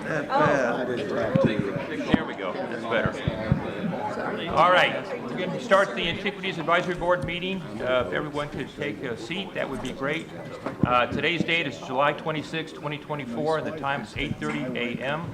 There we go. That's better. All right. We're going to start the Antiquities Advisory Board meeting. If everyone could take a seat, that would be great. Today's date is July 26, 2024, and the time is 8:30 a.m.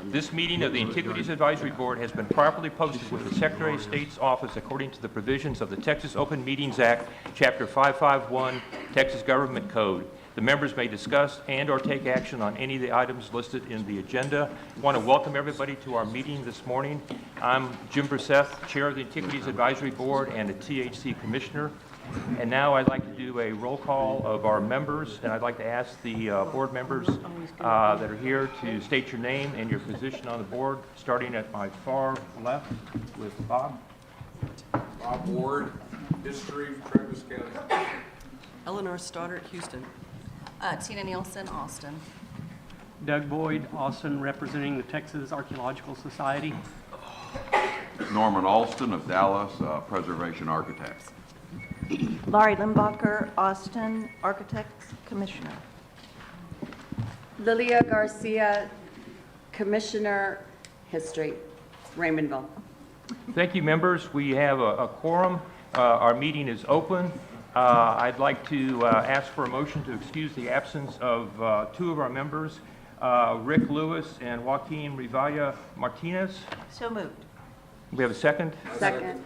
This meeting of the Antiquities Advisory Board has been properly posted with the Secretary of State's office according to the provisions of the Texas Open Meetings Act, Chapter 551, Texas Government Code. The members may discuss and/or take action on any of the items listed in the agenda. I want to welcome everybody to our meeting this morning. I'm Jim Brisseth, Chair of the Antiquities Advisory Board and a THC Commissioner. And now I'd like to do a roll call of our members, and I'd like to ask the board members that are here to state your name and your position on the board, starting at my far left with Bob. Bob Ward, History, Travis County. Eleanor Stoddard, Houston. Tina Nielsen, Austin. Doug Boyd, Austin, representing the Texas Archaeological Society. Norman Alston of Dallas, Preservation Architect. Laurie Limbacher, Austin, Architects Commissioner. Lilia Garcia, Commissioner, History, Raymondville. Thank you, members. We have a quorum. Our meeting is open. I'd like to ask for a motion to excuse the absence of two of our members, Rick Lewis and Joaquin Rivalla Martinez. So moved. We have a second? Second.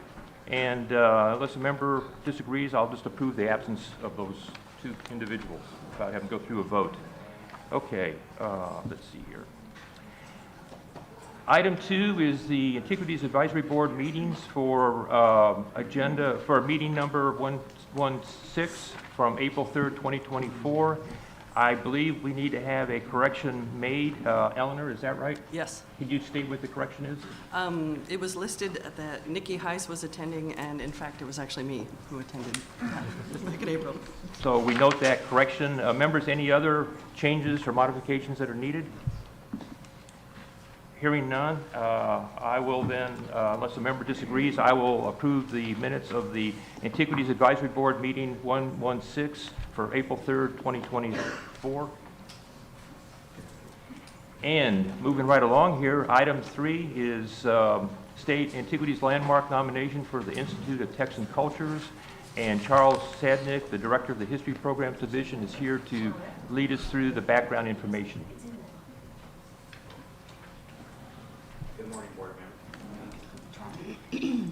And unless a member disagrees, I'll just approve the absence of those two individuals without having to go through a vote. Okay, let's see here. Item 2 is the Antiquities Advisory Board meetings for meeting number 116 from April 3rd, 2024. I believe we need to have a correction made. Eleanor, is that right? Yes. Can you state what the correction is? It was listed that Nikki Heiss was attending, and in fact, it was actually me who attended back in April. So we note that correction. Members, any other changes or modifications that are needed? Hearing none, I will then, unless a member disagrees, I will approve the minutes of the Antiquities Advisory Board meeting 116 for April 3rd, 2024. And moving right along here, item 3 is State Antiquities Landmark nomination for the Institute of Texan Cultures. And Charles Sadnick, the Director of the History Programs Division, is here to lead us through the background information. Good morning, board members.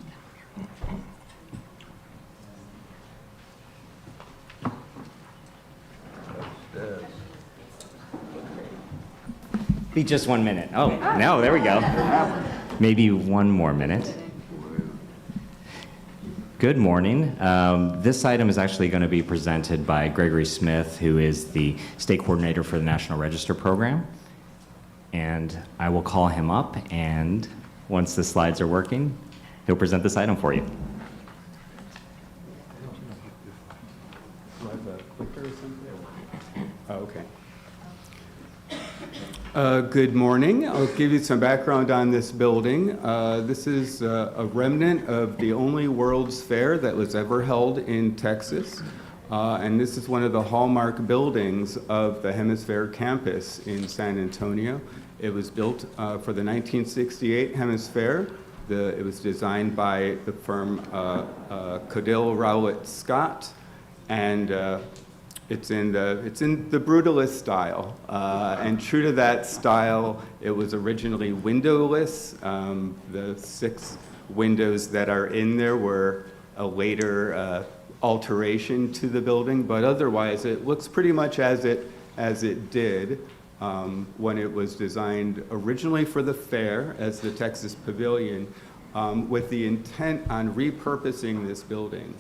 Be just 1 minute. Oh, no, there we go. Maybe one more minute. Good morning. This item is actually going to be presented by Gregory Smith, who is the state coordinator for the National Register program. And I will call him up, and once the slides are working, he'll present this item for you. Okay. Good morning. I'll give you some background on this building. This is a remnant of the only World's Fair that was ever held in Texas. And this is one of the hallmark buildings of the Hemisphere campus in San Antonio. It was built for the 1968 Hemisphere. It was designed by the firm Codill Rowlett Scott, and it's in the brutalist style. And true to that style, it was originally windowless. The 6 windows that are in there were a later alteration to the building, but otherwise it looks pretty much as it did when it was designed originally for the fair as the Texas Pavilion, with the intent on repurposing this building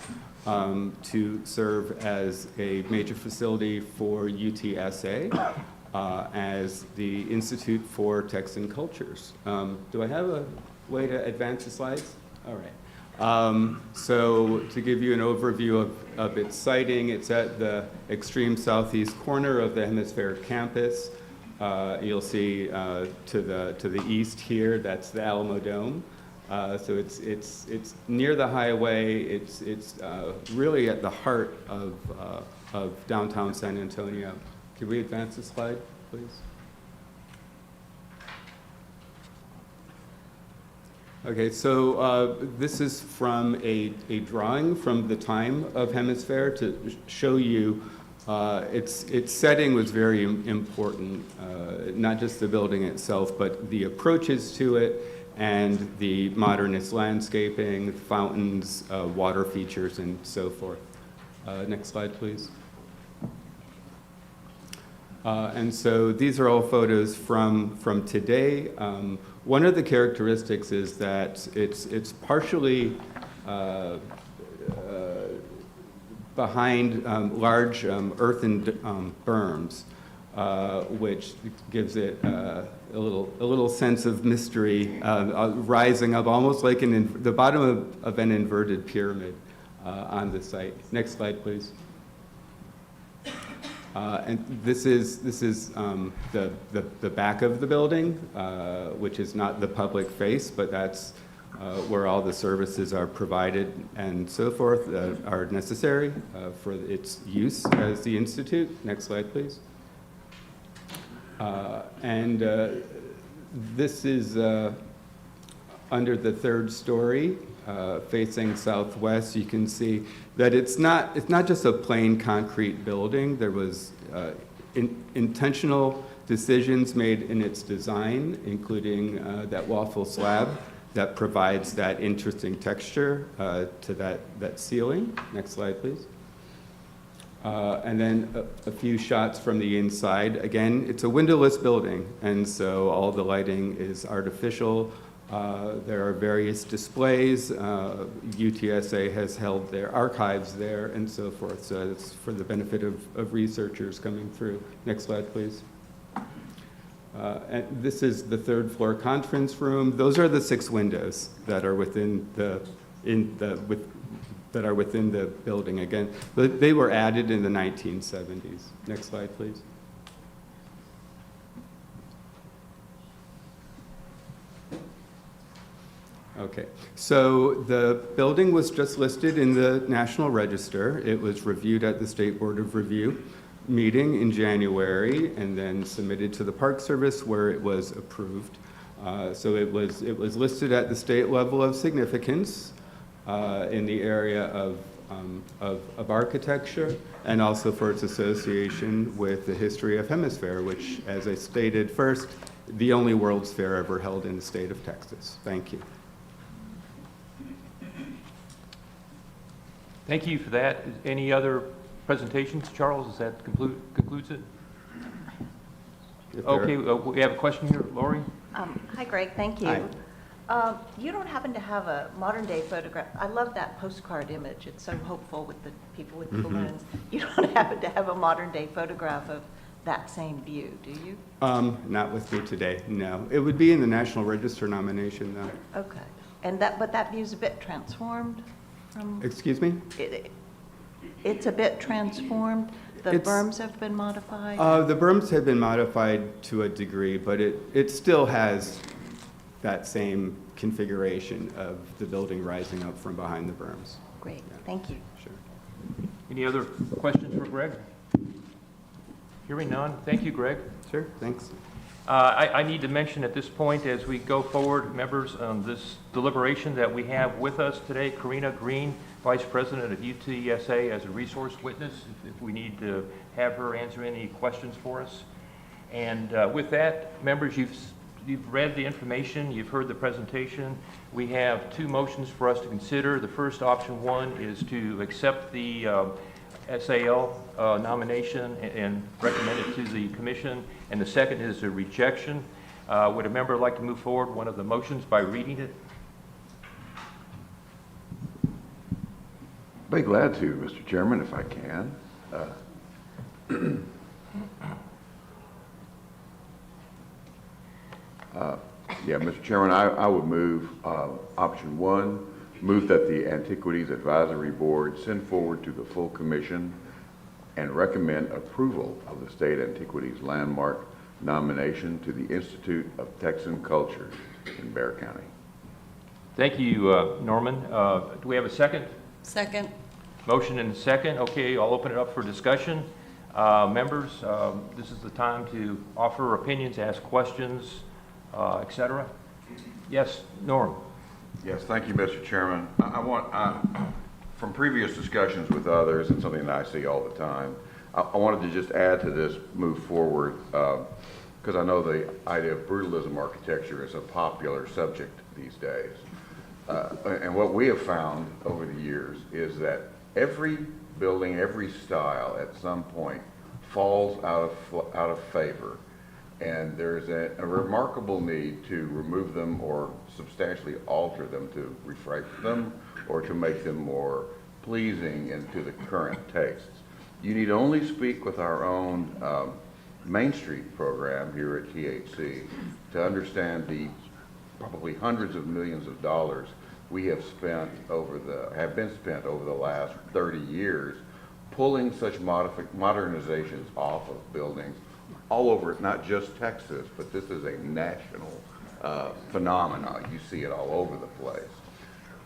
to serve as a major facility for UTSA as the Institute for Texan Cultures. Do I have a way to advance the slides? All right. So to give you an overview of its siting, it's at the extreme southeast corner of the Hemisphere campus. You'll see to the east here, that's the Alamo Dome. So it's near the highway. It's really at the heart of downtown San Antonio. Can we advance the slide, please? Okay, so this is from a drawing from the time of Hemisphere to show you its setting was very important, not just the building itself, but the approaches to it and the modernist landscaping, fountains, water features, and so forth. Next slide, please. And so these are all photos from today. One of the characteristics is that it's partially behind large earthen berms, which gives it a little sense of mystery, rising up almost like the bottom of an inverted pyramid on the site. Next slide, please. And this is the back of the building, which is not the public face, but that's where all the services are provided and so forth that are necessary for its use as the Institute. Next slide, please. And this is under the third story, facing southwest. You can see that it's not just a plain concrete building. There was intentional decisions made in its design, including that waffle slab that provides that interesting texture to that ceiling. Next slide, please. And then a few shots from the inside. Again, it's a windowless building, and so all the lighting is artificial. There are various displays. UTSA has held their archives there and so forth, so it's for the benefit of researchers coming through. Next slide, please. And this is the third floor conference room. Those are the 6 windows that are within the building. Again, they were added in the 1970s. Next slide, please. Okay, so the building was just listed in the National Register. It was reviewed at the State Board of Review meeting in January and then submitted to the Park Service where it was approved. So it was listed at the state level of significance in the area of architecture and also for its association with the history of Hemisphere, which, as I stated first, the only World's Fair ever held in the state of Texas. Thank you. Thank you for that. Any other presentations, Charles? Does that concludes it? Okay, we have a question here, Lori. Hi, Greg, thank you. Hi. You don't happen to have a modern-day photograph? I love that postcard image. It's so hopeful with the people with balloons. You don't happen to have a modern-day photograph of that same view, do you? Not with me today, no. It would be in the National Register nomination, though. Okay. But that view's a bit transformed from... Excuse me? It's a bit transformed? The It's- berms have been modified? The berms have been modified to a degree, but it still has that same configuration of the building rising up from behind the berms. Great, thank you. Sure. Any other questions for Greg? Hearing none. Thank you, Greg. Sure, thanks. I need to mention at this point, as we go forward, members, on this deliberation that we have with us today, Karina Green, Vice President of UTSA, as a resource witness, if we need to have her answer any questions for us. And with that, members, you've read the information, you've heard the presentation. We have 2 motions for us to consider. The first, option 1, is to accept the SAL nomination and recommend it to the commission. And the second is a rejection. Would a member like to move forward one of the motions by reading it? Be glad to, Mr. Chairman, if I can. Mr. Chairman, I would move option 1, move that the Antiquities Advisory Board send forward to the full commission and recommend approval of the State Antiquities Landmark nomination to the Institute of Texan Culture in Bexar County. Thank you, Norman. Do we have a second? Second. Motion and a second. Okay, I'll open it up for discussion. Members, this is the time to offer opinions, ask questions, etc. Yes, Norm. Yes, thank you, Mr. Chairman. From previous discussions with others, and something that I see all the time, I wanted to just add to this move forward, because I know the idea of brutalism architecture is a popular subject these days. And what we have found over the years is that every building, every style at some point falls out of favor. And there's a remarkable need to remove them or substantially alter them to refresh them or to make them more pleasing and to the current tastes. You need only speak with our own Main Street program here at THC to understand the probably hundreds of millions of dollars we have been spent over the last 30 years pulling such modernizations off of buildings all over, not just Texas, but this is a national phenomenon. You see it all over the place.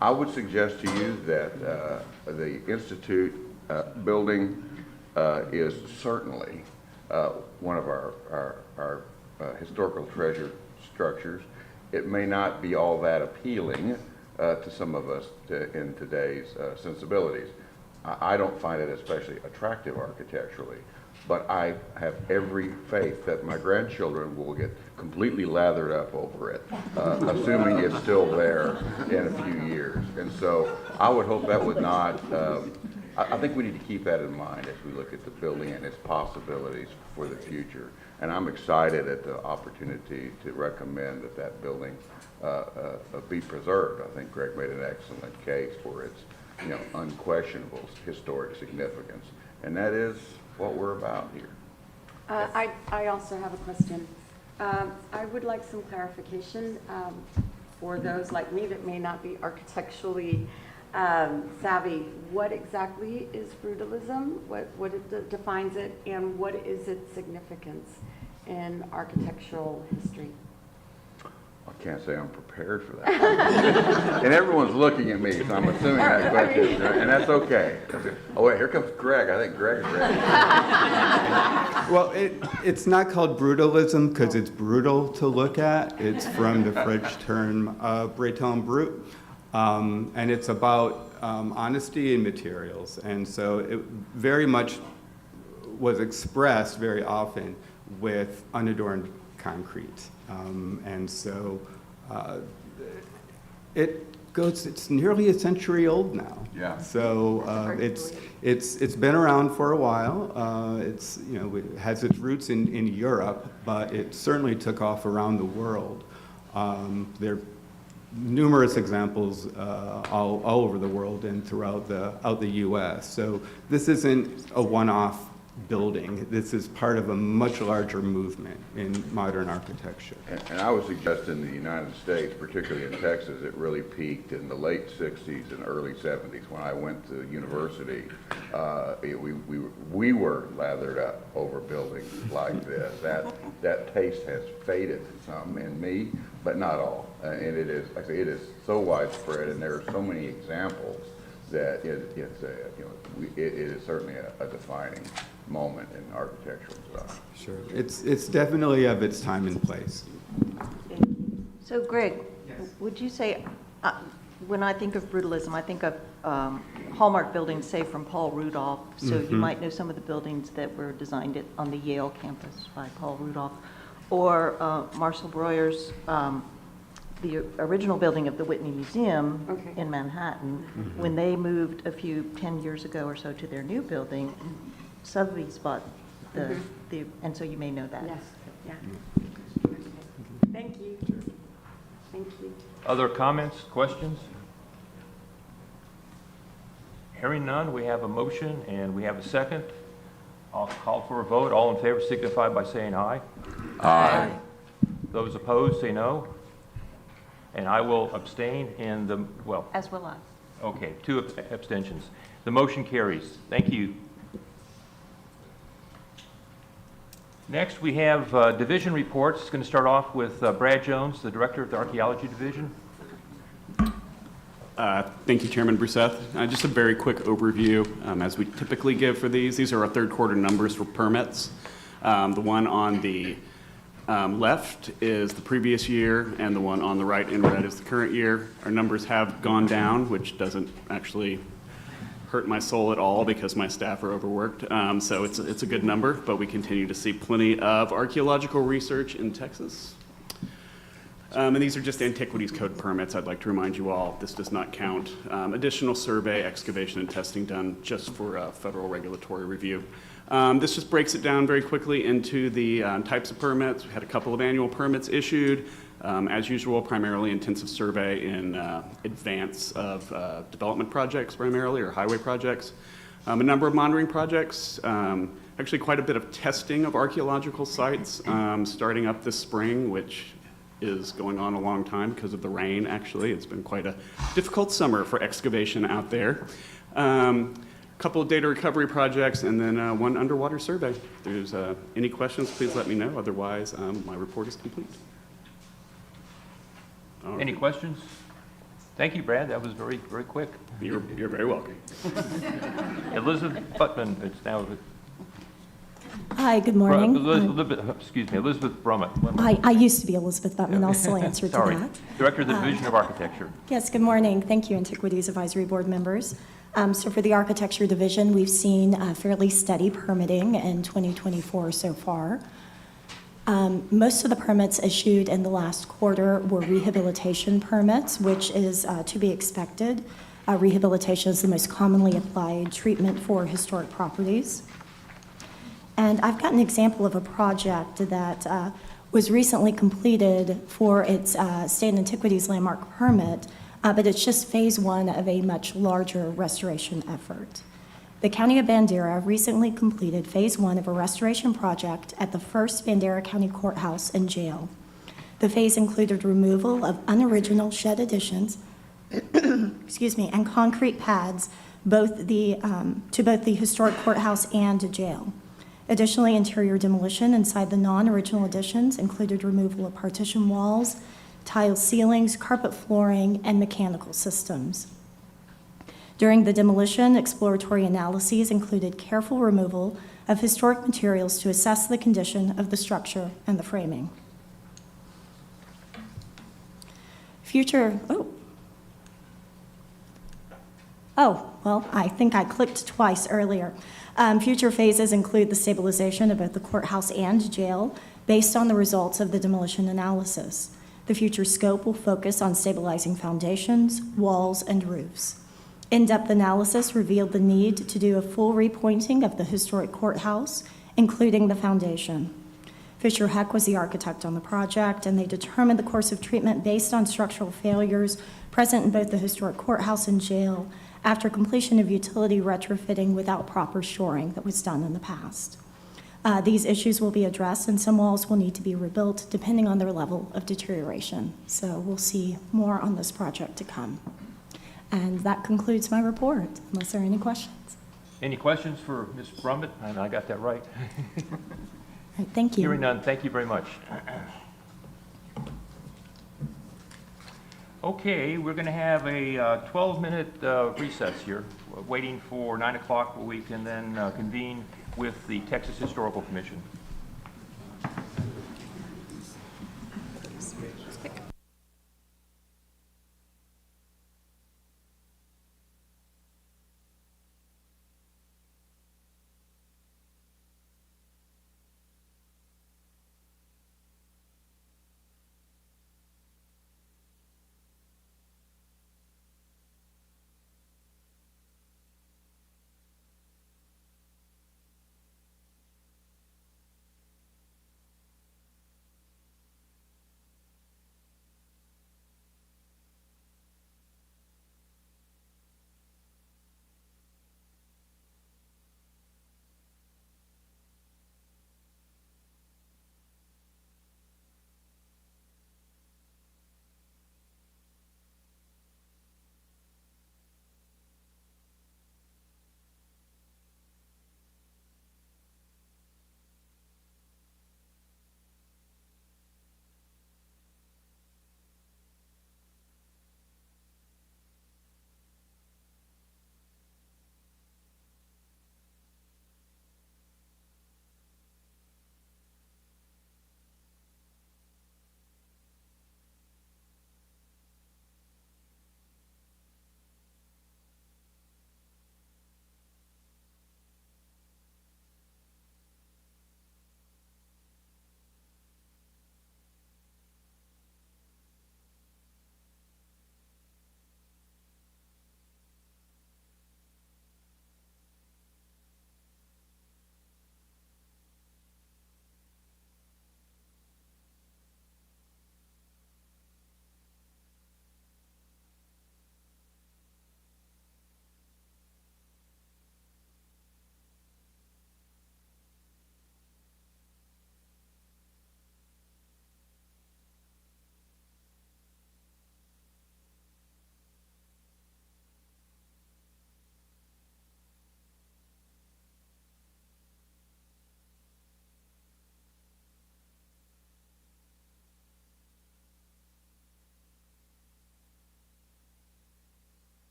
I would suggest to you that the Institute building is certainly one of our historical treasure structures. It may not be all that appealing to some of us in today's sensibilities. I don't find it especially attractive architecturally, but I have every faith that my grandchildren will get completely lathered up over it, assuming it's still there in a few years. And so I would hope that would not, I think we need to keep that in mind as we look at the building and its possibilities for the future. And I'm excited at the opportunity to recommend that that building be preserved. I think Greg made an excellent case for its unquestionable historic significance. And that is what we're about here. I also have a question. I would like some clarification for those like me that may not be architecturally savvy. What exactly is brutalism? What defines it, and what is its significance in architectural history? I can't say I'm prepared for that. And everyone's looking at me, so I'm assuming that question, and that's okay. Oh wait, here comes Greg. I think Greg is ready. Well, it's not called brutalism because it's brutal to look at. It's from the French term Breton brut, and it's about honesty in materials. And so it very much was expressed very often with unadorned concrete. And so it's nearly a century old now. Yeah. So it's been around for a while. It has its roots in Europe, but it certainly took off around the world. There are numerous examples all over the world and throughout the U.S. So this isn't a one-off building. This is part of a much larger movement in modern architecture. And I would suggest in the United States, particularly in Texas, it really peaked in the late 60s and early 70s. When I went to university, we were lathered up over buildings like this. That taste has faded some in me, but not all. And it is, like I say, it is so widespread, and there are so many examples that it is certainly a defining moment in architectural stuff. Sure. It's definitely of its time and place. So Greg, would you say, when I think of brutalism, I think of Hallmark buildings, say from Paul Rudolph. So you might know some of the buildings that were designed on the Yale campus by Paul Rudolph. Or Marcel Breuer's, the original building of the Whitney Museum in Manhattan. When they moved 10 years ago or so to their new building, Sotheby's bought and so you may know that. Yes. Yeah. Thank you. Thank you. Other comments, questions? Hearing none, we have a motion and we have a second. I'll call for a vote. All in favor signify by saying aye. Aye. Those opposed say no. And I will abstain As will I. okay, 2 abstentions. The motion carries. Thank you. Next, we have division reports. It's going to start off with Brad Jones, the Director of the Archaeology Division. Thank you, Chairman Bruseth. Just a very quick overview, as we typically give for these. These are our third quarter numbers for permits. The one on the left is the previous year, and the one on the right in red is the current year. Our numbers have gone down, which doesn't actually hurt my soul at all because my staff are overworked. So it's a good number, but we continue to see plenty of archaeological research in Texas. And these are just Antiquities Code permits. I'd like to remind you all, this does not count additional survey, excavation, and testing done just for federal regulatory review. This just breaks it down very quickly into the types of permits. We had a couple of annual permits issued. As usual, primarily intensive survey in advance of development projects primarily, or highway projects. A number of monitoring projects, actually quite a bit of testing of archaeological sites starting up this spring, which is going on a long time because of the rain, actually. It's been quite a difficult summer for excavation out there. Couple of data recovery projects, and then one underwater survey. If there's any questions, please let me know. Otherwise, my report is complete. Any questions? Thank you, Brad. That was very, very quick. You're very welcome. Elizabeth Putman, it's now Hi, good morning. Elizabeth Brummett. I used to be Elizabeth Butman. I'll still answer to Sorry. that. Director of the Division of Architecture. Yes, good morning. Thank you, Antiquities Advisory Board members. So for the Architecture Division, we've seen fairly steady permitting in 2024 so far. Most of the permits issued in the last quarter were rehabilitation permits, which is to be expected. Rehabilitation is the most commonly applied treatment for historic properties. And I've got an example of a project that was recently completed for its State Antiquities Landmark permit, but it's just phase one of a much larger restoration effort. The County of Bandera recently completed phase one of a restoration project at the first Bandera County Courthouse and Jail. The phase included removal of unoriginal shed additions, excuse me, and concrete pads to both the historic courthouse and jail. Additionally, interior demolition inside the non-original additions included removal of partition walls, tile ceilings, carpet flooring, and mechanical systems. During the demolition, exploratory analyses included careful removal of historic materials to assess the condition of the structure and the framing. Well, I think I clicked twice earlier. Future phases include the stabilization of both the courthouse and jail based on the results of the demolition analysis. The future scope will focus on stabilizing foundations, walls, and roofs. In-depth analysis revealed the need to do a full repointing of the historic courthouse, including the foundation. Fisher Heck was the architect on the project, and they determined the course of treatment based on structural failures present in both the historic courthouse and jail after completion of utility retrofitting without proper shoring that was done in the past. These issues will be addressed, and some walls will need to be rebuilt depending on their level of deterioration. So we'll see more on this project to come. And that concludes my report, unless there are any questions. Any questions for Ms. Brummett? And I got that right. All right, thank you. Hearing none, thank you very much. Okay, we're going to have a 12-minute recess here, waiting for 9 o'clock where we can then convene with the Texas Historical Commission.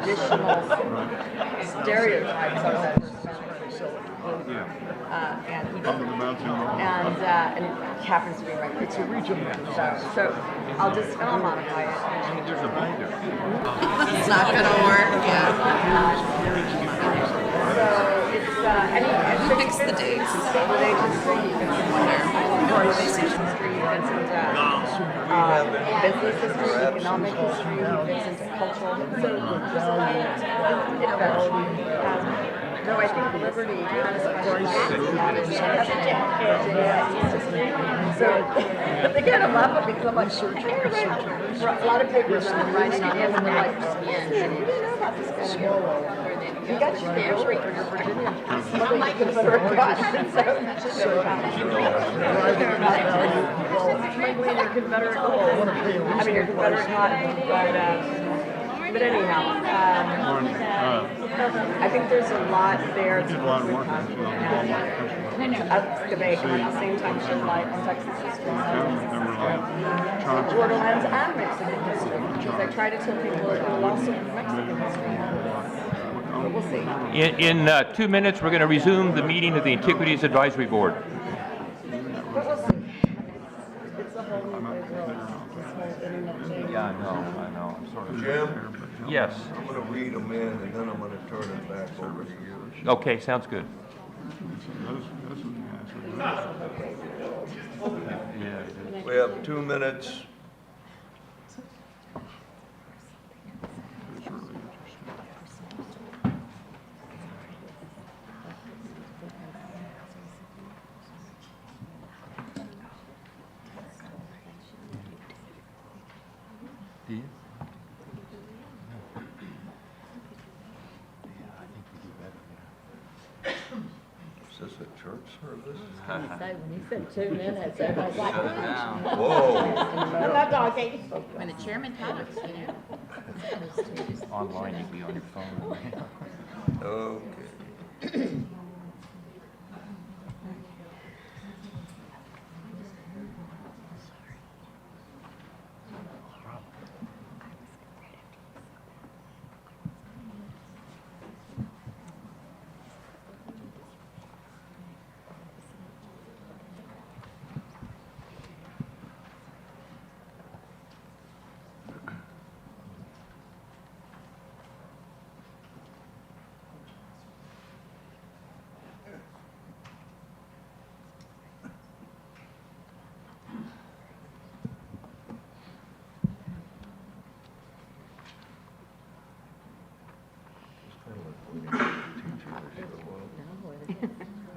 traditional stereotypes of that and it happens to be right. It's a regional. So I'll modify it. It's not gonna work, yeah. So it's Fix the dates. Business history, economic history, he gets into cultural. So no, I think Liberty has so they kind of laugh at me because I'm like, a lot of papers are writing on him and they're like, you know about this guy. You got your damn record, you're Virginia. I'm like, Confederate God. You're Confederate. I mean, you're Confederate God, but anyhow, I think there's a lot there to excavate, and at the same time shed light on Texas history, Borderlands and Mexican history, because I try to tell people it will also be Mexican history. But we'll see. In 2 minutes, we're going to resume the meeting of the Antiquities Advisory Board. But we'll see. It's a whole new way world. This whole internet thing. Yeah, I know. I'm sort of. Jim? Yes. I'm gonna read them in and then I'm gonna turn it back over to you. Okay, sounds good. We have 2 minutes. Is this a church service? When you said 2 minutes, everybody's like, Whoa. I'm not talking. When the chairman talks, you know. Online, you can be on your phone. Okay.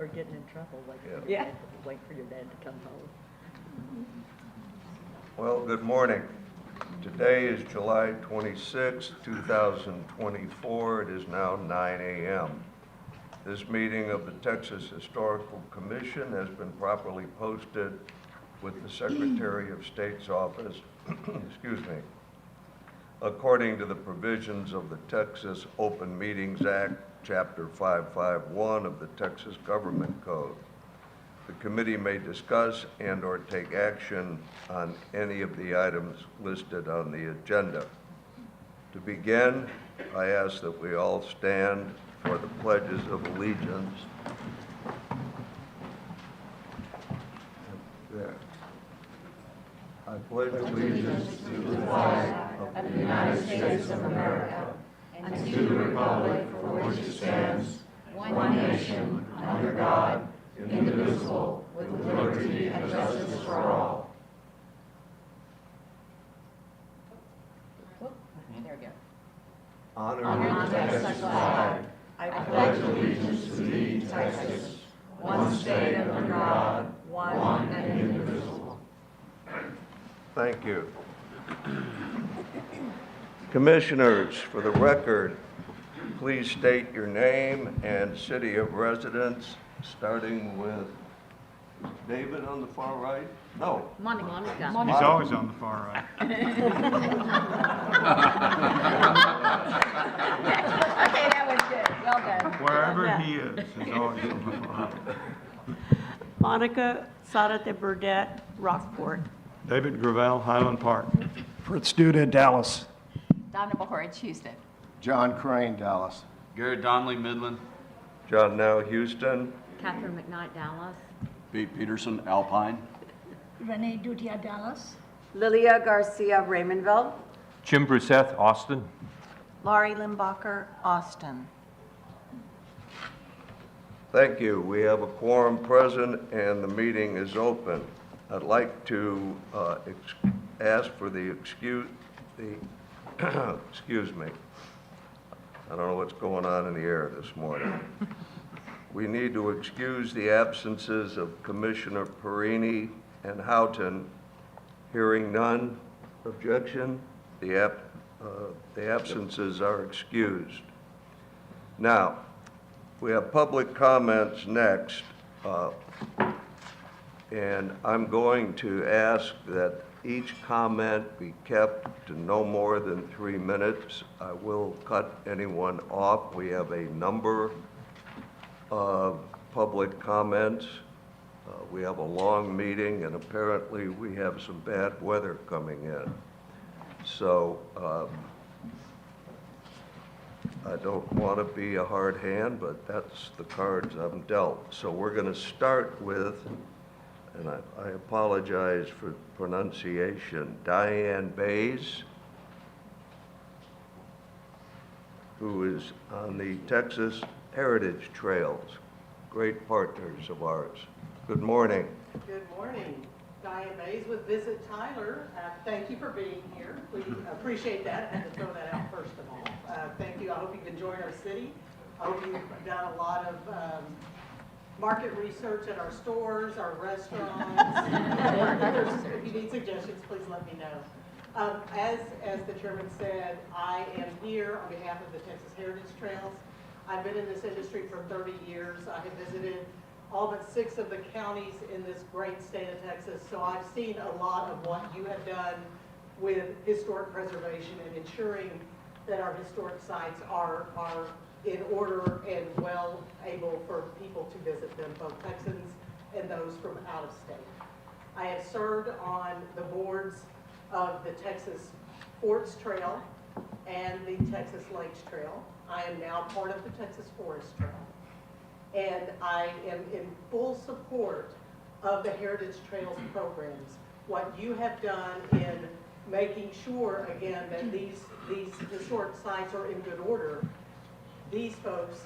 Or getting in trouble, like, wait for your dad to come home. Well, good morning. Today is July 26, 2024. It is now 9 a.m. This meeting of the Texas Historical Commission has been properly posted with the Secretary of State's office, excuse me, according to the provisions of the Texas Open Meetings Act, Chapter 551 of the Texas Government Code. The committee may discuss and/or take action on any of the items listed on the agenda. To begin, I ask that we all stand for the pledges of allegiance. There. I pledge allegiance to the flag of the United States of America and to the republic for which it stands, one nation, under God, indivisible, with liberty and justice for all. There we go. Honor the Texas flag. I pledge allegiance to thee, Texas, one state under God, one and indivisible. Thank you. Commissioners, for the record, please state your name and city of residence, starting with David on the far right? No. Monica. He's always on the far right. Okay, that was good. Well done. Wherever he is, he's always on the far right. Monica Sadate Burdette, Rockport. David Gravel, Highland Park. Fritz Duda, Dallas. Donna Bahorich, Houston. John Crane, Dallas. Garrett Donnelly, Midland. John Now, Houston. Catherine McKnight, Dallas. Pete Peterson, Alpine. Renee Dutia, Dallas. Lilia Garcia, Raymondville. Jim Bruseth, Austin. Laurie Limbacher, Austin. Thank you. We have a quorum present and the meeting is open. I'd like to ask for the excuse me. I don't know what's going on in the air this morning. We need to excuse the absences of Commissioner Perini and Houghton. Hearing none objection, the absences are excused. Now, we have public comments next, and I'm going to ask that each comment be kept to no more than 3 minutes. I will cut anyone off. We have a number of public comments. We have a long meeting, and apparently we have some bad weather coming in. So I don't want to be a hard hand, but that's the cards I'm dealt. So we're going to start with, and I apologize for pronunciation, Diane Bays, who is on the Texas Heritage Trails, great partners of ours. Good morning. Good morning. Diane Bays with Visit Tyler. Thank you for being here. We appreciate that. I had to throw that out first of all. Thank you. I hope you've enjoyed our city. I hope you've done a lot of market research at our stores, our restaurants. If you need suggestions, please let me know. As the chairman said, I am here on behalf of the Texas Heritage Trails. I've been in this industry for 30 years. I have visited all but 6 of the counties in this great state of Texas, so I've seen a lot of what you have done with historic preservation and ensuring that our historic sites are in order and well able for people to visit them, both Texans and those from out of state. I have served on the boards of the Texas Forts Trail and the Texas Lakes Trail. I am now part of the Texas Forest Trail. And I am in full support of the Heritage Trails programs. What you have done in making sure, again, that these historic sites are in good order, these folks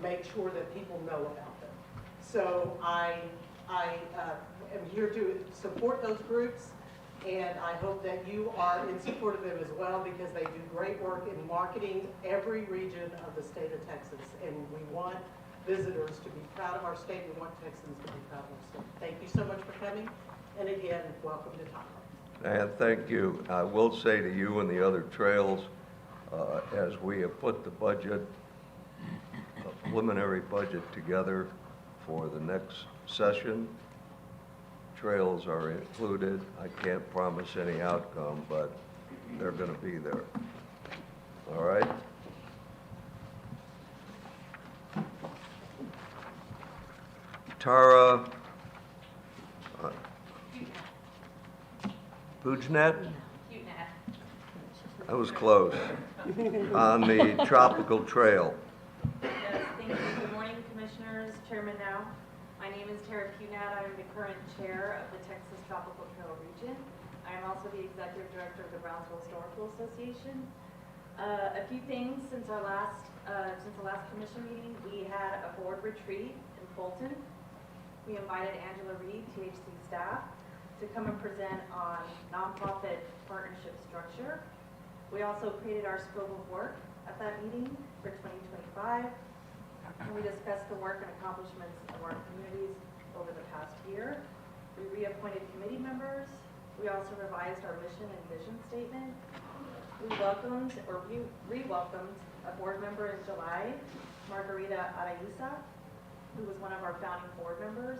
make sure that people know about them. So I am here to support those groups, and I hope that you are in support of them as well, because they do great work in marketing every region of the state of Texas, and we want visitors to be proud of our state. We want Texans to be proud of our state. Thank you so much for coming, and again, welcome to Tyler. And thank you. I will say to you and the other trails, as we have put the budget, a preliminary budget together for the next session, trails are included. I can't promise any outcome, but they're going to be there. All right? Tara Pujnet? I was close. On the Tropical Trail. Yes, thank you. Good morning, Commissioners, Chairman Now. My name is Tara Cunat. I am the current chair of the Texas Tropical Trail region. I am also the executive director of the Brownsville Historical Association. A few things since the last commission meeting. We had a board retreat in Fulton. We invited Angela Reed, THC staff, to come and present on nonprofit partnership structure. We also created our scope of work at that meeting for 2025, and we discussed the work and accomplishments of our communities over the past year. We reappointed committee members. We also revised our mission and vision statement. We welcomed or re-welcomed a board member in July, Margarita Araiza, who was one of our founding board members,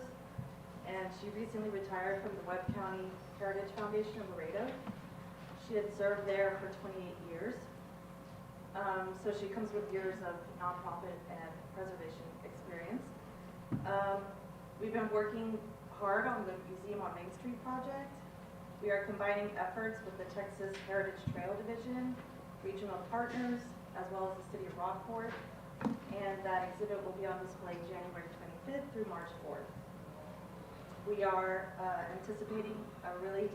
and she recently retired from the Webb County Heritage Foundation in Laredo. She had served there for 28 years, so she comes with years of nonprofit and preservation experience. We've been working hard on the Museum on Main Street project. We are combining efforts with the Texas Heritage Trail Division, regional partners, as well as the city of Rockport. And that exhibit will be on display January 25th through March 4th. We are anticipating a really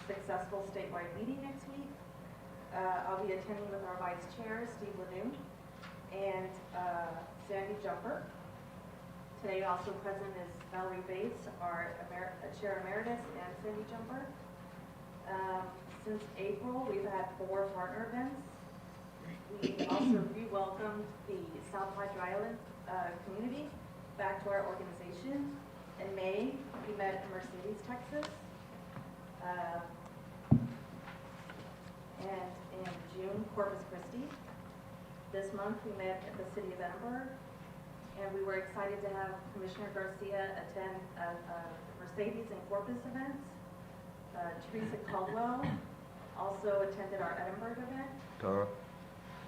successful statewide meeting next week. I'll be attending with our Vice Chair, Steve Lanoon, and Sandy Jumper. Today also present is Valerie Bates, our Chair Emeritus, and Sandy Jumper. Since April, we've had 4 partner events. We also re-welcomed the South Padre Island community back to our organization. In May, we met in Mercedes, Texas. And in June, Corpus Christi. This month, we met at the city of Edinburgh. And we were excited to have Commissioner Garcia attend Mercedes and Corpus events. Teresa Caldwell also attended our Edinburgh event. Tara,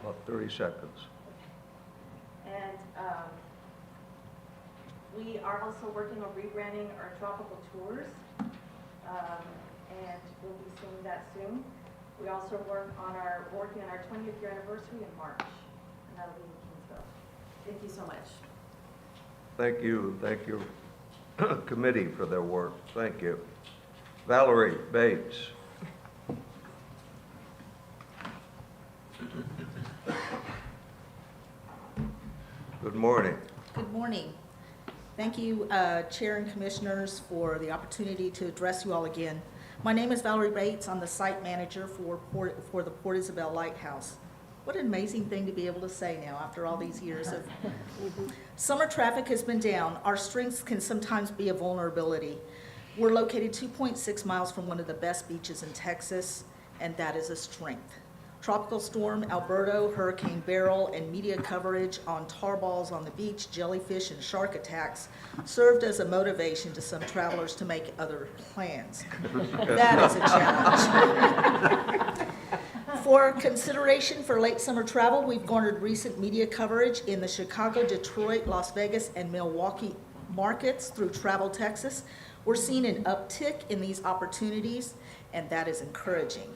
about 30 seconds. And we are also working on rebranding our tropical tours, and we'll be seeing that soon. We also working on our 20th year anniversary in March, and that'll be in Kingsville. Thank you so much. Thank you, committee for their work. Thank you. Valerie Bates. Good morning. Good morning. Thank you, Chair and Commissioners, for the opportunity to address you all again. My name is Valerie Bates. I'm the site manager for the Port Isabel Lighthouse. What an amazing thing to be able to say now after all these years of summer traffic has been down. Our strengths can sometimes be a vulnerability. We're located 2.6 miles from one of the best beaches in Texas, and that is a strength. Tropical Storm Alberto, Hurricane Beryl, and media coverage on tar balls on the beach, jellyfish, and shark attacks served as a motivation to some travelers to make other plans. That is a challenge. For consideration for late summer travel, we've garnered recent media coverage in the Chicago, Detroit, Las Vegas, and Milwaukee markets through Travel Texas. We're seeing an uptick in these opportunities, and that is encouraging.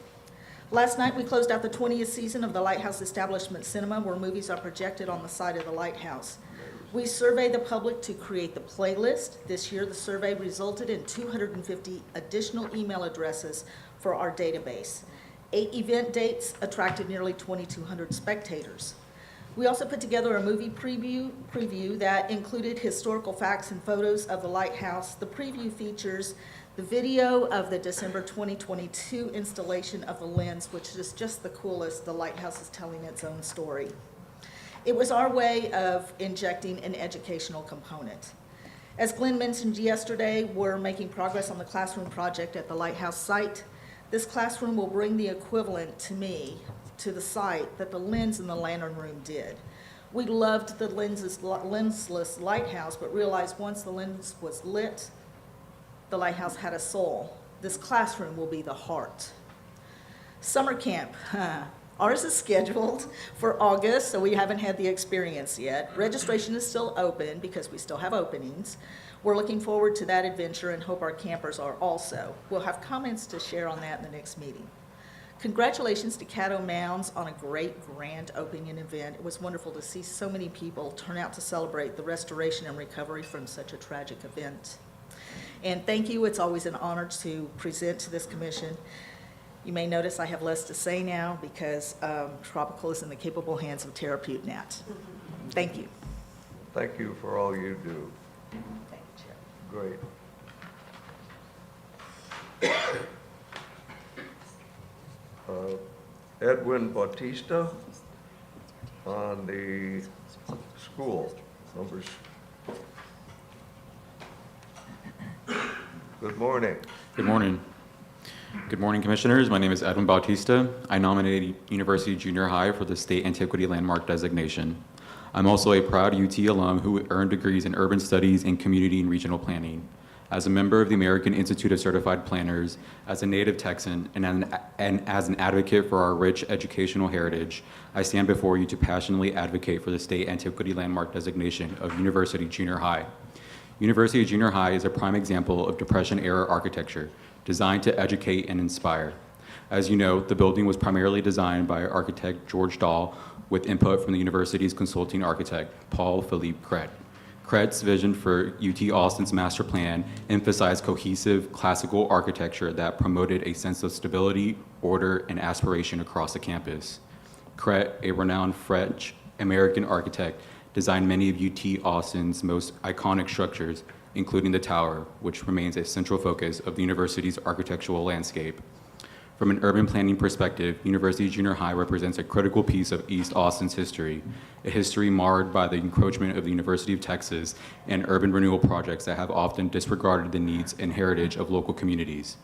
Last night, we closed out the 20th season of the Lighthouse Establishment Cinema, where movies are projected on the side of the lighthouse. We survey the public to create the playlist. This year, the survey resulted in 250 additional email addresses for our database. 8 event dates attracted nearly 2,200 spectators. We also put together a movie preview that included historical facts and photos of the lighthouse. The preview features the video of the December 2022 installation of the lens, which is just the coolest. The lighthouse is telling its own story. It was our way of injecting an educational component. As Glenn mentioned yesterday, we're making progress on the classroom project at the lighthouse site. This classroom will bring the equivalent to me to the site that the lens in the lantern room did. We loved the lensless lighthouse, but realized once the lens was lit, the lighthouse had a soul. This classroom will be the heart. Summer camp. Ours is scheduled for August, so we haven't had the experience yet. Registration is still open because we still have openings. We're looking forward to that adventure and hope our campers are also. We'll have comments to share on that in the next meeting. Congratulations to Caddo Mounds on a great grand opening event. It was wonderful to see so many people turn out to celebrate the restoration and recovery from such a tragic event. And thank you. It's always an honor to present to this commission. You may notice I have less to say now because Tropical is in the capable hands of Tara Putinat. Thank you. Thank you for all you do. Thank you, Chair. Great. Edwin Bautista on the school numbers. Good morning. Good morning. Good morning, Commissioners. My name is Edwin Bautista. I nominated University Junior High for the State Antiquity Landmark designation. I'm also a proud UT alum who earned degrees in Urban Studies and Community and Regional Planning. As a member of the American Institute of Certified Planners, as a native Texan, and as an advocate for our rich educational heritage, I stand before you to passionately advocate for the State Antiquity Landmark designation of University Junior High. University Junior High is a prime example of Depression-era architecture, designed to educate and inspire. As you know, the building was primarily designed by architect George Dahl with input from the university's consulting architect, Paul Philippe Cret. Cret's vision for UT Austin's master plan emphasized cohesive classical architecture that promoted a sense of stability, order, and aspiration across the campus. Cret, a renowned French-American architect, designed many of UT Austin's most iconic structures, including the tower, which remains a central focus of the university's architectural landscape. From an urban planning perspective, University Junior High represents a critical piece of East Austin's history, a history marred by the encroachment of the University of Texas and urban renewal projects that have often disregarded the needs and heritage of local communities.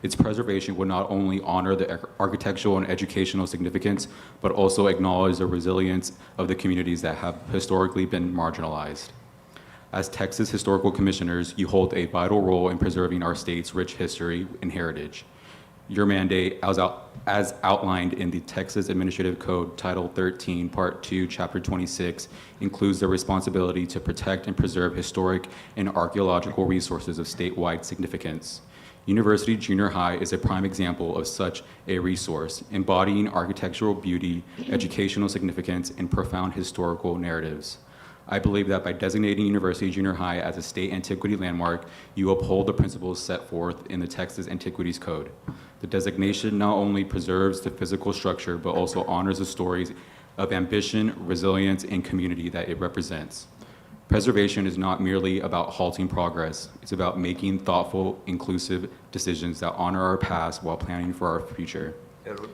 Its preservation would not only honor the architectural and educational significance, but also acknowledge the resilience of the communities that have historically been marginalized. As Texas Historical Commissioners, you hold a vital role in preserving our state's rich history and heritage. Your mandate, as outlined in the Texas Administrative Code, Title 13, Part 2, Chapter 26, includes the responsibility to protect and preserve historic and archaeological resources of statewide significance. University Junior High is a prime example of such a resource, embodying architectural beauty, educational significance, and profound historical narratives. I believe that by designating University Junior High as a state antiquity landmark, you uphold the principles set forth in the Texas Antiquities Code. The designation not only preserves the physical structure, but also honors the stories of ambition, resilience, and community that it represents. Preservation is not merely about halting progress. It's about making thoughtful, inclusive decisions that honor our past while planning for our future. Edward,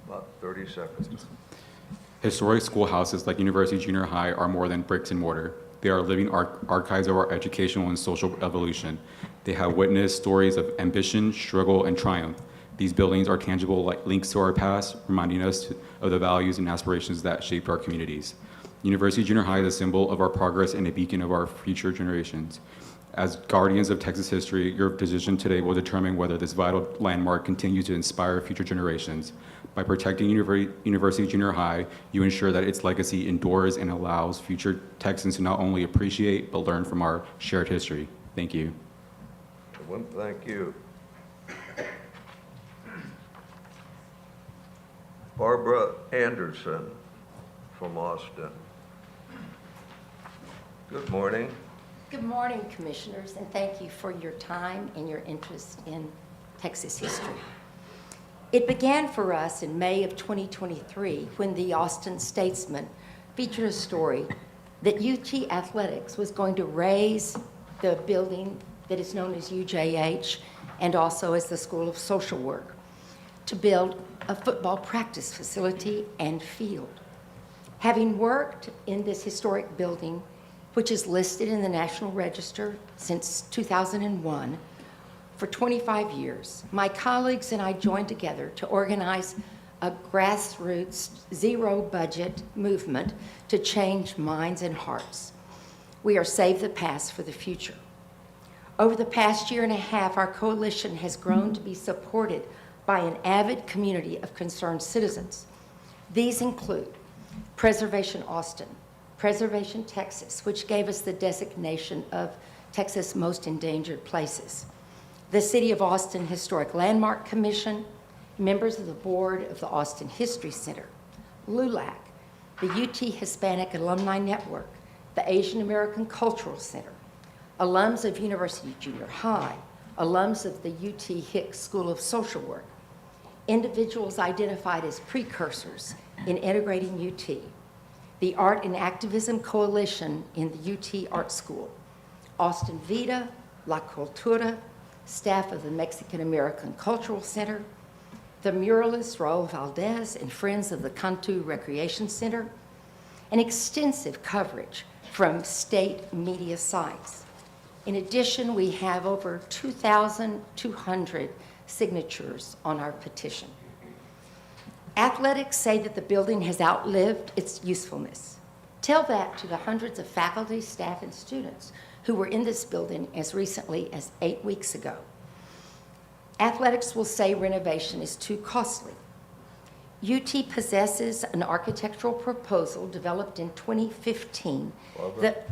about 30 seconds. Historic schoolhouses like University Junior High are more than bricks and mortar. They are living archives of our educational and social evolution. They have witnessed stories of ambition, struggle, and triumph. These buildings are tangible links to our past, reminding us of the values and aspirations that shaped our communities. University Junior High is a symbol of our progress and a beacon of our future generations. As guardians of Texas history, your decision today will determine whether this vital landmark continues to inspire future generations. By protecting University Junior High, you ensure that its legacy endures and allows future Texans to not only appreciate, but learn from our shared history. Thank you. Thank you. Barbara Anderson from Austin. Good morning. Good morning, Commissioners, and thank you for your time and your interest in Texas history. It began for us in May of 2023 when the Austin Statesman featured a story that UT Athletics was going to raise the building that is known as UJH and also as the School of Social Work to build a football practice facility and field. Having worked in this historic building, which is listed in the National Register since 2001, for 25 years, my colleagues and I joined together to organize a grassroots, zero-budget movement to change minds and hearts. We are Save the Past for the Future. Over the past year and a half, our coalition has grown to be supported by an avid community of concerned citizens. These include Preservation Austin, Preservation Texas, which gave us the designation of Texas' most endangered places, the City of Austin Historic Landmark Commission, members of the board of the Austin History Center, LULAC, the UT Hispanic Alumni Network, the Asian American Cultural Center, alums of University Junior High, alums of the UT Hicks School of Social Work, individuals identified as precursors in integrating UT, the Art and Activism Coalition in the UT Art School, Austin Vida, La Cultura, staff of the Mexican American Cultural Center, the muralist Raul Valdez and friends of the Cantu Recreation Center, and extensive coverage from state media sites. In addition, we have over 2,200 signatures on our petition. Athletics say that the building has outlived its usefulness. Tell that to the hundreds of faculty, staff, and students who were in this building as recently as 8 weeks ago. Athletics will say renovation is too costly. UT possesses an architectural proposal developed in 2015 that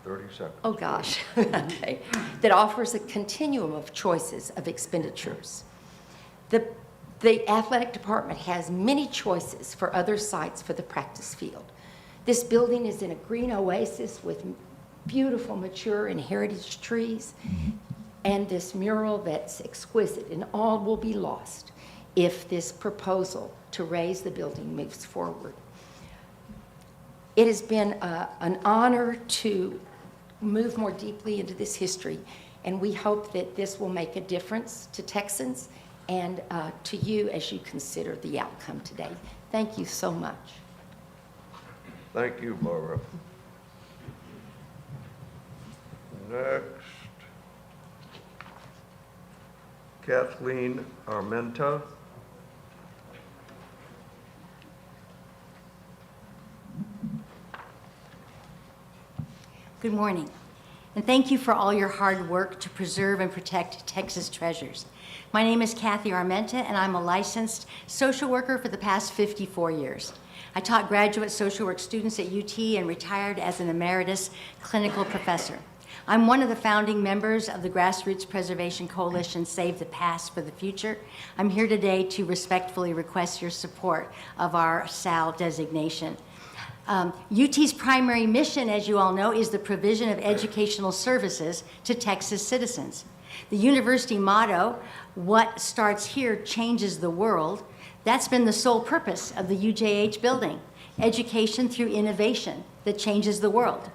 30 seconds. Oh gosh, okay, that offers a continuum of choices of expenditures. The The athletic department has many choices for other sites for the practice field. This building is in a green oasis with beautiful, mature, and heritage trees, and this mural that's exquisite, and all will be lost if this proposal to raise the building moves forward. It has been an honor to move more deeply into this history, and we hope that this will make a difference to Texans and to you as you consider the outcome today. Thank you so much. Thank you, Laura. Next, Kathleen Armenta. Good morning, and thank you for all your hard work to preserve and protect Texas treasures. My name is Kathy Armenta, and I'm a licensed social worker for the past 54 years. I taught graduate social work students at UT and retired as an emeritus clinical professor. I'm one of the founding members of the Grassroots Preservation Coalition, Save the Past for the Future. I'm here today to respectfully request your support of our SAL designation. UT's primary mission, as you all know, is the provision of educational services to Texas citizens. The university motto, "What starts here changes the world," that's been the sole purpose of the UJH building, education through innovation that changes the world.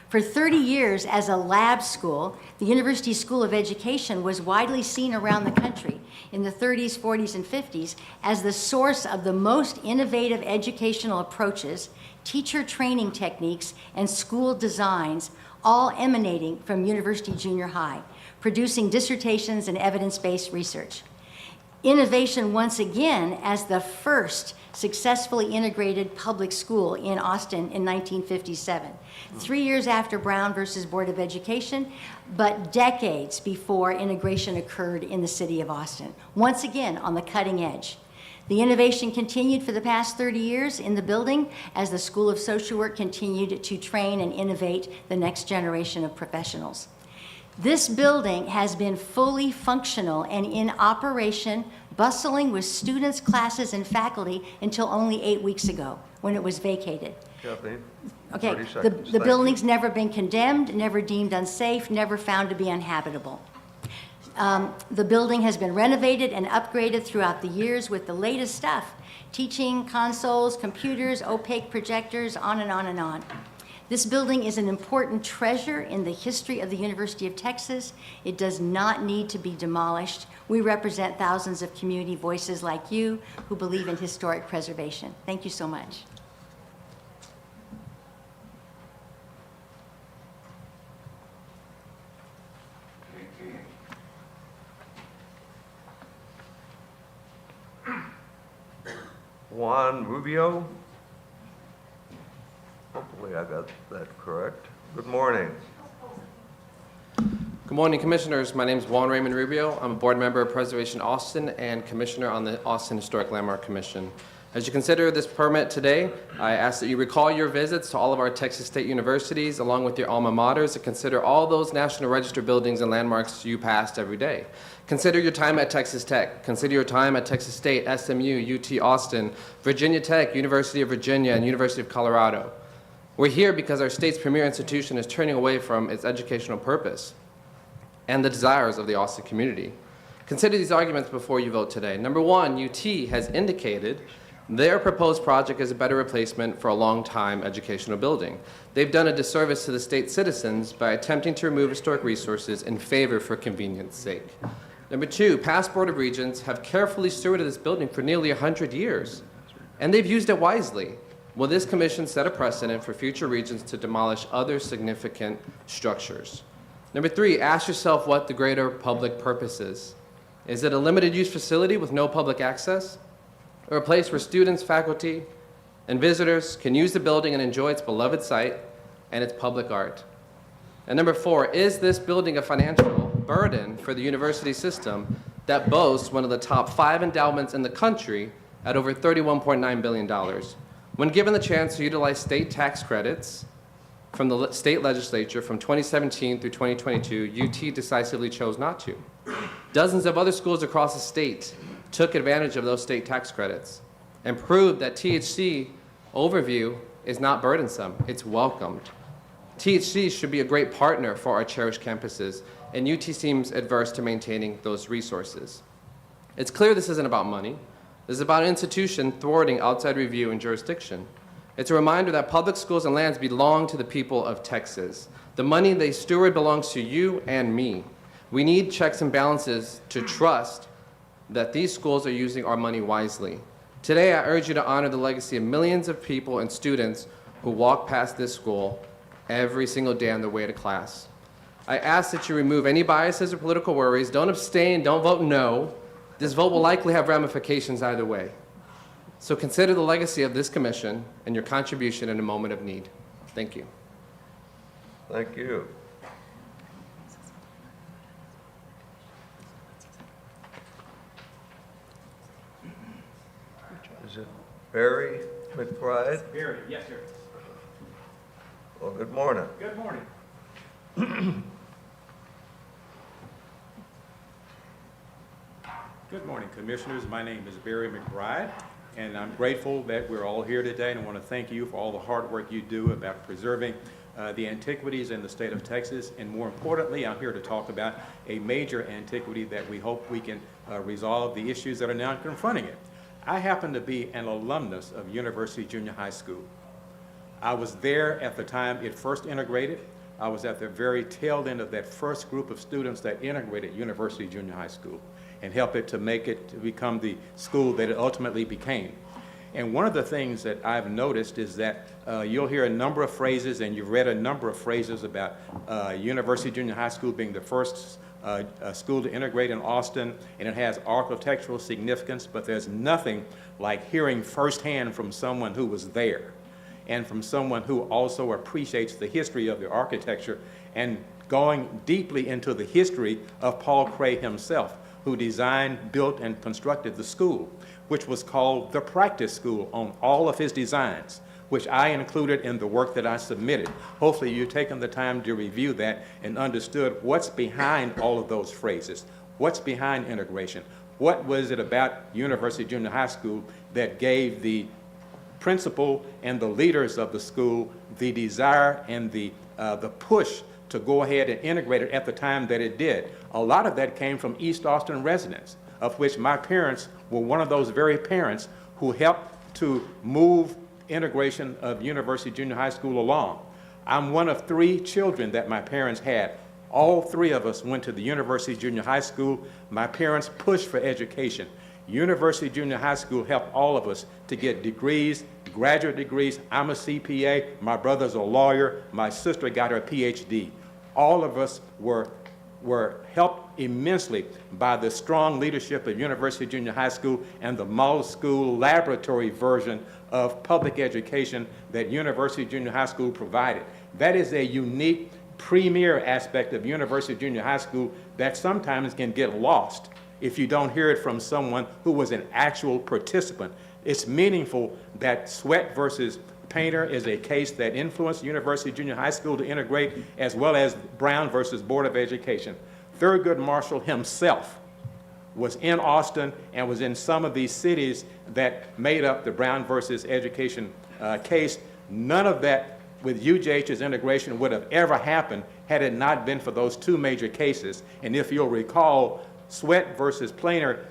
For 30 years as a lab school, the University School of Education was widely seen around the country in the 30s, 40s, and 50s as the source of the most innovative educational approaches, teacher training techniques, and school designs, all emanating from University Junior High, producing dissertations and evidence-based research. Innovation once again as the first successfully integrated public school in Austin in 1957, 3 years after Brown versus Board of Education, but decades before integration occurred in the city of Austin, once again on the cutting edge. The innovation continued for the past 30 years in the building as the School of Social Work continued to train and innovate the next generation of professionals. This building has been fully functional and in operation, bustling with students, classes, and faculty until only 8 weeks ago when it was vacated. Kathleen? Okay, 30 seconds. the building's never been condemned, never deemed unsafe, never found to be uninhabitable. The building has been renovated and upgraded throughout the years with the latest stuff, teaching consoles, computers, opaque projectors, on and on and on. This building is an important treasure in the history of the University of Texas. It does not need to be demolished. We represent thousands of community voices like you who believe in historic preservation. Thank you so much. Juan Rubio. Hopefully I got that correct. Good morning. Good morning, Commissioners. My name is Juan Raymond Rubio. I'm a board member of Preservation Austin and Commissioner on the Austin Historic Landmark Commission. As you consider this permit today, I ask that you recall your visits to all of our Texas State universities along with your alma maters and consider all those National Register buildings and landmarks you passed every day. Consider your time at Texas Tech. Consider your time at Texas State, SMU, UT Austin, Virginia Tech, University of Virginia, and University of Colorado. We're here because our state's premier institution is turning away from its educational purpose and the desires of the Austin community. Consider these arguments before you vote today. Number one, UT has indicated their proposed project is a better replacement for a long-time educational building. They've done a disservice to the state's citizens by attempting to remove historic resources in favor for convenience sake. Number two, past Board of Regents have carefully stewarded this building for nearly 100 years, and they've used it wisely. Will this commission set a precedent for future regents to demolish other significant structures? Number three, ask yourself what the greater public purpose is. Is it a limited use facility with no public access? Or a place where students, faculty, and visitors can use the building and enjoy its beloved site and its public art? And number four, is this building a financial burden for the university system that boasts one of the top 5 endowments in the country at over $31.9 billion? When given the chance to utilize state tax credits from the state legislature from 2017 through 2022, UT decisively chose not to. Dozens of other schools across the state took advantage of those state tax credits, and proved that THC overview is not burdensome, it's welcomed. THC should be a great partner for our cherished campuses, and UT seems adverse to maintaining those resources. It's clear this isn't about money. This is about an institution thwarting outside review and jurisdiction. It's a reminder that public schools and lands belong to the people of Texas. The money they steward belongs to you and me. We need checks and balances to trust that these schools are using our money wisely. Today, I urge you to honor the legacy of millions of people and students who walk past this school every single day on their way to class. I ask that you remove any biases or political worries. Don't abstain, don't vote no. This vote will likely have ramifications either way. So consider the legacy of this commission and your contribution in a moment of need. Thank you. Thank you. Is it Barry McBride? Barry, yes, sir. Well, good morning. Good morning. Good morning, Commissioners. My name is Barry McBride, and I'm grateful that we're all here today, and I want to thank you for all the hard work you do about preserving the antiquities in the state of Texas, and more importantly, I'm here to talk about a major antiquity that we hope we can resolve the issues that are now confronting it. I happen to be an alumnus of University Junior High School. I was there at the time it first integrated. I was at the very tail end of that first group of students that integrated University Junior High School and helped it to make it to become the school that it ultimately became. And one of the things that I've noticed is that you'll hear a number of phrases, and you've read a number of phrases about University Junior High School being the first school to integrate in Austin, and it has architectural significance, but there's nothing like hearing firsthand from someone who was there and from someone who also appreciates the history of the architecture and going deeply into the history of Paul Cray himself, who designed, built, and constructed the school, which was called the Practice School on all of his designs, which I included in the work that I submitted. Hopefully you've taken the time to review that and understood what's behind all of those phrases, what's behind integration, what was it about University Junior High School that gave the principal and the leaders of the school the desire and the push to go ahead and integrate it at the time that it did. A lot of that came from East Austin residents, of which my parents were one of those very parents who helped to move integration of University Junior High School along. I'm one of 3 children that my parents had. All 3 of us went to the University Junior High School. My parents pushed for education. University Junior High School helped all of us to get degrees, graduate degrees. I'm a CPA, my brother's a lawyer, my sister got her PhD. All of us were helped immensely by the strong leadership of University Junior High School and the model school laboratory version of public education that University Junior High School provided. That is a unique, premier aspect of University Junior High School that sometimes can get lost if you don't hear it from someone who was an actual participant. It's meaningful that Sweat versus Painter is a case that influenced University Junior High School to integrate, as well as Brown versus Board of Education. Thurgood Marshall himself was in Austin and was in some of these cities that made up the Brown versus Education case. None of that with UJH's integration would have ever happened had it not been for those 2 major cases. And if you'll recall, Sweat versus Plainer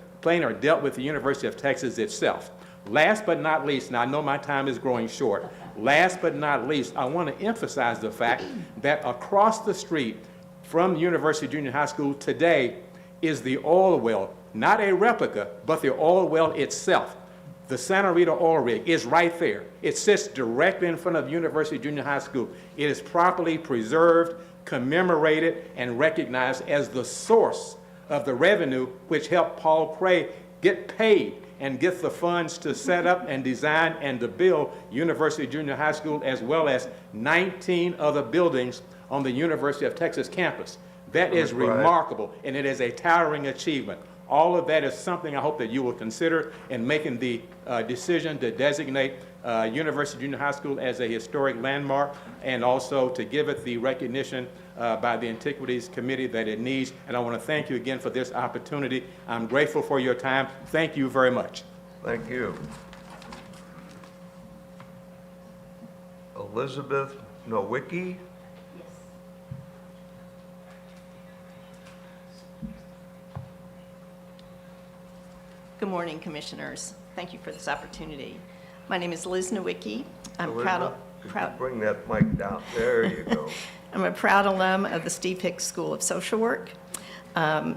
dealt with the University of Texas itself. Last but not least, and I know my time is growing short, last but not least, I want to emphasize the fact that across the street from University Junior High School today is the oil well, not a replica, but the oil well itself. The Santa Rita oil rig is right there. It sits directly in front of University Junior High School. It is properly preserved, commemorated, and recognized as the source of the revenue which helped Paul Cray get paid and get the funds to set up and design and to build University Junior High School, as well as 19 other buildings on the University of Texas campus. That is remarkable, and it is a towering achievement. All of that is something I hope that you will consider in making the decision to designate University Junior High School as a historic landmark, and also to give it the recognition by the Antiquities Committee that it needs. And I want to thank you again for this opportunity. I'm grateful for your time. Thank you very much. Thank you. Elizabeth Nowicki. Good morning, Commissioners. Thank you for this opportunity. My name is Liz Nowicki. I'm Elizabeth, could you bring that mic down? There you go. I'm a proud alum of the Steve Hicks School of Social Work. I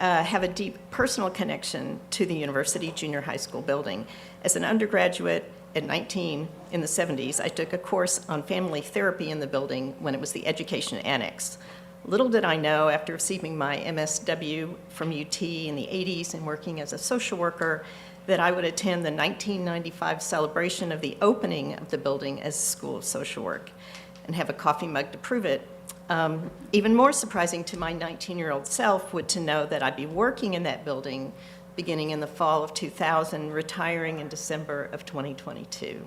have a deep personal connection to the University Junior High School building. As an undergraduate at 19 in the 70s, I took a course on family therapy in the building when it was the Education Annex. Little did I know, after receiving my MSW from UT in the 80s and working as a social worker, that I would attend the 1995 celebration of the opening of the building as a School of Social Work and have a coffee mug to prove it. Even more surprising to my 19-year-old self would to know that I'd be working in that building beginning in the fall of 2000, retiring in December of 2022.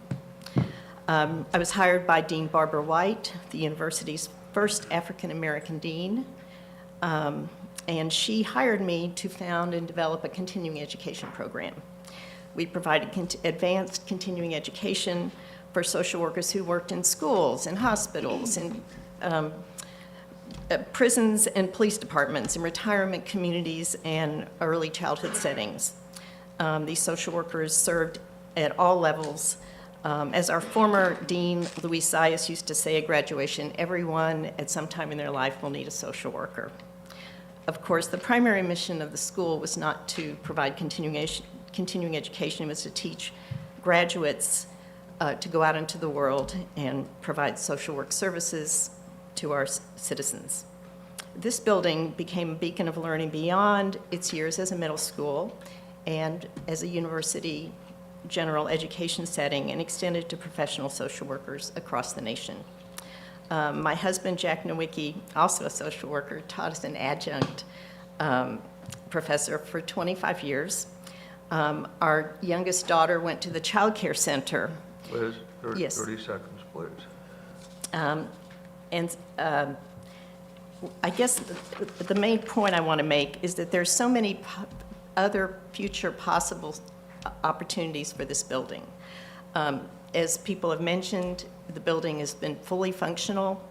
I was hired by Dean Barbara White, the university's first African-American dean, and she hired me to found and develop a continuing education program. We provided advanced continuing education for social workers who worked in schools and hospitals and prisons and police departments and retirement communities and early childhood settings. These social workers served at all levels. As our former dean, Louise Zayas, used to say at graduation, everyone at some time in their life will need a social worker. Of course, the primary mission of the school was not to provide continuing education, it was to teach graduates to go out into the world and provide social work services to our citizens. This building became a beacon of learning beyond its years as a middle school and as a university general education setting, and extended to professional social workers across the nation. My husband, Jack Nowicki, also a social worker, taught as an adjunct professor for 25 years. Our youngest daughter went to the child care center. Liz, 30 Yes. seconds, please. I guess the main point I want to make is that there's so many other future possible opportunities for this building. As people have mentioned, the building has been fully functional.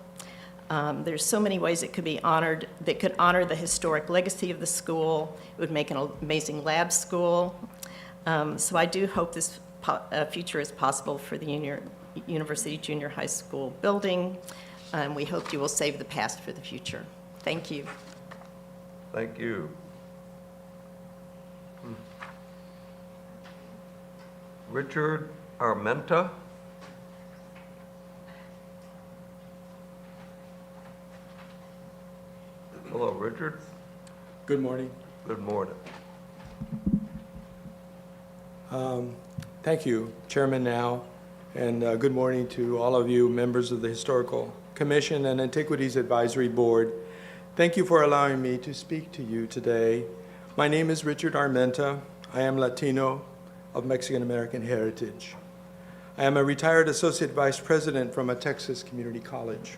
There's so many ways it could be honored, that could honor the historic legacy of the school. It would make an amazing lab school. So I do hope this future is possible for the University Junior High School building. We hope you will save the past for the future. Thank you. Thank you. Richard Armenta. Hello, Richard. Good morning. Good morning. Thank you, Chairman Now, and good morning to all of you members of the Historical Commission and Antiquities Advisory Board. Thank you for allowing me to speak to you today. My name is Richard Armenta. I am Latino of Mexican-American heritage. I am a retired Associate Vice President from a Texas community college.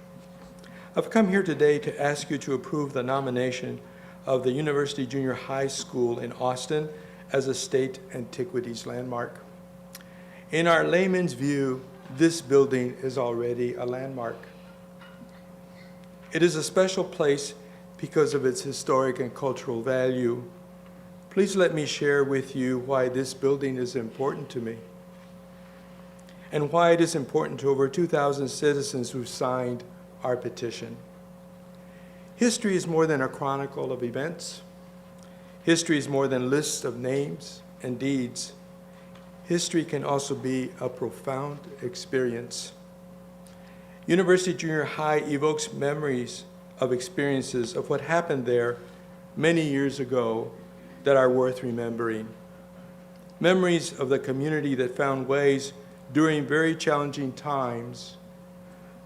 I've come here today to ask you to approve the nomination of the University Junior High School in Austin as a state antiquities landmark. In our layman's view, this building is already a landmark. It is a special place because of its historic and cultural value. Please let me share with you why this building is important to me and why it is important to over 2,000 citizens who signed our petition. History is more than a chronicle of events. History is more than lists of names and deeds. History can also be a profound experience. University Junior High evokes memories of experiences of what happened there many years ago that are worth remembering. Memories of the community that found ways during very challenging times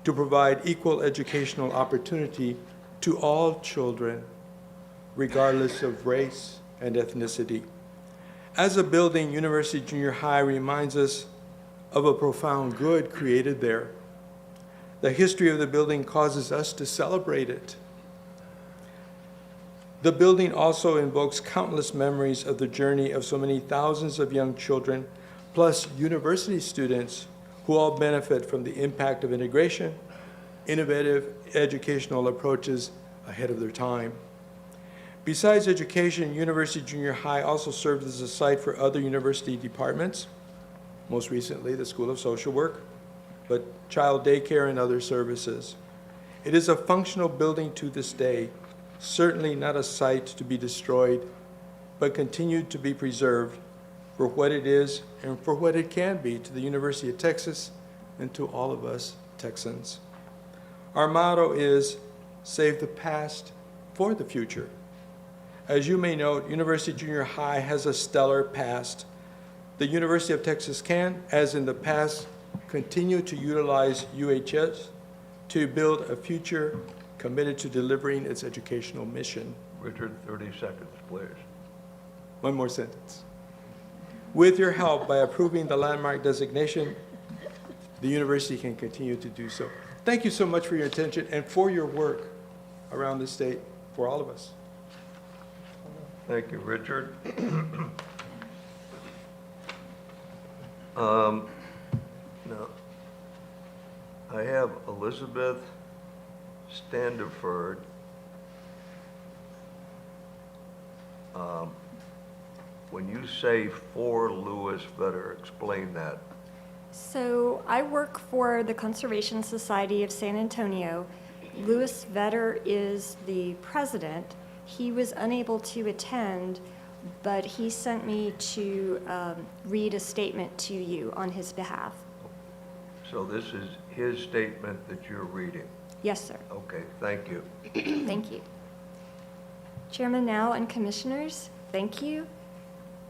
to provide equal educational opportunity to all children, regardless of race, and ethnicity. As a building, University Junior High reminds us of a profound good created there. The history of the building causes us to celebrate it. The building also invokes countless memories of the journey of so many thousands of young children, plus university students who all benefit from the impact of integration, innovative educational approaches ahead of their time. Besides education, University Junior High also serves as a site for other university departments, most recently the School of Social Work, but child daycare and other services. It is a functional building to this day, certainly not a site to be destroyed, but continued to be preserved for what it is and for what it can be to the University of Texas and to all of us Texans. Our motto is, save the past for the future. As you may note, University Junior High has a stellar past. The University of Texas can, as in the past, continue to utilize UHS to build a future committed to delivering its educational mission. Richard, 30 seconds, please. One more sentence. With your help, by approving the landmark designation, the university can continue to do so. Thank you so much for your attention and for your work around the state for all of us. Thank you, Richard. Now, I have Elizabeth Standiford. When you say for Louis Vedder, explain that. So I work for the Conservation Society of San Antonio. Louis Vedder is the president. He was unable to attend, but he sent me to read a statement to you on his behalf. So this is his statement that you're reading? Yes, sir. Okay, thank you. Thank you. Chairman Now and Commissioners, thank you.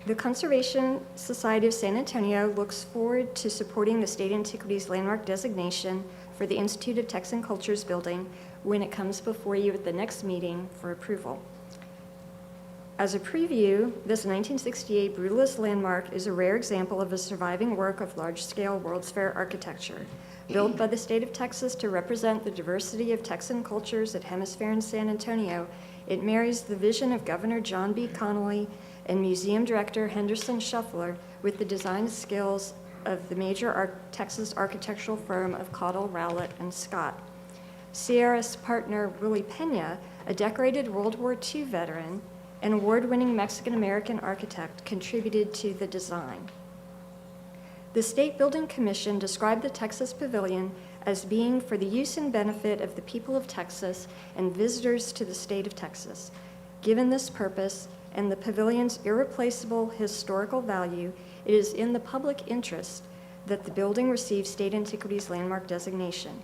The Conservation Society of San Antonio looks forward to supporting the State Antiquities Landmark designation for the Institute of Texan Cultures building when it comes before you at the next meeting for approval. As a preview, this 1968 brutalist landmark is a rare example of a surviving work of large-scale World's Fair architecture, built by the state of Texas to represent the diversity of Texan cultures at Hemisphere in San Antonio. It marries the vision of Governor John B. Connolly and Museum Director Henderson Shuffler with the design skills of the major Texas architectural firm of Caudill, Rowlett, and Scott. Sierra's partner, Willie Pena, a decorated World War II veteran and award-winning Mexican-American architect, contributed to the design. The State Building Commission described the Texas Pavilion as being for the use and benefit of the people of Texas and visitors to the state of Texas. Given this purpose and the pavilion's irreplaceable historical value, it is in the public interest that the building receive State Antiquities Landmark designation.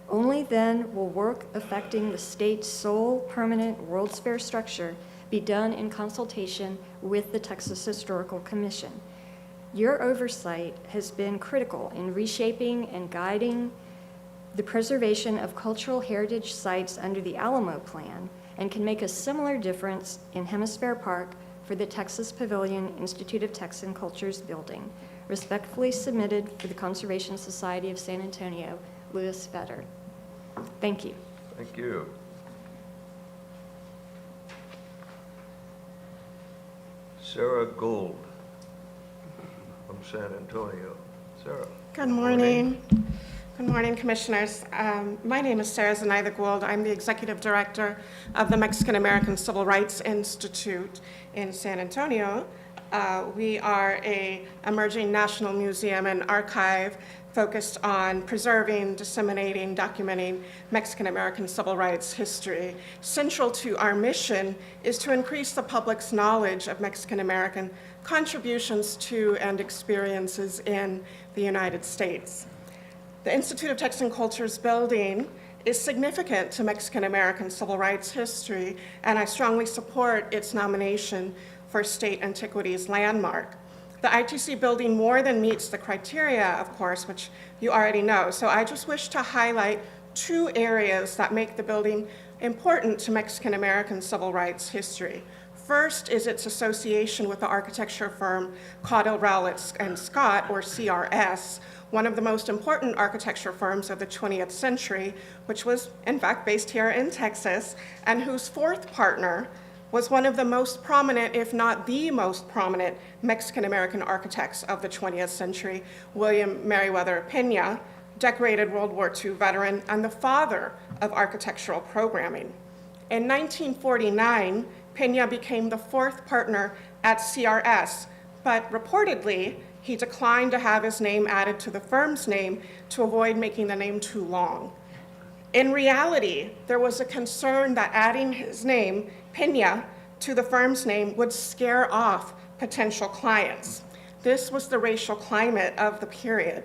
Only then will work affecting the state's sole permanent World's Fair structure be done in consultation with the Texas Historical Commission. Your oversight has been critical in reshaping and guiding the preservation of cultural heritage sites under the Alamo Plan and can make a similar difference in Hemisphere Park for the Texas Pavilion Institute of Texan Cultures building. Respectfully submitted for the Conservation Society of San Antonio, Louis Vedder. Thank you. Thank you. Sarah Gould from San Antonio. Sarah. Good morning. Good morning, Commissioners. My name is Sarah Zenaida Gould. I'm the Executive Director of the Mexican American Civil Rights Institute in San Antonio. We are an emerging national museum and archive focused on preserving, disseminating, documenting Mexican American civil rights history. Central to our mission is to increase the public's knowledge of Mexican American contributions to and experiences in the United States. The Institute of Texan Cultures building is significant to Mexican American civil rights history, and I strongly support its nomination for State Antiquities Landmark. The ITC building more than meets the criteria, of course, which you already know, so I just wish to highlight two areas that make the building important to Mexican American civil rights history. First is its association with the architecture firm Caudill, Rowlett and Scott, or CRS, one of the most important architecture firms of the 20th century, which was in fact based here in Texas, and whose fourth partner was one of the most prominent, if not the most prominent, Mexican-American architects of the 20th century, William Meriwether Pena, decorated World War II veteran and the father of architectural programming. In 1949, Pena became the fourth partner at CRS, but reportedly, he declined to have his name added to the firm's name to avoid making the name too long. In reality, there was a concern that adding his name, Pena, to the firm's name would scare off potential clients. This was the racial climate of the period.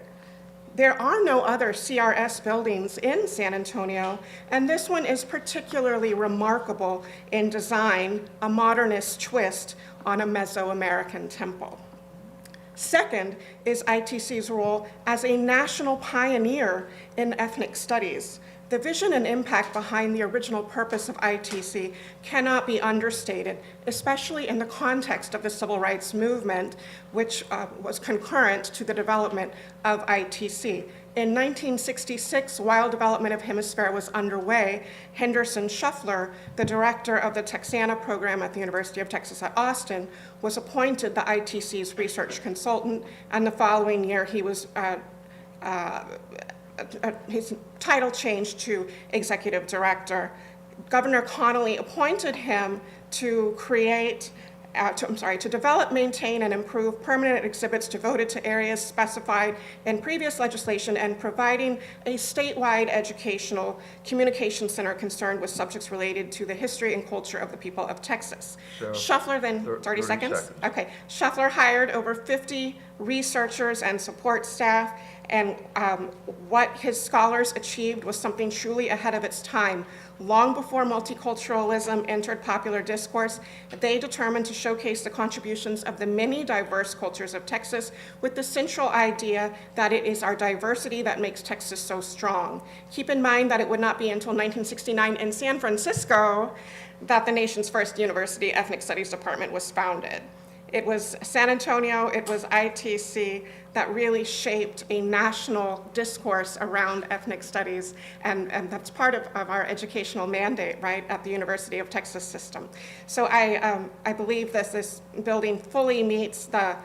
There are no other CRS buildings in San Antonio, and this one is particularly remarkable in design, a modernist twist on a Mesoamerican temple. Second is ITC's role as a national pioneer in ethnic studies. The vision and impact behind the original purpose of ITC cannot be understated, especially in the context of the civil rights movement, which was concurrent to the development of ITC. In 1966, while development of Hemisphere was underway, Henderson Shuffler, the director of the Texana program at the University of Texas at Austin, was appointed the ITC's research consultant, and the following year he was his title changed to executive director. Governor Connolly appointed him to to develop, maintain, and improve permanent exhibits devoted to areas specified in previous legislation and providing a statewide educational communication center concerned with subjects related to the history and culture of the people of Texas. So, Shuffler then, 30 seconds? Okay. Shuffler hired over 50 researchers and support staff, and what his scholars achieved was something truly ahead of its time. Long before multiculturalism entered popular discourse, they determined to showcase the contributions of the many diverse cultures of Texas with the central idea that it is our diversity that makes Texas so strong. Keep in mind that it would not be until 1969 in San Francisco that the nation's first university ethnic studies department was founded. It was San Antonio, it was ITC that really shaped a national discourse around ethnic studies, and that's part of our educational mandate, right, at the University of Texas system. So I believe that this building fully meets the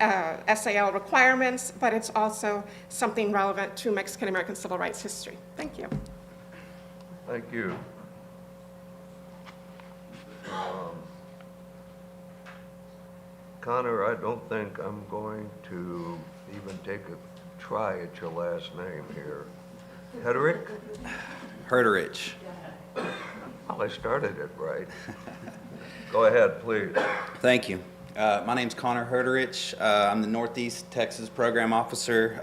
SAL requirements, but it's also something relevant to Mexican American civil rights history. Thank you. Thank you. Connor, I don't think I'm going to even take a try at your last name here. Hederick? Herderich. Well, I started it right. Go ahead, please. Thank you. My name's Connor Herderich. I'm the Northeast Texas Program Officer,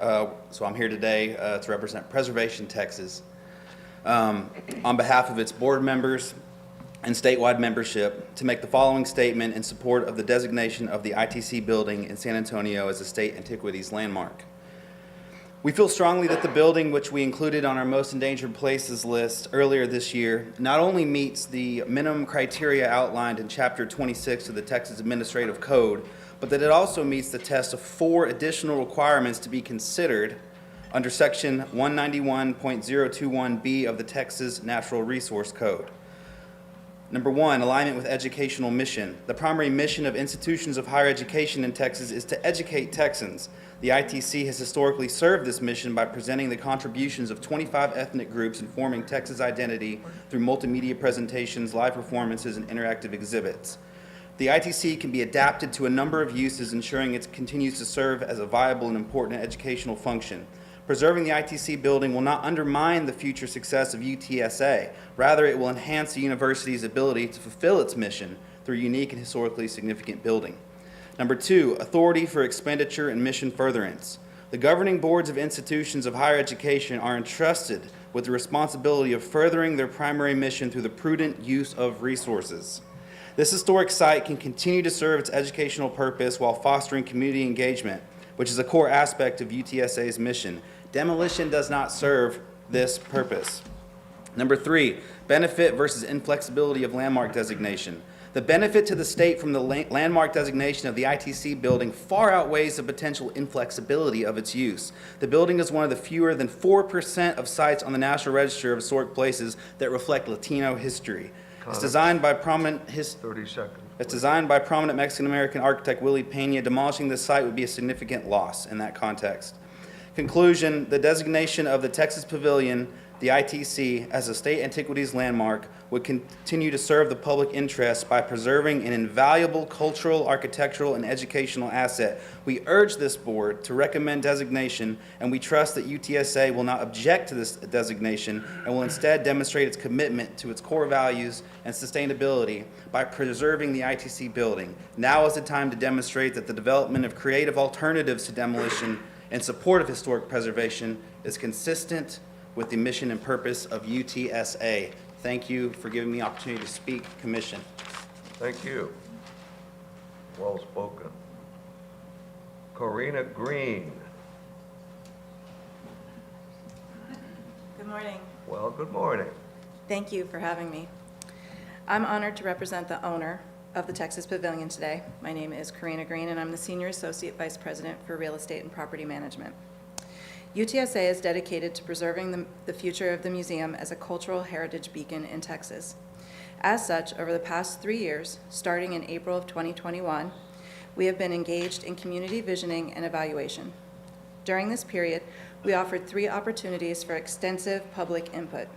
so I'm here today to represent Preservation Texas. On behalf of its board members and statewide membership, to make the following statement in support of the designation of the ITC building in San Antonio as a state antiquities landmark. We feel strongly that the building, which we included on our most endangered places list earlier this year, not only meets the minimum criteria outlined in Chapter 26 of the Texas Administrative Code, but that it also meets the test of 4 additional requirements to be considered under Section 191.021B of the Texas Natural Resource Code. Number 1, alignment with educational mission. The primary mission of institutions of higher education in Texas is to educate Texans. The ITC has historically served this mission by presenting the contributions of 25 ethnic groups and forming Texas identity through multimedia presentations, live performances, and interactive exhibits. The ITC can be adapted to a number of uses, ensuring it continues to serve as a viable and important educational function. Preserving the ITC building will not undermine the future success of UTSA. Rather, it will enhance the university's ability to fulfill its mission through a unique and historically significant building. Number 2, authority for expenditure and mission furtherance. The governing boards of institutions of higher education are entrusted with the responsibility of furthering their primary mission through the prudent use of resources. This historic site can continue to serve its educational purpose while fostering community engagement, which is a core aspect of UTSA's mission. Demolition does not serve this purpose. Number 3, benefit versus inflexibility of landmark designation. The benefit to the state from the landmark designation of the ITC building far outweighs the potential inflexibility of its use. The building is one of the fewer than 4% of sites on the National Register of Historic Places that reflect Latino history. It's designed by prominent 30 seconds. It's designed by prominent Mexican-American architect Willie Pena. Demolishing this site would be a significant loss in that context. Conclusion, the designation of the Texas Pavilion, the ITC, as a state antiquities landmark would continue to serve the public interest by preserving an invaluable cultural, architectural, and educational asset. We urge this board to recommend designation, and we trust that UTSA will not object to this designation and will instead demonstrate its commitment to its core values and sustainability by preserving the ITC building. Now is the time to demonstrate that the development of creative alternatives to demolition in support of historic preservation is consistent with the mission and purpose of UTSA. Thank you for giving me the opportunity to speak, Commission. Thank you. Well spoken. Corina Green. Good morning. Well, good morning. Thank you for having me. I'm honored to represent the owner of the Texas Pavilion today. My name is Corina Green, and I'm the Senior Associate Vice President for Real Estate and Property Management. UTSA is dedicated to preserving the future of the museum as a cultural heritage beacon in Texas. As such, over the past 3 years, starting in April of 2021, we have been engaged in community visioning and evaluation. During this period, we offered 3 opportunities for extensive public input.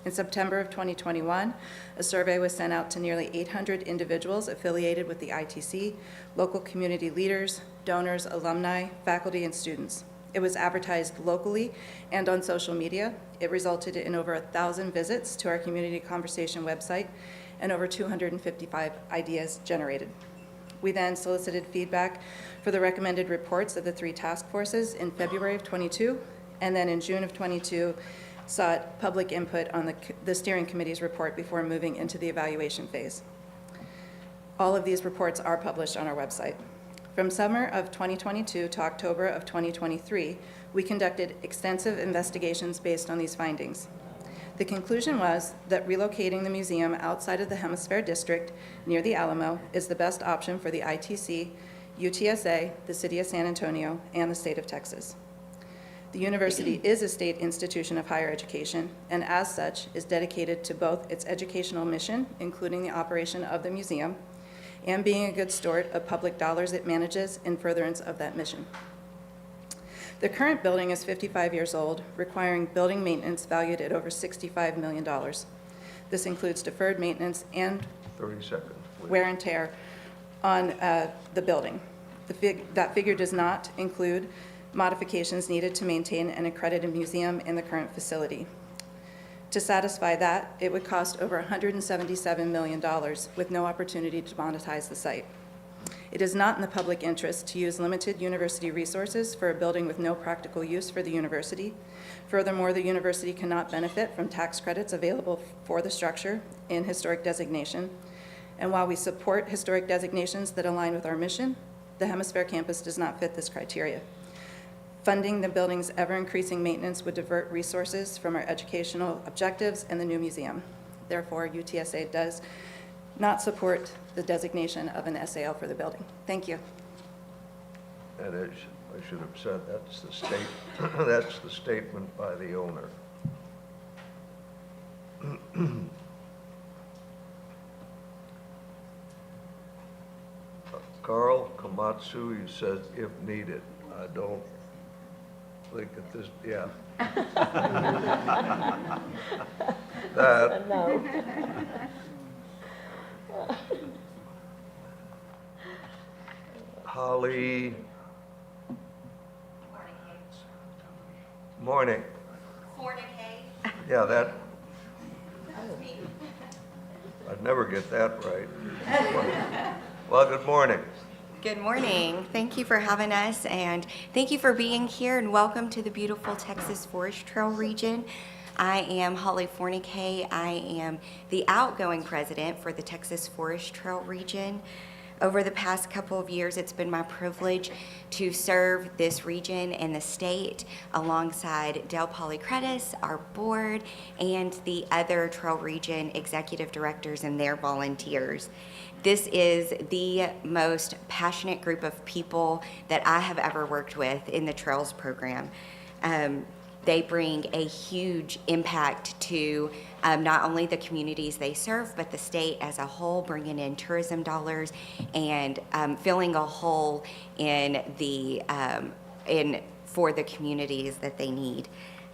In September of 2021, a survey was sent out to nearly 800 individuals affiliated with the ITC, local community leaders, donors, alumni, faculty, and students. It was advertised locally and on social media. It resulted in over 1,000 visits to our community conversation website and over 255 ideas generated. We then solicited feedback for the recommended reports of the 3 task forces in February of 22, and then in June of 22, sought public input on the steering committee's report before moving into the evaluation phase. All of these reports are published on our website. From summer of 2022 to October of 2023, we conducted extensive investigations based on these findings. The conclusion was that relocating the museum outside of the Hemisphere District near the Alamo is the best option for the ITC, UTSA, the City of San Antonio, and the state of Texas. The university is a state institution of higher education, and as such is dedicated to both its educational mission, including the operation of the museum, and being a good steward of public dollars it manages in furtherance of that mission. The current building is 55 years old, requiring building maintenance valued at over $65 million. This includes deferred maintenance and 30 seconds, please. wear and tear on the building. That figure does not include modifications needed to maintain an accredited museum in the current facility. To satisfy that, it would cost over $177 million with no opportunity to monetize the site. It is not in the public interest to use limited university resources for a building with no practical use for the university. Furthermore, the university cannot benefit from tax credits available for the structure in historic designation. And while we support historic designations that align with our mission, the Hemisphere campus does not fit this criteria. Funding the building's ever-increasing maintenance would divert resources from our educational objectives and the new museum. Therefore, UTSA does not support the designation of an SAL for the building. Thank you. That is, I should have said, that's the state, that's the statement by the owner. Carl Komatsu, you said if needed. I don't think at this, yeah. That. No. Holly. Morning. Yeah, that. I'd never get that right. Well, good morning. Good morning. Thank you for having us, and thank you for being here, and welcome to the beautiful Texas Forest Trail region. I am Holly Fornicay. I am the outgoing president for the Texas Forest Trail region. Over the past couple of years, it's been my privilege to serve this region and the state alongside Del Polycredis, our board, and the other Trail Region executive directors and their volunteers. This is the most passionate group of people that I have ever worked with in the Trails program. They bring a huge impact to not only the communities they serve, but the state as a whole, bringing in tourism dollars and filling a hole in for the communities that they need.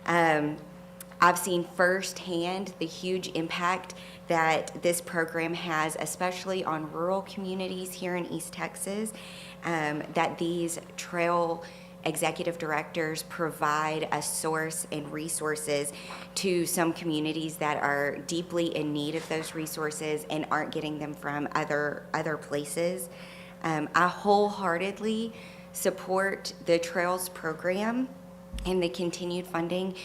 I've seen firsthand the huge impact that this program has, especially on rural communities here in East Texas, that these trail executive directors provide a source and resources to some communities that are deeply in need of those resources and aren't getting them from other places. I wholeheartedly support the Trails program and the continued funding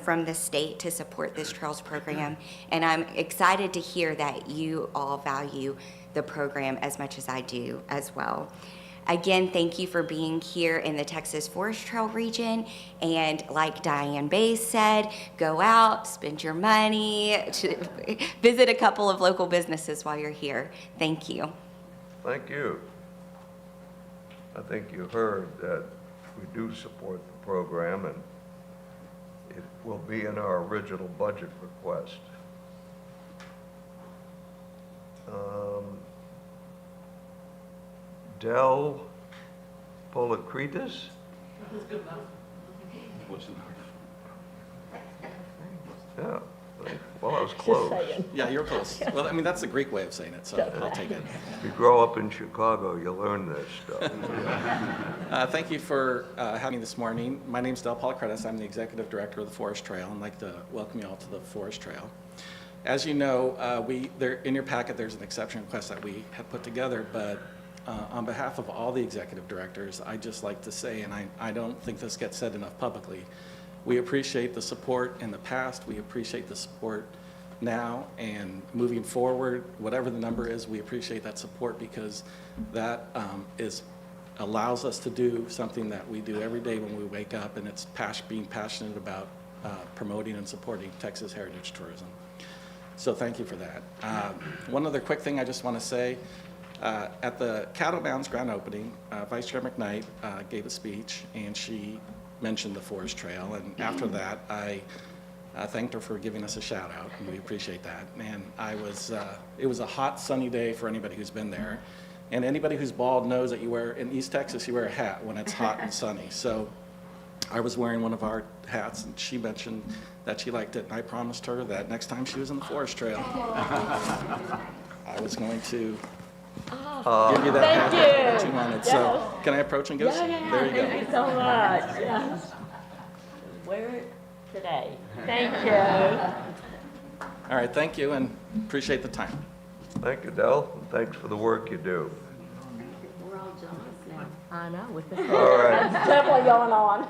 from the state to support this Trails program. And I'm excited to hear that you all value the program as much as I do as well. Again, thank you for being here in the Texas Forest Trail region. And like Diane Bays said, go out, spend your money, visit a couple of local businesses while you're here. Thank you. Thank you. I think you heard that we do support the program, and it will be in our original budget request. Del Polycredis? Yeah, well, I was close. Yeah, you're close. Well, I mean, that's the Greek way of saying it, so I'll take it. If you grow up in Chicago, you learn this stuff. Thank you for having me this morning. My name's Del Polycredis. I'm the Executive Director of the Forest Trail, and I'd like to welcome you all to the Forest Trail. As you know, in your packet, there's an exception request that we have put together, but on behalf of all the executive directors, I'd just like to say, and I don't think this gets said enough publicly, we appreciate the support in the past, we appreciate the support now, and moving forward, whatever the number is, we appreciate that support because that allows us to do something that we do every day when we wake up, and it's being passionate about promoting and supporting Texas heritage tourism. So thank you for that. One other quick thing I just want to say. At the Cattlemounds grand opening, Vice Chair McKnight gave a speech, and she mentioned the Forest Trail. And after that, I thanked her for giving us a shout out, and we appreciate that. And it was a hot, sunny day for anybody who's been there. And anybody who's bald knows that in East Texas, you wear a hat when it's hot and sunny. So I was wearing one of our hats, and she mentioned that she liked it, and I promised her that next time she was in the Forest Trail, I was going to give you that hat that you wanted. Yes. So can I approach and go? Yeah. There you go. Thank you so much. Yes. Wear it today. Thank you. All right, thank you, and appreciate the time. Thank you, Del, and thanks for the work you do. We're all jealous now. I know, with the All right. That's definitely going on.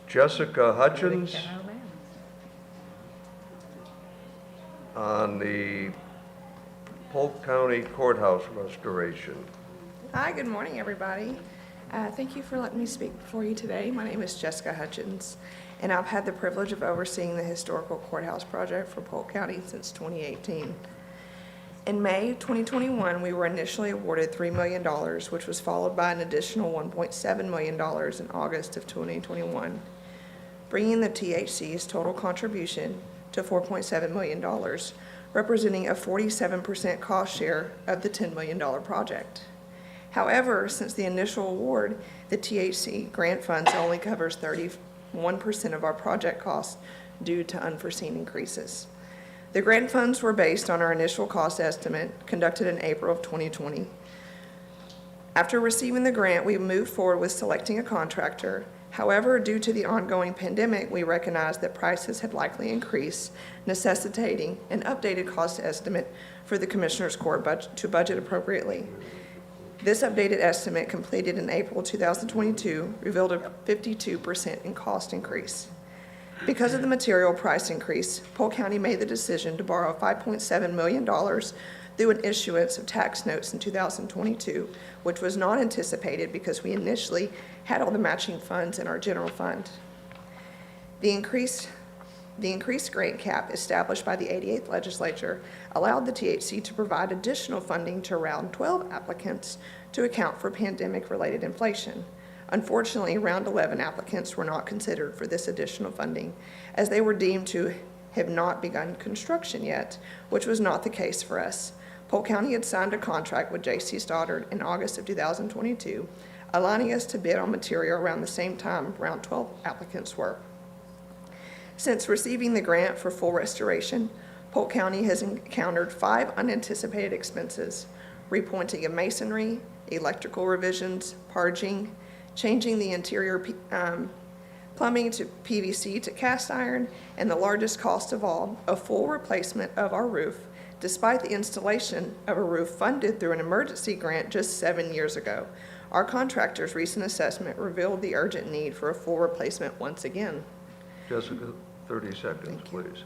Jessica Hutchins on the Polk County Courthouse restoration. Hi, good morning, everybody. Thank you for letting me speak before you today. My name is Jessica Hutchins, and I've had the privilege of overseeing the historical courthouse project for Polk County since 2018. In May 2021, we were initially awarded $3 million, which was followed by an additional $1.7 million in August of 2021, bringing the THC's total contribution to $4.7 million, representing a 47% cost share of the $10 million project. However, since the initial award, the THC grant funds only covers 31% of our project costs due to unforeseen increases. The grant funds were based on our initial cost estimate conducted in April of 2020. After receiving the grant, we moved forward with selecting a contractor. However, due to the ongoing pandemic, we recognized that prices had likely increased, necessitating an updated cost estimate for the Commissioners Court to budget appropriately. This updated estimate, completed in April 2022, revealed a 52% in cost increase. Because of the material price increase, Polk County made the decision to borrow $5.7 million through an issuance of tax notes in 2022, which was not anticipated because we initially had all the matching funds in our general fund. The increased grant cap established by the 88th legislature allowed the THC to provide additional funding to round 12 applicants to account for pandemic-related inflation. Unfortunately, round 11 applicants were not considered for this additional funding, as they were deemed to have not begun construction yet, which was not the case for us. Polk County had signed a contract with J.C. Stoddard in August of 2022, aligning us to bid on material around the same time round 12 applicants were. Since receiving the grant for full restoration, Polk County has encountered 5 unanticipated expenses: repointing of masonry, electrical revisions, parging, changing the interior plumbing to PVC to cast iron, and the largest cost of all, a full replacement of our roof, despite the installation of a roof funded through an emergency grant just 7 years ago. Our contractor's recent assessment revealed the urgent need for a full replacement once again. Jessica, 30 seconds, please.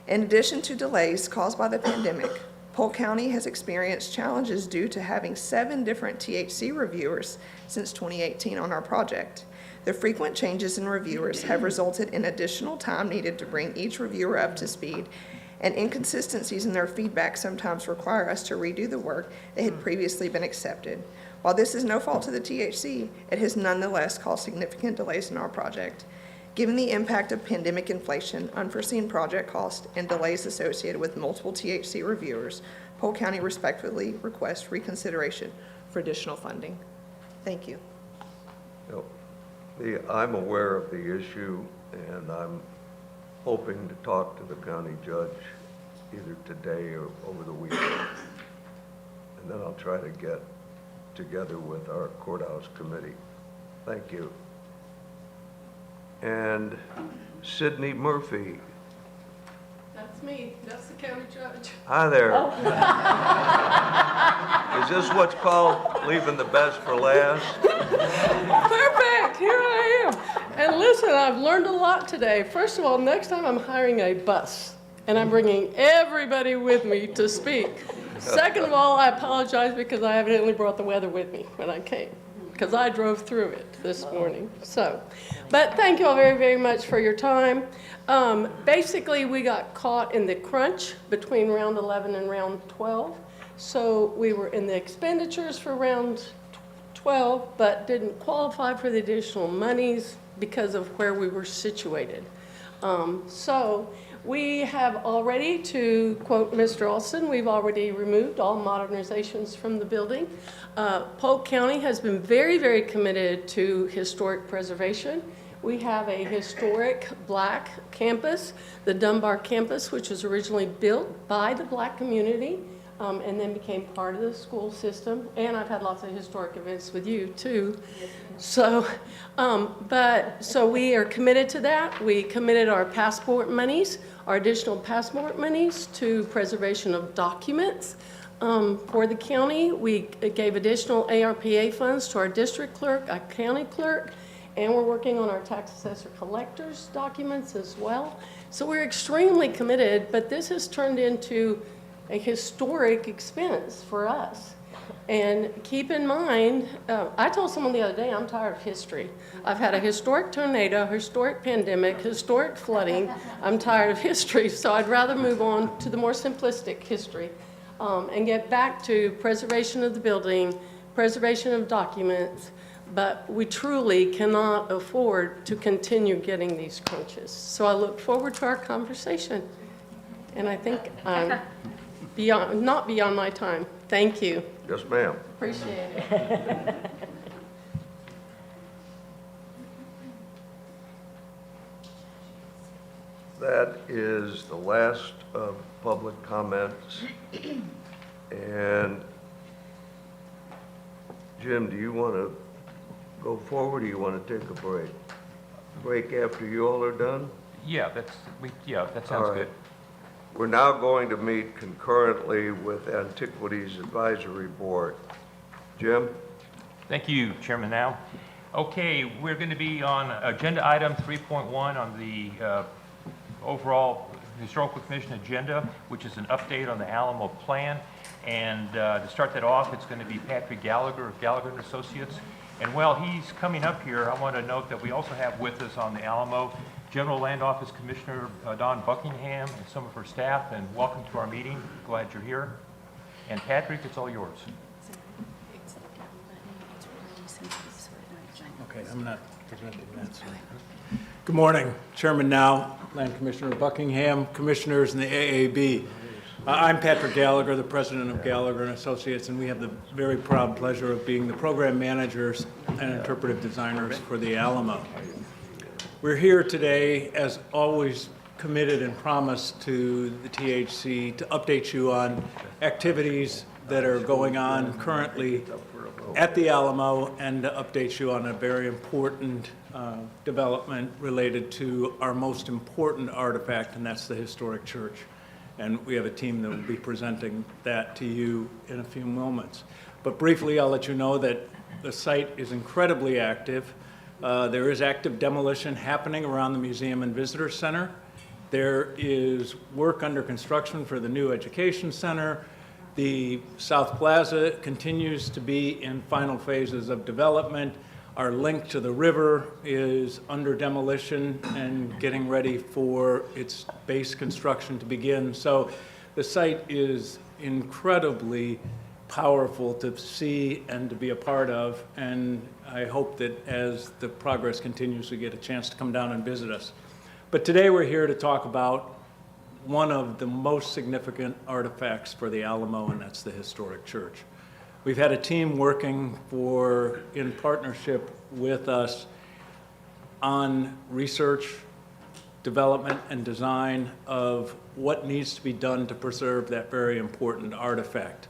In addition to delays caused by the pandemic, Polk County has experienced challenges due to having 7 different THC reviewers since 2018 on our project. The frequent changes in reviewers have resulted in additional time needed to bring each reviewer up to speed, and inconsistencies in their feedback sometimes require us to redo the work that had previously been accepted. While this is no fault to the THC, it has nonetheless caused significant delays in our project. Given the impact of pandemic inflation, unforeseen project costs, and delays associated with multiple THC reviewers, Polk County respectfully requests reconsideration for additional funding. Thank you. Yep. I'm aware of the issue, and I'm hoping to talk to the county judge either today or over the weekend. And then I'll try to get together with our courthouse committee. Thank you. And Sydney Murphy. That's me. That's the county judge. Hi there. Is this what's called leaving the best for last? Perfect. Here I am. And listen, I've learned a lot today. First of all, next time I'm hiring a bus, and I'm bringing everybody with me to speak. Second of all, I apologize because I evidently brought the weather with me when I came, because I drove through it this morning. But thank you all very, very much for your time. Basically, we got caught in the crunch between round 11 and round 12. So we were in the expenditures for round 12, but didn't qualify for the additional monies because of where we were situated. So we have already, to quote Mr. Olson, we've already removed all modernizations from the building. Polk County has been very, very committed to historic preservation. We have a historic Black campus, the Dunbar campus, which was originally built by the Black community and then became part of the school system. And I've had lots of historic events with you too. So we are committed to that. We committed our passport monies, our additional passport monies to preservation of documents. For the county, we gave additional ARPA funds to our district clerk, our county clerk, and we're working on our tax assessor collectors documents as well. So we're extremely committed, but this has turned into a historic expense for us. And keep in mind, I told someone the other day, I'm tired of history. I've had a historic tornado, historic pandemic, historic flooding. I'm tired of history, so I'd rather move on to the more simplistic history and get back to preservation of the building, preservation of documents, but we truly cannot afford to continue getting these crunches. So I look forward to our conversation. And I think I'm not beyond my time. Thank you. Yes, ma'am. Appreciate it. That is the last of public comments. And Jim, do you want to go forward, or do you want to take a break? Break after you all are done? Yeah, that sounds All right. good. We're now going to meet concurrently with Antiquities Advisory Board. Jim? Thank you, Chairman Now. Okay, we're going to be on agenda item 3.1 on the overall Historical Commission agenda, which is an update on the Alamo Plan. And to start that off, it's going to be Patrick Gallagher of Gallagher and Associates. And while he's coming up here, I want to note that we also have with us on the Alamo General Land Office Commissioner Dawn Buckingham and some of her staff, and welcome to our meeting. Glad you're here. And Patrick, it's all yours. Okay, I'm not presenting that, sorry. Good morning, Chairman Now, Land Commissioner Buckingham, Commissioners, and the AAB. I'm Patrick Gallagher, the President of Gallagher and Associates, and we have the very proud pleasure of being the program managers and interpretive designers for the Alamo. We're here today, as always, committed and promised to the THC to update you on activities that are going on currently at the Alamo and to update you on a very important development related to our most important artifact, and that's the historic church. And we have a team that will be presenting that to you in a few moments. But briefly, I'll let you know that the site is incredibly active. There is active demolition happening around the Museum and Visitor Center. There is work under construction for the new Education Center. The South Plaza continues to be in final phases of development. Our link to the river is under demolition and getting ready for its base construction to begin. So the site is incredibly powerful to see and to be a part of, and I hope that as the progress continues, we get a chance to come down and visit us. But today we're here to talk about one of the most significant artifacts for the Alamo, and that's the historic church. We've had a team working in partnership with us on research, development, and design of what needs to be done to preserve that very important artifact.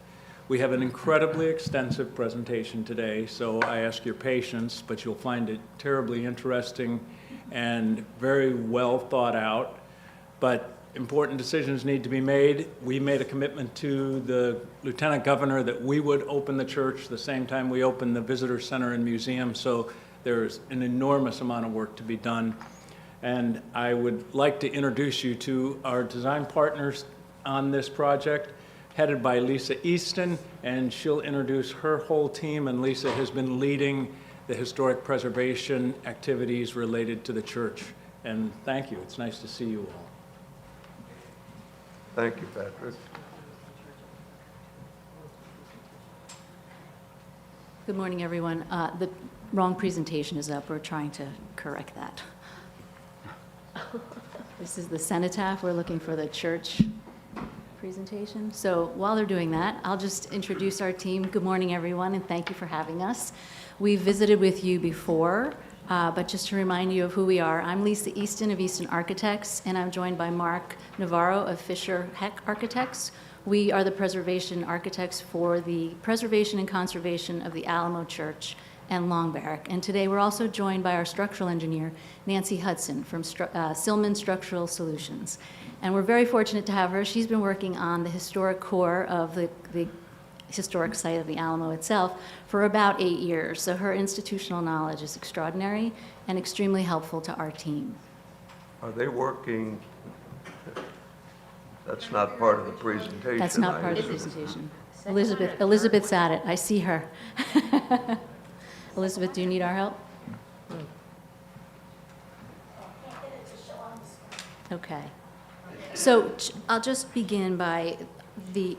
We have an incredibly extensive presentation today, so I ask your patience, but you'll find it terribly interesting and very well thought out. But important decisions need to be made. We made a commitment to the Lieutenant Governor that we would open the church the same time we open the Visitor Center and Museum, so there's an enormous amount of work to be done. And I would like to introduce you to our design partners on this project, headed by Lisa Easton, and she'll introduce her whole team, and Lisa has been leading the historic preservation activities related to the church. And thank you, it's nice to see you all. Thank you, Patrick. Good morning, everyone. The wrong presentation is up. We're trying to correct that. This is the cenotaph. We're looking for the church presentation. So while they're doing that, I'll just introduce our team. Good morning, everyone, and thank you for having us. We've visited with you before, but just to remind you of who we are, I'm Lisa Easton of Easton Architects, and I'm joined by Mark Navarro of Fisher Heck Architects. We are the preservation architects for the preservation and conservation of the Alamo Church and Long Barrack. And today we're also joined by our structural engineer, Nancy Hudson from Silman Structural Solutions. And we're very fortunate to have her. She's been working on the historic core of the historic site of the Alamo itself for about 8 years. So her institutional knowledge is extraordinary and extremely helpful to our team. Are they working? That's not part of the presentation. That's not part of the presentation. Elizabeth's at it. I see her. Elizabeth, do you need our help? Okay. So I'll just begin by the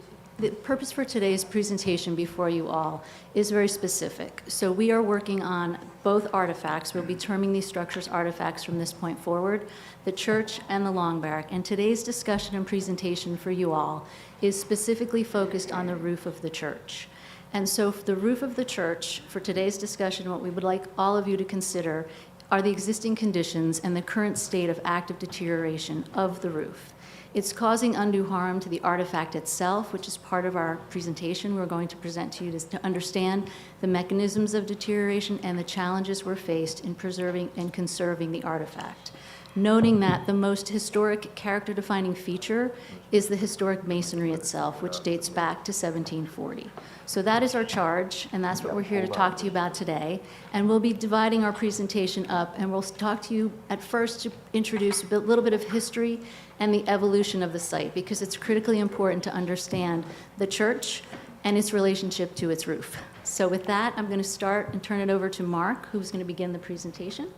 purpose for today's presentation before you all is very specific. So we are working on both artifacts. We'll be terming these structures artifacts from this point forward, the church and the Long Barrack. And today's discussion and presentation for you all is specifically focused on the roof of the church. And so for the roof of the church, for today's discussion, what we would like all of you to consider are the existing conditions and the current state of active deterioration of the roof. It's causing undue harm to the artifact itself, which is part of our presentation we're going to present to you to understand the mechanisms of deterioration and the challenges we're faced in preserving and conserving the artifact. noting that the most historic character-defining feature is the historic masonry itself, which dates back to 1740. So that is our charge, and that's what we're here to talk to you about today. And we'll be dividing our presentation up, and we'll talk to you at first to introduce a little bit of history and the evolution of the site, because it's critically important to understand the church and its relationship to its roof. So with that, I'm going to start and turn it over to Mark, who's going to begin the presentation.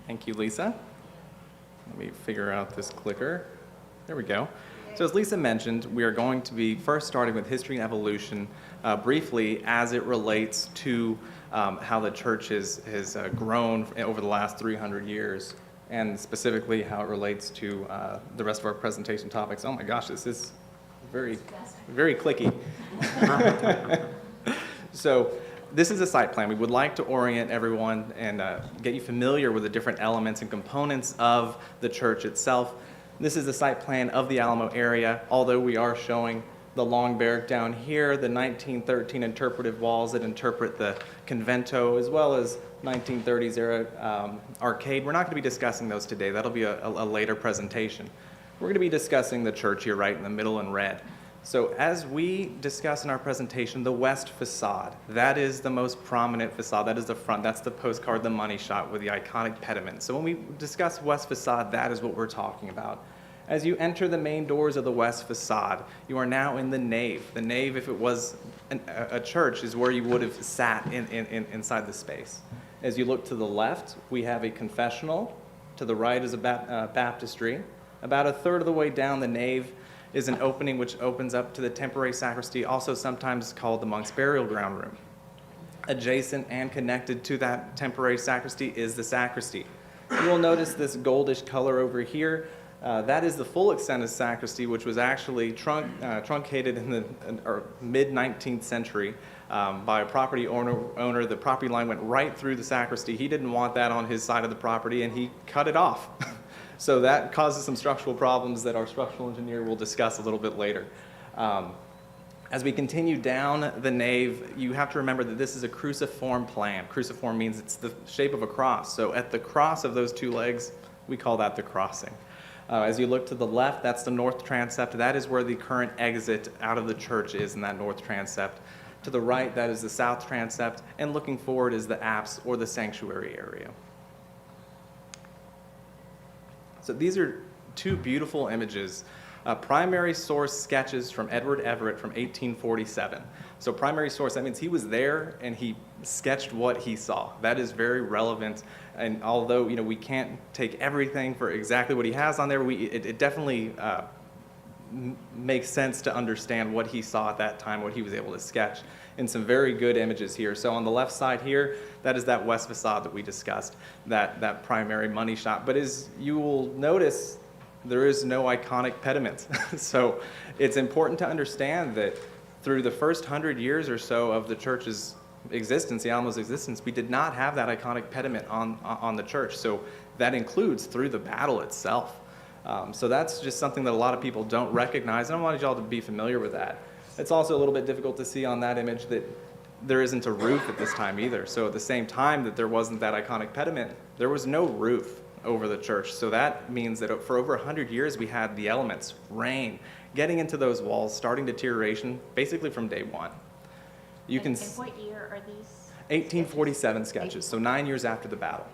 Thank you, Lisa. Let me figure out this clicker. There we go. So as Lisa mentioned, we are going to be first starting with history and evolution briefly as it relates to how the church has grown over the last 300 years, and specifically how it relates to the rest of our presentation topics. Oh my gosh, this is very, very clicky. So this is a site plan. We would like to orient everyone and get you familiar with the different elements and components of the church itself. This is the site plan of the Alamo area, although we are showing the long barrack down here, the 1913 interpretive walls that interpret the convento, as well as 1930s era arcade. We're not going to be discussing those today. That'll be a later presentation. We're going to be discussing the church here right in the middle in red. So as we discuss in our presentation, the west facade, that is the most prominent facade. That is the front. That's the postcard, the money shot with the iconic pediment. So when we discuss west facade, that is what we're talking about. As you enter the main doors of the west facade, you are now in the nave. The nave, if it was a church, is where you would have sat inside the space. As you look to the left, we have a confessional. To the right is a baptistry. About a third of the way down the nave is an opening which opens up to the temporary sacristy, also sometimes called the monk's burial ground room. Adjacent and connected to that temporary sacristy is the sacristy. You will notice this goldish color over here. That is the full extent of sacristy, which was actually truncated in the mid-19th century by a property owner. The property line went right through the sacristy. He didn't want that on his side of the property, and he cut it off. So that causes some structural problems that our structural engineer will discuss a little bit later. As we continue down the nave, you have to remember that this is a cruciform plan. Cruciform means it's the shape of a cross. So at the cross of those two legs, we call that the crossing. As you look to the left, that's the north transept. That is where the current exit out of the church is, in that north transept. To the right, that is the south transept. And looking forward is the apse or the sanctuary area. So these are two beautiful images, primary source sketches from Edward Everett from 1847. So primary source, that means he was there and he sketched what he saw. That is very relevant. And although we can't take everything for exactly what he has on there, it definitely makes sense to understand what he saw at that time, what he was able to sketch in some very good images here. So on the left side here, that is that west facade that we discussed, that primary money shot. But as you will notice, there is no iconic pediment. So it's important to understand that through the first 100 years or so of the church's existence, the Alamo's existence, we did not have that iconic pediment on the church. So that includes through the battle itself. So that's just something that a lot of people don't recognize, and I wanted y'all to be familiar with that. It's also a little bit difficult to see on that image that there isn't a roof at this time either. So at the same time that there wasn't that iconic pediment, there was no roof over the church. So that means that for over 100 years we had the elements, rain, getting into those walls, starting deterioration, basically from day one. You can. And what year are these? 1847 sketches, so 9 years after the battle.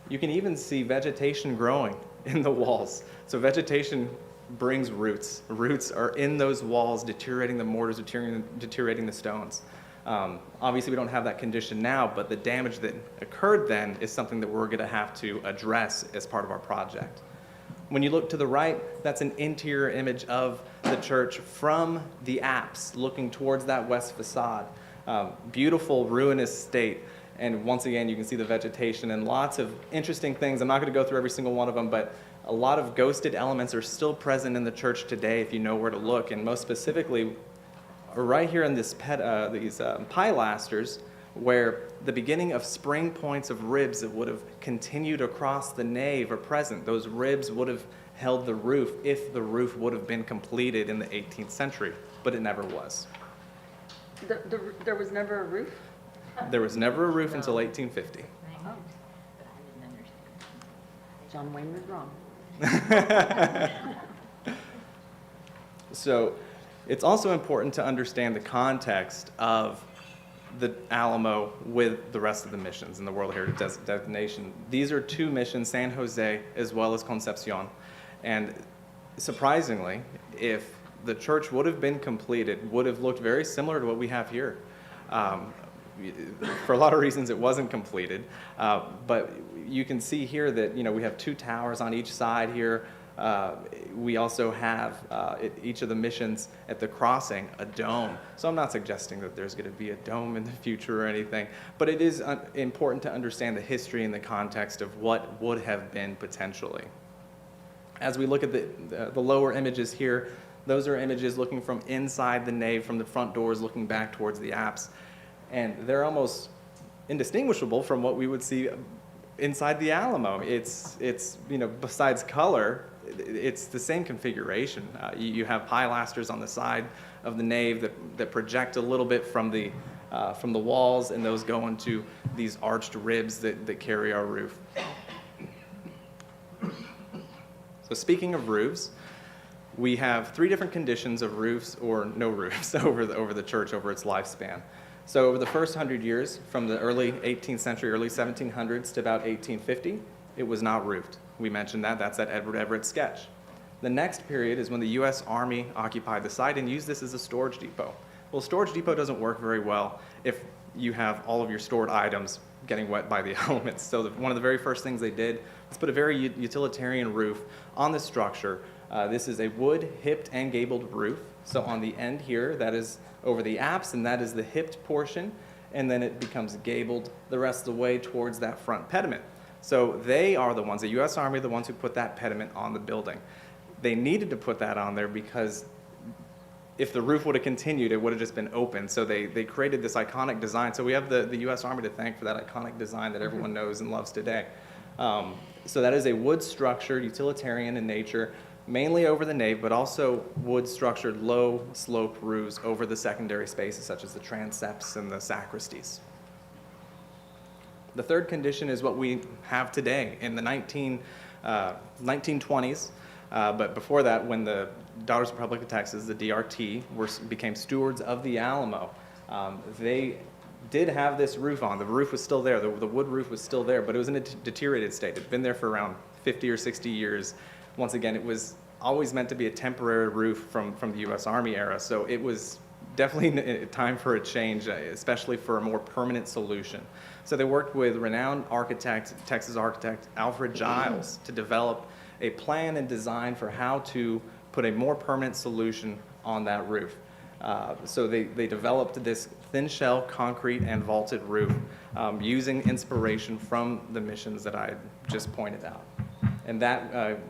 You can even see vegetation growing in the walls. So vegetation brings roots. Roots are in those walls, deteriorating the mortars, deteriorating the stones. Obviously, we don't have that condition now, but the damage that occurred then is something that we're going to have to address as part of our project. When you look to the right, that's an interior image of the church from the apse, looking towards that west facade. Beautiful, ruinous state. And once again, you can see the vegetation and lots of interesting things. I'm not going to go through every single one of them, but a lot of ghosted elements are still present in the church today if you know where to look. And most specifically, right here in these pilasters, where the beginning of spring points of ribs that would have continued across the nave are present. Those ribs would have held the roof if the roof would have been completed in the 18th century, but it never was. There was never a roof? There was never a roof until 1850. John Wayne was wrong. So it's also important to understand the context of the Alamo with the rest of the missions in the World Heritage Designation. These are two missions, San Jose as well as Concepcion. And surprisingly, if the church would have been completed, would have looked very similar to what we have here. For a lot of reasons, it wasn't completed. But you can see here that, we have two towers on each side here. We also have at each of the missions at the crossing a dome. So I'm not suggesting that there's going to be a dome in the future or anything, but it is important to understand the history and the context of what would have been potentially. As we look at the lower images here, those are images looking from inside the nave, from the front doors, looking back towards the apse. And they're almost indistinguishable from what we would see inside the Alamo. It's besides color, it's the same configuration. You have pilasters on the side of the nave that project a little bit from the walls, and those go into these arched ribs that carry our roof. So speaking of roofs, we have three different conditions of roofs or no roofs over the church over its lifespan. So over the first 100 years, from the early 18th century, early 1700s to about 1850, it was not roofed. We mentioned that. That's that Edward Everett sketch. The next period is when the U.S. Army occupied the site and used this as a storage depot. Well, a storage depot doesn't work very well if you have all of your stored items getting wet by the elements. So one of the very first things they did was put a very utilitarian roof on the structure. This is a wood hipped and gabled roof. So on the end here, that is over the apse, and that is the hipped portion, and then it becomes gabled the rest of the way towards that front pediment. So they are the ones, the U.S. Army, the ones who put that pediment on the building. They needed to put that on there because if the roof would have continued, it would have just been open. So they created this iconic design. So we have the U.S. Army to thank for that iconic design that everyone knows and loves today. So that is a wood structure, utilitarian in nature, mainly over the nave, but also wood-structured low-slope roofs over the secondary spaces, such as the transepts and the sacristies. The third condition is what we have today in the 1920s, but before that, when the Daughters Republic of Texas, the DRT, became stewards of the Alamo, they did have this roof on. The roof was still there. The wood roof was still there, but it was in a deteriorated state. It had been there for around 50 or 60 years. Once again, it was always meant to be a temporary roof from the U.S. Army era, so it was definitely time for a change, especially for a more permanent solution. So they worked with renowned architect, Texas architect Alfred Giles, to develop a plan and design for how to put a more permanent solution on that roof. So they developed this thin shell concrete and vaulted roof using inspiration from the missions that I just pointed out. And that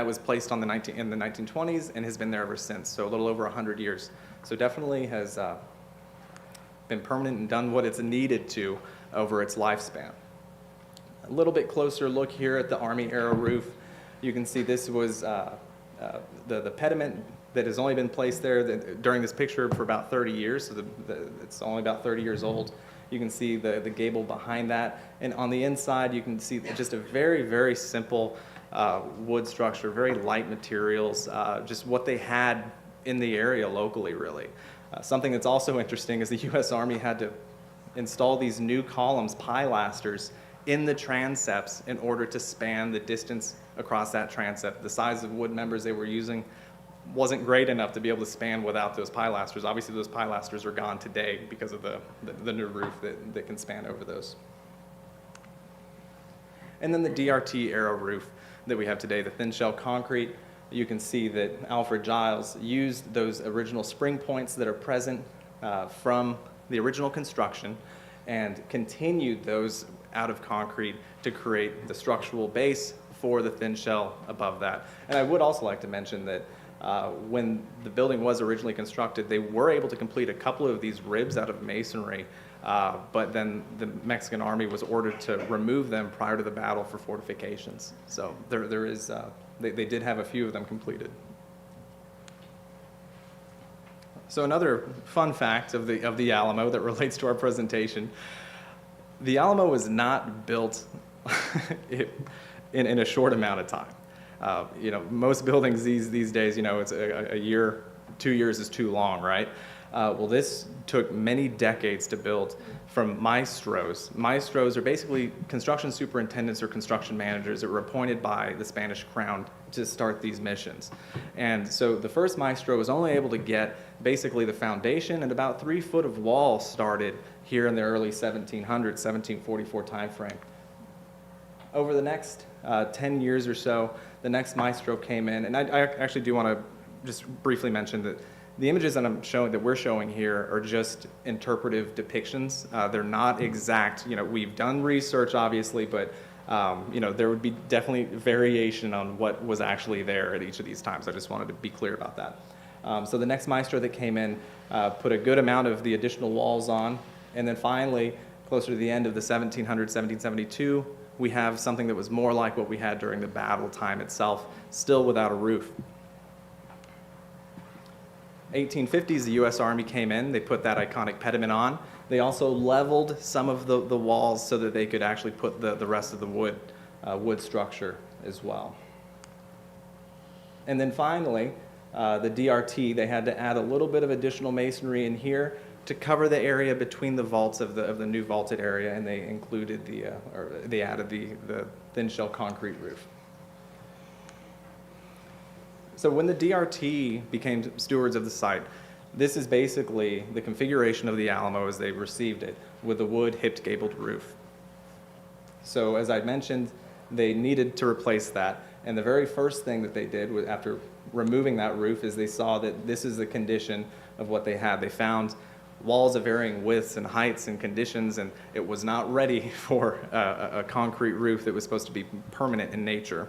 was placed in the 1920s and has been there ever since, so a little over 100 years. So definitely has been permanent and done what it's needed to over its lifespan. A little bit closer look here at the Army era roof. You can see this was the pediment that has only been placed there during this picture for about 30 years, so it's only about 30 years old. You can see the gable behind that, and on the inside you can see just a very, very simple wood structure, very light materials, just what they had in the area locally, really. Something that's also interesting is the U.S. Army had to install these new columns, pilasters, in the transepts in order to span the distance across that transept. The size of wood members they were using wasn't great enough to be able to span without those pilasters. Obviously, those pilasters are gone today because of the new roof that can span over those. And then the DRT era roof that we have today, the thin shell concrete. You can see that Alfred Giles used those original spring points that are present from the original construction and continued those out of concrete to create the structural base for the thin shell above that. And I would also like to mention that when the building was originally constructed, they were able to complete a couple of these ribs out of masonry, but then the Mexican Army was ordered to remove them prior to the battle for fortifications. So there is, they did have a few of them completed. So another fun fact of the Alamo that relates to our presentation, the Alamo was not built in a short amount of time. You know, most buildings these days, you know, it's a year, 2 years is too long, right? Well, this took many decades to build from maestros. Maestros are basically construction superintendents or construction managers that were appointed by the Spanish crown to start these missions. And so the first maestro was only able to get basically the foundation and about 3 foot of wall started here in the early 1700s, 1744 timeframe. Over the next 10 years or so, the next maestro came in, and I actually do want to just briefly mention that the images that we're showing here are just interpretive depictions. They're not exact. You know, we've done research, obviously, but you know, there would be definitely variation on what was actually there at each of these times. I just wanted to be clear about that. So the next maestro that came in put a good amount of the additional walls on, and then finally, closer to the end of the 1700s, 1772, we have something that was more like what we had during the battle time itself, still without a roof. 1850s, the U.S. Army came in. They put that iconic pediment on. They also leveled some of the walls so that they could actually put the rest of the wood structure as well. And then finally, the DRT, they had to add a little bit of additional masonry in here to cover the area between the vaults of the new vaulted area, and they included they added the thin shell concrete roof. So when the DRT became stewards of the site, this is basically the configuration of the Alamo as they received it, with a wood hipped gabled roof. So as I mentioned, they needed to replace that, and the very first thing that they did after removing that roof is they saw that this is the condition of what they had. They found walls of varying widths and heights and conditions, and it was not ready for a concrete roof that was supposed to be permanent in nature.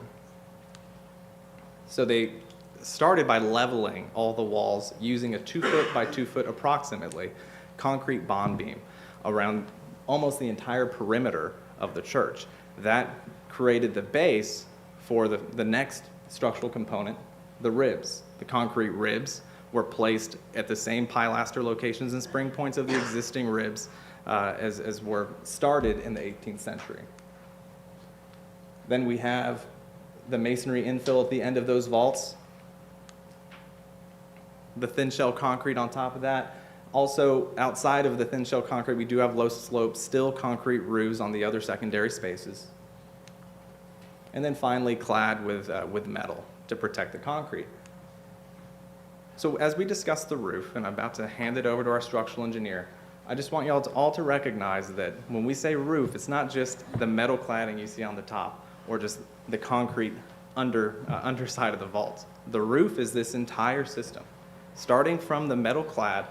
So they started by leveling all the walls using a 2 foot by 2 foot approximately concrete bond beam around almost the entire perimeter of the church. That created the base for the next structural component, the ribs. The concrete ribs were placed at the same pilaster locations and spring points of the existing ribs as were started in the 18th century. Then we have the masonry infill at the end of those vaults, the thin shell concrete on top of that. Also, outside of the thin shell concrete, we do have low slope, still concrete roofs on the other secondary spaces. And then finally, clad with metal to protect the concrete. So as we discuss the roof, and I'm about to hand it over to our structural engineer, I just want you all to recognize that when we say roof, it's not just the metal cladding you see on the top or just the concrete underside of the vault. The roof is this entire system, starting from the metal clad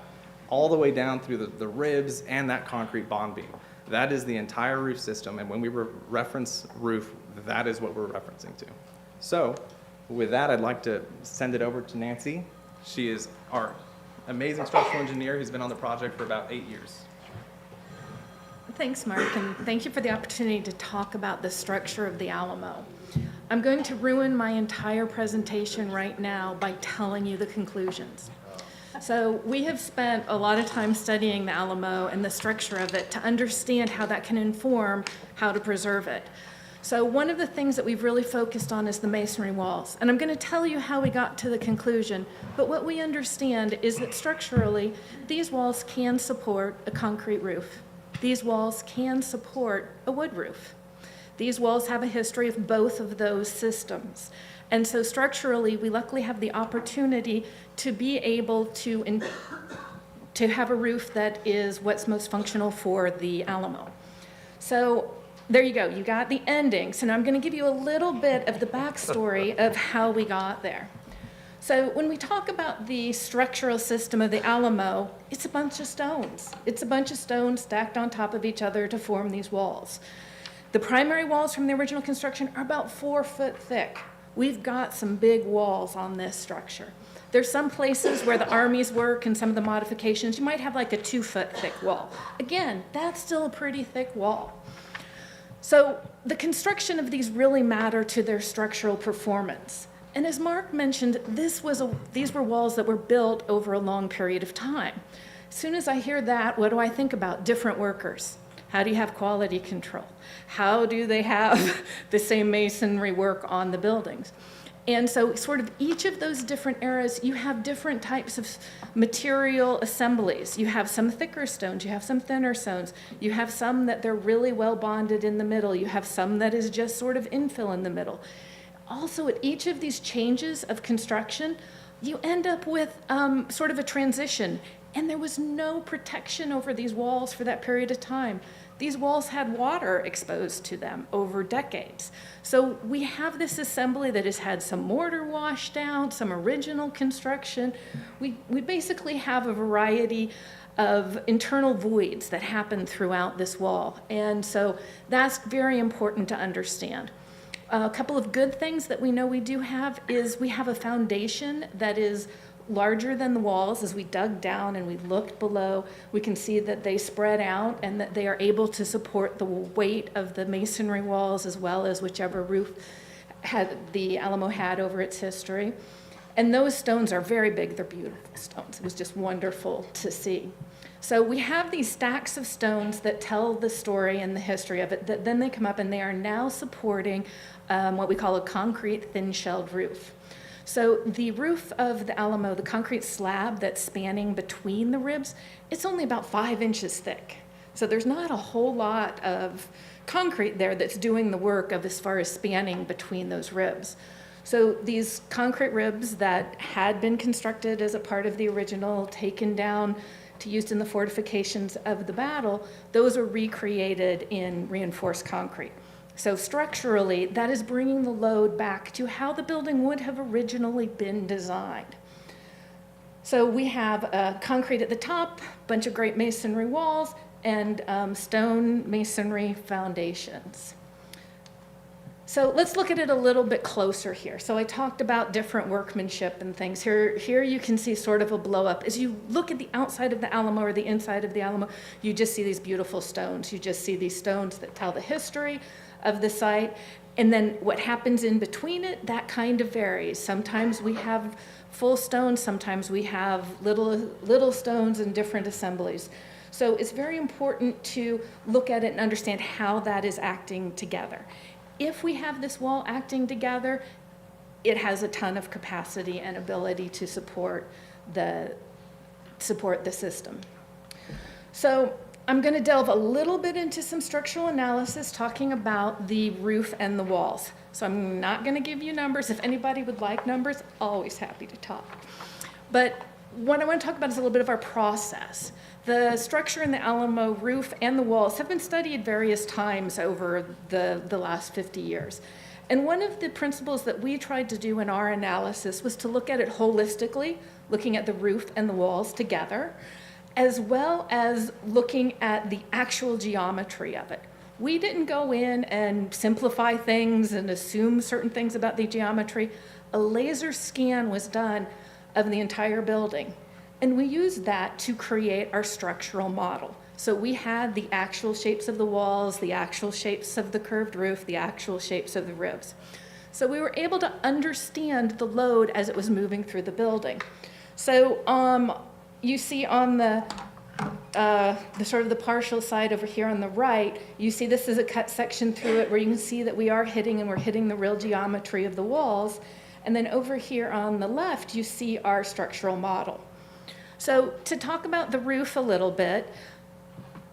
all the way down through the ribs and that concrete bond beam. That is the entire roof system, and when we reference roof, that is what we're referencing to. So with that, I'd like to send it over to Nancy. She is our amazing structural engineer who's been on the project for about 8 years. Thanks, Mark, and thank you for the opportunity to talk about the structure of the Alamo. I'm going to ruin my entire presentation right now by telling you the conclusions. So we have spent a lot of time studying the Alamo and the structure of it to understand how that can inform how to preserve it. So one of the things that we've really focused on is the masonry walls. And I'm going to tell you how we got to the conclusion, but what we understand is that structurally, these walls can support a concrete roof. These walls can support a wood roof. These walls have a history of both of those systems. And so structurally, we luckily have the opportunity to be able to have a roof that is what's most functional for the Alamo. So there you go, you got the ending. So now I'm going to give you a little bit of the backstory of how we got there. So when we talk about the structural system of the Alamo, it's a bunch of stones. It's a bunch of stones stacked on top of each other to form these walls. The primary walls from the original construction are about 4 foot thick. We've got some big walls on this structure. There's some places where the armies work and some of the modifications, you might have like a 2 foot thick wall. Again, that's still a pretty thick wall. So the construction of these really matter to their structural performance. And as Mark mentioned, these were walls that were built over a long period of time. As soon as I hear that, what do I think about? Different workers. How do you have quality control? How do they have the same masonry work on the buildings? And so sort of each of those different eras, you have different types of material assemblies. You have some thicker stones, you have some thinner stones, you have some that they're really well bonded in the middle, you have some that is just sort of infill in the middle. Also, at each of these changes of construction, you end up with sort of a transition, and there was no protection over these walls for that period of time. These walls had water exposed to them over decades. So we have this assembly that has had some mortar washed out, some original construction. We basically have a variety of internal voids that happen throughout this wall. And so that's very important to understand. A couple of good things that we know we do have is we have a foundation that is larger than the walls. As we dug down and we looked below, we can see that they spread out and that they are able to support the weight of the masonry walls as well as whichever roof the Alamo had over its history. And those stones are very big. They're beautiful stones. It was just wonderful to see. So we have these stacks of stones that tell the story and the history of it, that then they come up and they are now supporting what we call a concrete thin-shelled roof. So the roof of the Alamo, the concrete slab that's spanning between the ribs, it's only about 5 inches thick. So there's not a whole lot of concrete there that's doing the work of as far as spanning between those ribs. So these concrete ribs that had been constructed as a part of the original, taken down to used in the fortifications of the battle, those are recreated in reinforced concrete. So structurally, that is bringing the load back to how the building would have originally been designed. So we have concrete at the top, bunch of great masonry walls, and stone masonry foundations. So let's look at it a little bit closer here. So I talked about different workmanship and things. Here you can see sort of a blow up. As you look at the outside of the Alamo or the inside of the Alamo, you just see these beautiful stones. You just see these stones that tell the history of the site. And then what happens in between it, that kind of varies. Sometimes we have full stones, sometimes we have little stones in different assemblies. So it's very important to look at it and understand how that is acting together. If we have this wall acting together, it has a ton of capacity and ability to support the system. So I'm going to delve a little bit into some structural analysis, talking about the roof and the walls. So I'm not going to give you numbers. If anybody would like numbers, always happy to talk. But what I want to talk about is a little bit of our process. The structure in the Alamo roof and the walls have been studied various times over the last 50 years. And one of the principles that we tried to do in our analysis was to look at it holistically, looking at the roof and the walls together, as well as looking at the actual geometry of it. We didn't go in and simplify things and assume certain things about the geometry. A laser scan was done of the entire building. And we used that to create our structural model. So we had the actual shapes of the walls, the actual shapes of the curved roof, the actual shapes of the ribs. So we were able to understand the load as it was moving through the building. So you see on the sort of the partial side over here on the right, you see this is a cut section through it where you can see that we're hitting the real geometry of the walls. And then over here on the left, you see our structural model. So to talk about the roof a little bit,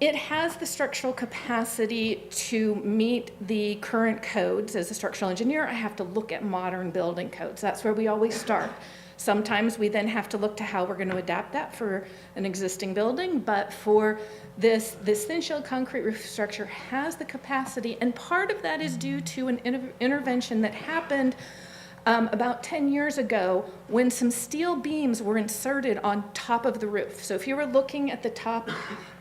it has the structural capacity to meet the current codes. As a structural engineer, I have to look at modern building codes. That's where we always start. Sometimes we then have to look to how we're going to adapt that for an existing building, but for this thin-shelled concrete roof structure has the capacity, and part of that is due to an intervention that happened about 10 years ago when some steel beams were inserted on top of the roof. So if you were looking at the top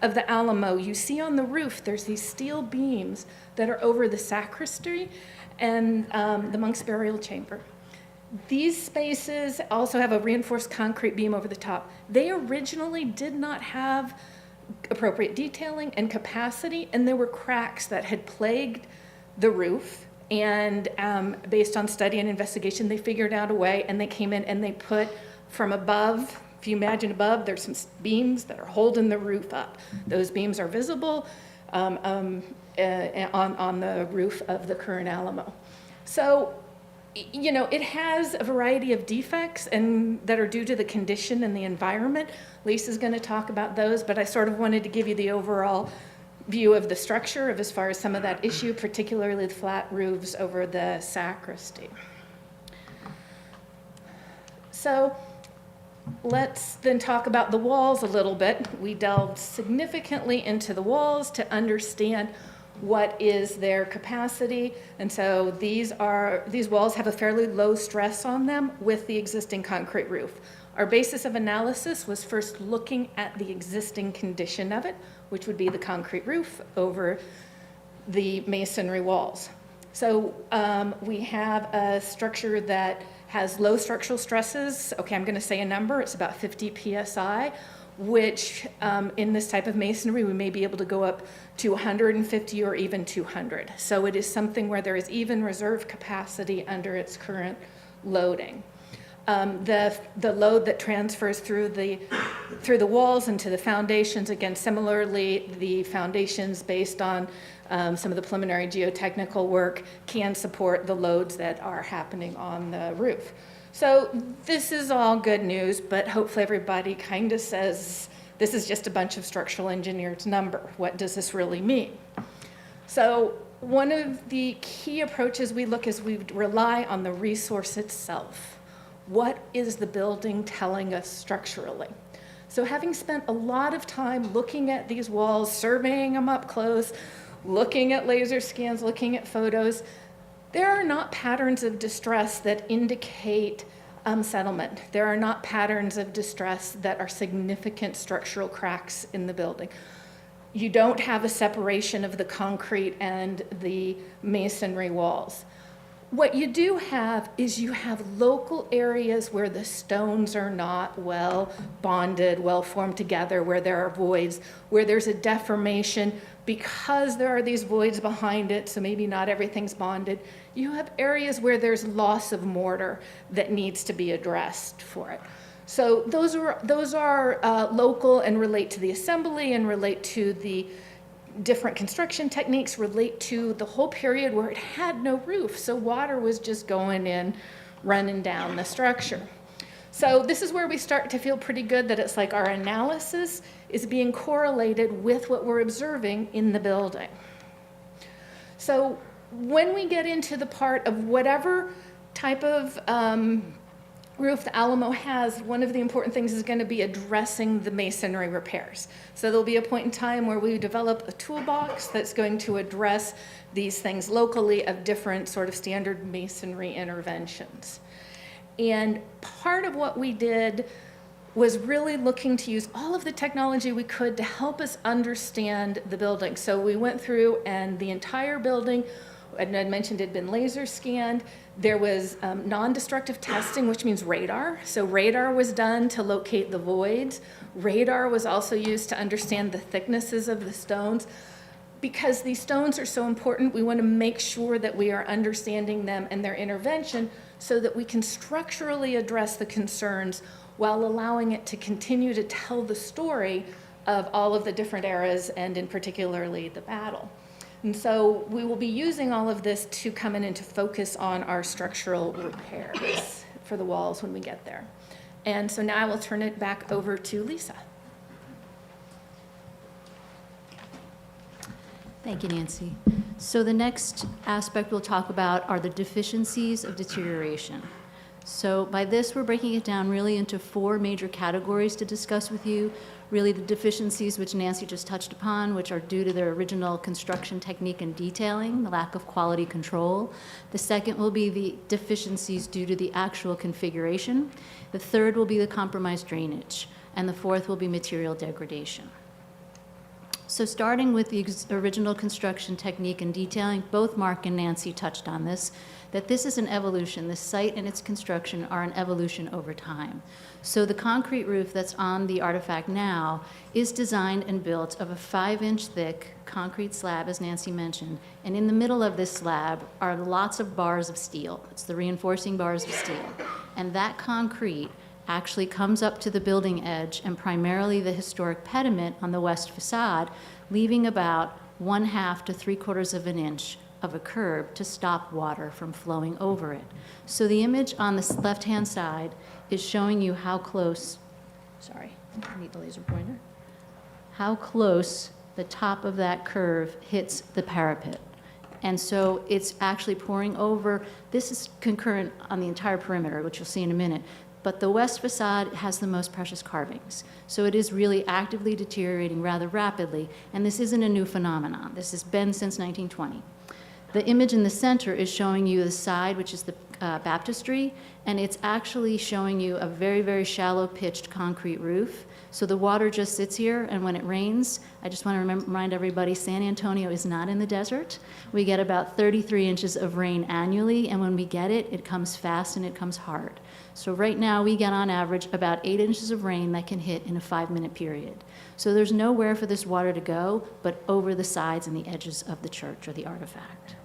of the Alamo, you see on the roof there's these steel beams that are over the sacristy and the monk's burial chamber. These spaces also have a reinforced concrete beam over the top. They originally did not have appropriate detailing and capacity, and there were cracks that had plagued the roof. And based on study and investigation, they figured out a way, and they came in and they put from above, if you imagine above, there's some beams that are holding the roof up. Those beams are visible. on the roof of the current Alamo. So, you know, it has a variety of defects and that are due to the condition and the environment. Lisa's going to talk about those, but I sort of wanted to give you the overall view of the structure of as far as some of that issue, particularly the flat roofs over the sacristy. So let's then talk about the walls a little bit. We delved significantly into the walls to understand what is their capacity. And so these walls have a fairly low stress on them with the existing concrete roof. Our basis of analysis was first looking at the existing condition of it, which would be the concrete roof over the masonry walls. So we have a structure that has low structural stresses. Okay, I'm going to say a number. It's about 50 psi, which in this type of masonry, we may be able to go up to 150 or even 200. So it is something where there is even reserve capacity under its current loading. The load that transfers through the walls into the foundations, again, similarly, the foundations based on some of the preliminary geotechnical work can support the loads that are happening on the roof. So this is all good news, but hopefully everybody kind of says, this is just a bunch of structural engineers' number. What does this really mean? So one of the key approaches we look is we rely on the resource itself. What is the building telling us structurally? So having spent a lot of time looking at these walls, surveying them up close, looking at laser scans, looking at photos, there are not patterns of distress that indicate settlement. There are not patterns of distress that are significant structural cracks in the building. You don't have a separation of the concrete and the masonry walls. What you do have is you have local areas where the stones are not well bonded, well formed together, where there are voids, where there's a deformation because there are these voids behind it, so maybe not everything's bonded. You have areas where there's loss of mortar that needs to be addressed for it. So those are local and relate to the assembly and relate to the different construction techniques, relate to the whole period where it had no roof, so water was just going in, running down the structure. So this is where we start to feel pretty good that it's like our analysis is being correlated with what we're observing in the building. So when we get into the part of whatever type of roof the Alamo has, one of the important things is going to be addressing the masonry repairs. So there'll be a point in time where we develop a toolbox that's going to address these things locally of different sort of standard masonry interventions. And part of what we did was really looking to use all of the technology we could to help us understand the building. So we went through and the entire building, and I mentioned it had been laser scanned. There was non-destructive testing, which means radar. So radar was done to locate the voids. Radar was also used to understand the thicknesses of the stones. Because these stones are so important, we want to make sure that we are understanding them and their intervention so that we can structurally address the concerns while allowing it to continue to tell the story of all of the different eras and in particularly the battle. And so we will be using all of this to come in and to focus on our structural repairs for the walls when we get there. And so now I will turn it back over to Lisa. Thank you, Nancy. So the next aspect we'll talk about are the deficiencies of deterioration. So by this, we're breaking it down really into 4 major categories to discuss with you. Really the deficiencies which Nancy just touched upon, which are due to their original construction technique and detailing, the lack of quality control. The second will be the deficiencies due to the actual configuration. The third will be the compromised drainage. And the fourth will be material degradation. So starting with the original construction technique and detailing, both Mark and Nancy touched on this, that this is an evolution. The site and its construction are an evolution over time. So the concrete roof that's on the artifact now is designed and built of a 5-inch thick concrete slab, as Nancy mentioned, and in the middle of this slab are lots of bars of steel. It's the reinforcing bars of steel. And that concrete actually comes up to the building edge and primarily the historic pediment on the west facade, leaving about 1/2 to 3/4 of an inch of a curb to stop water from flowing over it. So the image on the left-hand side is showing you how close, sorry, I need the laser pointer, how close the top of that curve hits the parapet. And so it's actually pouring over. This is concurrent on the entire perimeter, which you'll see in a minute. But the west facade has the most precious carvings. So it is really actively deteriorating rather rapidly. And this isn't a new phenomenon. This has been since 1920. The image in the center is showing you the side, which is the baptistry, and it's actually showing you a very, very shallow pitched concrete roof. So the water just sits here, and when it rains, I just want to remind everybody, San Antonio is not in the desert. We get about 33 inches of rain annually, and when we get it, it comes fast and it comes hard. So right now, we get on average about 8 inches of rain that can hit in a 5-minute period. So there's nowhere for this water to go but over the sides and the edges of the church or the artifact.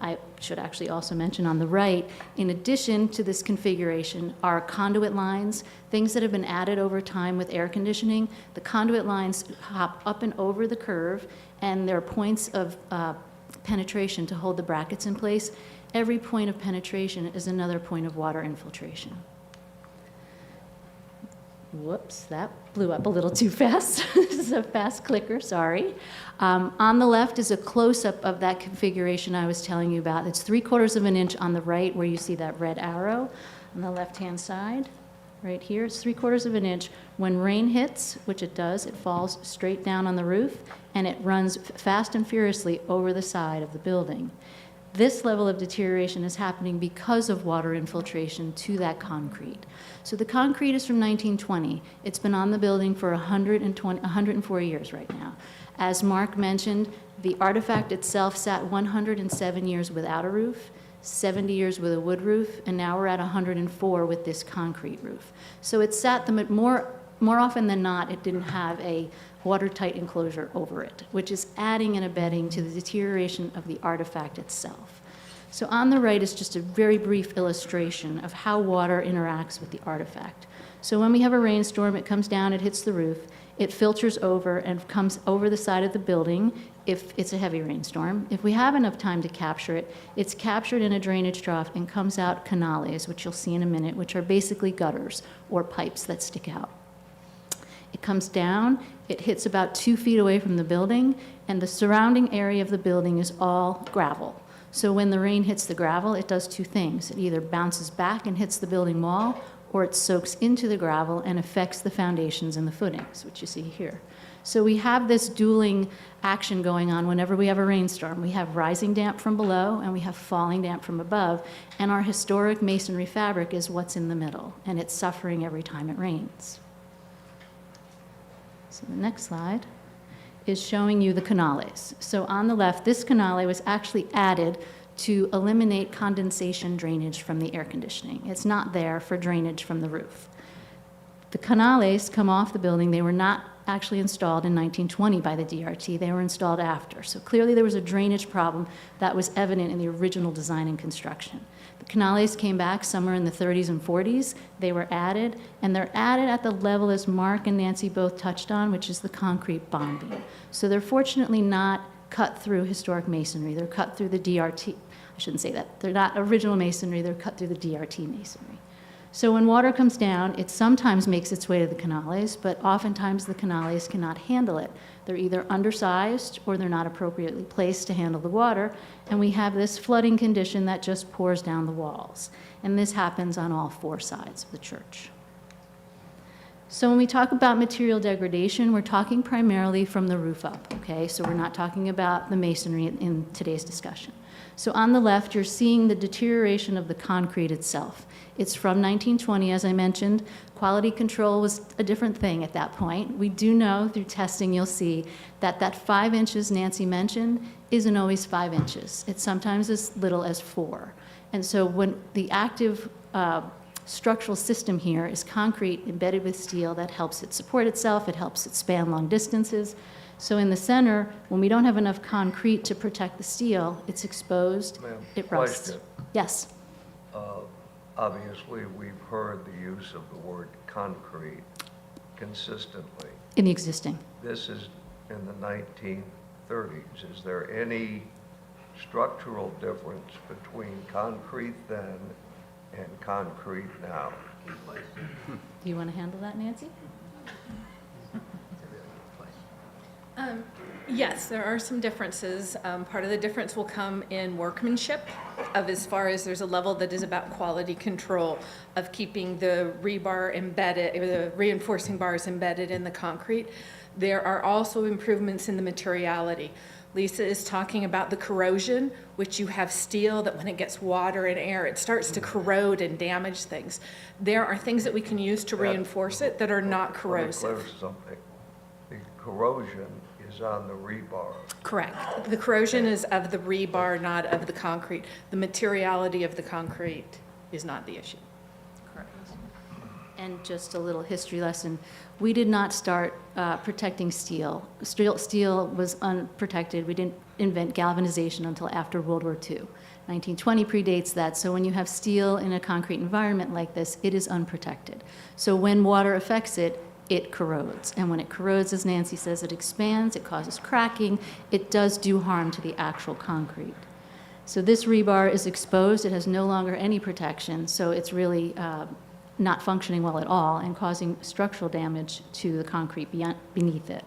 I should actually also mention on the right, in addition to this configuration, are conduit lines, things that have been added over time with air conditioning. The conduit lines hop up and over the curve, and there are points of penetration to hold the brackets in place. Every point of penetration is another point of water infiltration. Whoops, that blew up a little too fast. This is a fast clicker, sorry. On the left is a close-up of that configuration I was telling you about. It's 3/4 of an inch on the right where you see that red arrow. On the left-hand side, right here, it's 3/4 of an inch. When rain hits, which it does, it falls straight down on the roof, and it runs fast and furiously over the side of the building. This level of deterioration is happening because of water infiltration to that concrete. So the concrete is from 1920. It's been on the building for 104 years right now. As Mark mentioned, the artifact itself sat 107 years without a roof, 70 years with a wood roof, and now we're at 104 with this concrete roof. So it sat more often than not, it didn't have a watertight enclosure over it, which is adding and abetting to the deterioration of the artifact itself. So on the right is just a very brief illustration of how water interacts with the artifact. So when we have a rainstorm, it comes down, it hits the roof, it filters over and comes over the side of the building if it's a heavy rainstorm. If we have enough time to capture it, it's captured in a drainage trough and comes out canales, which you'll see in a minute, which are basically gutters or pipes that stick out. It comes down, it hits about 2 feet away from the building, and the surrounding area of the building is all gravel. So when the rain hits the gravel, it does two things. It either bounces back and hits the building wall, or it soaks into the gravel and affects the foundations and the footings, which you see here. So we have this dueling action going on whenever we have a rainstorm. We have rising damp from below, and we have falling damp from above, and our historic masonry fabric is what's in the middle, and it's suffering every time it rains. So the next slide is showing you the canales. So on the left, this canale was actually added to eliminate condensation drainage from the air conditioning. It's not there for drainage from the roof. The canales come off the building. They were not actually installed in 1920 by the DRT. They were installed after. So clearly there was a drainage problem that was evident in the original design and construction. The canales came back somewhere in the 30s and 40s. They were added, and they're added at the level as Mark and Nancy both touched on, which is the concrete bond beam. So they're fortunately not cut through historic masonry. They're cut through the DRT. I shouldn't say that. They're not original masonry. They're cut through the DRT masonry. So when water comes down, it sometimes makes its way to the canales, but oftentimes the canales cannot handle it. They're either undersized or they're not appropriately placed to handle the water, and we have this flooding condition that just pours down the walls. And this happens on all 4 sides of the church. So when we talk about material degradation, we're talking primarily from the roof up, okay? So we're not talking about the masonry in today's discussion. So on the left, you're seeing the deterioration of the concrete itself. It's from 1920, as I mentioned. Quality control was a different thing at that point. We do know through testing, you'll see that that 5 inches Nancy mentioned isn't always 5 inches. It's sometimes as little as 4. And so when the active structural system here is concrete embedded with steel that helps it support itself, it helps it span long distances. So in the center, when we don't have enough concrete to protect the steel, it's exposed, it rusts. Question. Yes. Obviously, we've heard the use of the word concrete consistently. In the existing. This is in the 1930s. Is there any structural difference between concrete then and concrete now? Do you want to handle that, Nancy? Yes, there are some differences. Part of the difference will come in workmanship of as far as there's a level that is about quality control of keeping the rebar embedded, or the reinforcing bars embedded in the concrete. There are also improvements in the materiality. Lisa is talking about the corrosion, which you have steel that when it gets water and air, it starts to corrode and damage things. There are things that we can use to reinforce it that are not corrosive. Let me clear something. The corrosion is on the rebar. Correct. The corrosion is of the rebar, not of the concrete. The materiality of the concrete is not the issue. Correct. And just a little history lesson. We did not start protecting steel. Steel was unprotected. We didn't invent galvanization until after World War II. 1920 predates that, so when you have steel in a concrete environment like this, it is unprotected. So when water affects it, it corrodes. And when it corrodes, as Nancy says, it expands, it causes cracking, it does do harm to the actual concrete. So this rebar is exposed, it has no longer any protection, so it's really not functioning well at all and causing structural damage to the concrete beneath it.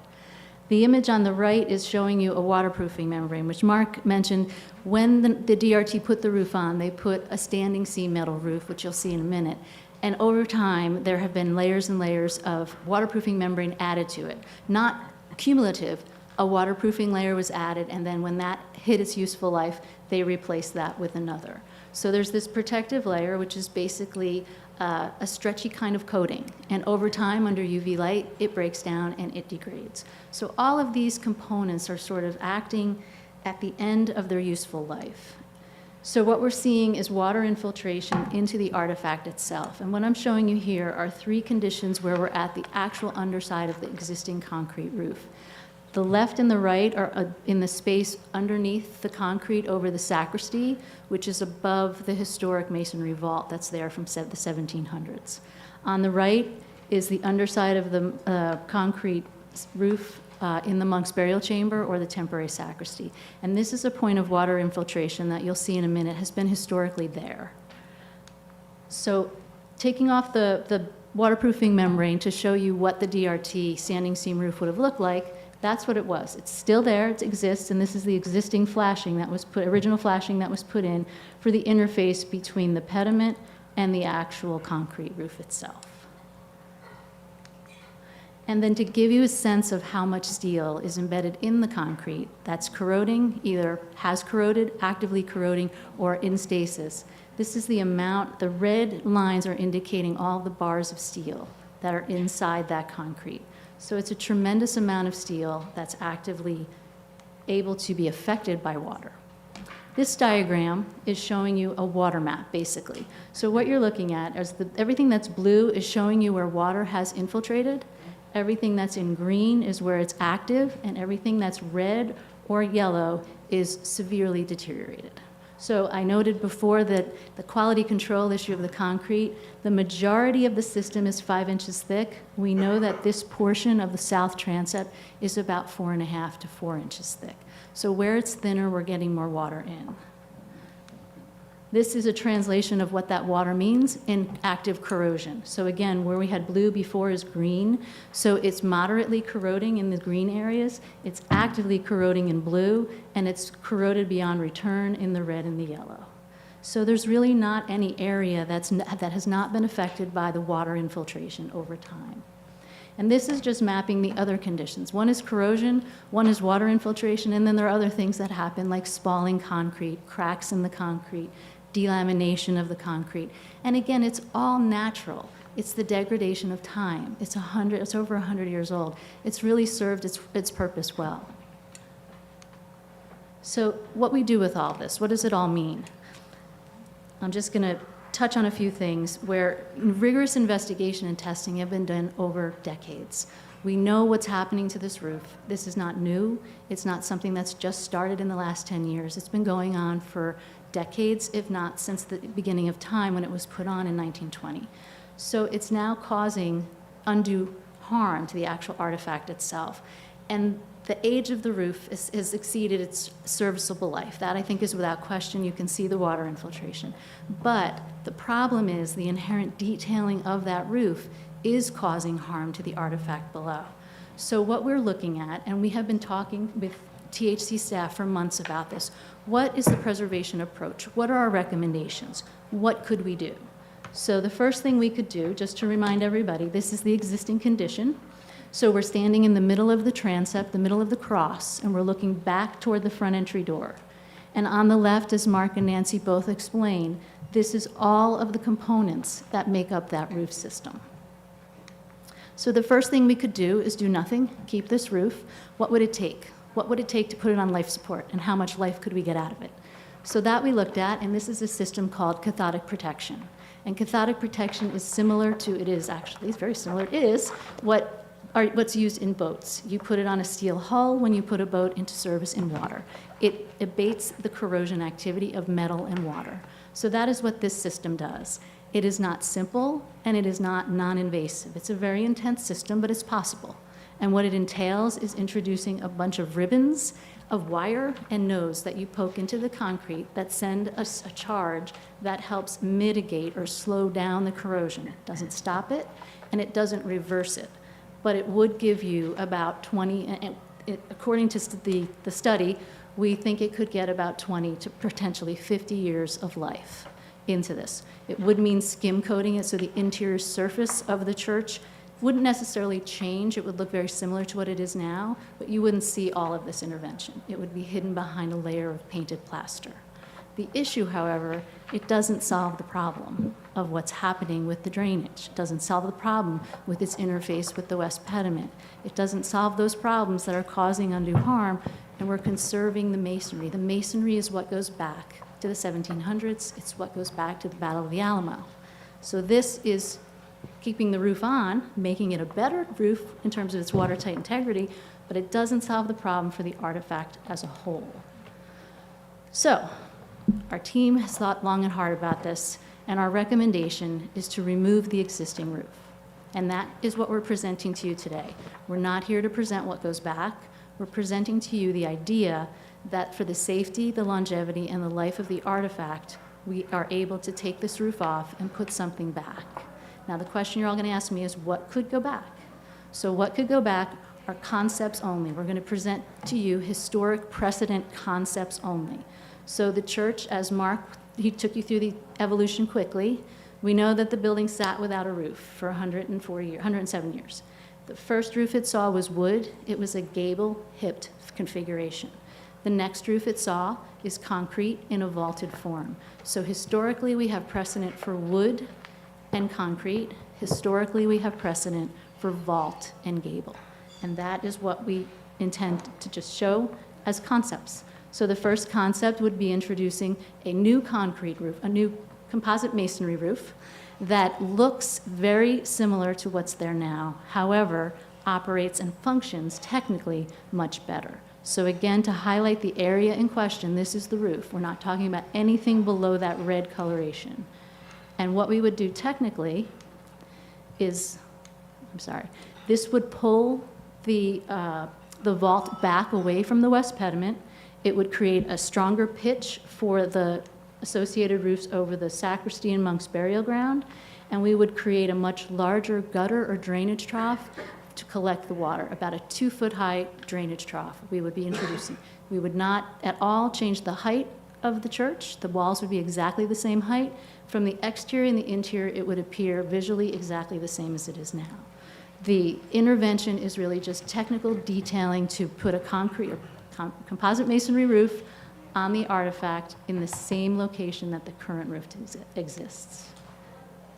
The image on the right is showing you a waterproofing membrane, which Mark mentioned. When the DRT put the roof on, they put a standing seam metal roof, which you'll see in a minute. And over time, there have been layers and layers of waterproofing membrane added to it. Not cumulative, a waterproofing layer was added, and then when that hit its useful life, they replaced that with another. So there's this protective layer, which is basically a stretchy kind of coating. And over time, under UV light, it breaks down and it degrades. So all of these components are sort of acting at the end of their useful life. So what we're seeing is water infiltration into the artifact itself. And what I'm showing you here are 3 conditions where we're at the actual underside of the existing concrete roof. The left and the right are in the space underneath the concrete over the sacristy, which is above the historic masonry vault that's there from the 1700s. On the right is the underside of the concrete roof in the monk's burial chamber or the temporary sacristy. And this is a point of water infiltration that you'll see in a minute has been historically there. So taking off the waterproofing membrane to show you what the DRT standing seam roof would have looked like, that's what it was. It's still there, it exists, and this is the existing flashing that was original flashing that was put in for the interface between the pediment and the actual concrete roof itself. And then to give you a sense of how much steel is embedded in the concrete that's corroding, either has corroded, actively corroding, or in stasis, this is the amount, the red lines are indicating all the bars of steel that are inside that concrete. So it's a tremendous amount of steel that's actively able to be affected by water. This diagram is showing you a water map, basically. So what you're looking at is everything that's blue is showing you where water has infiltrated. Everything that's in green is where it's active, and everything that's red or yellow is severely deteriorated. So I noted before that the quality control issue of the concrete, the majority of the system is 5 inches thick. We know that this portion of the south transept is about 4.5 to 4 inches thick. So where it's thinner, we're getting more water in. This is a translation of what that water means in active corrosion. So again, where we had blue before is green. So it's moderately corroding in the green areas, it's actively corroding in blue, and it's corroded beyond return in the red and the yellow. So there's really not any area that has not been affected by the water infiltration over time. And this is just mapping the other conditions. One is corrosion, one is water infiltration, and then there are other things that happen like spalling concrete, cracks in the concrete, delamination of the concrete. And again, it's all natural. It's the degradation of time. It's over 100 years old. It's really served its purpose well. So what we do with all this, what does it all mean? I'm just gonna touch on a few things where rigorous investigation and testing have been done over decades. We know what's happening to this roof. This is not new. It's not something that's just started in the last 10 years. It's been going on for decades, if not since the beginning of time when it was put on in 1920. So it's now causing undue harm to the actual artifact itself. And the age of the roof has exceeded its serviceable life. That, I think, is without question. You can see the water infiltration. But the problem is the inherent detailing of that roof is causing harm to the artifact below. So what we're looking at, and we have been talking with THC staff for months about this, what is the preservation approach? What are our recommendations? What could we do? So the first thing we could do, just to remind everybody, this is the existing condition. So we're standing in the middle of the transept, the middle of the cross, and we're looking back toward the front entry door. And on the left, as Mark and Nancy both explained, this is all of the components that make up that roof system. So the first thing we could do is do nothing, keep this roof. What would it take? What would it take to put it on life support, and how much life could we get out of it? So that we looked at, and this is a system called cathodic protection. And cathodic protection is similar to, it is actually, it's very similar, it is what's used in boats. You put it on a steel hull when you put a boat into service in water. It abates the corrosion activity of metal and water. So that is what this system does. It is not simple, and it is not non-invasive. It's a very intense system, but it's possible. And what it entails is introducing a bunch of ribbons of wire and nose that you poke into the concrete that send us a charge that helps mitigate or slow down the corrosion. It doesn't stop it, and it doesn't reverse it. But it would give you about 20, and according to the study, we think it could get about 20 to potentially 50 years of life into this. It would mean skim coating it, so the interior surface of the church wouldn't necessarily change. It would look very similar to what it is now, but you wouldn't see all of this intervention. It would be hidden behind a layer of painted plaster. The issue, however, it doesn't solve the problem of what's happening with the drainage. It doesn't solve the problem with its interface with the west pediment. It doesn't solve those problems that are causing undue harm, and we're conserving the masonry. The masonry is what goes back to the 1700s. It's what goes back to the Battle of the Alamo. So this is keeping the roof on, making it a better roof in terms of its watertight integrity, but it doesn't solve the problem for the artifact as a whole. So, our team has thought long and hard about this, and our recommendation is to remove the existing roof. And that is what we're presenting to you today. We're not here to present what goes back. We're presenting to you the idea that for the safety, the longevity, and the life of the artifact, we are able to take this roof off and put something back. Now, the question you're all going to ask me is, what could go back? So what could go back are concepts only. We're going to present to you historic precedent concepts only. So the church, as Mark, he took you through the evolution quickly. We know that the building sat without a roof for 107 years. The first roof it saw was wood. It was a gable-hipped configuration. The next roof it saw is concrete in a vaulted form. So historically, we have precedent for wood and concrete. Historically, we have precedent for vault and gable. And that is what we intend to just show as concepts. So the first concept would be introducing a new concrete roof, a new composite masonry roof that looks very similar to what's there now. However, operates and functions technically much better. So again, to highlight the area in question, this is the roof. We're not talking about anything below that red coloration. And what we would do technically is, this would pull the vault back away from the west pediment. It would create a stronger pitch for the associated roofs over the sacristy and monk's burial ground, and we would create a much larger gutter or drainage trough to collect the water, about a 2-foot-high drainage trough we would be introducing. We would not at all change the height of the church. The walls would be exactly the same height. From the exterior and the interior, it would appear visually exactly the same as it is now. The intervention is really just technical detailing to put a concrete or composite masonry roof on the artifact in the same location that the current roof exists.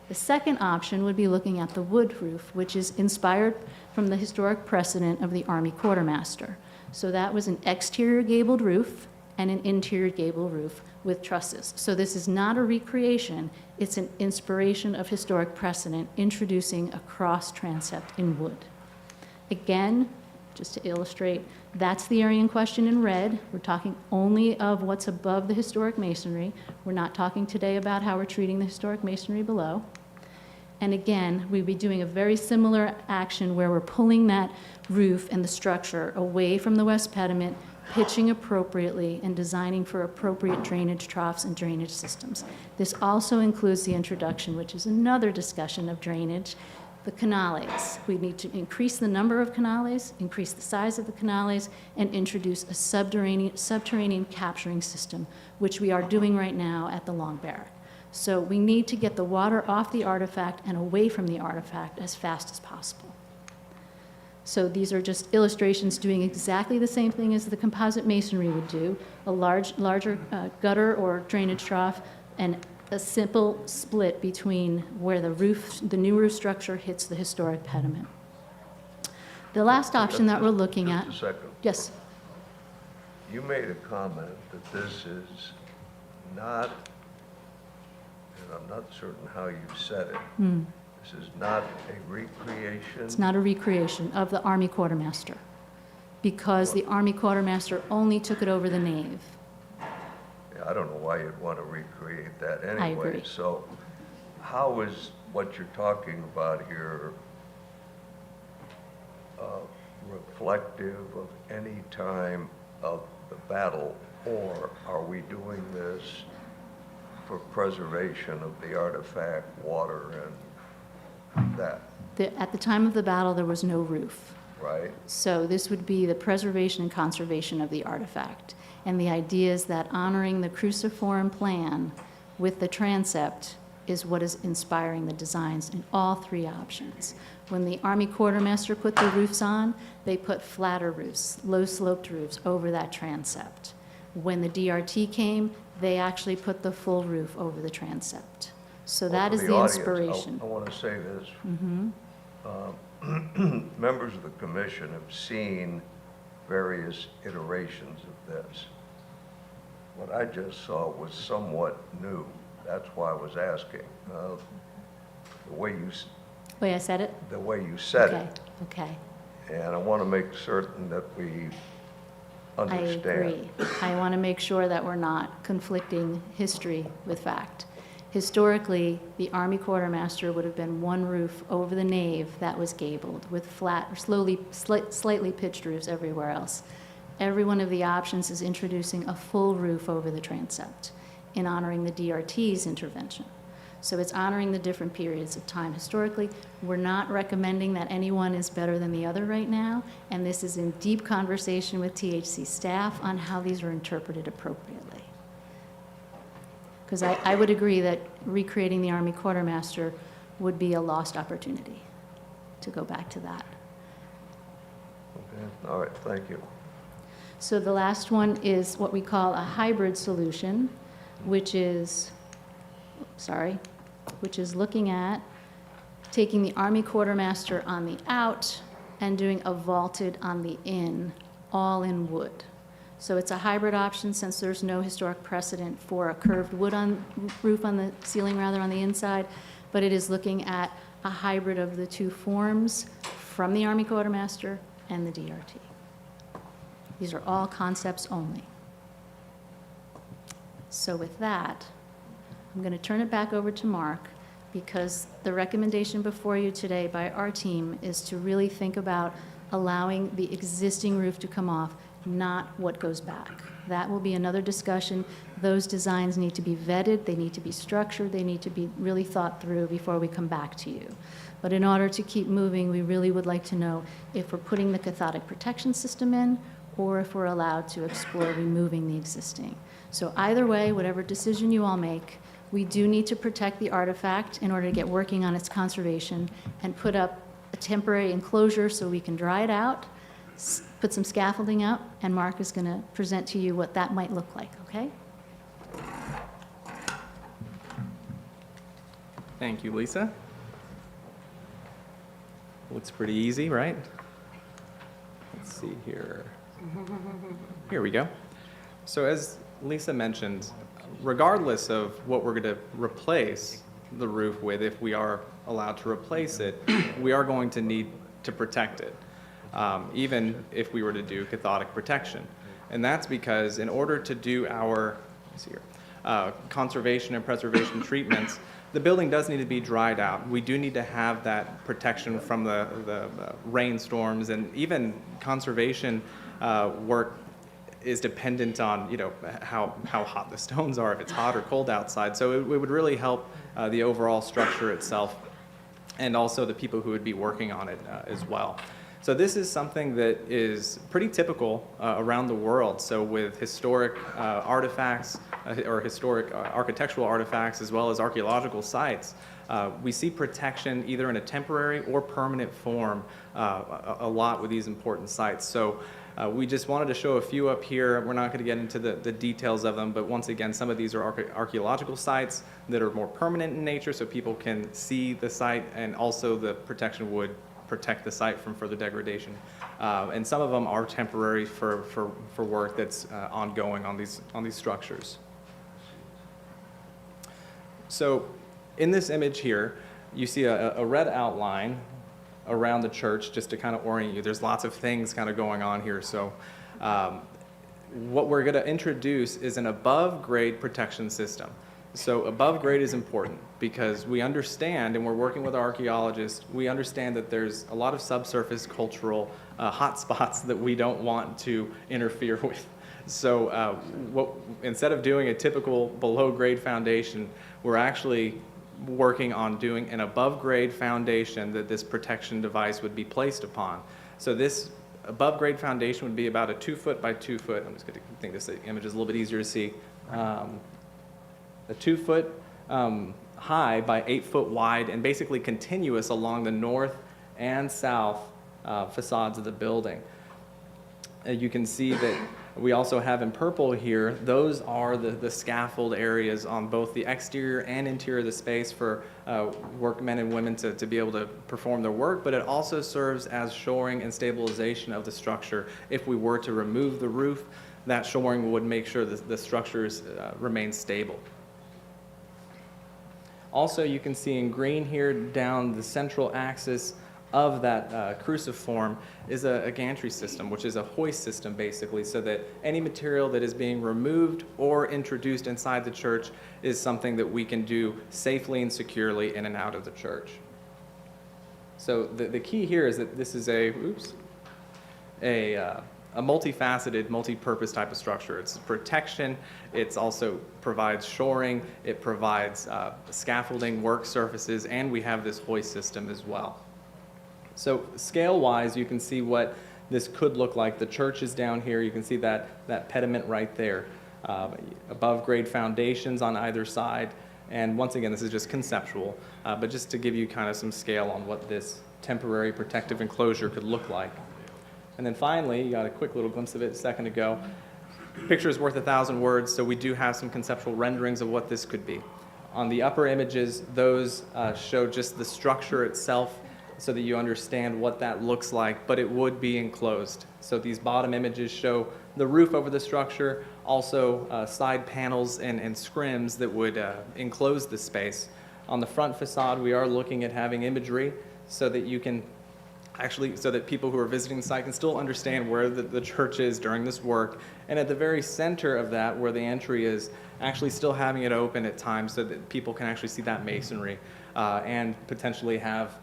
The second option would be looking at the wood roof, which is inspired from the historic precedent of the Army Quartermaster. So that was an exterior gabled roof and an interior gable roof with trusses. So this is not a recreation, it's an inspiration of historic precedent, introducing a cross transept in wood. Again, just to illustrate, that's the area in question in red. We're talking only of what's above the historic masonry. We're not talking today about how we're treating the historic masonry below. And again, we'd be doing a very similar action where we're pulling that roof and the structure away from the west pediment, pitching appropriately, and designing for appropriate drainage troughs and drainage systems. This also includes the introduction, which is another discussion of drainage, the canales. We need to increase the number of canales, increase the size of the canales, and introduce a subterranean capturing system, which we are doing right now at the Long Barrack. So we need to get the water off the artifact and away from the artifact as fast as possible. So these are just illustrations doing exactly the same thing as the composite masonry would do, a larger gutter or drainage trough, and a simple split between where the new roof structure hits the historic pediment. The last option that we're looking at. Just a second. Yes. You made a comment that this is not, and I'm not certain how you said it, this is not a recreation? It's not a recreation of the Army Quartermaster, because the Army Quartermaster only took it over the nave. Yeah, I don't know why you'd want to recreate that anyway. I agree. So how is what you're talking about here reflective of any time of the battle, or are we doing this for preservation of the artifact, water, and that, At the time of the battle, there was no roof. right? So this would be the preservation and conservation of the artifact. And the idea is that honoring the cruciform plan with the transept is what is inspiring the designs in all three options. When the Army Quartermaster put the roofs on, they put flatter roofs, low-sloped roofs over that transept. When the DRT came, they actually put the full roof over the transept. So that is the inspiration. I want to say this. Mhm. Members of the commission have seen various iterations of this. What I just saw was somewhat new. That's why I was asking. The way you Wait, I said it? the way you said Okay, it. okay. And I want to make certain that we understand. I agree. I want to make sure that we're not conflicting history with fact. Historically, the Army Quartermaster would have been one roof over the nave that was gabled with flat, slightly pitched roofs everywhere else. Every one of the options is introducing a full roof over the transept in honoring the DRT's intervention. So it's honoring the different periods of time historically. We're not recommending that anyone is better than the other right now, and this is in deep conversation with THC staff on how these are interpreted appropriately. Because I would agree that recreating the Army Quartermaster would be a lost opportunity to go back to that. Okay. All right, thank you. So the last one is what we call a hybrid solution, which is looking at taking the Army Quartermaster on the out and doing a vaulted on the in, all in wood. So it's a hybrid option since there's no historic precedent for a curved wood roof on the ceiling rather on the inside, but it is looking at a hybrid of the two forms from the Army Quartermaster and the DRT. These are all concepts only. So with that, I'm going to turn it back over to Mark, because the recommendation before you today by our team is to really think about allowing the existing roof to come off, not what goes back. That will be another discussion. Those designs need to be vetted, they need to be structured, they need to be really thought through before we come back to you. But in order to keep moving, we really would like to know if we're putting the cathodic protection system in, or if we're allowed to explore removing the existing. So either way, whatever decision you all make, we do need to protect the artifact in order to get working on its conservation and put up a temporary enclosure so we can dry it out, put some scaffolding up, and Mark is going to present to you what that might look like, okay? Thank you, Lisa. Looks pretty easy, right? Let's see here. Here we go. So as Lisa mentioned, regardless of what we're going to replace the roof with, if we are allowed to replace it, we are going to need to protect it, even if we were to do cathodic protection. And that's because in order to do our conservation and preservation treatments, the building does need to be dried out. We do need to have that protection from the rainstorms, and even conservation work is dependent on, you know, how hot the stones are, if it's hot or cold outside. So it would really help the overall structure itself, and also the people who would be working on it as well. So this is something that is pretty typical around the world. So with historic artifacts or historic architectural artifacts, as well as archaeological sites, we see protection either in a temporary or permanent form a lot with these important sites. So we just wanted to show a few up here. We're not going to get into the details of them, but once again, some of these are archaeological sites that are more permanent in nature, so people can see the site, and also the protection would protect the site from further degradation. And some of them are temporary for work that's ongoing on these structures. So in this image here, you see a red outline around the church, just to kind of orient you. There's lots of things kind of going on here. So what we're going to introduce is an above-grade protection system. So above grade is important because we understand, and we're working with archaeologists, we understand that there's a lot of subsurface cultural hot spots that we don't want to interfere with. So instead of doing a typical below grade foundation, we're actually working on doing an above grade foundation that this protection device would be placed upon. So this above grade foundation would be about a 2 foot by 2 foot. I'm just going to think this image is a little bit easier to see. A 2 foot high by 8 foot wide, and basically continuous along the north and south facades of the building. You can see that we also have in purple here, those are the scaffold areas on both the exterior and interior of the space for workmen and women to be able to perform their work, but it also serves as shoring and stabilization of the structure. If we were to remove the roof, that shoring would make sure that the structures remain stable. Also, you can see in green here down the central axis of that cruciform is a gantry system, which is a hoist system basically, so that any material that is being removed or introduced inside the church is something that we can do safely and securely in and out of the church. So the key here is that this is a multifaceted, multi-purpose type of structure. It's protection, it also provides shoring, it provides scaffolding, work surfaces, and we have this hoist system as well. So scale-wise, you can see what this could look like. The church is down here. You can see that pediment right there. Above-grade foundations on either side. And once again, this is just conceptual, but just to give you kind of some scale on what this temporary protective enclosure could look like. And then finally, you got a quick little glimpse of it a second ago. Picture is worth 1,000 words, so we do have some conceptual renderings of what this could be. On the upper images, those show just the structure itself so that you understand what that looks like, but it would be enclosed. So these bottom images show the roof over the structure, also side panels and scrims that would enclose the space. On the front facade, we are looking at having imagery so that you can so that people who are visiting the site can still understand where the church is during this work. And at the very center of that, where the entry is, actually still having it open at times so that people can actually see that masonry and potentially have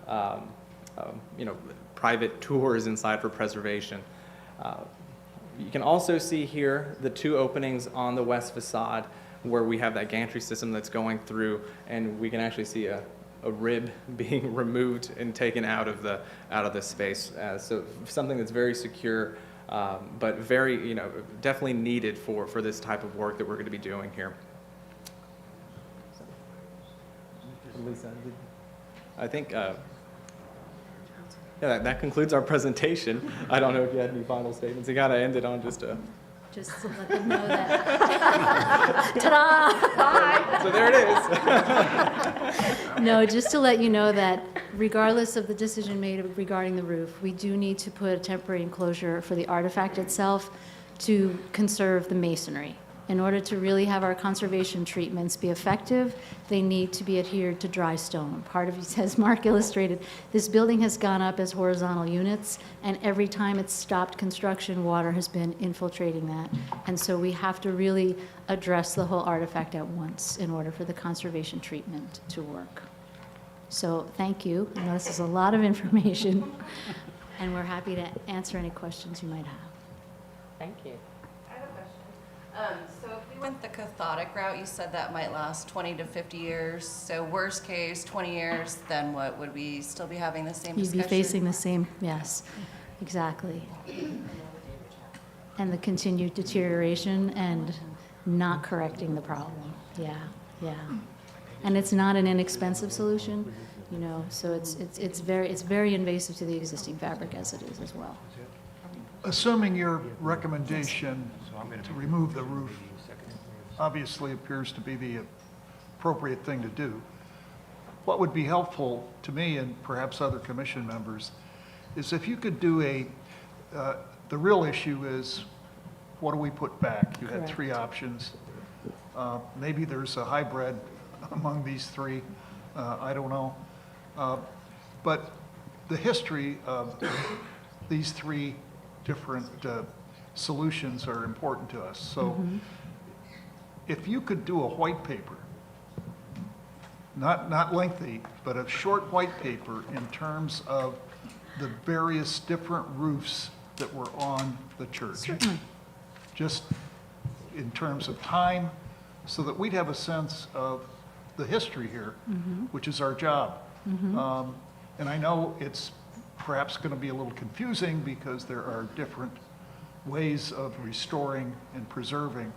private tours inside for preservation. You can also see here the two openings on the west facade where we have that gantry system that's going through, and we can actually see a rib being removed and taken out of the space. So something that's very secure, but very, definitely needed for this type of work that we're going to be doing here. Lisa, I think that concludes our presentation. I don't know if you had any final statements. You got to end it on just to let them know that. Ta-da! Bye. So there it is. No, just to let you know that regardless of the decision made regarding the roof, we do need to put a temporary enclosure for the artifact itself to conserve the masonry. In order to really have our conservation treatments be effective, they need to be adhered to dry stone. Part of it, as Mark illustrated, this building has gone up as horizontal units, and every time it's stopped construction, water has been infiltrating that. And so we have to really address the whole artifact at once in order for the conservation treatment to work. So thank you. I know this is a lot of information, and we're happy to answer any questions you might have. Thank you. I have a question. So if we went the cathodic route, you said that might last 20 to 50 years. So worst case, 20 years, then what? Would we still be having the same You'd discussion? be facing the same, yes, exactly. And the continued deterioration and not correcting the problem. Yeah, yeah. And it's not an inexpensive solution, you know, so it's very invasive to the existing fabric as it is as well. Assuming your recommendation to remove the roof obviously appears to be the appropriate thing to do, what would be helpful to me and perhaps other commission members is if you could do the real issue is, what do we put back? You had Correct. 3 options. Maybe there's a hybrid among these 3, I don't know. But the history of these 3 different solutions are important to us. So if you could do a white paper, not lengthy, but a short white paper in terms of the various different roofs that were on the church. Certainly. Just in terms of time, so that we'd have a sense of the history here, which is our job. And I know it's perhaps going to be a little confusing because there are different ways of restoring and preserving,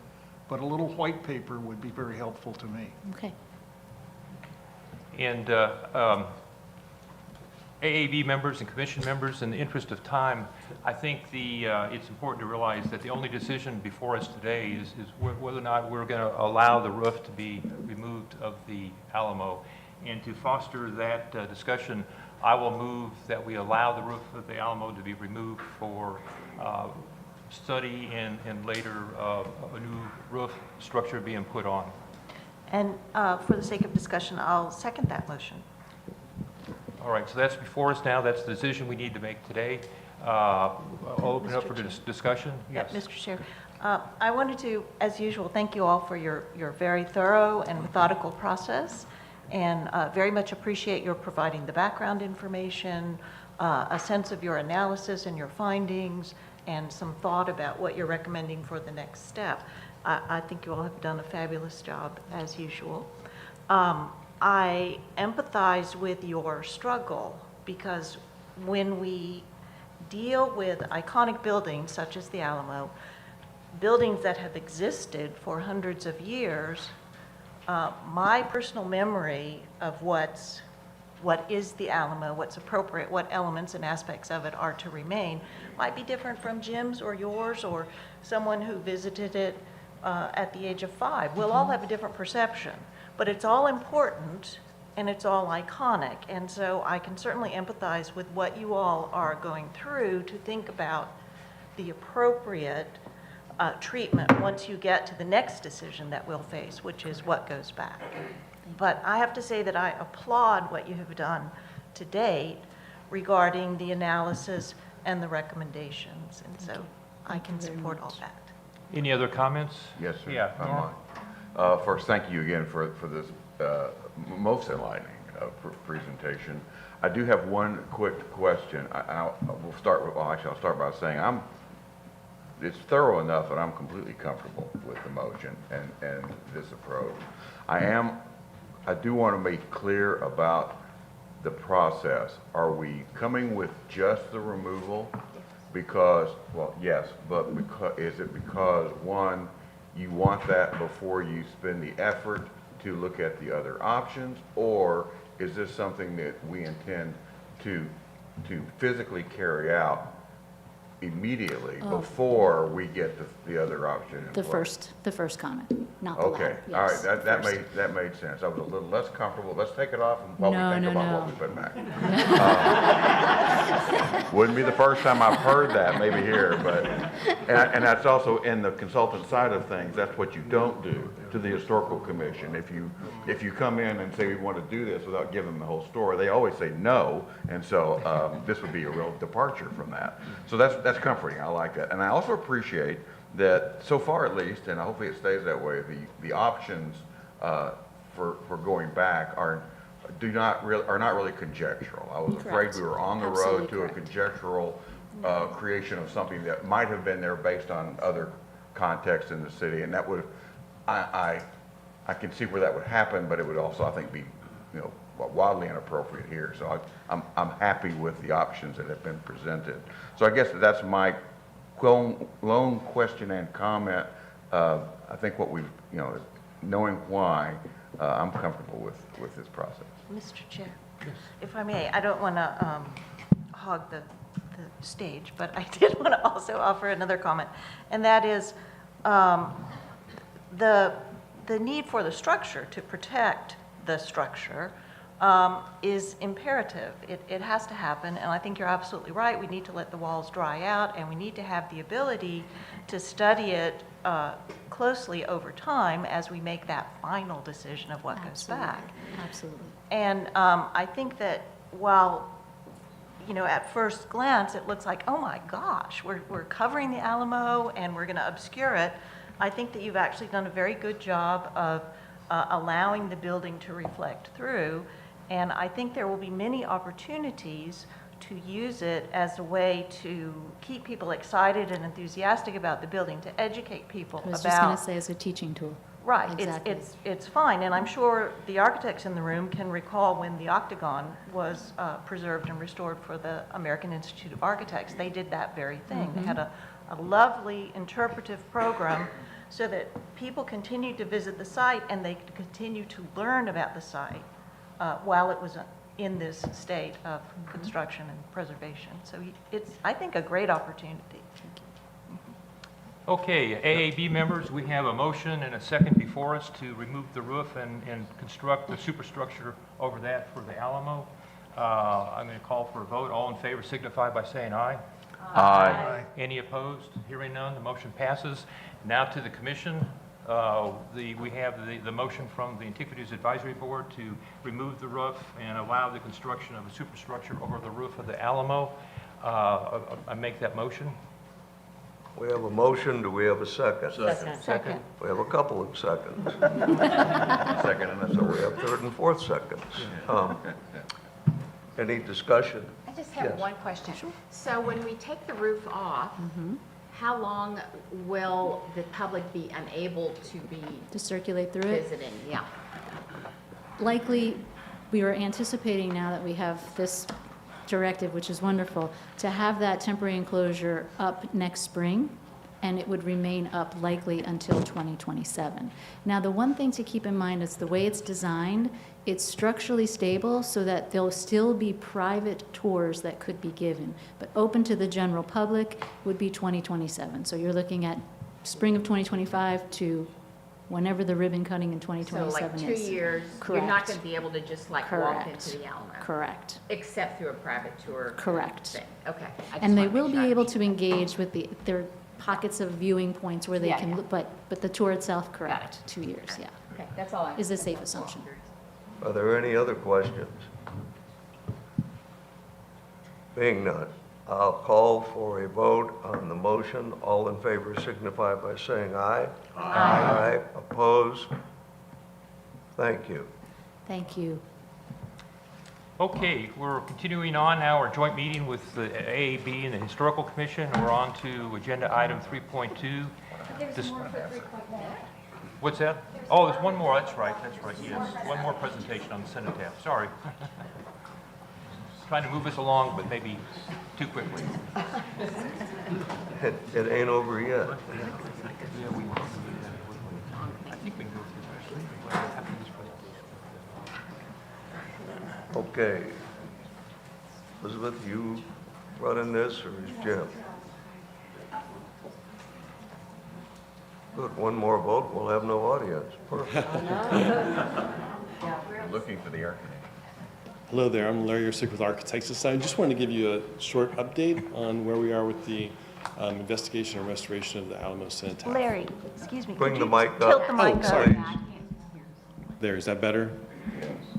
but a little white paper would be very helpful to me. Okay. And AAB members and commission members, in the interest of time, I think it's important to realize that the only decision before us today is whether or not we're going to allow the roof to be removed of the Alamo. And to foster that discussion, I will move that we allow the roof of the Alamo to be removed for study and later a new roof structure being put on. And for the sake of discussion, I'll second that motion. All right, so that's before us now. That's the decision we need to make today. I'll open it up for discussion. Yes. Mr. Chair, I wanted to, as usual, thank you all for your very thorough and methodical process, and very much appreciate your providing the background information, a sense of your analysis and your findings, and some thought about what you're recommending for the next step. I think you all have done a fabulous job, as usual. I empathize with your struggle, because when we deal with iconic buildings such as the Alamo, buildings that have existed for hundreds of years, my personal memory of what is the Alamo, what's appropriate, what elements and aspects of it are to remain, might be different from Jim's or yours or someone who visited it at the age of 5. We'll all have a different perception, but it's all important and it's all iconic. And so I can certainly empathize with what you all are going through to think about the appropriate treatment once you get to the next decision that we'll face, which is what goes back. But I have to say that I applaud what you have done to date regarding the analysis and the recommendations, and so I can support all that. Any other comments? Yes, sir. Yeah. I'm Norm? on. First, thank you again for this most enlightening presentation. I do have one quick question. I'll start by saying it's thorough enough that I'm completely comfortable with the motion and this approach. I do want to make clear about the process. Are we coming with just the removal? Because, well, yes, but is it because, one, you want that before you spend the effort to look at the other options, or is this something that we intend to physically carry out immediately before we get the other option in place? The first comment. not the Okay, latter. all right, Yes, that first. made sense. I was a little less comfortable. Let's take it off and while No, we think no, about no. what we put back. Wouldn't be the first time I've heard that, maybe here, but, and that's also in the consultant side of things, that's what you don't do to the historical commission. If you come in and say we want to do this without giving them the whole story, they always say no, and so this would be a real departure from that. So that's comforting, I like that. And I also appreciate that, so far at least, and hopefully it stays that way, the options for going back are not really conjectural. I was afraid Correct. we were on the Absolutely road to a correct. conjectural creation of something that might have been there based on other contexts in the city, and that would, I can see where that would happen, but it would also, I think, be, wildly inappropriate here. So I'm happy with the options that have been presented. So I guess that's my lone question and comment. I think what we've, knowing why, I'm comfortable with this process. Mr. Chair, if I may, I don't want to hog the stage, but I did want to also offer another comment, and that is the need for the structure to protect the structure is imperative. It has to happen, and I think you're absolutely right. We need to let the walls dry out, and we need to have the ability to study it closely over time as we make that final decision of what goes back. Absolutely. And I think that while, at first glance, it looks like, oh my gosh, we're covering the Alamo and we're going to obscure it, I think that you've actually done a very good job of allowing the building to reflect through. And I think there will be many opportunities to use it as a way to keep people excited and enthusiastic about the building, to educate people I was about. just going to say as a teaching tool. Right, Exactly. it's fine, and I'm sure the architects in the room can recall when the Octagon was preserved and restored for the American Institute of Architects. They did that very thing. They had a lovely interpretive program so that people continued to visit the site and they could continue to learn about the site while it was in this state of construction and preservation. So it's, I think, a great opportunity. Okay, AAB members, we have a motion and a second before us to remove the roof and construct the superstructure over that for the Alamo. I'm going to call for a vote. All in favor signify by saying aye. Aye. Any opposed? Hearing none, the motion passes. Now to the commission. We have the motion from the Antiquities Advisory Board to remove the roof and allow the construction of a superstructure over the roof of the Alamo. I make that motion. We have a motion, do we have a second? Second. We have a couple of seconds. Second, and so we have third and fourth seconds. Any discussion? I just have Yes. one question. So when we take the roof off, how long will the public be unable to be To circulate through it? visiting? Yeah. Likely, we are anticipating now that we have this directive, which is wonderful, to have that temporary enclosure up next spring, and it would remain up likely until 2027. Now, the one thing to keep in mind is the way it's designed, it's structurally stable so that there'll still be private tours that could be given, but open to the general public would be 2027. So you're looking at spring of 2025 to whenever the ribbon cutting in So 2027 like is. 2 years, you're Correct. not going to be able to just like walk Correct. into the Alamo? Correct. Except through a private tour? Correct. thing. Okay. I just And they wanna make will sure be I able to engage with there are pockets of viewing points where they Yeah, can yeah. look, but the tour itself, correct, 2 years, yeah. Okay, that's all I. Is a safe assumption. Are there any other questions? Being none, I'll call for a vote on the motion. All in favor signify by saying aye. Aye. Opposed? Thank you. Thank you. Okay, we're continuing on now our joint meeting with the AAB and the Historical Commission. We're on to agenda item 3.2. This- What's that? Oh, there's one more, that's right, yes. One more presentation on the cenotaph, sorry. Trying to move us along, but maybe too quickly. It ain't over yet. I think we can go through this. Okay. Elizabeth, you running this, or is Jim? Good, one more vote, we'll have no audience. Perfect. Looking for the air conditioning. Hello there, I'm Larry Yersick with Architects Society. Just wanted to give you a short update on where we are with the investigation and restoration of the Alamo Cenotaph. Larry, excuse me. Bring could the you mic up. Tilt the mic up. Sorry. There, is that better?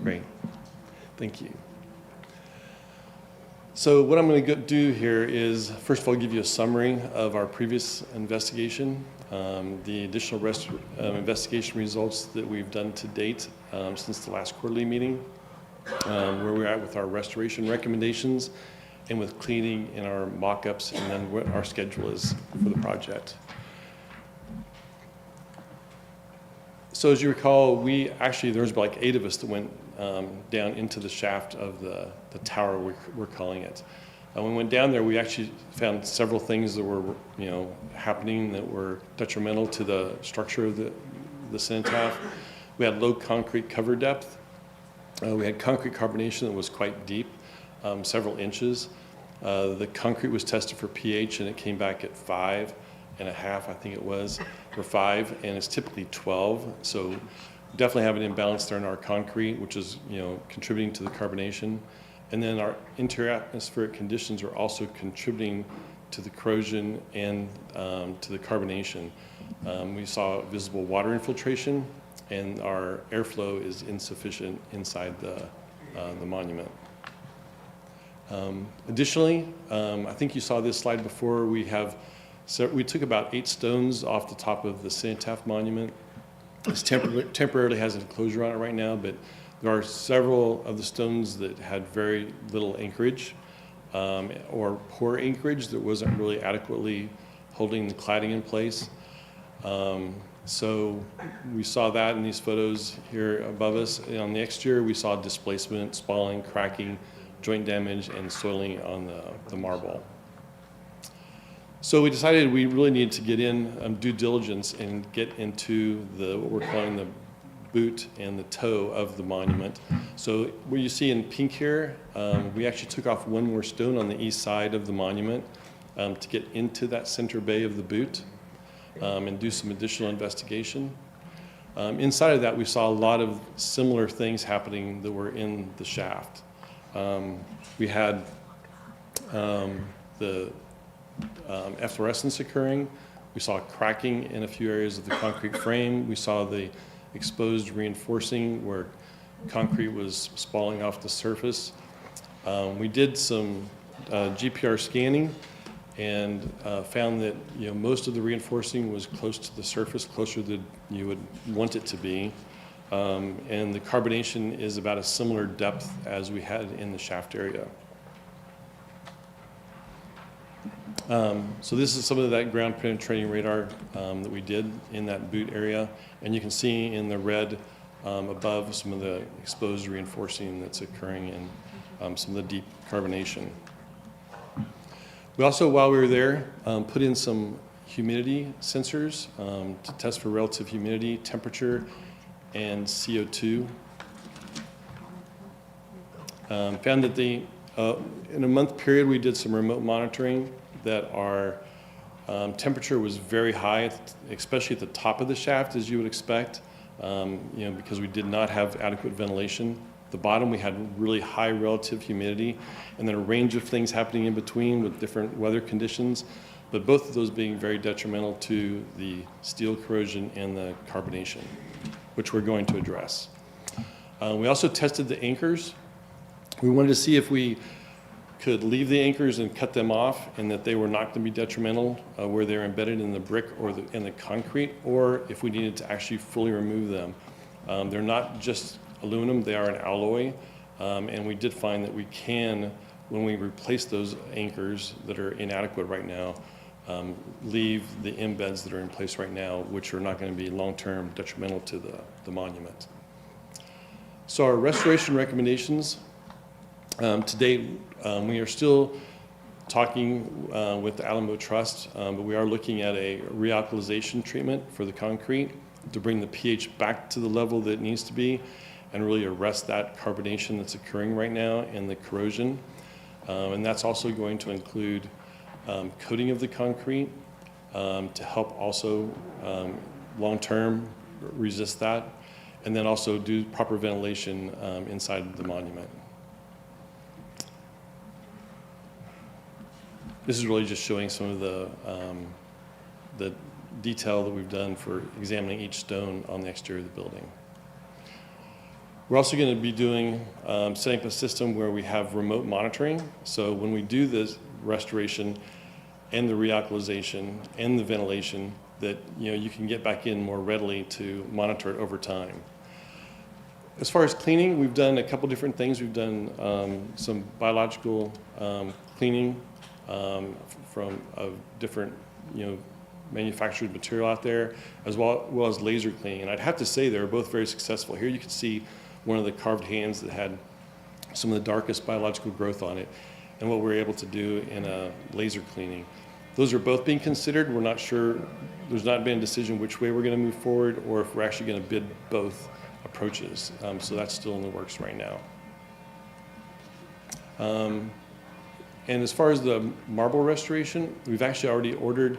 Great, thank you. So what I'm going to do here is, first of all, give you a summary of our previous investigation, the additional investigation results that we've done to date since the last quarterly meeting, where we're at with our restoration recommendations, and with cleaning and our mock-ups, and then what our schedule is for the project. So as you recall, there was like 8 of us that went down into the shaft of the tower, we're calling it. When we went down there, we actually found several things that were happening that were detrimental to the structure of the cenotaph. We had low concrete cover depth. We had concrete carbonation that was quite deep, several inches. The concrete was tested for pH, and it came back at 5.5, I think it was, or 5, and it's typically 12. So definitely have an imbalance there in our concrete, which is contributing to the carbonation. And then our inter-atmospheric conditions are also contributing to the corrosion and to the carbonation. We saw visible water infiltration, and our airflow is insufficient inside the monument. Additionally, I think you saw this slide before. We took about 8 stones off the top of the cenotaph monument. It temporarily has an enclosure on it right now, but there are several of the stones that had very little anchorage or poor anchorage that wasn't really adequately holding the cladding in place. So we saw that in these photos here above us. And on the exterior, we saw displacement, spalling, cracking, joint damage, and soiling on the marble. So we decided we really needed to get in due diligence and get into what we're calling the boot and the toe of the monument. So what you see in pink here, we actually took off one more stone on the east side of the monument to get into that center bay of the boot and do some additional investigation. Inside of that, we saw a lot of similar things happening that were in the shaft. We had the efflorescence occurring. We saw cracking in a few areas of the concrete frame. We saw the exposed reinforcing where concrete was spalling off the surface. We did some GPR scanning and found that most of the reinforcing was close to the surface, closer than you would want it to be. And the carbonation is about a similar depth as we had in the shaft area. So this is some of that ground penetrating radar that we did in that boot area. And you can see in the red above some of the exposed reinforcing that's occurring in some of the deep carbonation. We also, while we were there, put in some humidity sensors to test for relative humidity, temperature, and CO2. Found that in a month period, we did some remote monitoring that our temperature was very high, especially at the top of the shaft, as you would expect, because we did not have adequate ventilation. At the bottom, we had really high relative humidity, and then a range of things happening in between with different weather conditions, but both of those being very detrimental to the steel corrosion and the carbonation, which we're going to address. We also tested the anchors. We wanted to see if we could leave the anchors and cut them off, and that they were not going to be detrimental where they're embedded in the brick or in the concrete, or if we needed to actually fully remove them. They're not just aluminum, they are an alloy, and we did find that we can, when we replace those anchors that are inadequate right now, leave the embeds that are in place right now, which are not going to be long-term detrimental to the monument. So our restoration recommendations, to date, we are still talking with the Alamo Trust, but we are looking at a realkalization treatment for the concrete to bring the pH back to the level that it needs to be and really arrest that carbonation that's occurring right now and the corrosion. And that's also going to include coating of the concrete to help also long-term resist that, and then also do proper ventilation inside the monument. This is really just showing some of the detail that we've done for examining each stone on the exterior of the building. We're also going to be doing, setting up a system where we have remote monitoring. So when we do this restoration and the realkalization and the ventilation, that you can get back in more readily to monitor it over time. As far as cleaning, we've done a couple different things. We've done some biological cleaning from a different, manufactured material out there, as well as laser cleaning. And I'd have to say they were both very successful. Here you can see one of the carved hands that had some of the darkest biological growth on it, and what we were able to do in a laser cleaning. Those are both being considered. We're not sure, there's not been a decision which way we're going to move forward, or if we're actually going to bid both approaches. So that's still in the works right now. And as far as the marble restoration, we've actually already ordered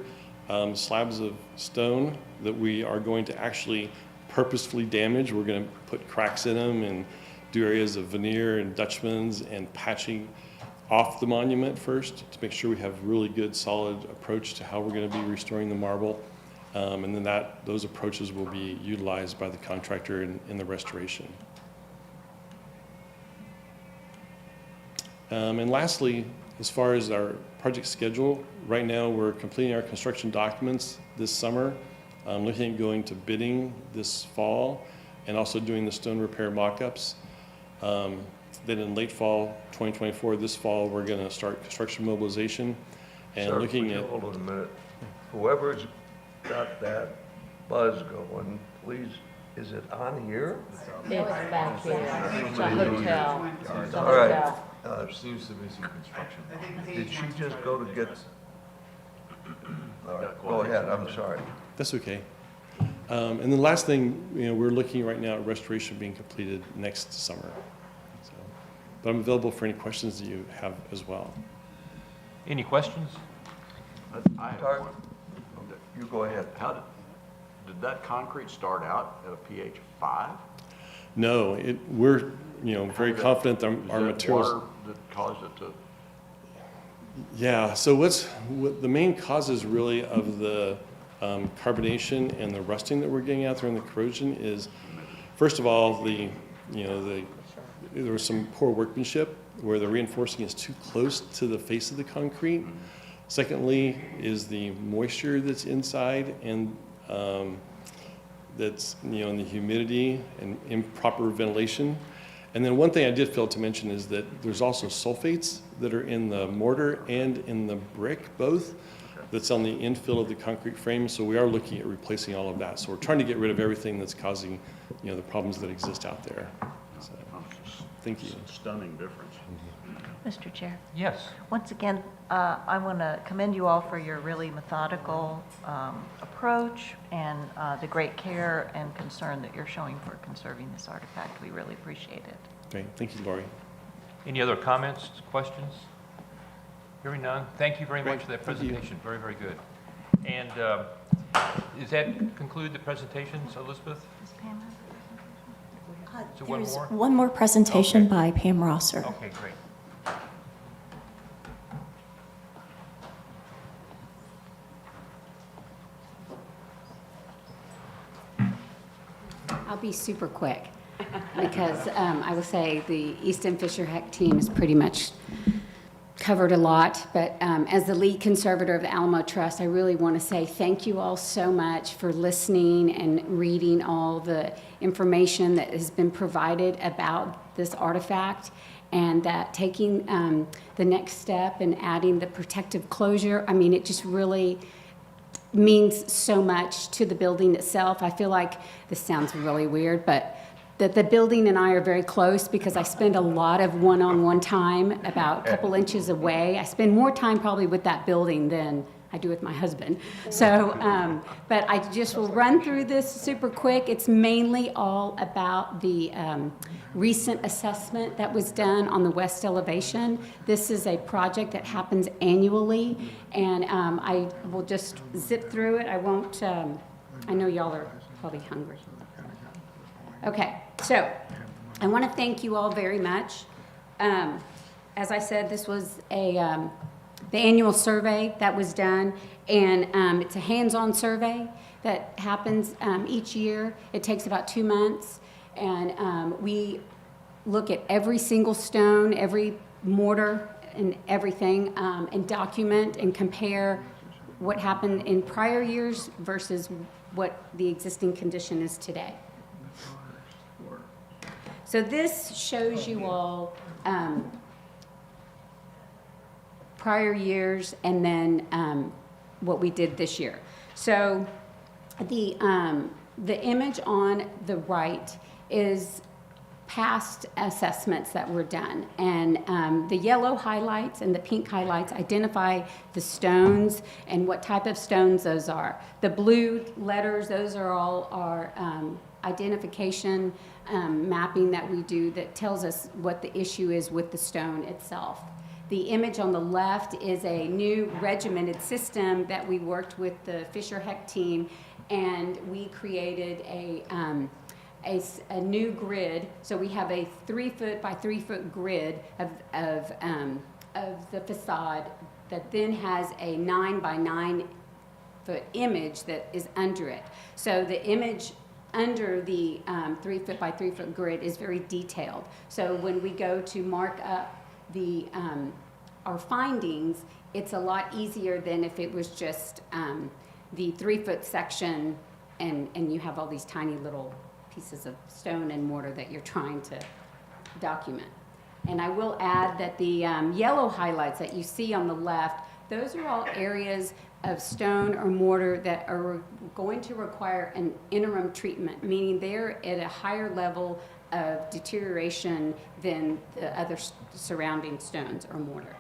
slabs of stone that we are going to actually purposefully damage. We're going to put cracks in them and do areas of veneer and Dutchman's and patching off the monument first to make sure we have really good, solid approach to how we're going to be restoring the marble. And then those approaches will be utilized by the contractor in the restoration. And lastly, as far as our project schedule, right now we're completing our construction documents this summer, looking at going to bidding this fall, and also doing the stone repair mock-ups. Then in late fall 2024, this fall, we're going to start construction mobilization and Sir, looking would you at. hold on a minute. Whoever's got that buzz going, please, is it on here? It's back here. It's a hotel. It's a All right. hotel. There seems to be some construction. Did she just go to get? All right, go ahead, I'm sorry. That's okay. And the last thing, we're looking right now at restoration being completed next summer. So, but I'm available for any questions that you have as well. Any questions? I have Tar- one. You go ahead. How did that concrete start out at a pH 5? No, we're very confident that our materials. Water that caused it to? Yeah. So what the main causes really of the carbonation and the rusting that we're getting out there and the corrosion is, first of all, there was some poor workmanship where the reinforcing is too close to the face of the concrete. Secondly is the moisture that's inside and that's in the humidity and improper ventilation. And then one thing I did fail to mention is that there's also sulfates that are in the mortar and in the brick both. That's on the infill of the concrete frame. So we are looking at replacing all of that. So we're trying to get rid of everything that's causing the problems that exist out there. So, thank you. Stunning difference. Mr. Chair. Yes. Once again, I want to commend you all for your really methodical approach and the great care and concern that you're showing for conserving this artifact. We really appreciate it. Okay, thank you, Lori. Any other comments, questions? Hearing none. Thank you very much for that Thank you. presentation. Very, very good. And does that conclude the presentations, Elizabeth? Is there one There's more? one more presentation Okay. by Pam Rosser. Okay, great. I'll be super quick because I will say the Easton Fisher Heck team has pretty much covered a lot. But as the lead conservator of the Alamo Trust, I really want to say thank you all so much for listening and reading all the information that has been provided about this artifact, and that taking the next step and adding the protective closure. I mean, it just really means so much to the building itself. I feel like this sounds really weird, but that the building and I are very close because I spend a lot of one-on-one time about a couple inches away. I spend more time probably with that building than I do with my husband. So, but I just will run through this super quick. It's mainly all about the recent assessment that was done on the west elevation. This is a project that happens annually, and I will just zip through it. I won't, I know y'all are probably hungry. Okay, so I want to thank you all very much. As I said, this was the annual survey that was done, and it's a hands-on survey that happens each year. It takes about 2 months, and we look at every single stone, every mortar, and everything, and document and compare what happened in prior years versus what the existing condition is today. So this shows you all prior years and then what we did this year. So the image on the right is past assessments that were done, and the yellow highlights and the pink highlights identify the stones and what type of stones those are. The blue letters, those are all our identification mapping that we do that tells us what the issue is with the stone itself. The image on the left is a new regimented system that we worked with the Fisher Heck team, and we created a new grid. So we have a 3-foot by 3-foot grid of the facade that then has a 9 by 9 foot image that is under it. So the image under the 3-foot by 3-foot grid is very detailed. So when we go to mark up the our findings, it's a lot easier than if it was just the 3-foot section and you have all these tiny little pieces of stone and mortar that you're trying to document. And I will add that the yellow highlights that you see on the left, those are all areas of stone or mortar that are going to require an interim treatment, meaning they're at a higher level of deterioration than the other surrounding stones or mortar.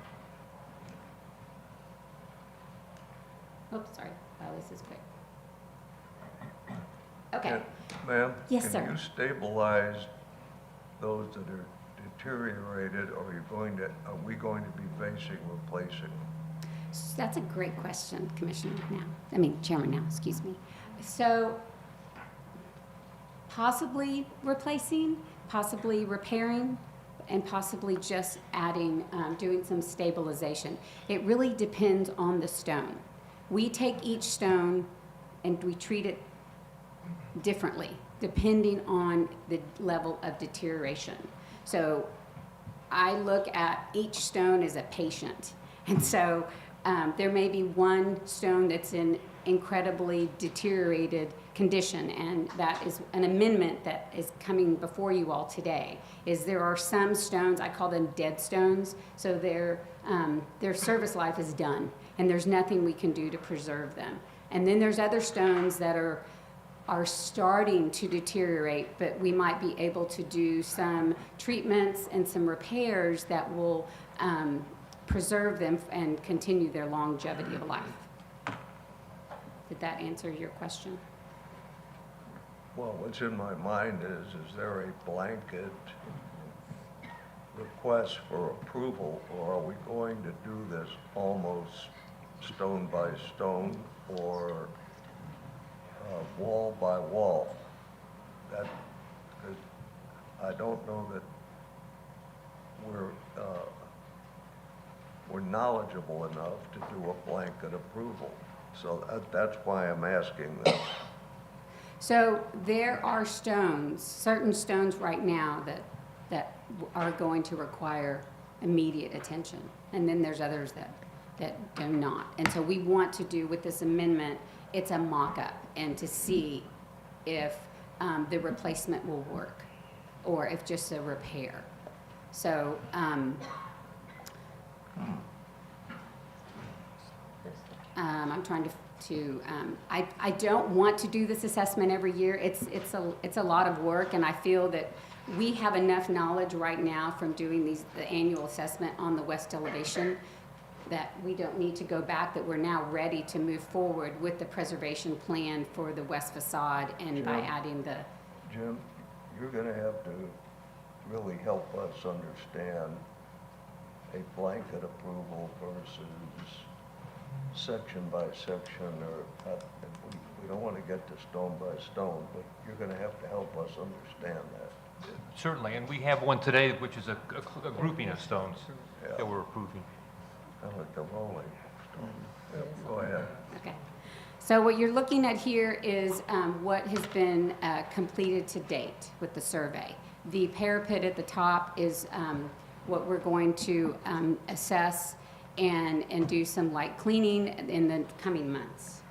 Oops, sorry. Oh, this is quick. Okay. Ma'am? Yes, sir. Can you stabilize those that are deteriorated, or are we going to be facing replacing? That's a great question, Chairman now, excuse me. So possibly replacing, possibly repairing, and possibly just adding, doing some stabilization. It really depends on the stone. We take each stone and we treat it differently depending on the level of deterioration. So I look at each stone as a patient. And so there may be one stone that's in incredibly deteriorated condition, and that is an amendment that is coming before you all today. Is there are some stones, I call them dead stones, so their service life is done, and there's nothing we can do to preserve them. And then there's other stones that are starting to deteriorate, but we might be able to do some treatments and some repairs that will preserve them and continue their longevity of life. Did that answer your question? Well, what's in my mind is there a blanket request for approval, or are we going to do this almost stone by stone or wall by wall? That, 'cause I don't know that we're knowledgeable enough to do a blanket approval. So that's why I'm asking this. So there are stones, certain stones right now that are going to require immediate attention. And then there's others that do not. And so we want to do with this amendment, it's a mock-up, and to see if the replacement will work or if just a repair. So I'm trying to I don't want to do this assessment every year. It's a lot of work, and I feel that we have enough knowledge right now from doing the annual assessment on the west elevation that we don't need to go back, that we're now ready to move forward with the preservation plan for the west facade and by adding the, Jim, you're gonna have to really help us understand a blanket approval versus section by section, or, we don't want to get to stone by stone, but you're gonna have to help us understand that. Certainly, and we have one today, which is a grouping of stones that we're approving. Kind of like the rolling stone. Yeah, go ahead. okay. So what you're looking at here is what has been completed to date with the survey. The parapet at the top is what we're going to assess and do some light cleaning in the coming months.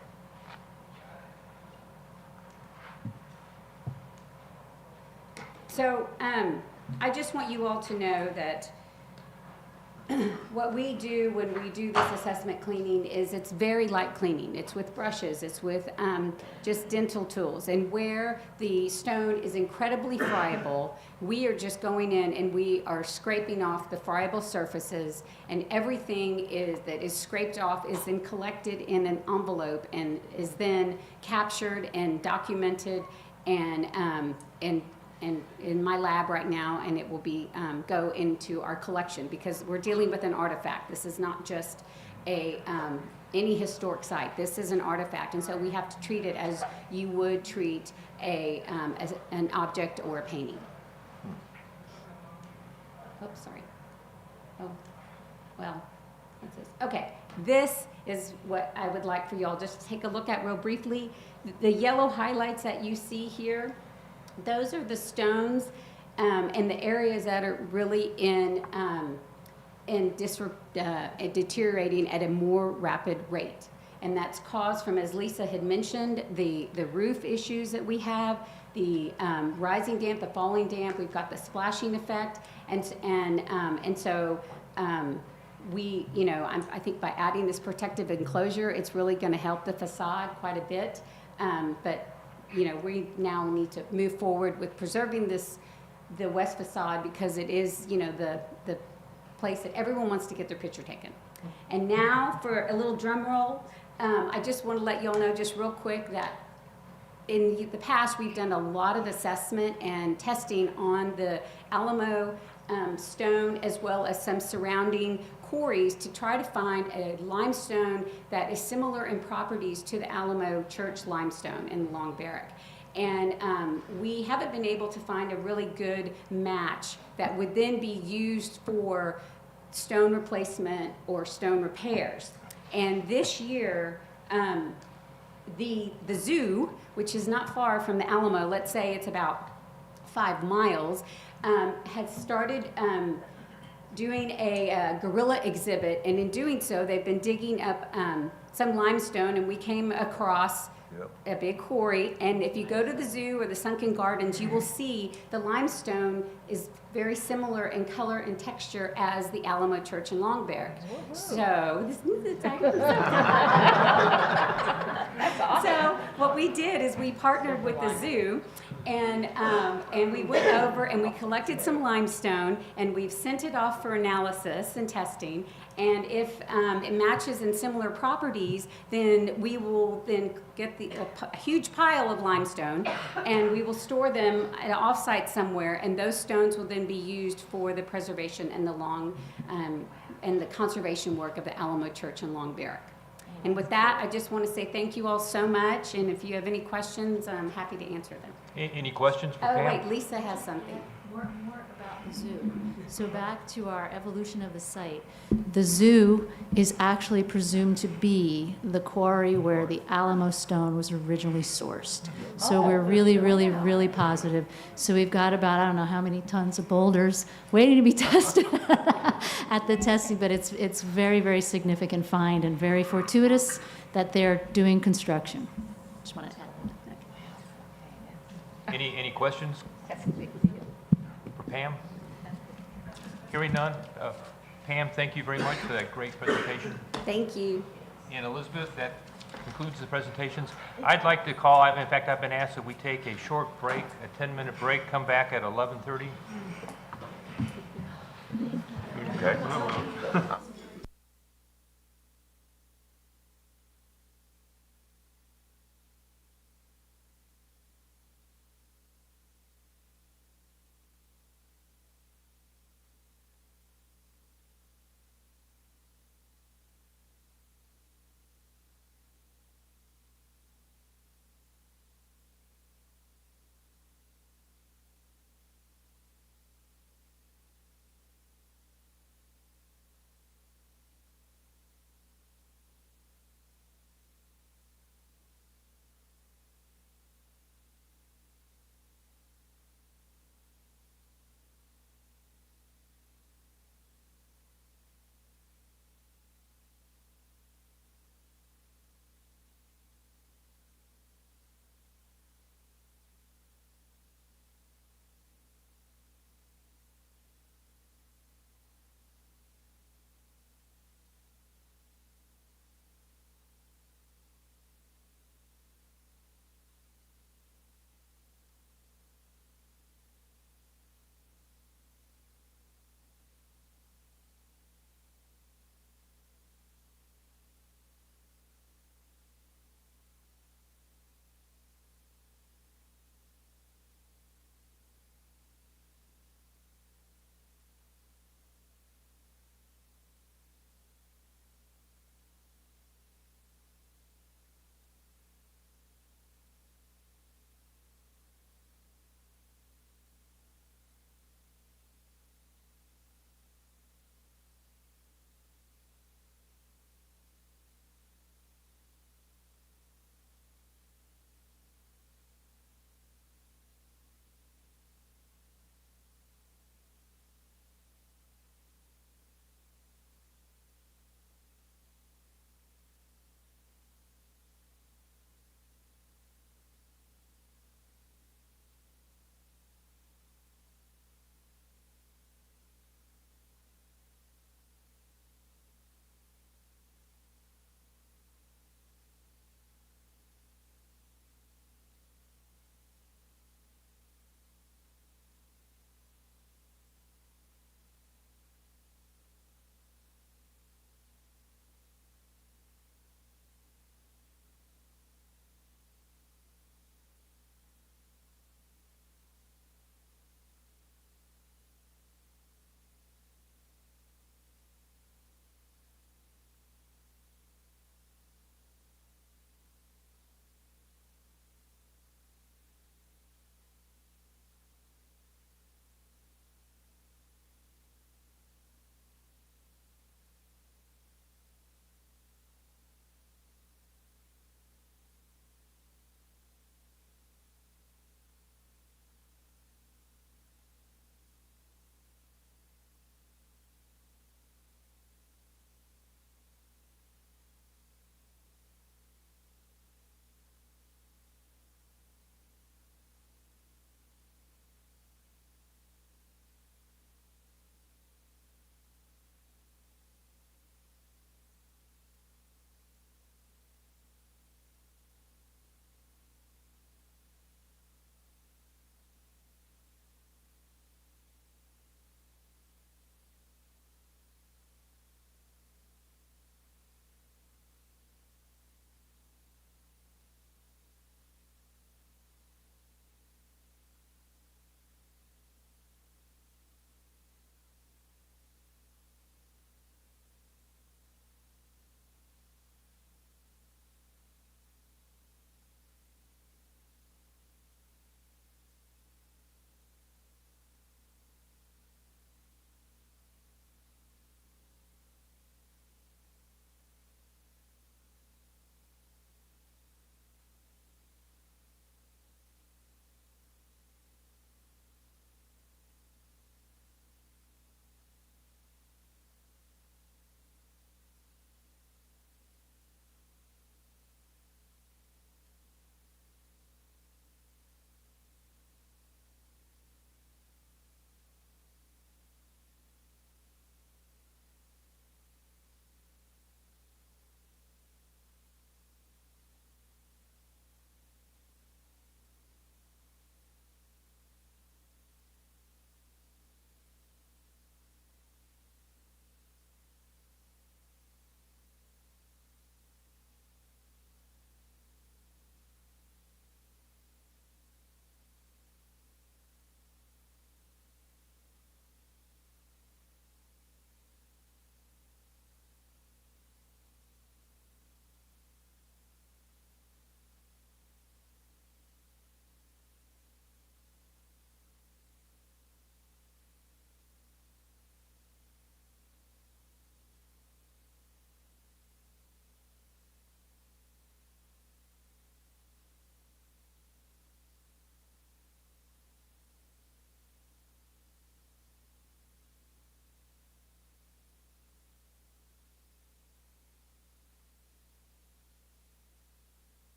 So I just want you all to know that what we do when we do this assessment cleaning is it's very light cleaning. It's with brushes, it's with just dental tools. And where the stone is incredibly friable, we are just going in and we are scraping off the friable surfaces, and everything that is scraped off is then collected in an envelope and is then captured and documented and in my lab right now, and it will be go into our collection because we're dealing with an artifact. This is not just any historic site. This is an artifact, and so we have to treat it as you would treat as an object or a painting. Oops, sorry. Oh, well, what's this? Okay, this is what I would like for you all just to take a look at real briefly. The yellow highlights that you see here, those are the stones and the areas that are really deteriorating at a more rapid rate. And that's caused from, as Lisa had mentioned, the roof issues that we have, the rising damp, the falling damp, we've got the splashing effect. And so we, I think by adding this protective enclosure, it's really going to help the facade quite a bit. But we now need to move forward with preserving the west facade because it is, the place that everyone wants to get their picture taken. And now for a little drum roll, I just want to let you all know just real quick that in the past we've done a lot of assessment and testing on the Alamo stone as well as some surrounding quarries to try to find a limestone that is similar in properties to the Alamo Church limestone in Long Barrack. And we haven't been able to find a really good match that would then be used for stone replacement or stone repairs. And this year, the zoo, which is not far from the Alamo, let's say it's about 5 miles, has started doing a gorilla exhibit, and in doing so, they've been digging up some limestone, and we came across a big quarry. And if you go to the zoo or the Sunken Gardens, you will see the limestone is very similar in color and texture as the Alamo Church in Long Barrack. So this is That's awesome. So what we did is we partnered with the zoo, and we went over and we collected some limestone, and we've sent it off for analysis and testing. And if it matches in similar properties, then we will then get a huge pile of limestone, and we will store them at an offsite somewhere, and those stones will then be used for the preservation and the conservation work of the Alamo Church in Long Barrack. And with that, I just want to say thank you all so much, and if you have any questions, I'm happy to answer them. Any questions for Oh, Pam? wait, Lisa has something. More about the zoo. So back to our evolution of the site. The zoo is actually presumed to be the quarry where the Alamo stone was originally sourced. So we're really, really, really positive. So we've got about, I don't know how many tons of boulders waiting to be tested at the testing, but it's very, very significant find and very fortuitous that they're doing construction. Just wanted to add that. Any questions for Pam? Hearing none. Pam, thank you very much for that great presentation. Thank you. And Elizabeth, that concludes the presentations. I'd like to call, in fact, I've been asked that we take a short break, a 10-minute break, come back at 11:30. Okay.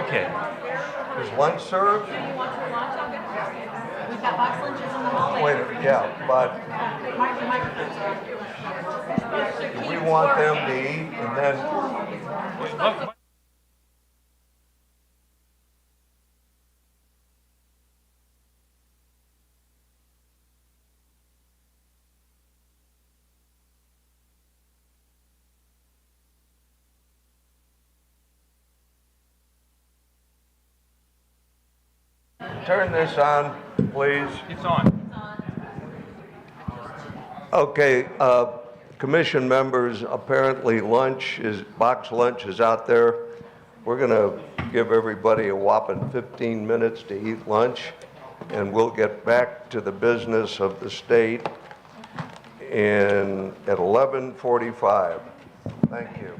Okay. Is lunch served? We've got box lunches in the hallway. Wait, yeah, but we want them to eat and then turn this on, please. It's on. Okay, commission members, apparently box lunch is out there. We're gonna give everybody a whopping 15 minutes to eat lunch, and we'll get back to the business of the state at 11:45. Thank you.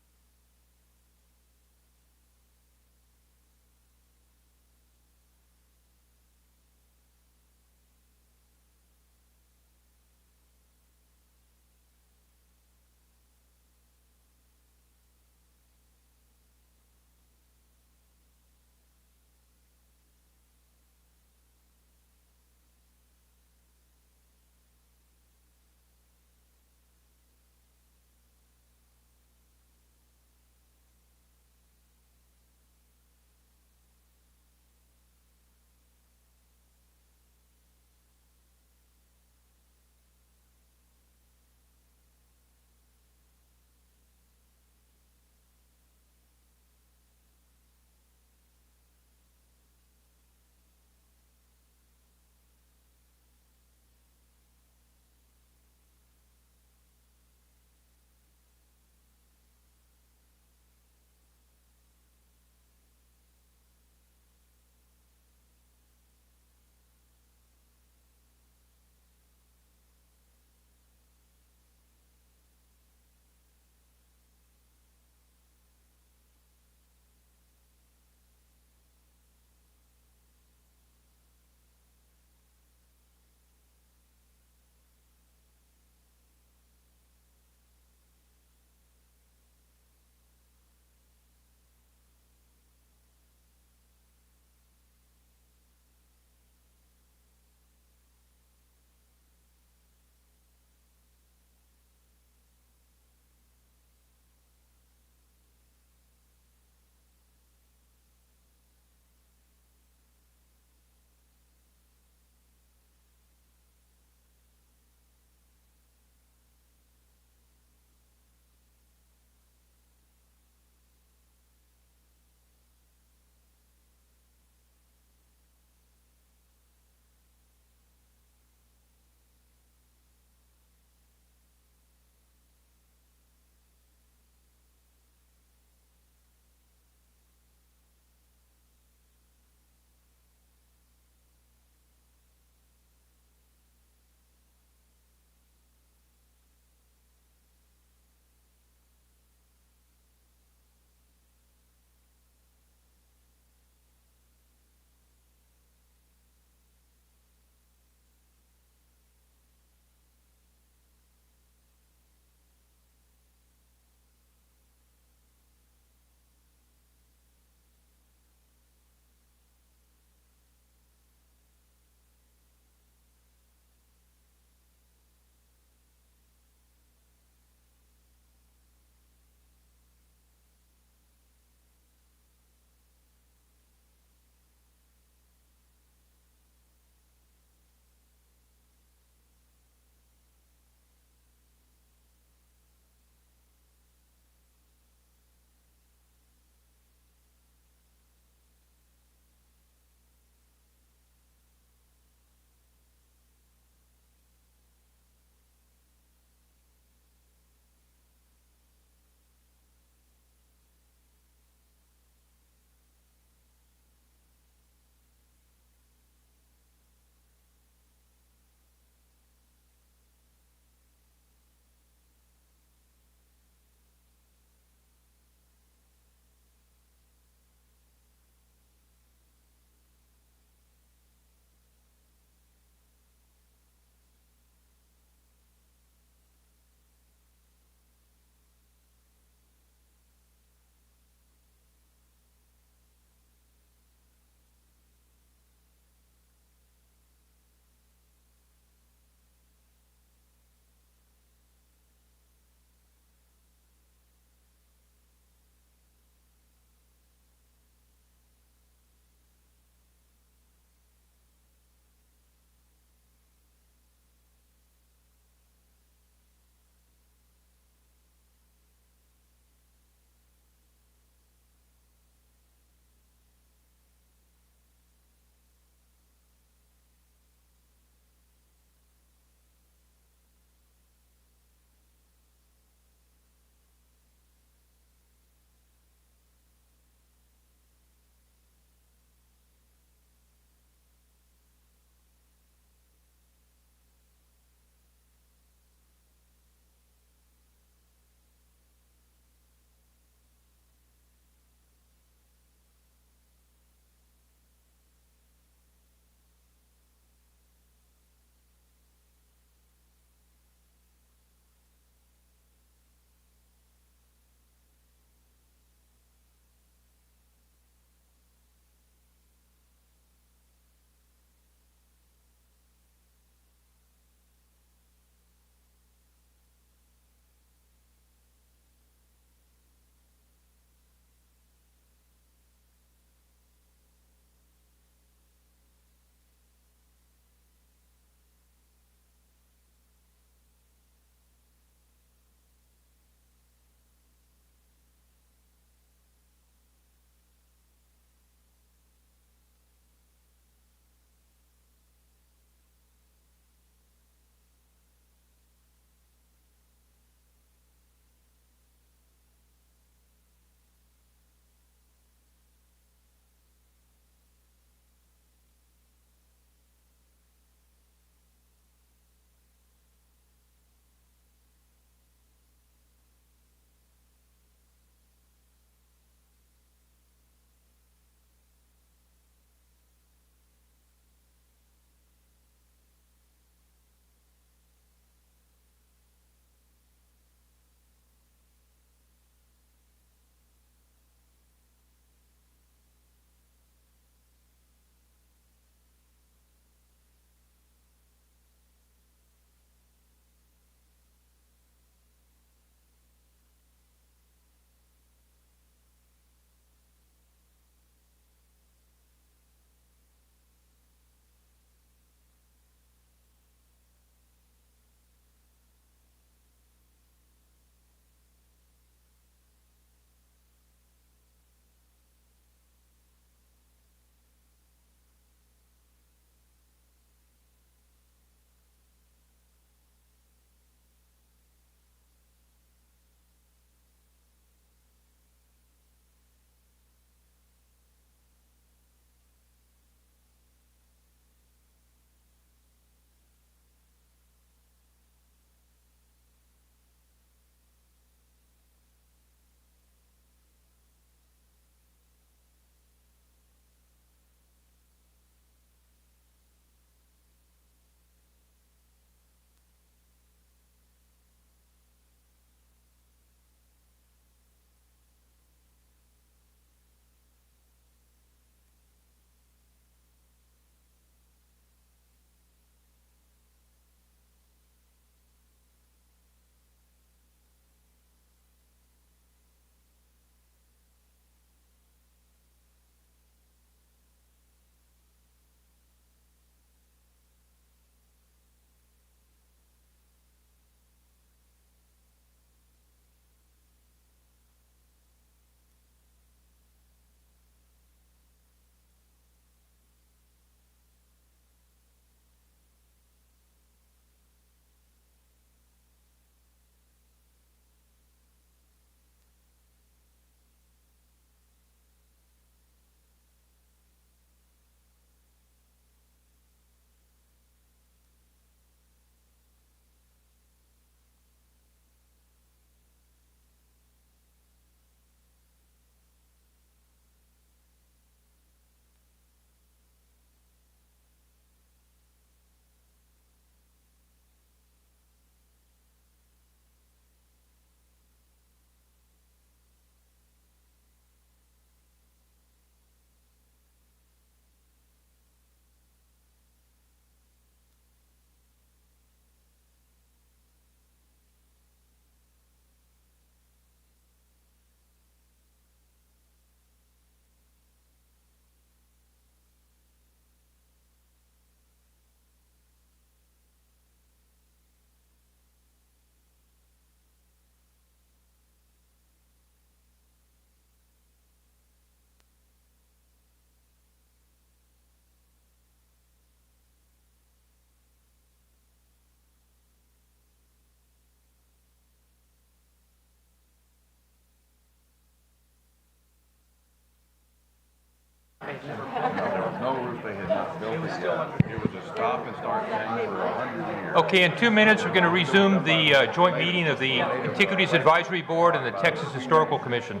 There was no roof, they had not built it yet. It was a stop and start thing for 100 years. Okay, in 2 minutes, we're going to resume the joint meeting of the Antiquities Advisory Board and the Texas Historical Commission.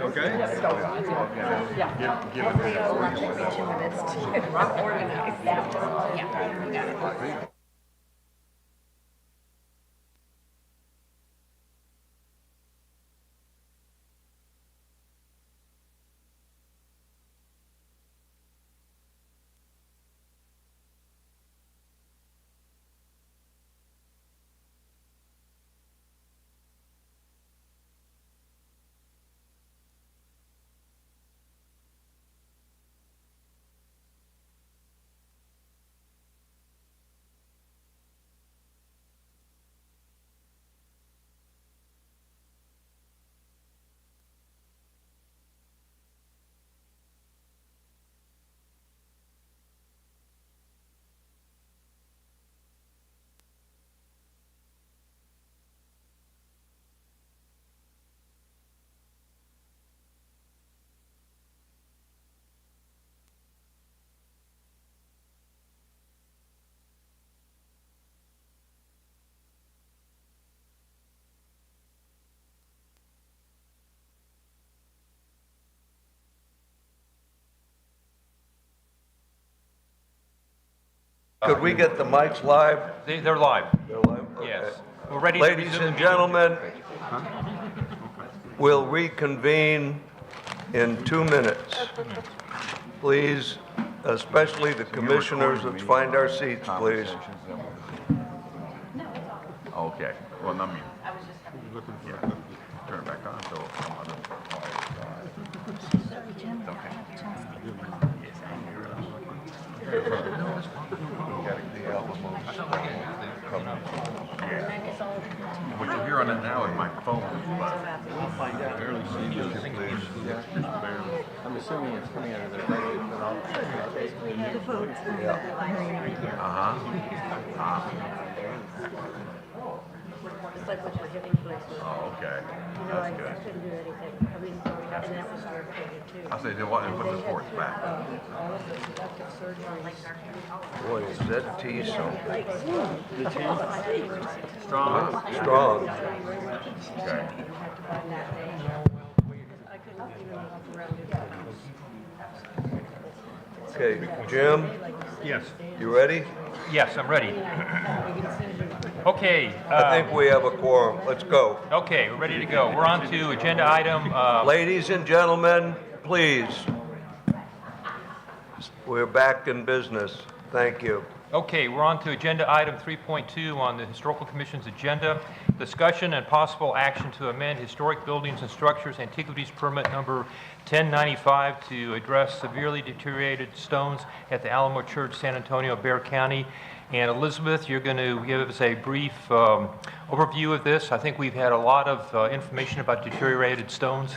Okay. Give it Could we get the mics live? They're live. They're live? Yes. Okay. We're ready to Ladies resume and the gentlemen, we'll reconvene in 2 minutes. Please, especially the commissioners, let's find our seats, please. Okay. Well, not me. Yeah. Turn it back on, so I'm on What you hear on it now is my phone, but I barely see you. I'm assuming it's coming out of their budget, but I'll It's like what you're giving places. Oh, okay. You know, That's I good. couldn't do anything. I mean, and that was hard for you too. I say, put the sports back. All of the productive surgeries. Boy, is that tea something. Strong. Strong. Okay. I couldn't even walk around it. Okay, Jim? Yes. You ready? Yes, I'm ready. Okay. I think we have a quorum. Let's go. Okay, we're ready to go. We're on to agenda item. Ladies and gentlemen, please. We're back in business. Thank you. Okay, we're on to agenda item 3.2 on the Historical Commission's agenda. Discussion and possible action to amend Historic Buildings and Structures Antiquities Permit number 1095 to address severely deteriorated stones at the Alamo Church, San Antonio, Bexar County. And Elizabeth, you're going to give us a brief overview of this. I think we've had a lot of information about deteriorated stones.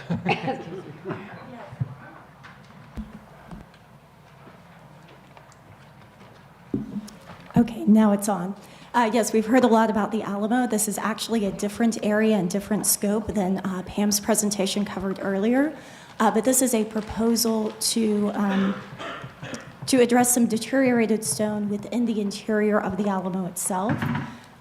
Okay, now it's on. Yes, we've heard a lot about the Alamo. This is actually a different area and different scope than Pam's presentation covered earlier. But this is a proposal to address some deteriorated stone within the interior of the Alamo itself.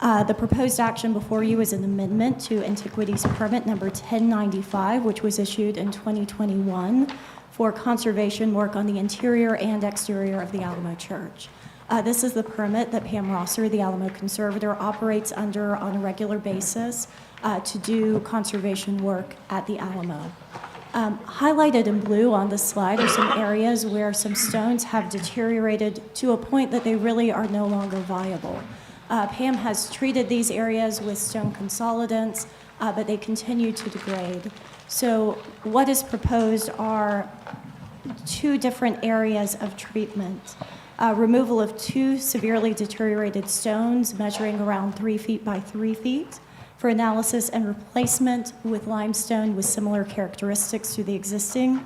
The proposed action before you is an amendment to Antiquities Permit number 1095, which was issued in 2021 for conservation work on the interior and exterior of the Alamo Church. This is the permit that Pam Rosser, the Alamo Conservator, operates under on a regular basis to do conservation work at the Alamo. Highlighted in blue on this slide are some areas where some stones have deteriorated to a point that they really are no longer viable. Pam has treated these areas with stone consolidants, but they continue to degrade. So what is proposed are two different areas of treatment. Removal of two severely deteriorated stones measuring around 3 feet by 3 feet for analysis and replacement with limestone with similar characteristics to the existing,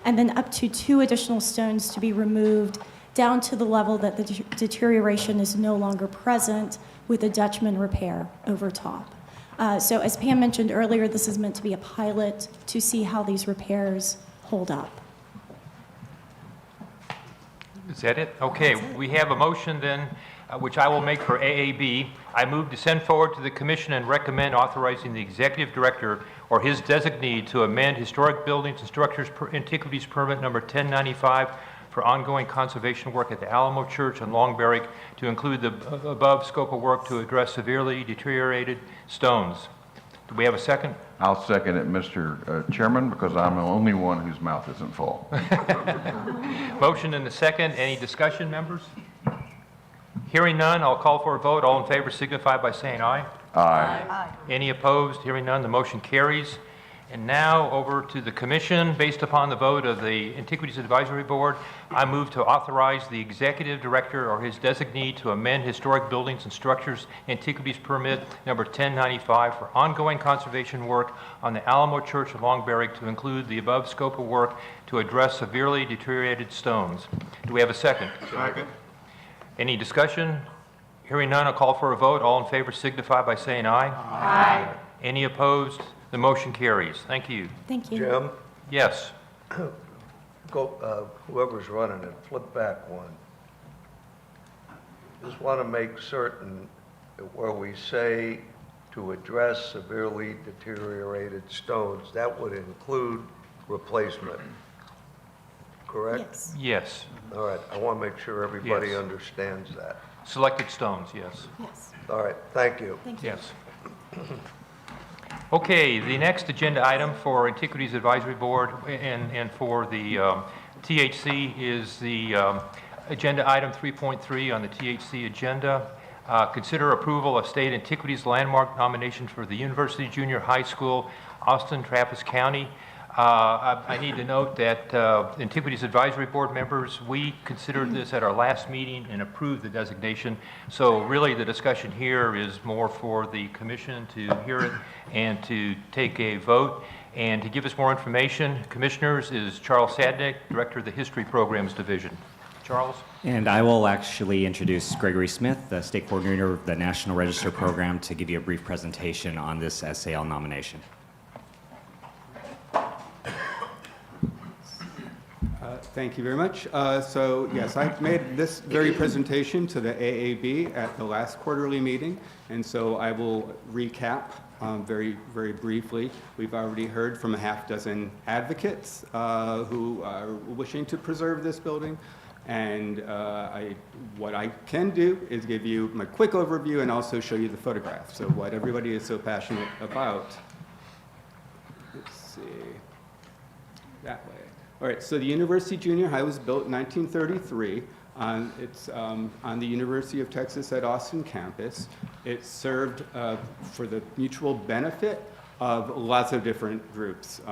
and then up to 2 additional stones to be removed down to the level that the deterioration is no longer present with a Dutchman repair over top. So as Pam mentioned earlier, this is meant to be a pilot to see how these repairs hold up. Is that it? Okay, we have a motion then, which I will make for AAB. I move to send forward to the commission and recommend authorizing the executive director or his designee to amend historic buildings and structures antiquities permit number 1095 for ongoing conservation work at the Alamo Church in Long Barrack to include the above scope of work to address severely deteriorated stones. Do we have a second? I'll second it, Mr. Chairman, because I'm the only one whose mouth isn't full. Motion and a second. Any discussion, members? Hearing none, I'll call for a vote. All in favor signify by saying aye. Aye. Any opposed? Hearing none, the motion carries. And now over to the commission. Based upon the vote of the Antiquities Advisory Board, I move to authorize the executive director or his designee to amend historic buildings and structures antiquities permit number 1095 for ongoing conservation work on the Alamo Church of Long Barrack to include the above scope of work to address severely deteriorated stones. Do we have a second? Second. Any discussion? Hearing none, I'll call for a vote. All in favor signify by saying aye. Aye. Any opposed? The motion carries. Thank you. Thank you. Jim, Yes. whoever's running it, flip back one. Just want to make certain that where we say to address severely deteriorated stones, that would include replacement, correct? Yes. Yes. All right, I want to make sure everybody Yes. understands that. Selected stones, yes. Yes. All right, thank you. Thank you. Yes. Okay, the next agenda item for Antiquities Advisory Board and for the THC is the agenda item 3.3 on the THC agenda. Consider approval of state antiquities landmark nomination for the University Junior High School, Austin, Travis County. I need to note that Antiquities Advisory Board members, we considered this at our last meeting and approved the designation. So really the discussion here is more for the commission to hear it and to take a vote. And to give us more information, commissioners, is Charles Sadnick, Director of the History Programs Division. Charles? And I will actually introduce Gregory Smith, the State Coordinator of the National Register Program, to give you a brief presentation on this SAL nomination. Thank you very much. So yes, I made this very presentation to the AAB at the last quarterly meeting, and so I will recap very, very briefly. We've already heard from a half dozen advocates who are wishing to preserve this building, and what I can do is give you my quick overview and also show you the photographs. So what everybody is so passionate about. Let's see, that way. All right, so the University Junior High was built in 1933. It's on the University of Texas at Austin campus. It served for the mutual benefit of lots of different groups,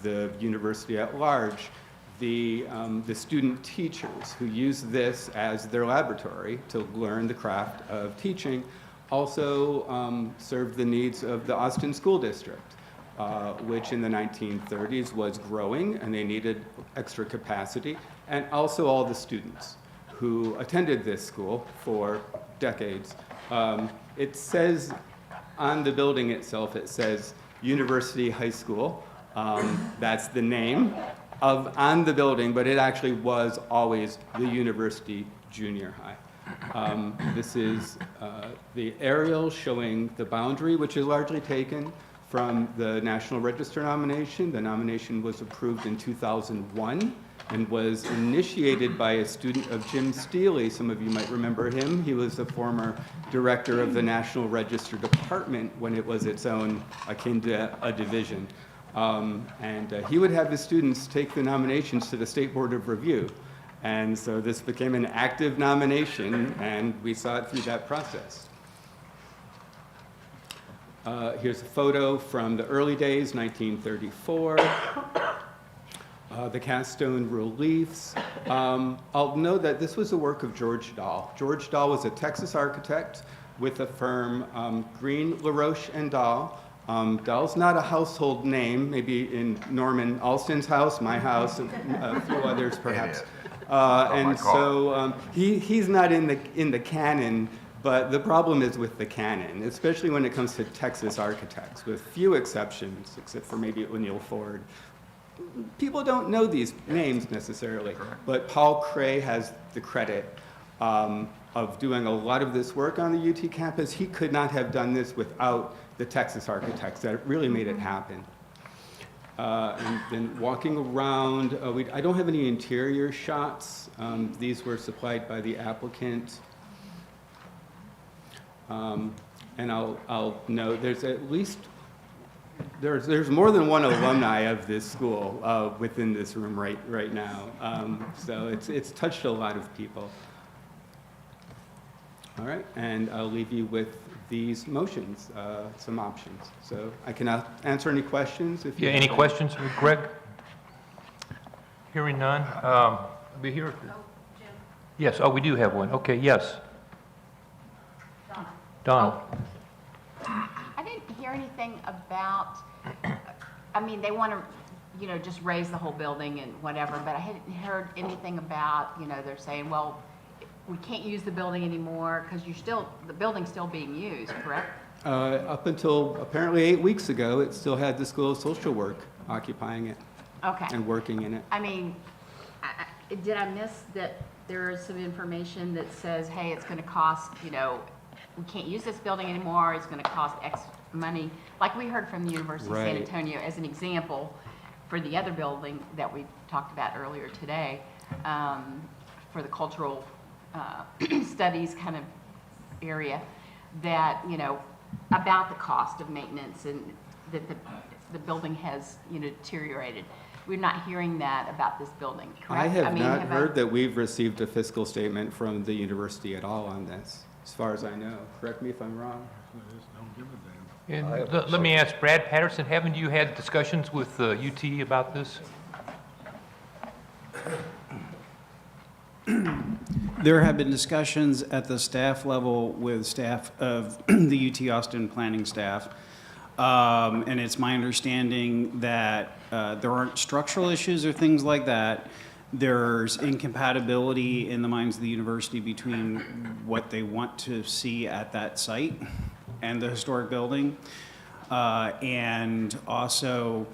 the university at large, the student teachers who use this as their laboratory to learn the craft of teaching, also served the needs of the Austin School District. Which in the 1930s was growing, and they needed extra capacity, and also all the students who attended this school for decades. It says on the building itself, it says University High School. That's the name on the building, but it actually was always the University Junior High. This is the aerial showing the boundary, which is largely taken from the National Register nomination. The nomination was approved in 2001 and was initiated by a student of Jim Steele. Some of you might remember him. He was the former director of the National Register Department when it was its own, akin to a division. He would have his students take the nominations to the State Board of Review. And so this became an active nomination, and we saw it through that process. Here's a photo from the early days, 1934. The cast stone reliefs. I'll note that this was the work of George Dahl. George Dahl was a Texas architect with the firm Green, LaRoche, and Dahl. Dahl's not a household name, maybe in Norman Alston's house, my house, and a few others perhaps. And so he's not in the canon, But the problem is with the canon, especially when it comes to Texas architects, with few exceptions, except for maybe O'Neill Ford. People don't know these names necessarily, but Paul Cray has the credit of doing a lot of this work on the UT campus. He could not have done this without the Texas architects that really made it happen. And then walking around, I don't have any interior shots. These were supplied by the applicant. And I'll note there's at least, there's more than one alumni of this school within this room right now. So it's touched a lot of people. All right, and I'll leave you with these motions, some options. So I can answer any questions if you Yeah, any questions for Greg? Hearing none. Be here. Yes, oh, we do have one. Okay, yes. Donald. I didn't hear anything about, I mean, they want to, you know, just raise the whole building and whatever, but I hadn't heard anything about, you know, they're saying, well, we can't use the building anymore because the building's still being used, correct? Up until apparently 8 weeks ago, it still had the School of Social Work occupying it. Okay. And working in it. I mean, did I miss that there is some information that says, hey, it's going to cost, you know, we can't use this building anymore, it's going to cost X money, like we heard from the University of San Antonio as an example for the other building that we talked about earlier today, for the cultural studies kind of area, that, you know, about the cost of maintenance and that the building has, you know, deteriorated. We're not hearing that about this building, correct? I have not heard that we've received a fiscal statement from the university at all on this, as far as I know. Correct me if I'm wrong. And let me ask Brad Patterson, haven't you had discussions with UT about this? There have been discussions at the staff level with staff of the UT Austin planning staff. And it's my understanding that there aren't structural issues or things like that. There's incompatibility in the minds of the university between what they want to see at that site and the historic building. And also,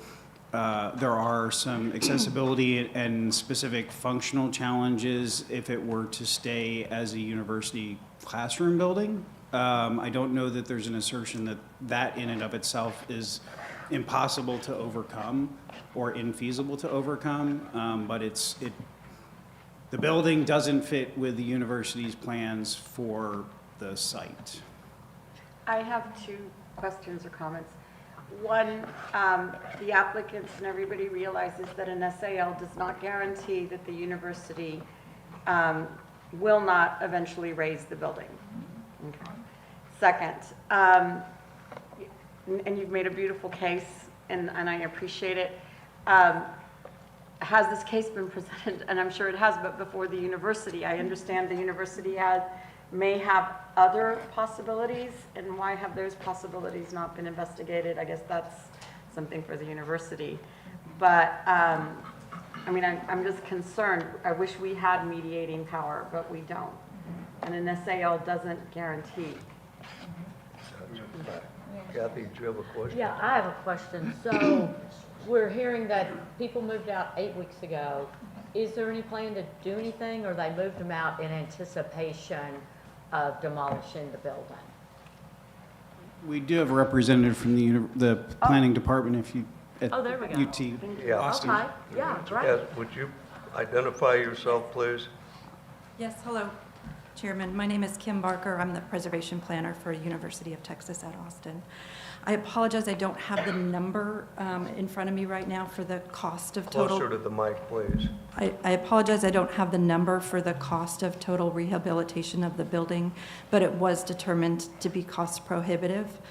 there are some accessibility and specific functional challenges if it were to stay as a university classroom building. I don't know that there's an assertion that that in and of itself is impossible to overcome or infeasible to overcome, but the building doesn't fit with the university's plans for the site. I have two questions or comments. One, the applicants and everybody realizes that an SAL does not guarantee that the university will not eventually raise the building. Okay. Second, and you've made a beautiful case, and I appreciate it. Has this case been presented, and I'm sure it has, but before the university? I understand the university may have other possibilities, and why have those possibilities not been investigated? I guess that's something for the university. But, I mean, I'm just concerned. I wish we had mediating power, but we don't. And an SAL doesn't guarantee. Kathy, do you have a question? Yeah, I have a question. So we're hearing that people moved out 8 weeks ago. Is there any plan to do anything, or they moved them out in anticipation of demolishing the building? We do have a representative from the planning department if you, at Oh, there we go. UT Yeah. Austin. Okay, yeah, great. Yes, would you identify yourself, please? Yes, hello, Chairman. My name is Kim Barker. I'm the preservation planner for University of Texas at Austin. I apologize, I don't have the number in front of me right now for the cost of total. Closer to the mic, please. I apologize, I don't have the number for the cost of total rehabilitation of the building, but it was determined to be cost prohibitive.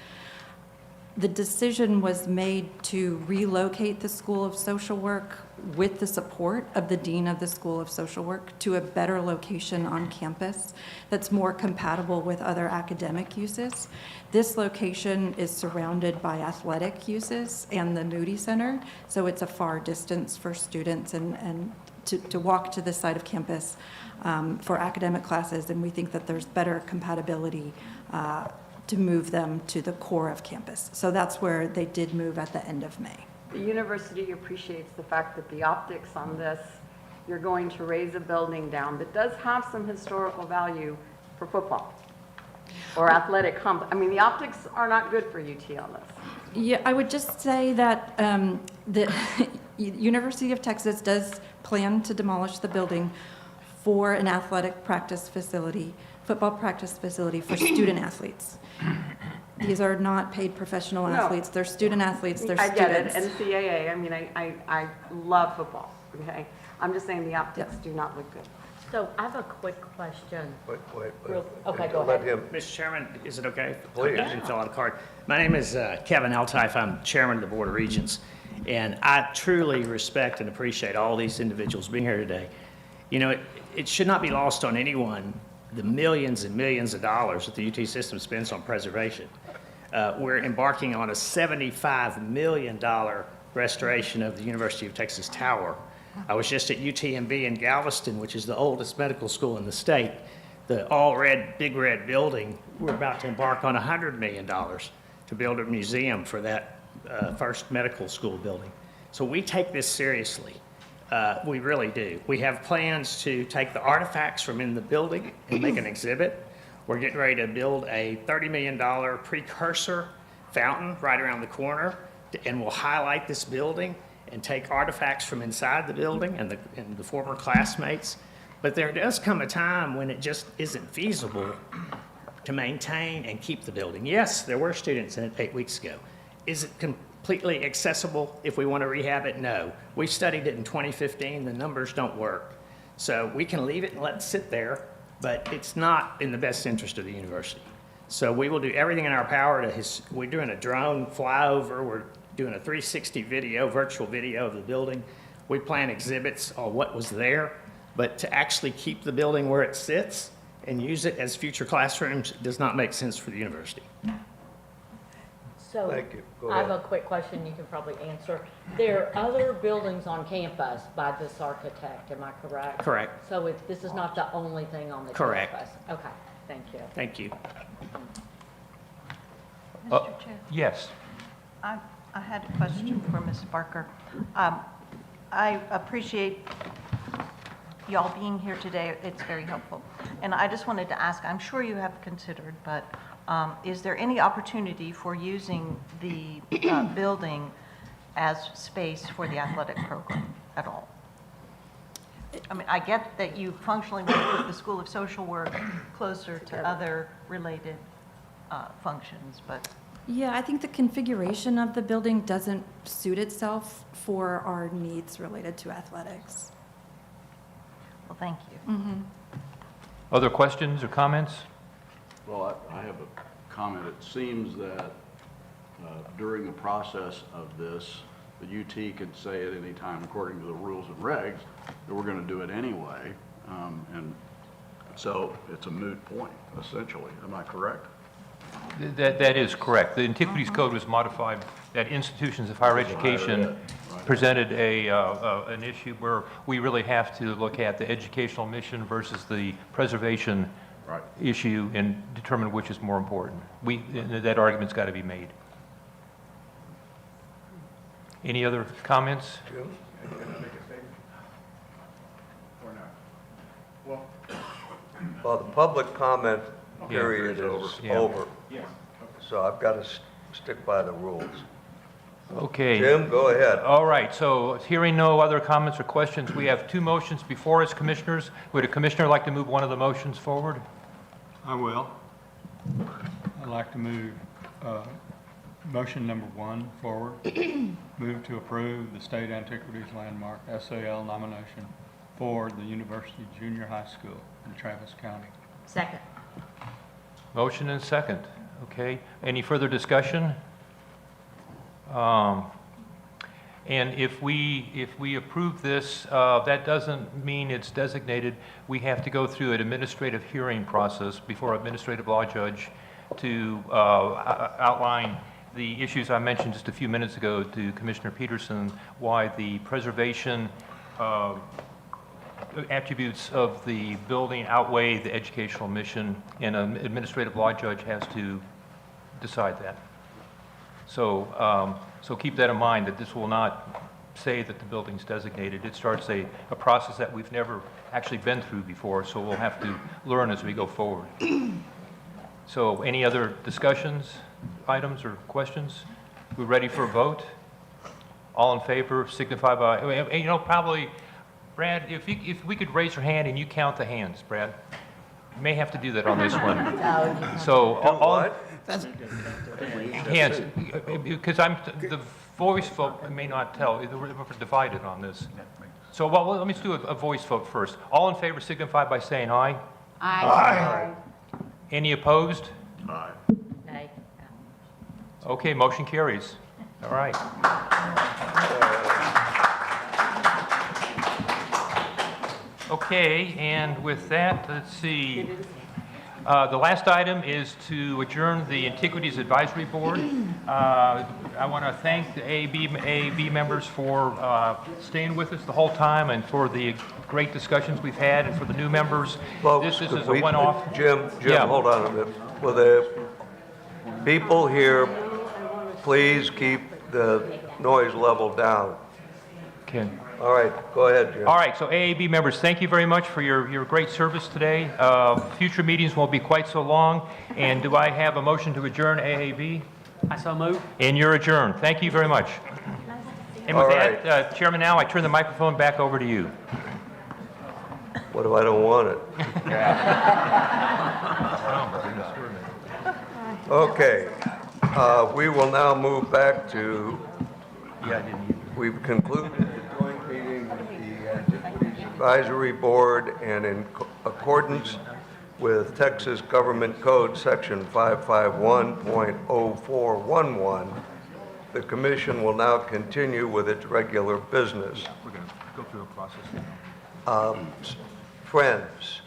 The decision was made to relocate the School of Social Work with the support of the Dean of the School of Social Work to a better location on campus that's more compatible with other academic uses. This location is surrounded by athletic uses and the Moody Center, so it's a far distance for students and to walk to this side of campus for academic classes, and we think that there's better compatibility to move them to the core of campus. So that's where they did move at the end of May. The university appreciates the fact that the optics on this, you're going to raise a building down that does have some historical value for football or athletic I mean, the optics are not good for UT on this. Yeah, I would just say that the University of Texas does plan to demolish the building for an athletic practice facility, football practice facility for student athletes. These are not paid professional athletes. They're student athletes. They're students. I get it, NCAA, I mean, I love football, okay? I'm just saying the optics do not look good. So I have a quick question. Wait. Okay, go Let ahead. him, Mr. Chairman, is it okay? Please. I didn't fill out a card. My name is Kevin Eltife. I'm chairman of the Board of Regents. And I truly respect and appreciate all these individuals being here today. You know, it should not be lost on anyone the millions and millions of dollars that the UT system spends on preservation. We're embarking on a $75 million restoration of the University of Texas Tower. I was just at UTMB in Galveston, which is the oldest medical school in the state. The all-red, big red building, we're about to embark on $100 million to build a museum for that first medical school building. So we take this seriously. We really do. We have plans to take the artifacts from in the building and make an exhibit. We're getting ready to build a $30 million precursor fountain right around the corner, and we'll highlight this building and take artifacts from inside the building and the former classmates. But there does come a time when it just isn't feasible to maintain and keep the building. Yes, there were students in it 8 weeks ago. Is it completely accessible if we want to rehab it? No. We studied it in 2015. The numbers don't work. So we can leave it and let it sit there, but it's not in the best interest of the university. So we will do everything in our power to, we're doing a drone flyover, we're doing a 360 video, virtual video of the building. We plan exhibits on what was there, but to actually keep the building where it sits and use it as future classrooms does not make sense for the university. So Thank you. Go I have ahead. a quick question you can probably answer. There are other buildings on campus by this architect, am I correct? Correct. So this is not the only thing on the Correct. campus? Okay, thank you. Thank you. Mr. Chair, Yes. I had a question for Ms. Barker. I appreciate y'all being here today. It's very helpful. And I just wanted to ask, I'm sure you have considered, but is there any opportunity for using the building as space for the athletic program at all? I mean, I get that you functionally want to put the School of Social Work closer to other related functions, but Yeah, I think the configuration of the building doesn't suit itself for our needs related to athletics. well, thank you. Other questions or comments? Well, I have a comment. It seems that during the process of this, the UT could say at any time, according to the rules and regs, that we're going to do it anyway. And so it's a moot point, essentially. Am I correct? That is correct. The Antiquities Code was modified, that institutions of higher education presented an issue where we really have to look at the educational mission versus the preservation issue and determine which is more important. That argument's got to be made. Any other comments? Jim? Well, the public comment period is over. So I've got to stick by the rules. Okay. Jim, go ahead. All right, so hearing no other comments or questions, we have two motions before us, commissioners. Would a commissioner like to move one of the motions forward? I will. I'd like to move motion number 1 forward. Move to approve the State Antiquities Landmark SAL nomination for the University Junior High School in Travis County. Second. Motion and second. Okay. Any further discussion? And if we approve this, that doesn't mean it's designated. We have to go through an administrative hearing process before an administrative law judge to outline the issues I mentioned just a few minutes ago to Commissioner Peterson, why the preservation attributes of the building outweigh the educational mission, and an administrative law judge has to decide that. So, so keep that in mind, that this will not say that the building's designated. It starts a process that we've never actually been through before, so we'll have to learn as we go forward. So any other discussions, items, or questions? We're ready for a vote? All in favor signify by, you know, probably, Brad, if we could raise your hand and you count the hands, Brad. You may have to do that on this one. So all hands, because the voice vote may not tell, we're divided on this. So well, let me do a voice vote first. All in favor signify by saying aye. Aye. Aye. Any opposed? Aye. Nay. Okay, motion carries. All right. Okay, and with that, let's see. The last item is to adjourn the Antiquities Advisory Board. I want to thank the AAB members for staying with us the whole time and for the great discussions we've had, and for the new members. Folks, This is a one-off. Jim, Yeah. hold on a minute. Will the people here please keep the noise level down? Okay. All right, go ahead, Jim. All right, so AAB members, thank you very much for your great service today. Future meetings won't be quite so long. And do I have a motion to adjourn AAB? I so move. And you're adjourned. Thank you very much. And with that, Chairman, now I turn the microphone back over to you. What if I don't want it? Okay, we will now move back to, we've concluded the joint meeting with the Antiquities Advisory Board, and in accordance with Texas Government Code Section 551.0411, the commission will now continue with its regular business. We're going to go through a process Friends,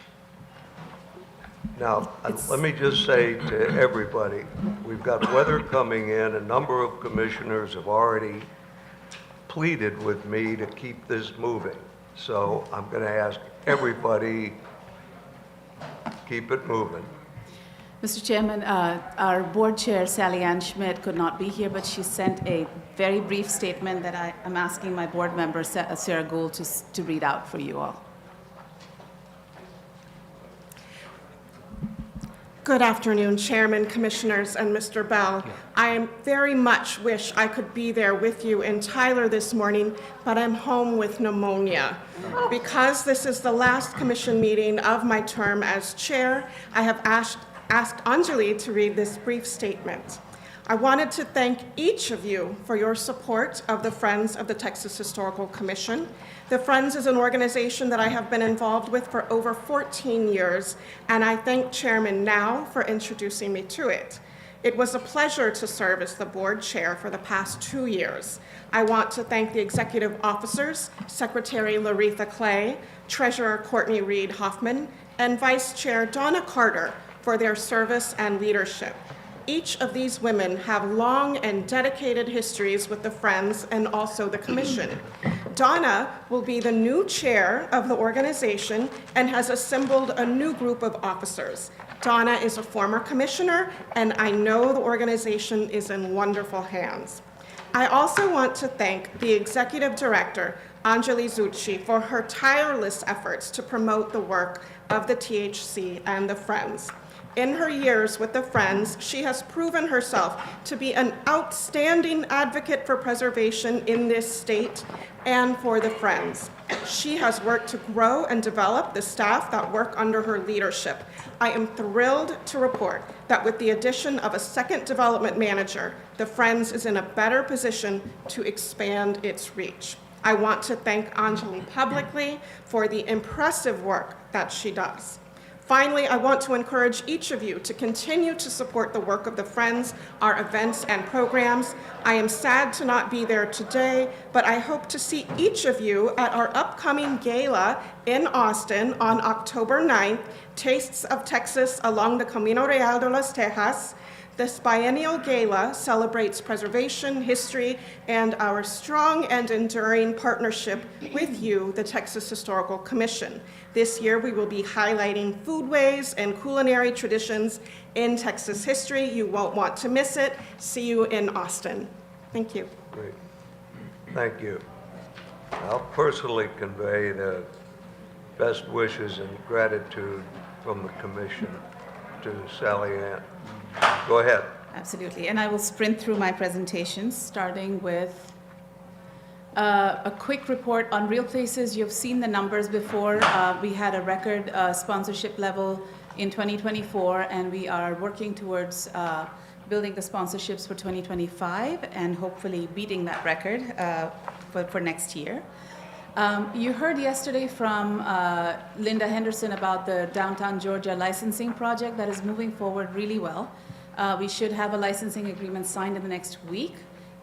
now, let me just say to everybody, we've got weather coming in. A number of commissioners have already pleaded with me to keep this moving. So I'm going to ask everybody, keep it moving. Mr. Chairman, our board chair, Sally Ann Schmidt, could not be here, but she sent a very brief statement that I am asking my board member, Sarah Gould, to read out for you all. Good afternoon, Chairman, Commissioners, and Mr. Bell. I very much wish I could be there with you in Tyler this morning, but I'm home with pneumonia. Because this is the last commission meeting of my term as chair, I have asked Anjali to read this brief statement. I wanted to thank each of you for your support of the Friends of the Texas Historical Commission. The Friends is an organization that I have been involved with for over 14 years, and I thank Chairman Now for introducing me to it. It was a pleasure to serve as the board chair for the past 2 years. I want to thank the executive officers, Secretary Laretha Clay, Treasurer Courtney Reed Hoffman, and Vice Chair Donna Carter for their service and leadership. Each of these women have long and dedicated histories with the Friends and also the Commission. Donna will be the new chair of the organization and has assembled a new group of officers. Donna is a former commissioner, and I know the organization is in wonderful hands. I also want to thank the executive director, Anjali Zucci, for her tireless efforts to promote the work of the THC and the Friends. In her years with the Friends, she has proven herself to be an outstanding advocate for preservation in this state and for the Friends. She has worked to grow and develop the staff that work under her leadership. I am thrilled to report that with the addition of a second development manager, the Friends is in a better position to expand its reach. I want to thank Anjali publicly for the impressive work that she does. Finally, I want to encourage each of you to continue to support the work of the Friends, our events and programs. I am sad to not be there today, but I hope to see each of you at our upcoming gala in Austin on October 9th, Tastes of Texas along the Camino Real de las Tejas. This biennial gala celebrates preservation, history, and our strong and enduring partnership with you, the Texas Historical Commission. This year, we will be highlighting foodways and culinary traditions in Texas history. You won't want to miss it. See you in Austin. Thank you. Great. Thank you. I'll personally convey the best wishes and gratitude from the commission to Sally Ann. Go ahead. Absolutely, and I will sprint through my presentation, starting with a quick report on Real Places. You've seen the numbers before. We had a record sponsorship level in 2024, and we are working towards building the sponsorships for 2025 and hopefully beating that record for next year. You heard yesterday from Linda Henderson about the Downtown Georgia licensing project that is moving forward really well. We should have a licensing agreement signed in the next week,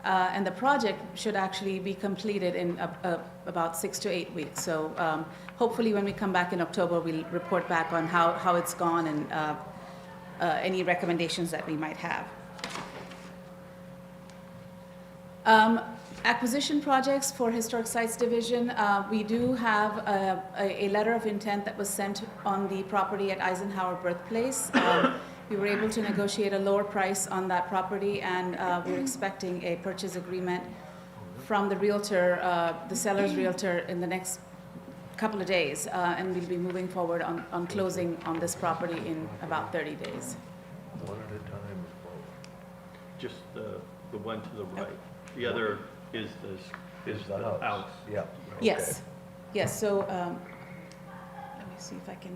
and the project should actually be completed in about 6 to 8 weeks. So hopefully when we come back in October, we'll report back on how it's gone and any recommendations that we might have. Acquisition projects for Historic Sites Division. We do have a letter of intent that was sent on the property at Eisenhower Birthplace. We were able to negotiate a lower price on that property, and we're expecting a purchase agreement from the realtor, the seller's realtor, in the next couple of days, and we'll be moving forward on closing on this property in about 30 days. One at a time. Just the one to the right. The other is the house. Yeah. Okay. Yes, yes, so, let me see if I can,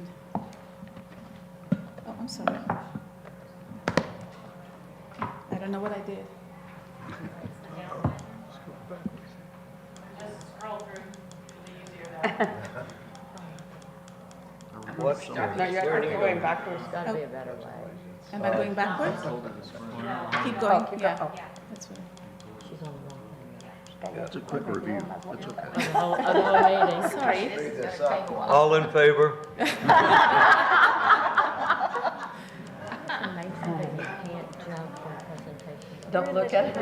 oh, I'm sorry. I don't know what I did. Just scroll through, it'll be easier What's No, you're going backwards. There's gotta be a better way. Am I going backwards? Keep going, yeah. That's right. She's on the wrong Yeah, it's a quick review. It's okay. thing. The whole meeting. Sorry. All in favor? Don't look at it.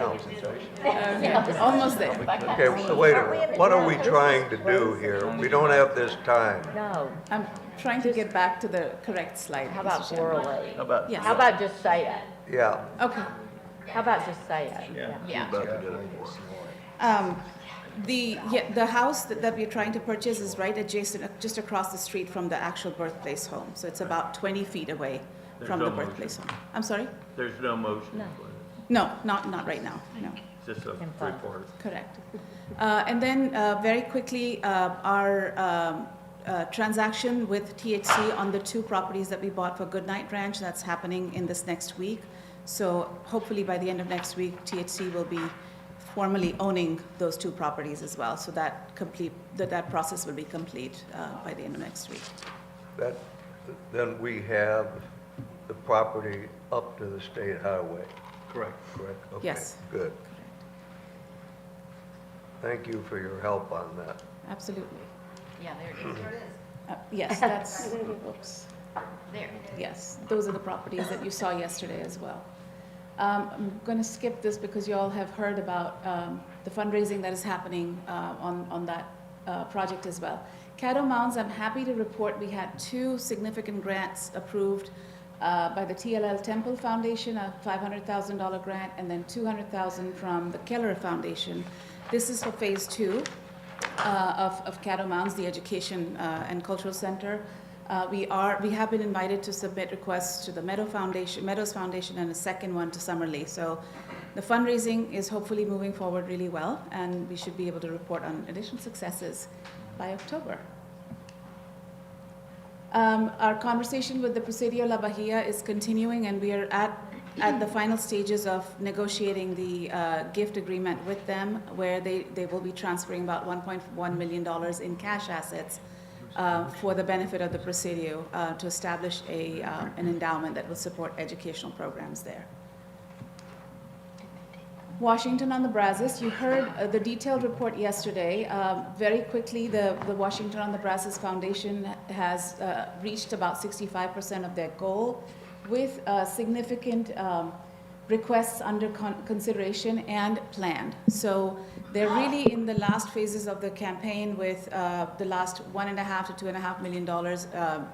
Almost there. Okay, so wait a minute. What are we trying to do here? We don't have this time. No. I'm trying to get back to the correct slide. How about Mr. Chairman. orally? How about? Yes. How about just say it? Yeah. Okay. How about just say it? Yeah. About to get it. The house that we're trying to purchase is right adjacent, just across the street from the actual birthplace home. So it's about 20 feet away from the birthplace home. I'm sorry? There's no motion. No, not right now, no. It's just a report. Correct. And then, very quickly, our transaction with THC on the 2 properties that we bought for Goodnight Ranch, that's happening in this next week. So hopefully by the end of next week, THC will be formally owning those 2 properties as well. So that process will be complete by the end of next week. Then we have the property up to the state highway. Correct. Correct? Okay, Yes. good. Thank you for your help on that. Absolutely. Yeah, there it is. Yes, that's, oops. There. Yes, those are the properties that you saw yesterday as well. I'm going to skip this because you all have heard about the fundraising that is happening on that project as well. Caddo Mounds, I'm happy to report we had 2 significant grants approved by the TLL Temple Foundation, a $500,000 grant, and then $200,000 from the Keller Foundation. This is for phase 2 of Caddo Mounds, the Education and Cultural Center. We have been invited to submit requests to the Meadows Foundation, and a second one to Summerlee. So the fundraising is hopefully moving forward really well, and we should be able to report on additional successes by October. Our conversation with the Presidio La Bahia is continuing, and we are at the final stages of negotiating the gift agreement with them, where they will be transferring about $1.1 million in cash assets for the benefit of the Presidio to establish an endowment that will support educational programs there. Washington on the Brazos, you heard the detailed report yesterday. Very quickly, the Washington on the Brazos Foundation has reached about 65% of their goal with significant requests under consideration and planned. So they're really in the last phases of the campaign with the last $1.5 to $2.5 million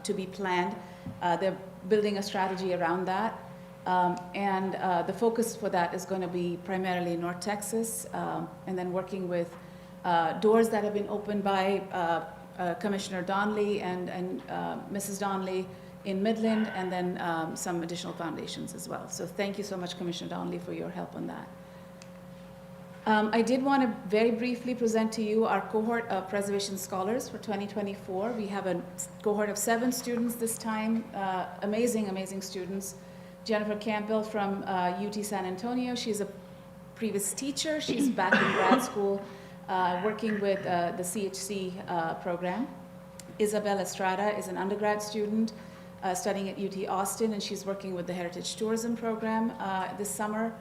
to be planned. They're building a strategy around that. And the focus for that is going to be primarily North Texas, and then working with doors that have been opened by Commissioner Donnelly and Mrs. Donnelly in Midland, and then some additional foundations as well. So thank you so much, Commissioner Donnelly, for your help on that. I did want to very briefly present to you our cohort of preservation scholars for 2024. We have a cohort of 7 students this time, amazing students. Jennifer Campbell from UT San Antonio. She's a previous teacher. She's back in grad school working with the CHC program. Isabel Estrada is an undergrad student studying at UT Austin, and she's working with the Heritage Tourism program this summer.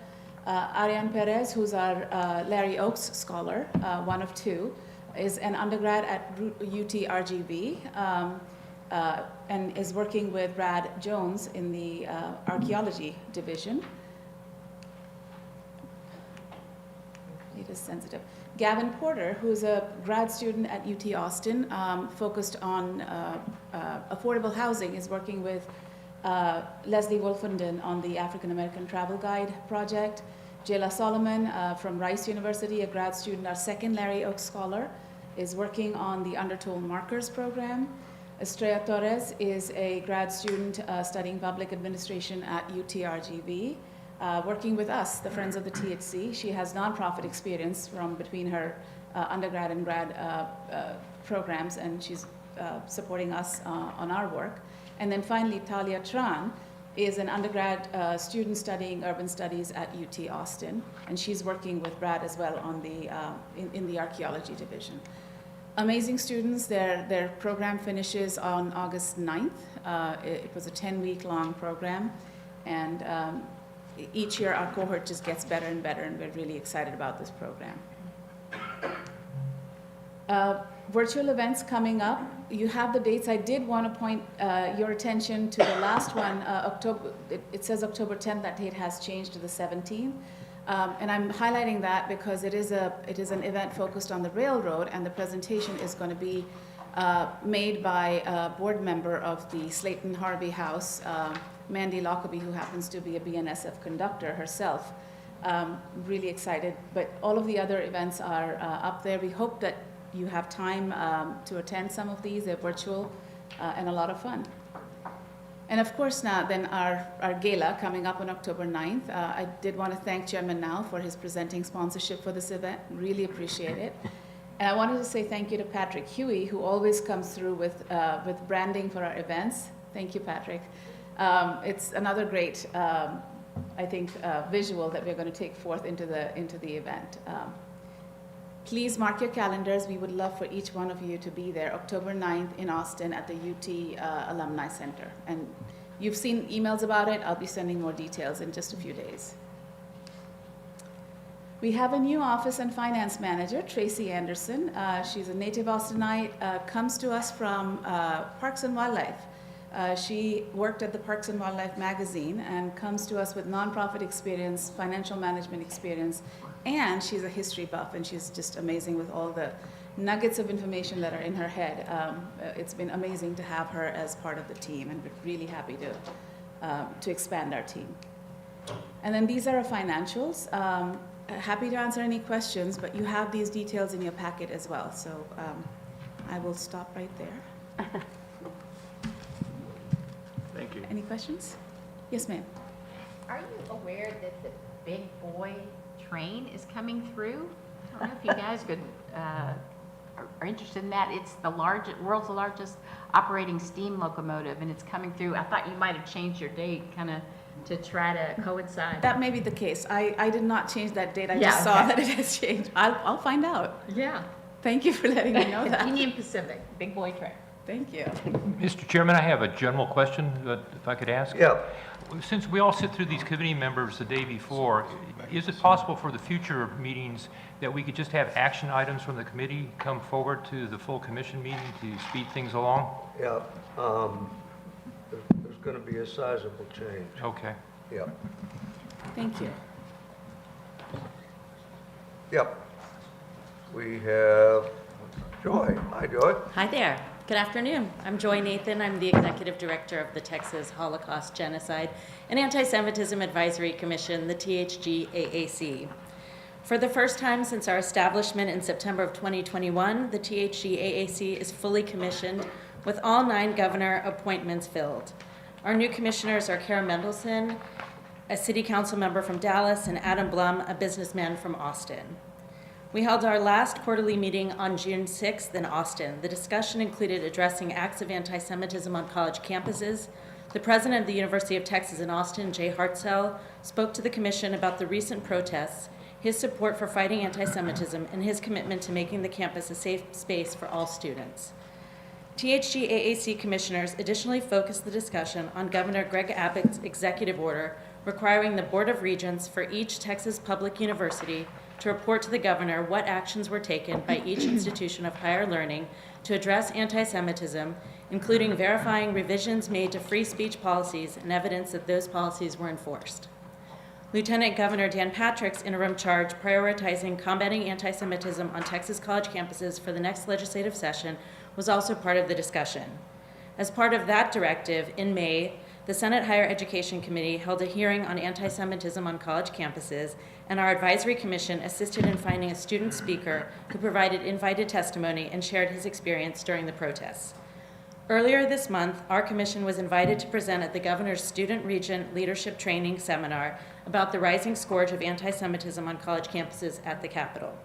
Ariane Perez, who's our Larry Oaks scholar, one of 2, is an undergrad at UT RGV, and is working with Brad Jones in the archaeology division. It is sensitive. Gavin Porter, who's a grad student at UT Austin, focused on affordable housing, is working with Leslie Wolfenden on the African American Travel Guide project. Jayla Solomon from Rice University, a grad student, our second Larry Oaks scholar, is working on the Undertold Markers program. Estrella Torres is a grad student studying public administration at UTRGV, working with us, the Friends of the THC. She has nonprofit experience from between her undergrad and grad programs, and she's supporting us on our work. And then finally, Talia Tran is an undergrad student studying urban studies at UT Austin, and she's working with Brad as well on the in the archaeology division. Amazing students. Their program finishes on August 9th. It was a 10-week-long program, and each year our cohort just gets better and better, and we're really excited about this program. Virtual events coming up. You have the dates. I did want to point your attention to the last one, October. It says October 10th. That date has changed to the 17th. And I'm highlighting that because it is an event focused on the railroad, and the presentation is going to be made by a board member of the Slayton Harvey House, Mandy Lockerbie, who happens to be a BNSF conductor herself. Really excited. But all of the other events are up there. We hope that you have time to attend some of these. They're virtual and a lot of fun. And of course now then our gala coming up on October 9th. I did want to thank Chairman Now for his presenting sponsorship for this event. Really appreciate it. And I wanted to say thank you to Patrick Huey, who always comes through with branding for our events. Thank you, Patrick. It's another great, I think, visual that we're going to take forth into the event. Please mark your calendars. We would love for each one of you to be there October 9th in Austin at the UT Alumni Center. And you've seen emails about it. I'll be sending more details in just a few days. We have a new office and finance manager, Tracy Anderson. She's a native Austinite, comes to us from Parks and Wildlife. She worked at the Parks and Wildlife magazine and comes to us with nonprofit experience, financial management experience, and she's a history buff, and she's just amazing with all the nuggets of information that are in her head. It's been amazing to have her as part of the team, and we're really happy to expand our team. And then these are our financials. Happy to answer any questions, but you have these details in your packet as well, so I will stop right there. Thank you. Any questions? Yes, ma'am. Are you aware that the Big Boy train is coming through? I don't know if you guys could, are interested in that. It's the world's largest operating steam locomotive, and it's coming through. I thought you might have changed your date kind of to try to coincide. That may be the case. I did not change that date. I just saw that it has changed. I'll find out. Yeah. Thank you for letting me know that. Union Pacific, Big Boy train. Thank you. Mr. Chairman, I have a general question, if I could ask. Yeah. Since we all sit through these committee members the day before, is it possible for the future meetings that we could just have action items from the committee come forward to the full commission meeting to speed things along? Yeah, there's going to be a sizable change. Okay. Yeah. Thank you. Yep. We have Joy. Hi, Joy. Hi there. Good afternoon. I'm Joy Nathan. I'm the Executive Director of the Texas Holocaust, Genocide, and Anti-Semitism Advisory Commission, the THG-AAC. For the first time since our establishment in September of 2021, the THG-AAC is fully commissioned with all 9 governor appointments filled. Our new commissioners are Kara Mendelson, a city council member from Dallas, and Adam Blum, a businessman from Austin. We held our last quarterly meeting on June 6th in Austin. The discussion included addressing acts of anti-Semitism on college campuses. The president of the University of Texas in Austin, Jay Hartzell, spoke to the commission about the recent protests, his support for fighting anti-Semitism, and his commitment to making the campus a safe space for all students. THG-AAC commissioners additionally focused the discussion on Governor Greg Abbott's executive order requiring the Board of Regents for each Texas public university to report to the governor what actions were taken by each institution of higher learning to address anti-Semitism, including verifying revisions made to free speech policies and evidence that those policies were enforced. Lieutenant Governor Dan Patrick's interim charge prioritizing combating anti-Semitism on Texas college campuses for the next legislative session was also part of the discussion. As part of that directive, in May, the Senate Higher Education Committee held a hearing on anti-Semitism on college campuses, and our advisory commission assisted in finding a student speaker who provided invited testimony and shared his experience during the protests. Earlier this month, our commission was invited to present at the Governor's Student Regent Leadership Training Seminar about the rising scourge of anti-Semitism on college campuses at the Capitol.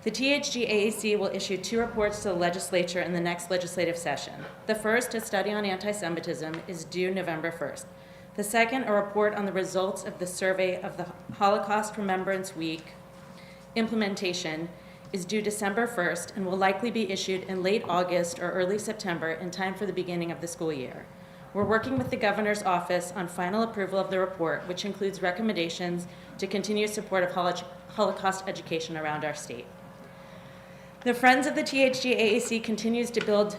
The THG-AAC will issue 2 reports to the legislature in the next legislative session. The first, a study on anti-Semitism, is due November 1st. The second, a report on the results of the survey of the Holocaust Remembrance Week implementation, is due December 1st and will likely be issued in late August or early September in time for the beginning of the school year. We're working with the governor's office on final approval of the report, which includes recommendations to continue support of Holocaust education around our state. The Friends of the THG-AAC continues to build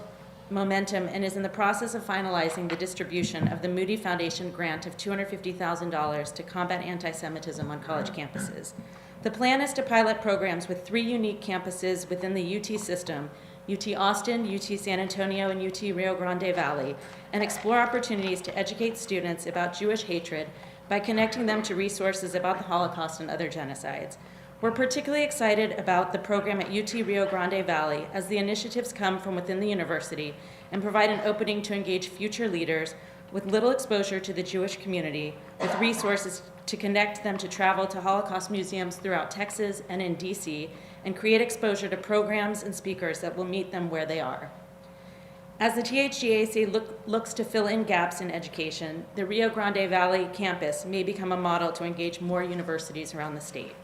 momentum and is in the process of finalizing the distribution of the Moody Foundation grant of $250,000 to combat anti-Semitism on college campuses. The plan is to pilot programs with 3 unique campuses within the UT system, UT Austin, UT San Antonio, and UT Rio Grande Valley, and explore opportunities to educate students about Jewish hatred by connecting them to resources about the Holocaust and other genocides. We're particularly excited about the program at UT Rio Grande Valley as the initiatives come from within the university and provide an opening to engage future leaders with little exposure to the Jewish community, with resources to connect them to travel to Holocaust museums throughout Texas and in DC, and create exposure to programs and speakers that will meet them where they are. As the THG-AAC looks to fill in gaps in education, the Rio Grande Valley campus may become a model to engage more universities around the state.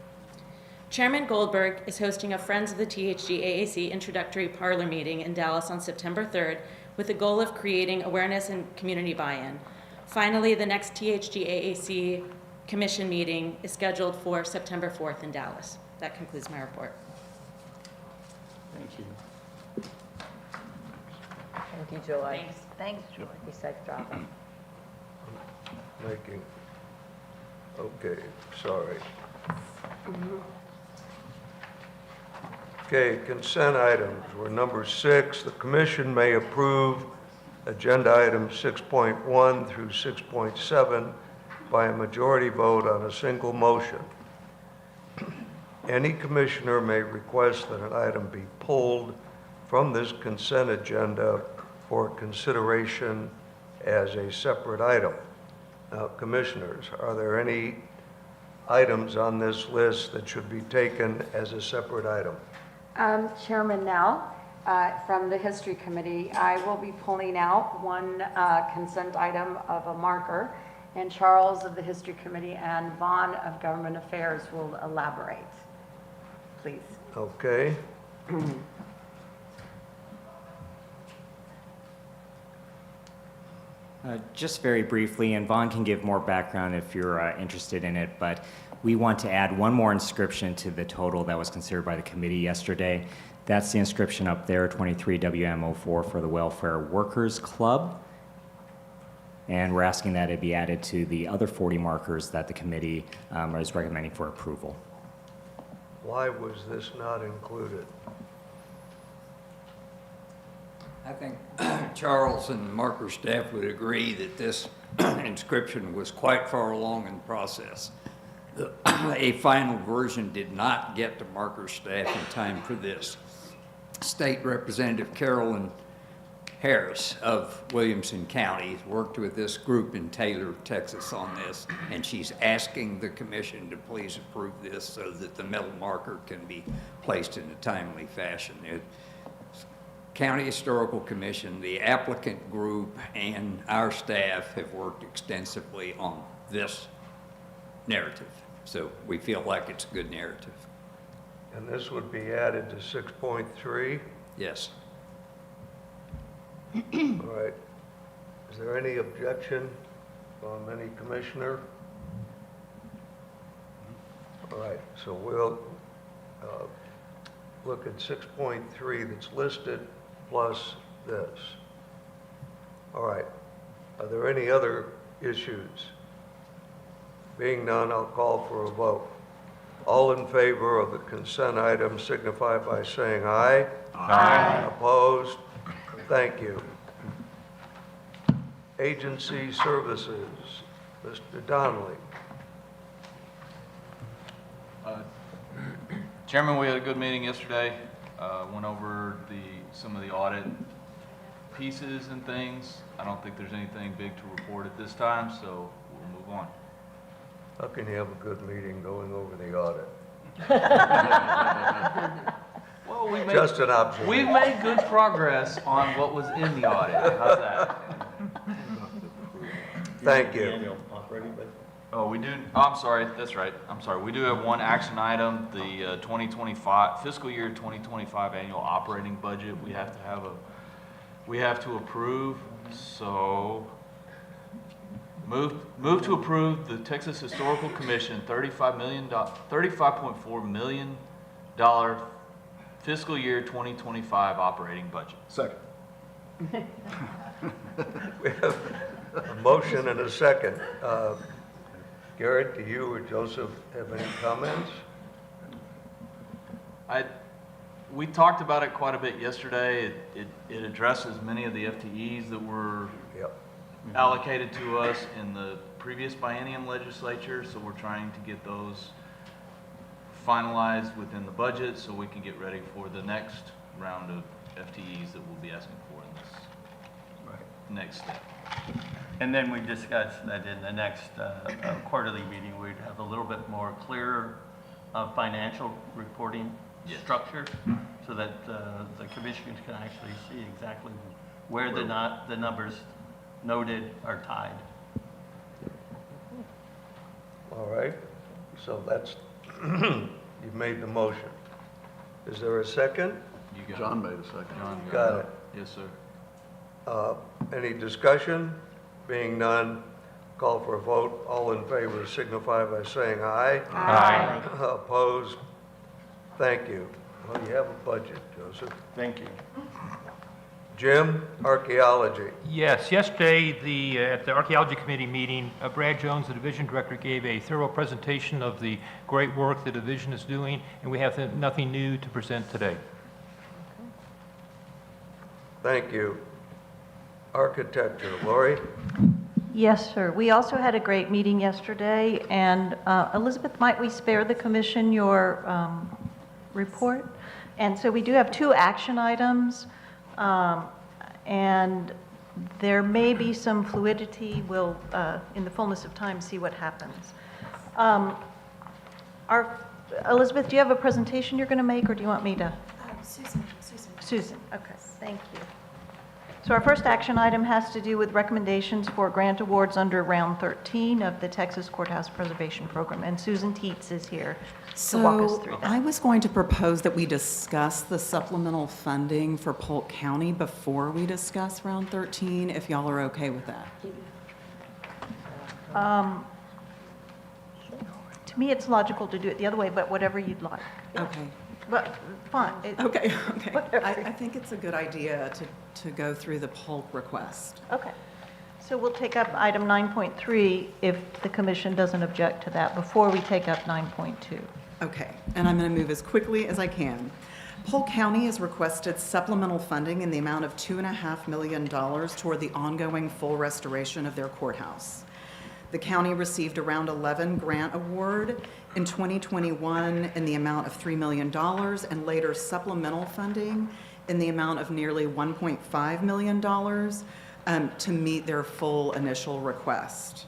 Chairman Goldberg is hosting a Friends of the THG-AAC introductory parlor meeting in Dallas on September 3rd with the goal of creating awareness and community buy-in. Finally, the next THG-AAC commission meeting is scheduled for September 4th in Dallas. That concludes my report. Thank you. Thank you, Joy. Thanks, Joy. Be safe driving. Okay, sorry. Okay, consent items were number 6. The commission may approve agenda items 6.1 through 6.7 by a majority vote on a single motion. Any commissioner may request that an item be pulled from this consent agenda for consideration as a separate item. Now, commissioners, are there any items on this list that should be taken as a separate item? Chairman Nell, from the History Committee, I will be pulling out one consent item of a marker, and Charles of the History Committee and Vaughn of Government Affairs will elaborate. Please. Okay. Just very briefly, and Vaughn can give more background if you're interested in it, but we want to add one more inscription to the total that was considered by the committee yesterday. That's the inscription up there, 23 WM04 for the Welfare Workers Club. And we're asking that it be added to the other 40 markers that the committee is recommending for approval. Why was this not included? I think Charles and the marker staff would agree that this inscription was quite far along in the process. A final version did not get to marker staff in time for this. State Representative Carolyn Harris of Williamson County worked with this group in Taylor, Texas on this, and she's asking the commission to please approve this so that the metal marker can be placed in a timely fashion. County Historical Commission, the applicant group, and our staff have worked extensively on this narrative. So we feel like it's a good narrative. And this would be added to 6.3? Yes. All right. Is there any objection from any commissioner? All right, so we'll look at 6.3 that's listed plus this. All right. Are there any other issues? Being none, I'll call for a vote. All in favor of the consent item signify by saying aye. Aye. Opposed? Thank you. Agency services, Mr. Donnelly. Chairman, we had a good meeting yesterday. Went over some of the audit pieces and things. I don't think there's anything big to report at this time, so we'll move on. How can you have a good meeting going over the audit? Well, Just an observation. We've made good progress on what was in the audit. How's that? Thank you. Annual operating budget. Oh, we do, oh, I'm sorry, that's right. I'm sorry. We do have one action item, the 2025, fiscal year 2025 annual operating budget. We have to approve, so move to approve the Texas Historical Commission $35.4 million fiscal year 2025 operating budget. Second. We have a motion and a second. Garrett, do you or Joseph have any comments? We talked about it quite a bit yesterday. It addresses many of the FTEs that were allocated to us in the previous biennium legislature, so we're trying to get those finalized within the budget so we can get ready for the next round of FTEs that we'll be asking for in this next step. And then we discussed that in the next quarterly meeting, we'd have a little bit more clear financial reporting structure so that the commissioners can actually see exactly where the numbers noted are tied. All right, so that's, you've made the motion. Is there a second? John made a second. Got it. Yes, sir. Any discussion? Being none, call for a vote. All in favor signify by saying aye. Aye. Opposed? Thank you. Well, you have a budget, Joseph. Thank you. Jim, archaeology. Yes, yesterday, at the Archaeology Committee meeting, Brad Jones, the division director, gave a thorough presentation of the great work the division is doing, and we have nothing new to present today. Thank you. Architecture, Lori? Yes, sir. We also had a great meeting yesterday, and Elizabeth, might we spare the commission your report? And so we do have 2 action items, and there may be some fluidity. We'll, in the fullness of time, see what happens. Elizabeth, do you have a presentation you're going to make, or do you want me to? Susan, okay, thank you. So our first action item has to do with recommendations for grant awards under round 13 of the Texas Courthouse Preservation Program, and Susan Teets is here to walk us through that. I was going to propose that we discuss the supplemental funding for Polk County before we discuss round 13, if y'all are okay with that. To me, it's logical to do it the other way, but whatever you'd like. Okay. But, fine. Okay. I think it's a good idea to go through the Polk request. Okay. So we'll take up item 9.3 if the commission doesn't object to that before we take up 9.2. Okay, and I'm going to move as quickly as I can. Polk County has requested supplemental funding in the amount of $2.5 million toward the ongoing full restoration of their courthouse. The county received a Round 11 grant award in 2021 in the amount of $3 million and later supplemental funding in the amount of nearly $1.5 million to meet their full initial request.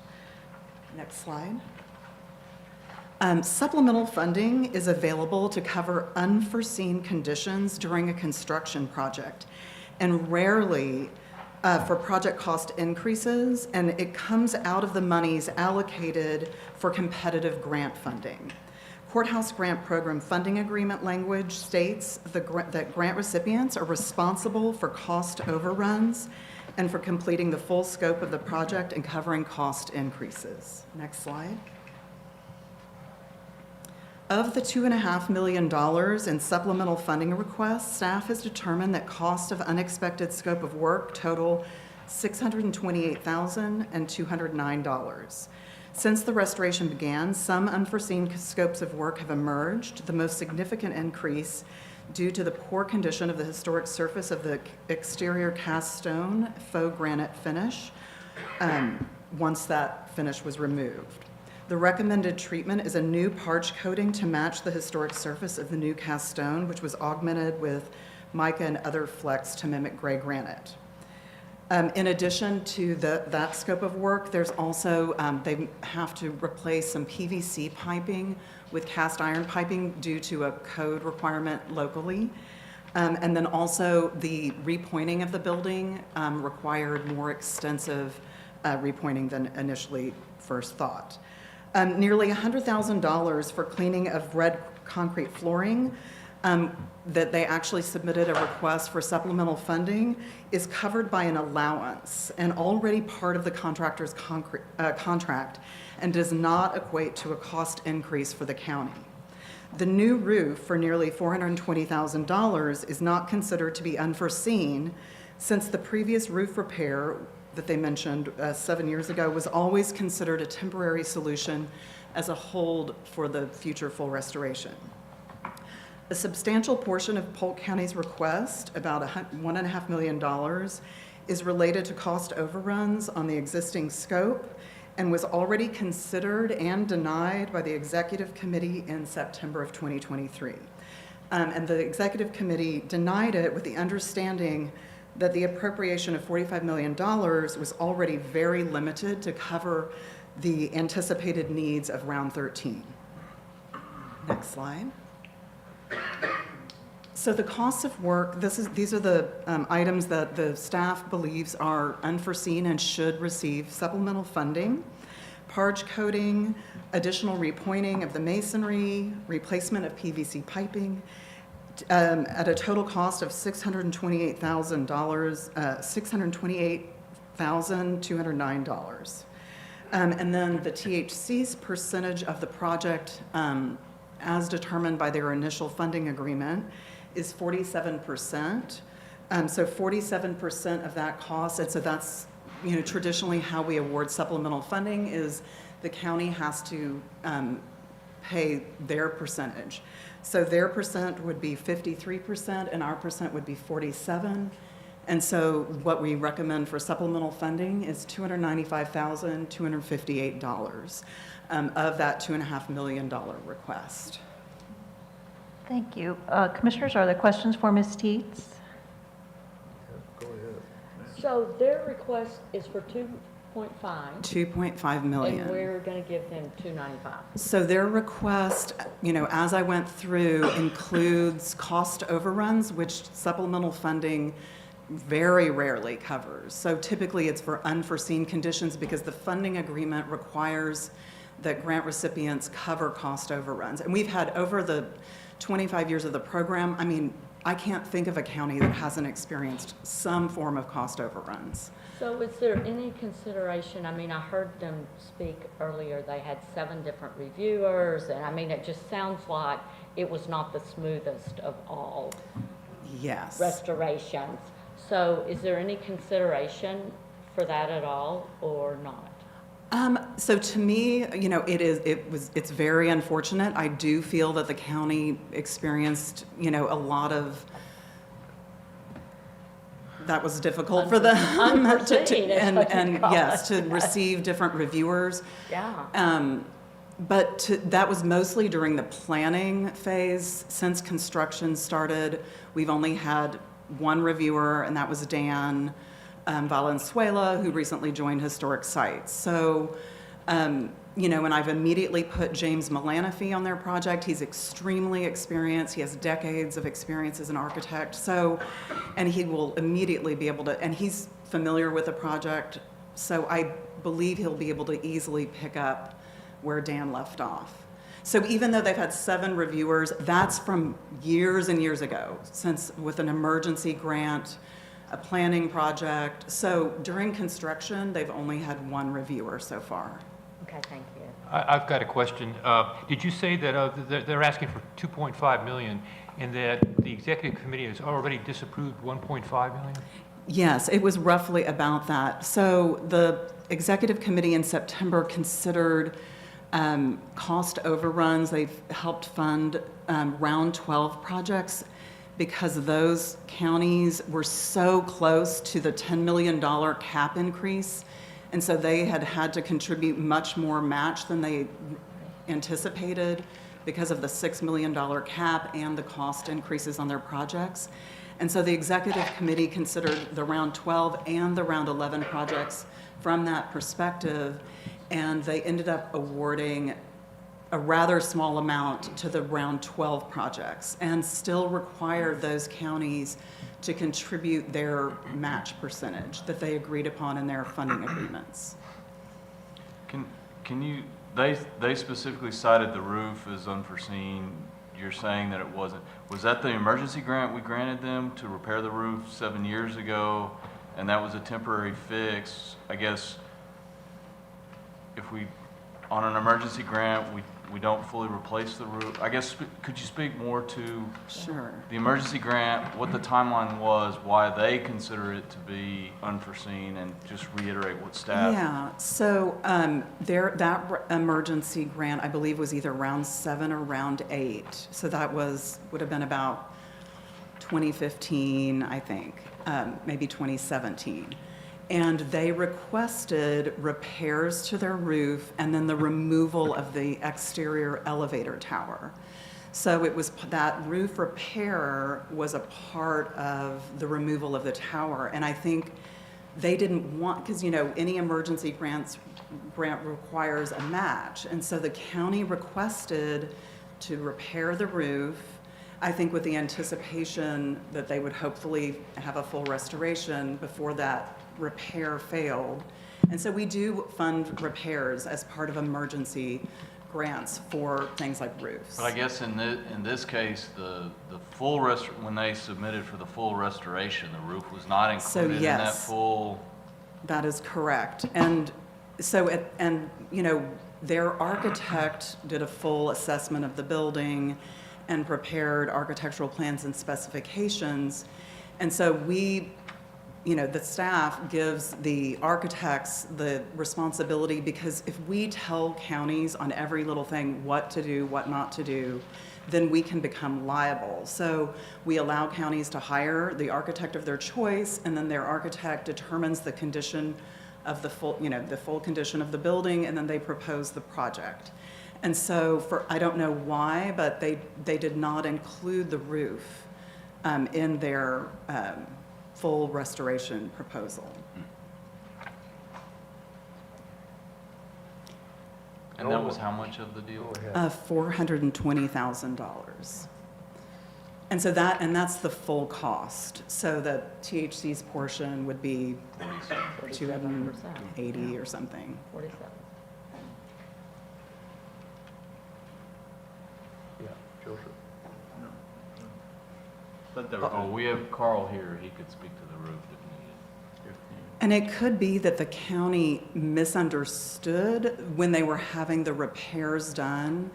Next slide. Supplemental funding is available to cover unforeseen conditions during a construction project and rarely for project cost increases, and it comes out of the monies allocated for competitive grant funding. Courthouse Grant Program Funding Agreement language states that grant recipients are responsible for cost overruns and for completing the full scope of the project and covering cost increases. Next slide. Of the $2.5 million in supplemental funding requests, staff has determined that cost of unexpected scope of work total $628,209. Since the restoration began, some unforeseen scopes of work have emerged, the most significant increase due to the poor condition of the historic surface of the exterior cast stone faux granite finish once that finish was removed. The recommended treatment is a new parch coating to match the historic surface of the new cast stone, which was augmented with mica and other flecks to mimic gray granite. In addition to that scope of work, there's also, they have to replace some PVC piping with cast iron piping due to a code requirement locally. And then also the repointing of the building required more extensive repointing than initially first thought. Nearly $100,000 for cleaning of red concrete flooring that they actually submitted a request for supplemental funding is covered by an allowance and already part of the contractor's contract and does not equate to a cost increase for the county. The new roof for nearly $420,000 is not considered to be unforeseen since the previous roof repair that they mentioned 7 years ago was always considered a temporary solution as a hold for the future full restoration. A substantial portion of Polk County's request, about $1.5 million, is related to cost overruns on the existing scope and was already considered and denied by the Executive Committee in September of 2023. And the Executive Committee denied it with the understanding that the appropriation of $45 million was already very limited to cover the anticipated needs of Round 13. Next slide. So the costs of work, these are the items that the staff believes are unforeseen and should receive supplemental funding. Parge coating, additional repointing of the masonry, replacement of PVC piping, at a total cost of $628,209. And then the THC's percentage of the project, as determined by their initial funding agreement, is 47%. So 47% of that cost, and so that's, traditionally how we award supplemental funding is the county has to pay their percentage. So their percent would be 53% and our percent would be 47%. And so what we recommend for supplemental funding is $295,258 of that $2.5 million request. Thank you. Commissioners, are there questions for Ms. Teets? Go ahead. So their request is for 2.5. 2.5 million. And we're going to give them 295. So their request, as I went through, includes cost overruns, which supplemental funding very rarely covers. So typically it's for unforeseen conditions because the funding agreement requires that grant recipients cover cost overruns. And we've had over the 25 years of the program, I can't think of a county that hasn't experienced some form of cost overruns. So is there any consideration, I heard them speak earlier, they had 7 different reviewers, and it just sounds like it was not the smoothest of all Yes. restorations. So is there any consideration for that at all, or not? So to me, it's very unfortunate. I do feel that the county experienced, a lot of, that was difficult for them Unforeseen is what you and call yes, it. to receive different reviewers. Yeah. But that was mostly during the planning phase. Since construction started, we've only had one reviewer, and that was Dan Valenzuela, who recently joined Historic Sites. So, and I've immediately put James Malanafi on their project. He's extremely experienced. He has decades of experience as an architect. So, and he will immediately be able to, and he's familiar with the project. So I believe he'll be able to easily pick up where Dan left off. So even though they've had 7 reviewers, that's from years and years ago, since with an emergency grant, a planning project. So during construction, they've only had 1 reviewer so far. Okay, thank you. I've got a question. Did you say that they're asking for 2.5 million and that the executive committee has already disapproved 1.5 million? Yes, it was roughly about that. So the executive committee in September considered cost overruns. They've helped fund round 12 projects because those counties were so close to the $10 million cap increase. And so they had to contribute much more match than they anticipated because of the $6 million cap and the cost increases on their projects. And so the executive committee considered the round 12 and the round 11 projects from that perspective, and they ended up awarding a rather small amount to the round 12 projects and still required those counties to contribute their match percentage that they agreed upon in their funding agreements. Can you, they specifically cited the roof as unforeseen. You're saying that it wasn't. Was that the emergency grant we granted them to repair the roof 7 years ago, and that was a temporary fix? I guess if we, on an emergency grant, we don't fully replace the roof. I guess, could you speak more to Sure. the emergency grant, what the timeline was, why they consider it to be unforeseen, and just reiterate what staff? Yeah, so that emergency grant, I believe, was either round 7 or round 8. So that would have been about 2015, I think, maybe 2017. And they requested repairs to their roof and then the removal of the exterior elevator tower. So it was, that roof repair was a part of the removal of the tower. And I think they didn't want, because any emergency grant requires a match. And so the county requested to repair the roof, I think with the anticipation that they would hopefully have a full restoration before that repair failed. And so we do fund repairs as part of emergency grants for things like roofs. But I guess in this case, the full when they submitted for the full restoration, the roof was not included in that full. That is correct. And so, their architect did a full assessment of the building and prepared architectural plans and specifications. And so the staff gives the architects the responsibility, because if we tell counties on every little thing what to do, what not to do, then we can become liable. So we allow counties to hire the architect of their choice, and then their architect determines the condition of the full condition of the building, and then they propose the project. And so I don't know why, but they did not include the roof in their full restoration proposal. And that was how much of the deal? $420,000. And so that's the full cost. So the THC's portion would be 280 or something. 47. Yeah, Joseph. Oh, we have Carl here. He could speak to the roof if needed. And it could be that the county misunderstood when they were having the repairs done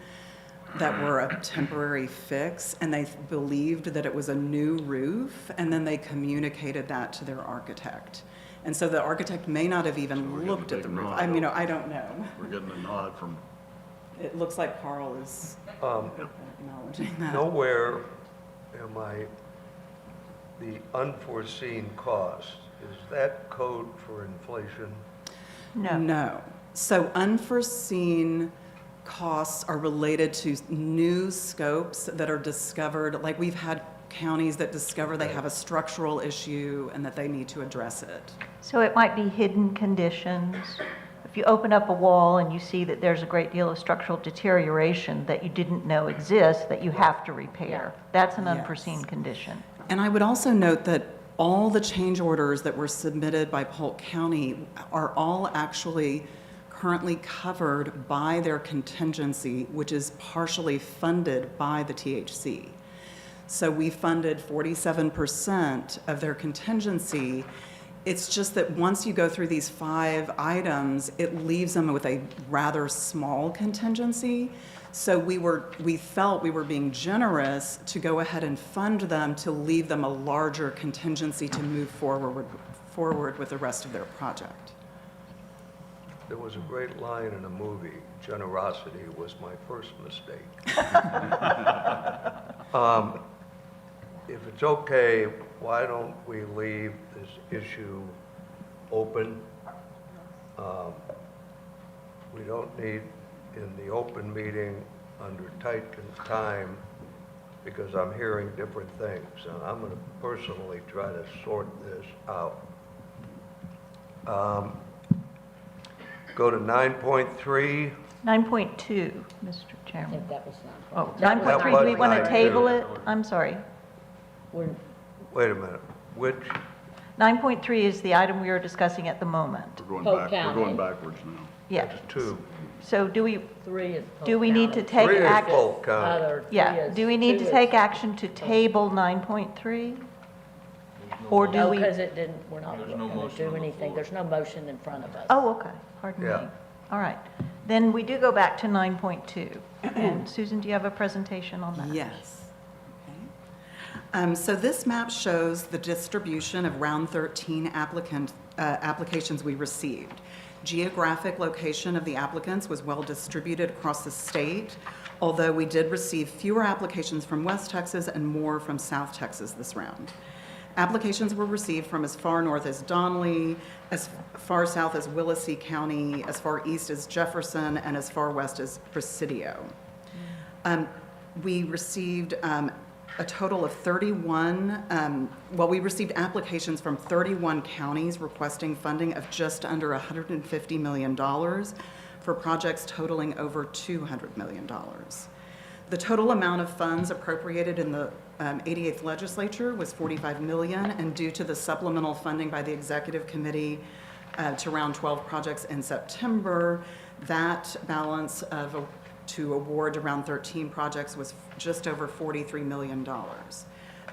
that were a temporary fix, and they believed that it was a new roof, and then they communicated that to their architect. And so the architect may not have even getting looked a at the big roof. nod, I mean, don't we? I don't know. We're getting a nod from, It looks like Carl is acknowledging that. Nowhere am I, the unforeseen cost, is that code for inflation? No. So unforeseen costs are related to new scopes that are discovered, like we've had counties that discover they have a structural issue and that they need to address it. So it might be hidden conditions. If you open up a wall and you see that there's a great deal of structural deterioration that you didn't know exists, that you have to repair. That's an unforeseen condition. And I would also note that all the change orders that were submitted by Polk County are all actually currently covered by their contingency, which is partially funded by the THC. So we funded 47% of their contingency. It's just that once you go through these 5 items, it leaves them with a rather small contingency. So we felt we were being generous to go ahead and fund them to leave them a larger contingency to move forward with the rest of their project. There was a great line in a movie, generosity was my first mistake. If it's okay, why don't we leave this issue open? We don't need, in the open meeting, under tight time, because I'm hearing different things, and I'm going to personally try to sort this out. Go to 9.3. 9.2, Mr. Chairman. That was Oh, not. 9.3, do we want to 9.2. table it? I'm sorry. Wait a minute, which, 9.3 is the item we are discussing at the moment. we're Polk going County. backwards now. Yeah. that's 2. So do we, 3 is Polk do we need to County. take 3 is action? Polk County. Other 3 Yeah, is- do we need 2 to is- take action to table 9.3? Or do No, we? because it didn't, we're not going to do anything. There's no motion in front of us. Oh, okay, pardon me. Yeah. All right. Then we do go back to 9.2. And Susan, do you have a presentation on that? Yes. So this map shows the distribution of round 13 applications we received. Geographic location of the applicants was well distributed across the state, although we did receive fewer applications from West Texas and more from South Texas this round. Applications were received from as far north as Donley, as far south as Willacy County, as far east as Jefferson, and as far west as Presidio. We received a total of 31, we received applications from 31 counties requesting funding of just under $150 million for projects totaling over $200 million. The total amount of funds appropriated in the 88th legislature was $45 million, and due to the supplemental funding by the executive committee to round 12 projects in September, that balance to award around 13 projects was just over $43 million.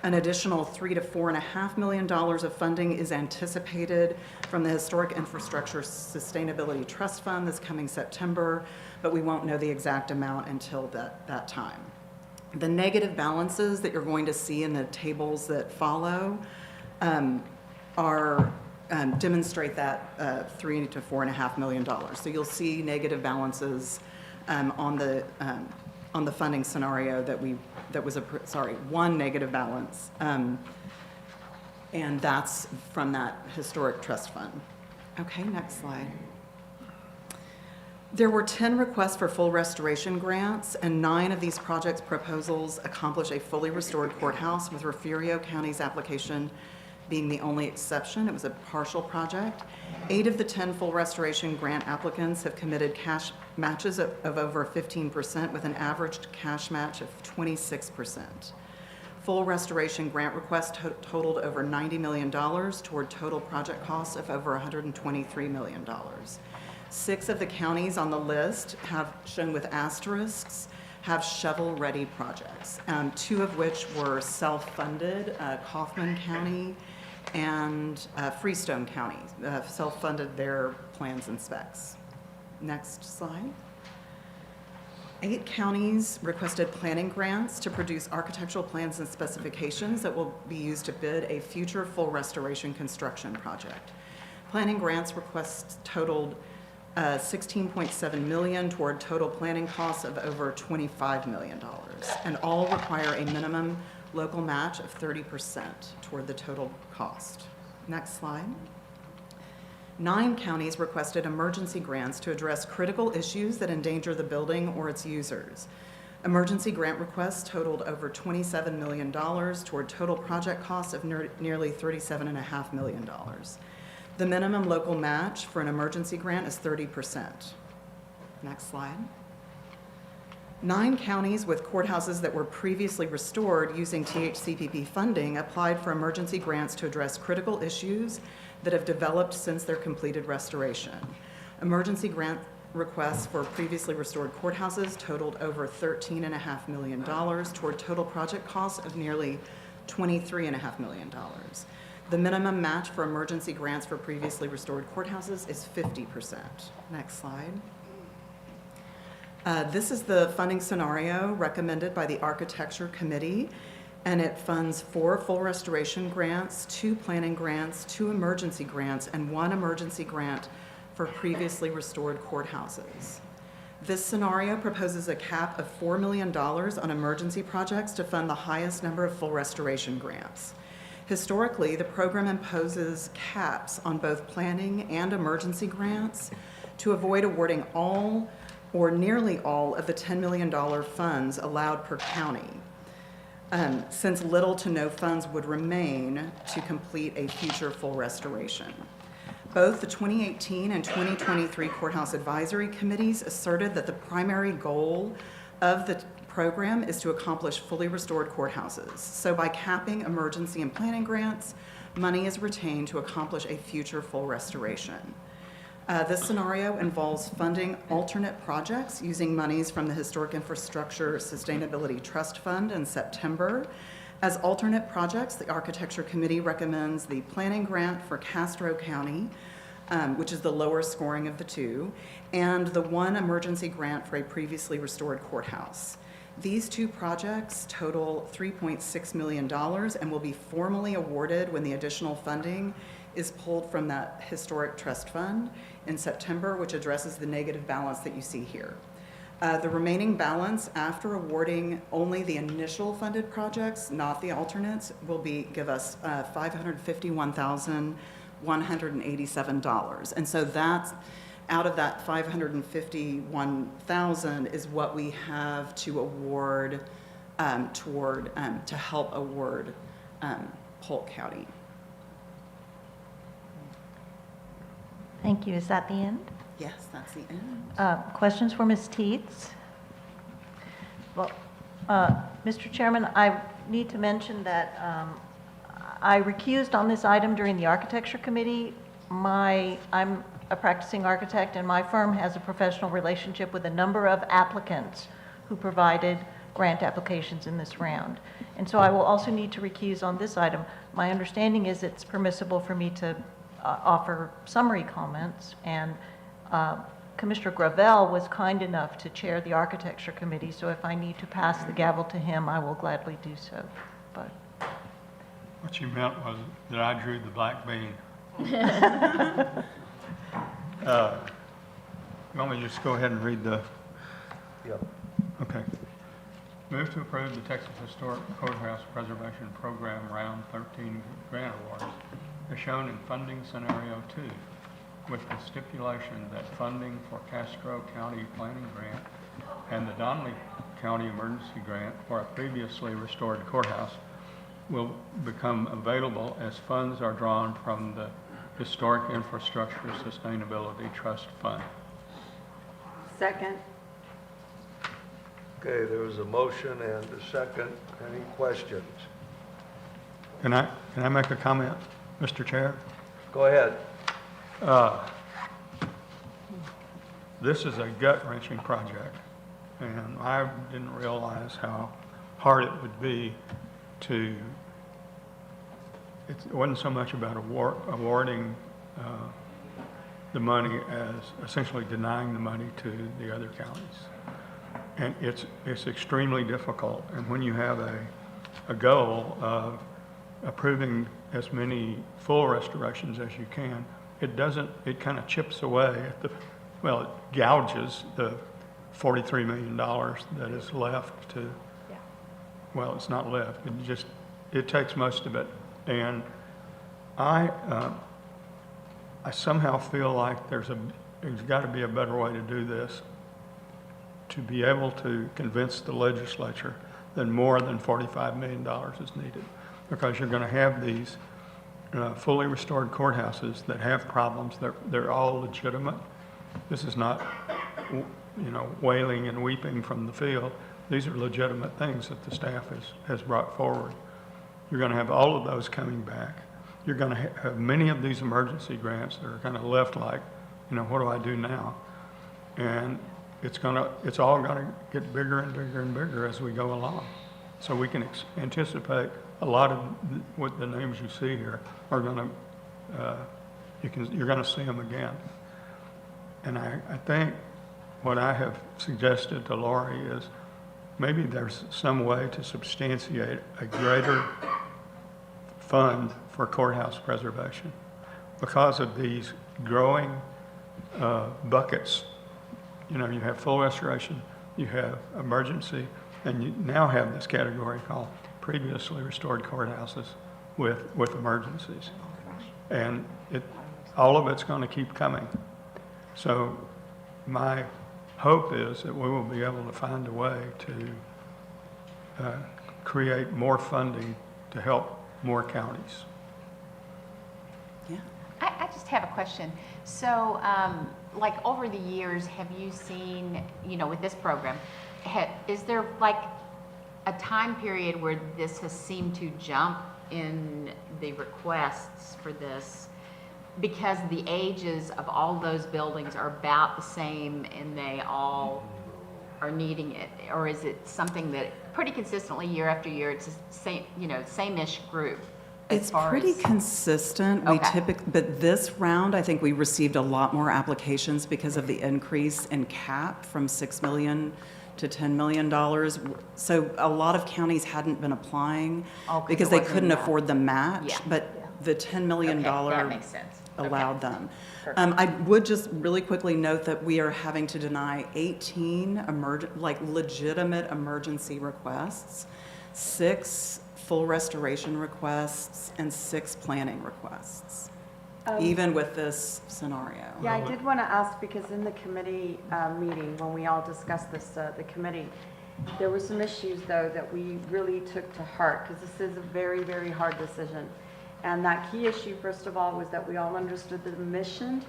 An additional $3 to $4.5 million of funding is anticipated from the Historic Infrastructure Sustainability Trust Fund this coming September, but we won't know the exact amount until that time. The negative balances that you're going to see in the tables that follow demonstrate that $3 to $4.5 million. So you'll see negative balances on the funding scenario one negative balance, and that's from that historic trust fund. Okay, next slide. There were 10 requests for full restoration grants, and 9 of these projects proposals accomplish a fully restored courthouse, with Refugio County's application being the only exception. It was a partial project. 8 of the 10 full restoration grant applicants have committed cash matches of over 15%, with an average cash match of 26%. Full restoration grant requests totaled over $90 million toward total project costs of over $123 million. 6 of the counties on the list have shown with asterisks have shovel-ready projects, 2 of which were self-funded, Kaufman County and Freestone County self-funded their plans and specs. Next slide. 8 counties requested planning grants to produce architectural plans and specifications that will be used to bid a future full restoration construction project. Planning grants requests totaled $16.7 million toward total planning costs of over $25 million, and all require a minimum local match of 30% toward the total cost. Next slide. 9 counties requested emergency grants to address critical issues that endanger the building or its users. Emergency grant requests totaled over $27 million toward total project costs of nearly $37.5 million. The minimum local match for an emergency grant is 30%. Next slide. 9 counties with courthouses that were previously restored using THCPP funding applied for emergency grants to address critical issues that have developed since their completed restoration. Emergency grant requests for previously restored courthouses totaled over $13.5 million toward total project costs of nearly $23.5 million. The minimum match for emergency grants for previously restored courthouses is 50%. Next slide. This is the funding scenario recommended by the Architecture Committee, and it funds 4 full restoration grants, 2 planning grants, 2 emergency grants, and 1 emergency grant for previously restored courthouses. This scenario proposes a cap of $4 million on emergency projects to fund the highest number of full restoration grants. Historically, the program imposes caps on both planning and emergency grants to avoid awarding all or nearly all of the $10 million funds allowed per county, since little to no funds would remain to complete a future full restoration. Both the 2018 and 2023 Courthouse Advisory Committees asserted that the primary goal of the program is to accomplish fully restored courthouses. So by capping emergency and planning grants, money is retained to accomplish a future full restoration. This scenario involves funding alternate projects using monies from the Historic Infrastructure Sustainability Trust Fund in September. As alternate projects, the Architecture Committee recommends the planning grant for Castro County, which is the lower scoring of the 2, and the 1 emergency grant for a previously restored courthouse. These 2 projects total $3.6 million and will be formally awarded when the additional funding is pulled from that historic trust fund in September, which addresses the negative balance that you see here. The remaining balance after awarding only the initial funded projects, not the alternates, will give us $551,187. And so that's, out of that $551,000 is what we have to award to help award Polk County. Thank you. Is that the end? Yes, that's the end. Questions for Ms. Teets? Well, Mr. Chairman, I need to mention that I recused on this item during the Architecture Committee. I'm a practicing architect, and my firm has a professional relationship with a number of applicants who provided grant applications in this round. And so I will also need to recuse on this item. My understanding is it's permissible for me to offer summary comments, and Commissioner Gravel was kind enough to chair the Architecture Committee, so if I need to pass the gavel to him, I will gladly do so. But What you meant was that I drew the black bean. You want me to just go ahead and read the? Yep. Okay. Move to approve the Texas Historic Courthouse Preservation Program Round 13 grant awards as shown in funding scenario 2, with the stipulation that funding for Castro County Planning Grant and the Donnelly County Emergency Grant for a previously restored courthouse will become available as funds are drawn from the Historic Infrastructure Sustainability Trust Fund. Second. Okay, there was a motion and a second. Any questions? Can I make a comment, Mr. Chair? Go ahead. This is a gut-wrenching project, and I didn't realize how hard it would be to, it wasn't so much about awarding the money as essentially denying the money to the other counties. And it's extremely difficult, and when you have a goal of approving as many full restorations as you can, it doesn't, it kind of chips away at the, well, it gouges the $43 million that is left to, well, it's not left, it takes most of it. And I somehow feel like there's got to be a better way to do this, to be able to convince the legislature that more than $45 million is needed. Because you're going to have these fully restored courthouses that have problems. They're all legitimate. This is not, wailing and weeping from the field. These are legitimate things that the staff has brought forward. You're going to have all of those coming back. You're going to have many of these emergency grants that are kind of left like, what do I do now? And it's all going to get bigger and bigger and bigger as we go along. So we can anticipate a lot of what the names you see here are going to, you're going to see them again. And I think what I have suggested to Lori is maybe there's some way to substantiate a greater fund for courthouse preservation because of these growing buckets. You have full restoration, you have emergency, and you now have this category called previously restored courthouses with emergencies. And all of it's going to keep coming. So my hope is that we will be able to find a way to create more funding to help more counties. I just have a question. So, like over the years, have you seen, with this program, is there like a time period where this has seemed to jump in the requests for this because the ages of all those buildings are about the same and they all are needing it? Or is it something that pretty consistently year after year, it's the same, same-ish group? It's pretty consistent. Okay. But this round, I think we received a lot more applications because of the increase in cap from $6 million to $10 million. So a lot of counties hadn't been applying because they couldn't afford the match. Yeah. But the $10 million that makes sense. allowed them. I would just really quickly note that we are having to deny 18 legitimate emergency requests, 6 full restoration requests, and 6 planning requests, even with this scenario. Yeah, I did want to ask, because in the committee meeting, when we all discussed this, the committee, there were some issues, though, that we really took to heart, because this is a very, very hard decision. And that key issue, first of all, was that we all understood that the mission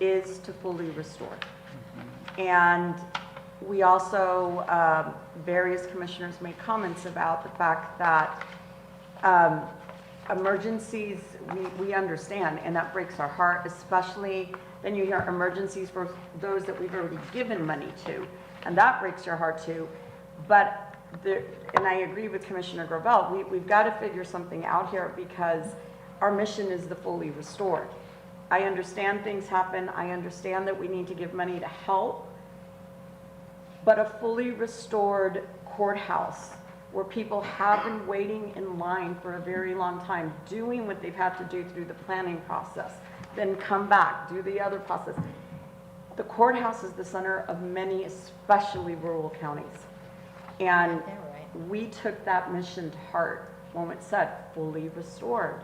is to fully restore. And we also, various commissioners made comments about the fact that emergencies, we understand, and that breaks our heart, especially then you hear emergencies for those that we've already given money to, and that breaks your heart too. But and I agree with Commissioner Gravel, we've got to figure something out here because our mission is the fully restored. I understand things happen. I understand that we need to give money to help. But a fully restored courthouse where people have been waiting in line for a very long time, doing what they've had to do through the planning process, then come back, do the other process. The courthouse is the center of many, especially rural counties. And we took that mission to heart when it said fully restored.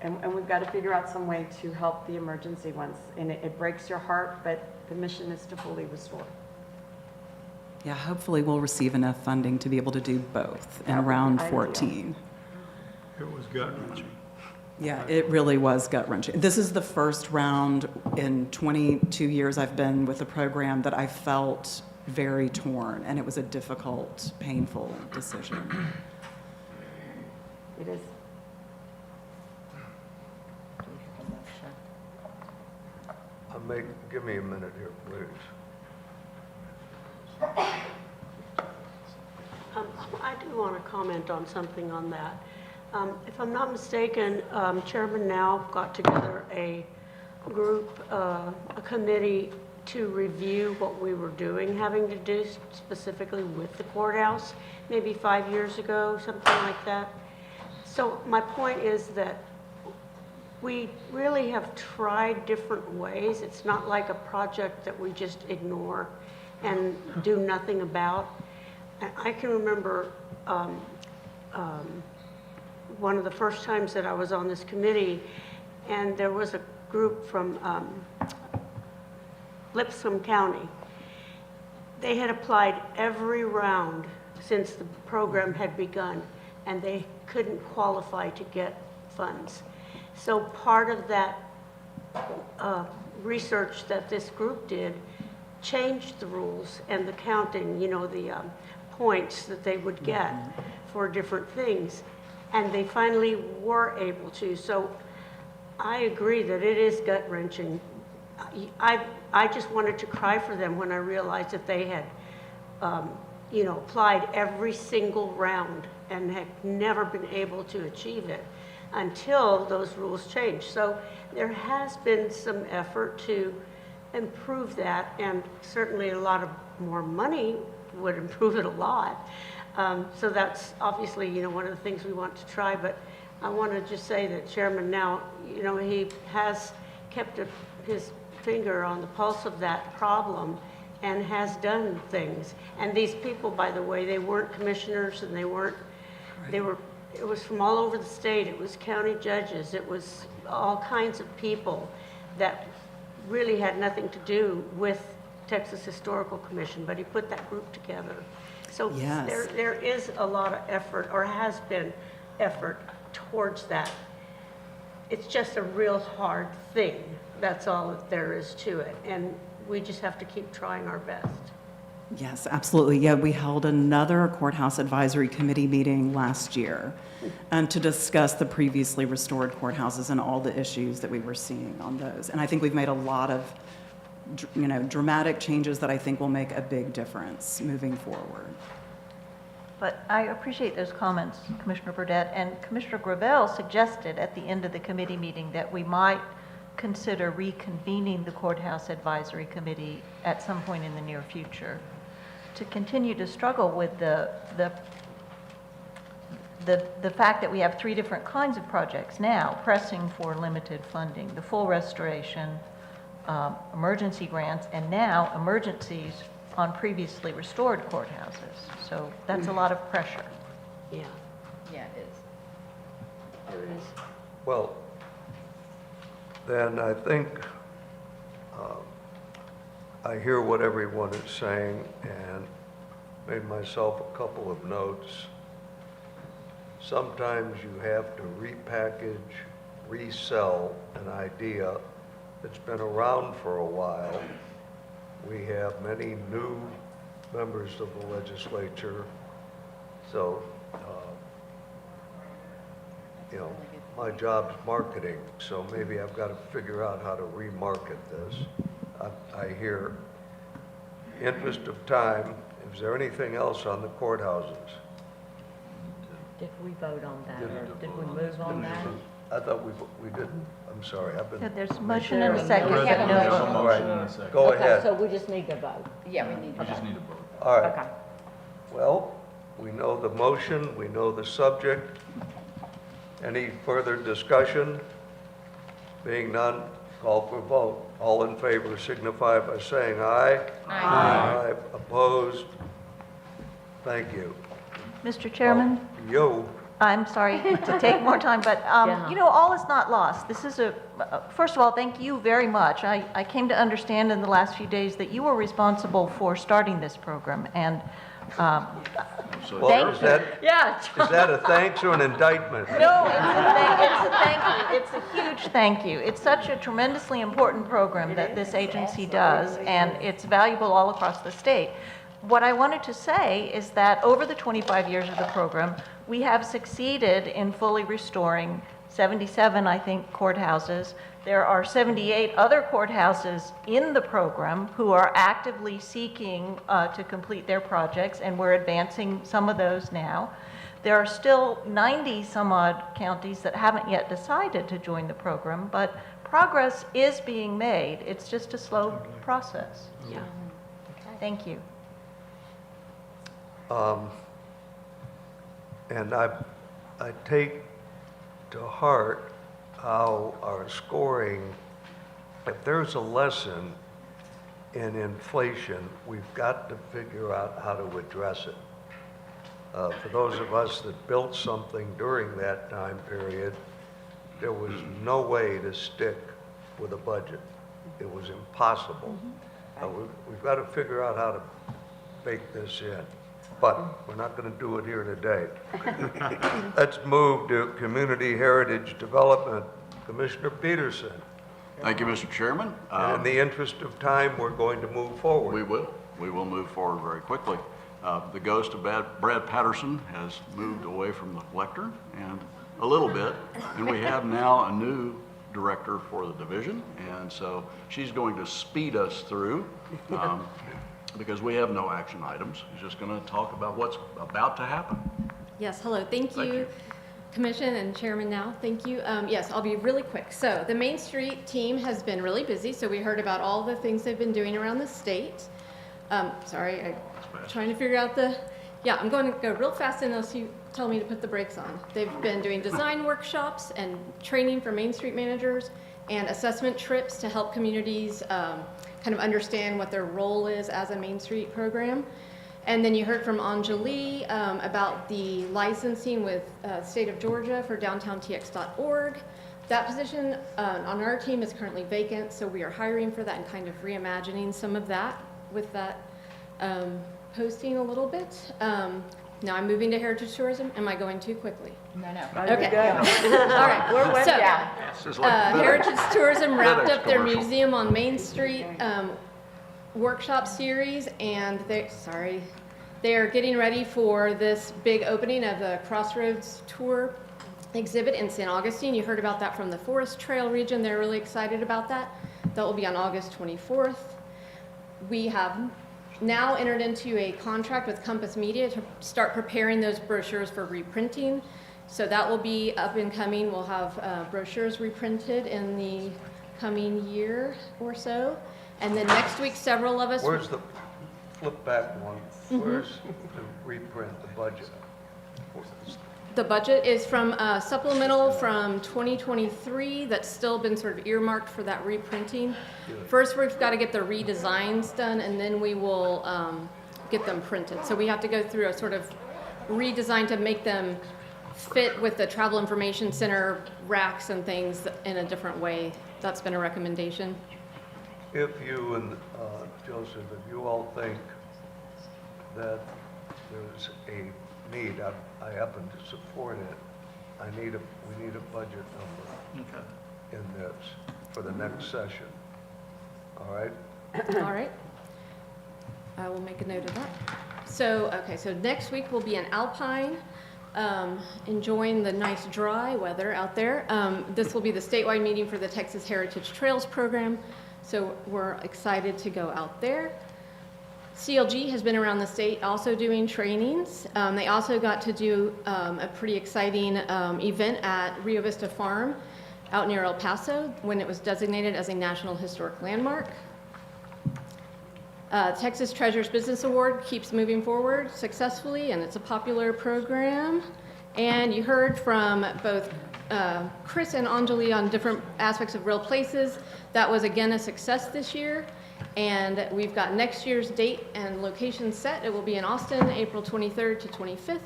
And we've got to figure out some way to help the emergency ones. And it breaks your heart, but the mission is to fully restore. Yeah, hopefully we'll receive enough funding to be able to do both in round 14. It was gut-wrenching. Yeah, it really was gut-wrenching. This is the first round in 22 years I've been with the program that I felt very torn, and it was a difficult, painful decision. It is. Give me a minute here, please. I do want to comment on something on that. If I'm not mistaken, Chairman Now got together a group, a committee to review what we were doing, having to do specifically with the courthouse, maybe 5 years ago, something like that. So my point is that we really have tried different ways. It's not like a project that we just ignore and do nothing about. And I can remember one of the first times that I was on this committee, and there was a group from Lipscomb County. They had applied every round since the program had begun, and they couldn't qualify to get funds. So part of that research that this group did changed the rules and the counting, you know, the points that they would get for different things. And they finally were able to. So I agree that it is gut-wrenching. I just wanted to cry for them when I realized that they had, you know, applied every single round and had never been able to achieve it until those rules changed. So there has been some effort to improve that, and certainly a lot of more money would improve it a lot. So that's obviously, you know, one of the things we want to try, but I want to just say that Chairman now, you know, he has kept his finger on the pulse of that problem and has done things. And these people, by the way, they weren't commissioners, and it was from all over the state. It was county judges. It was all kinds of people that really had nothing to do with Texas Historical Commission, but he put that group together. So Yes. there is a lot of effort, or has been effort, towards that. It's just a real hard thing. That's all that there is to it. And we just have to keep trying our best. Yes, absolutely. Yeah, we held another courthouse advisory committee meeting last year to discuss the previously restored courthouses and all the issues that we were seeing on those. And I think we've made a lot of, you know, dramatic changes that I think will make a big difference moving forward. But I appreciate those comments, Commissioner Burdette, and Commissioner Gravel suggested at the end of the committee meeting that we might consider reconvening the Courthouse Advisory Committee at some point in the near future to continue to struggle with the fact that we have three different kinds of projects now pressing for limited funding: the full restoration, emergency grants, and now emergencies on previously restored courthouses. So that's a lot of pressure. Yeah. Yeah, it is. There is. Well, then I think I hear what everyone is saying and made myself a couple of notes. Sometimes you have to repackage, resell an idea that's been around for a while. We have many new members of the legislature, so you know, my job's marketing, so maybe I've got to figure out how to remarket this. I hear, interest of time, is there anything else on the courthouses? Did we vote on that, or did we move on that? I thought we didn't. I'm sorry, I've been. Yeah, there's a motion and a second. There's a motion and a second. Go Okay, ahead. so we just need to vote. Yeah, we need to. We just need to vote. All right. Okay. Well, we know the motion, we know the subject. Any further discussion? Being none, call for vote. All in favor signify by saying aye. Aye. Opposed? Thank you. Mr. Chairman? Yo. I'm sorry to take more time, but, you know, all is not lost. This is first of all, thank you very much. I came to understand in the last few days that you were responsible for starting this program, and Well, is that a thanks or an indictment? No, it's a thank you. It's a huge thank you. It's such a tremendously important program that this agency does, and it's valuable all across the state. What I wanted to say is that over the 25 years of the program, we have succeeded in fully restoring 77, I think, courthouses. There are 78 other courthouses in the program who are actively seeking to complete their projects, and we're advancing some of those now. There are still 90 some odd counties that haven't yet decided to join the program, but progress is being made. It's just a slow process. Yeah. Thank you. And I take to heart how our scoring, if there's a lesson in inflation, we've got to figure out how to address it. For those of us that built something during that time period, there was no way to stick with a budget. It was impossible. We've got to figure out how to bake this in, but we're not going to do it here today. Let's move to Community Heritage Development. Commissioner Peterson. Thank you, Mr. Chairman. And in the interest of time, we're going to move forward. We will. We will move forward very quickly. The ghost of Brad Patterson has moved away from the lectern and a little bit, and we have now a new director for the division, and so she's going to speed us through because we have no action items. She's just going to talk about what's about to happen. Yes, hello, thank Thank you. you. Commission and Chairman now, thank you. Yes, I'll be really quick. So the Main Street team has been really busy, so we heard about all the things they've been doing around the state. Sorry, I'm trying to figure out I'm going to go real fast unless you tell me to put the brakes on. They've been doing design workshops and training for Main Street managers and assessment trips to help communities kind of understand what their role is as a Main Street program. And then you heard from Anjali about the licensing with State of Georgia for downtowntx.org. That position on our team is currently vacant, so we are hiring for that and kind of reimagining some of that with that posting a little bit. Now I'm moving to heritage tourism. Am I going too quickly? No, no. Okay. All right. We're with So, ya. Heritage Tourism wrapped up their commercial. museum on Main Street workshop series, and they are getting ready for this big opening of the Crossroads Tour exhibit in St. Augustine. You heard about that from the Forest Trail region. They're really excited about that. That will be on August 24th. We have now entered into a contract with Compass Media to start preparing those brochures for reprinting. So that will be up and coming. We'll have brochures reprinted in the coming year or so. And then next week, several of us... Where's the flip back one? Where's the reprint, the budget? The budget is from supplemental from 2023 that's still been sort of earmarked for that reprinting. First, we've got to get the redesigns done, and then we will get them printed. So we have to go through a sort of redesign to make them fit with the Travel Information Center racks and things in a different way. That's been a recommendation. If you and Joseph, if you all think that there's a need, I happen to support it. We need a budget number in this for the next session. All right? All right. I will make a note of that. So next week we'll be in Alpine, enjoying the nice dry weather out there. This will be the statewide meeting for the Texas Heritage Trails program. So we're excited to go out there. CLG has been around the state also doing trainings. They also got to do a pretty exciting event at Rio Vista Farm out near El Paso when it was designated as a National Historic Landmark. Texas Treasures Business Award keeps moving forward successfully, and it's a popular program. And you heard from both Chris and Anjali on different aspects of Real Places. That was again a success this year. And we've got next year's date and location set. It will be in Austin, April 23rd to 25th.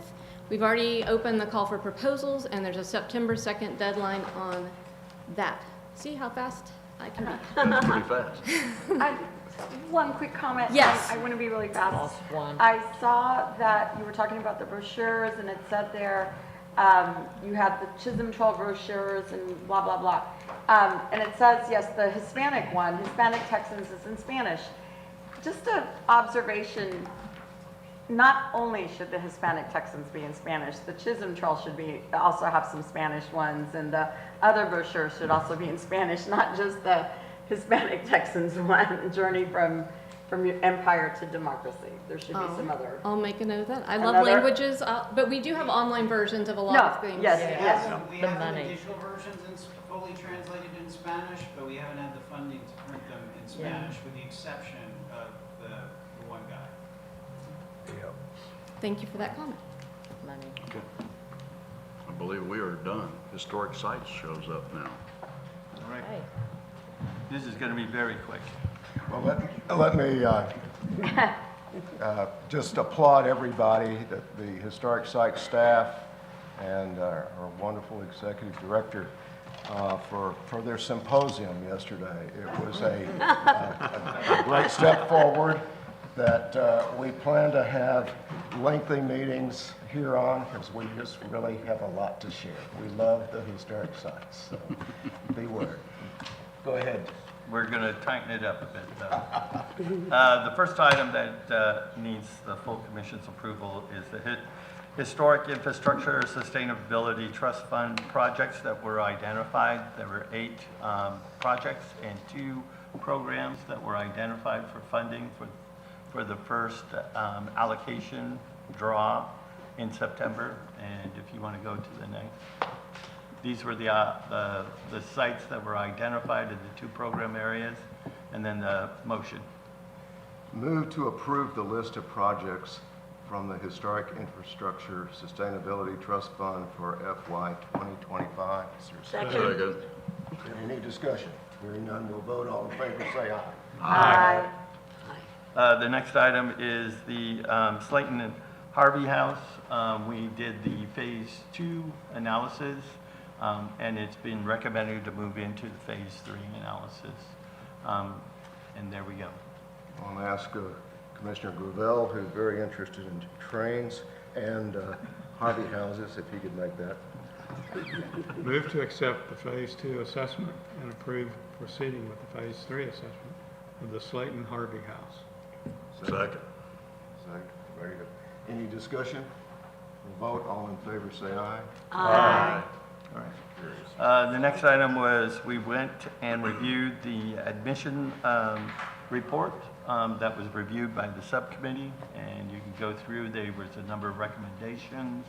We've already opened the call for proposals, and there's a September 2nd deadline on that. See how fast I can be? That's pretty fast. One quick comment. Yes. I want to be really fast. Last one. I saw that you were talking about the brochures, and it said there you had the Chisholm 12 brochures and blah, blah, blah. And it says, yes, the Hispanic one, Hispanic Texans, is in Spanish. Just an observation, not only should the Hispanic Texans be in Spanish, the Chisholm Trail should also have some Spanish ones, and the other brochures should also be in Spanish, not just the Hispanic Texans one, Journey from Empire to Democracy. There should be some other. I'll make a note of that. I love languages, but we do have online versions of a lot of things. Yes, yes. We have the digital versions fully translated in Spanish, but we haven't had the funding to print them in Spanish, with the exception of the one guy. Yep. Thank you for that comment. Money. Okay. believe we are done. Historic Sites shows up now. All right. This is going to be very quick. Well, let me just applaud everybody, the Historic Site staff and our wonderful executive director for their symposium yesterday. It was a great step forward that we plan to have lengthy meetings here on because we just really have a lot to share. We love the historic sites, so beware. Go ahead. We're going to tighten it up a bit, though. The first item that needs the full commission's approval is the Historic Infrastructure Sustainability Trust Fund projects that were identified. There were 8 projects and 2 programs that were identified for funding for the first allocation draw in September. And if you want to go to the next. These were the sites that were identified in the 2 program areas, and then the motion. Move to approve the list of projects from the Historic Infrastructure Sustainability Trust Fund for FY 2025. Second. Any discussion? Hearing none, we'll vote. All in favor, say aye. Aye. The next item is the Slayton and Harvey House. We did the Phase 2 analysis. And it's been recommended to move into the Phase 3 analysis. And there we go. I'll ask Commissioner Gravel, who's very interested in trains and Harvey houses, if he could make that. Move to accept the Phase 2 assessment and approve proceeding with the Phase 3 assessment of the Slayton Harvey House. Second. Very good. Any discussion? We'll vote. All in favor, say aye. Aye. All right. The next item was we went and reviewed the admission report that was reviewed by the subcommittee, and you can go through. There was a number of recommendations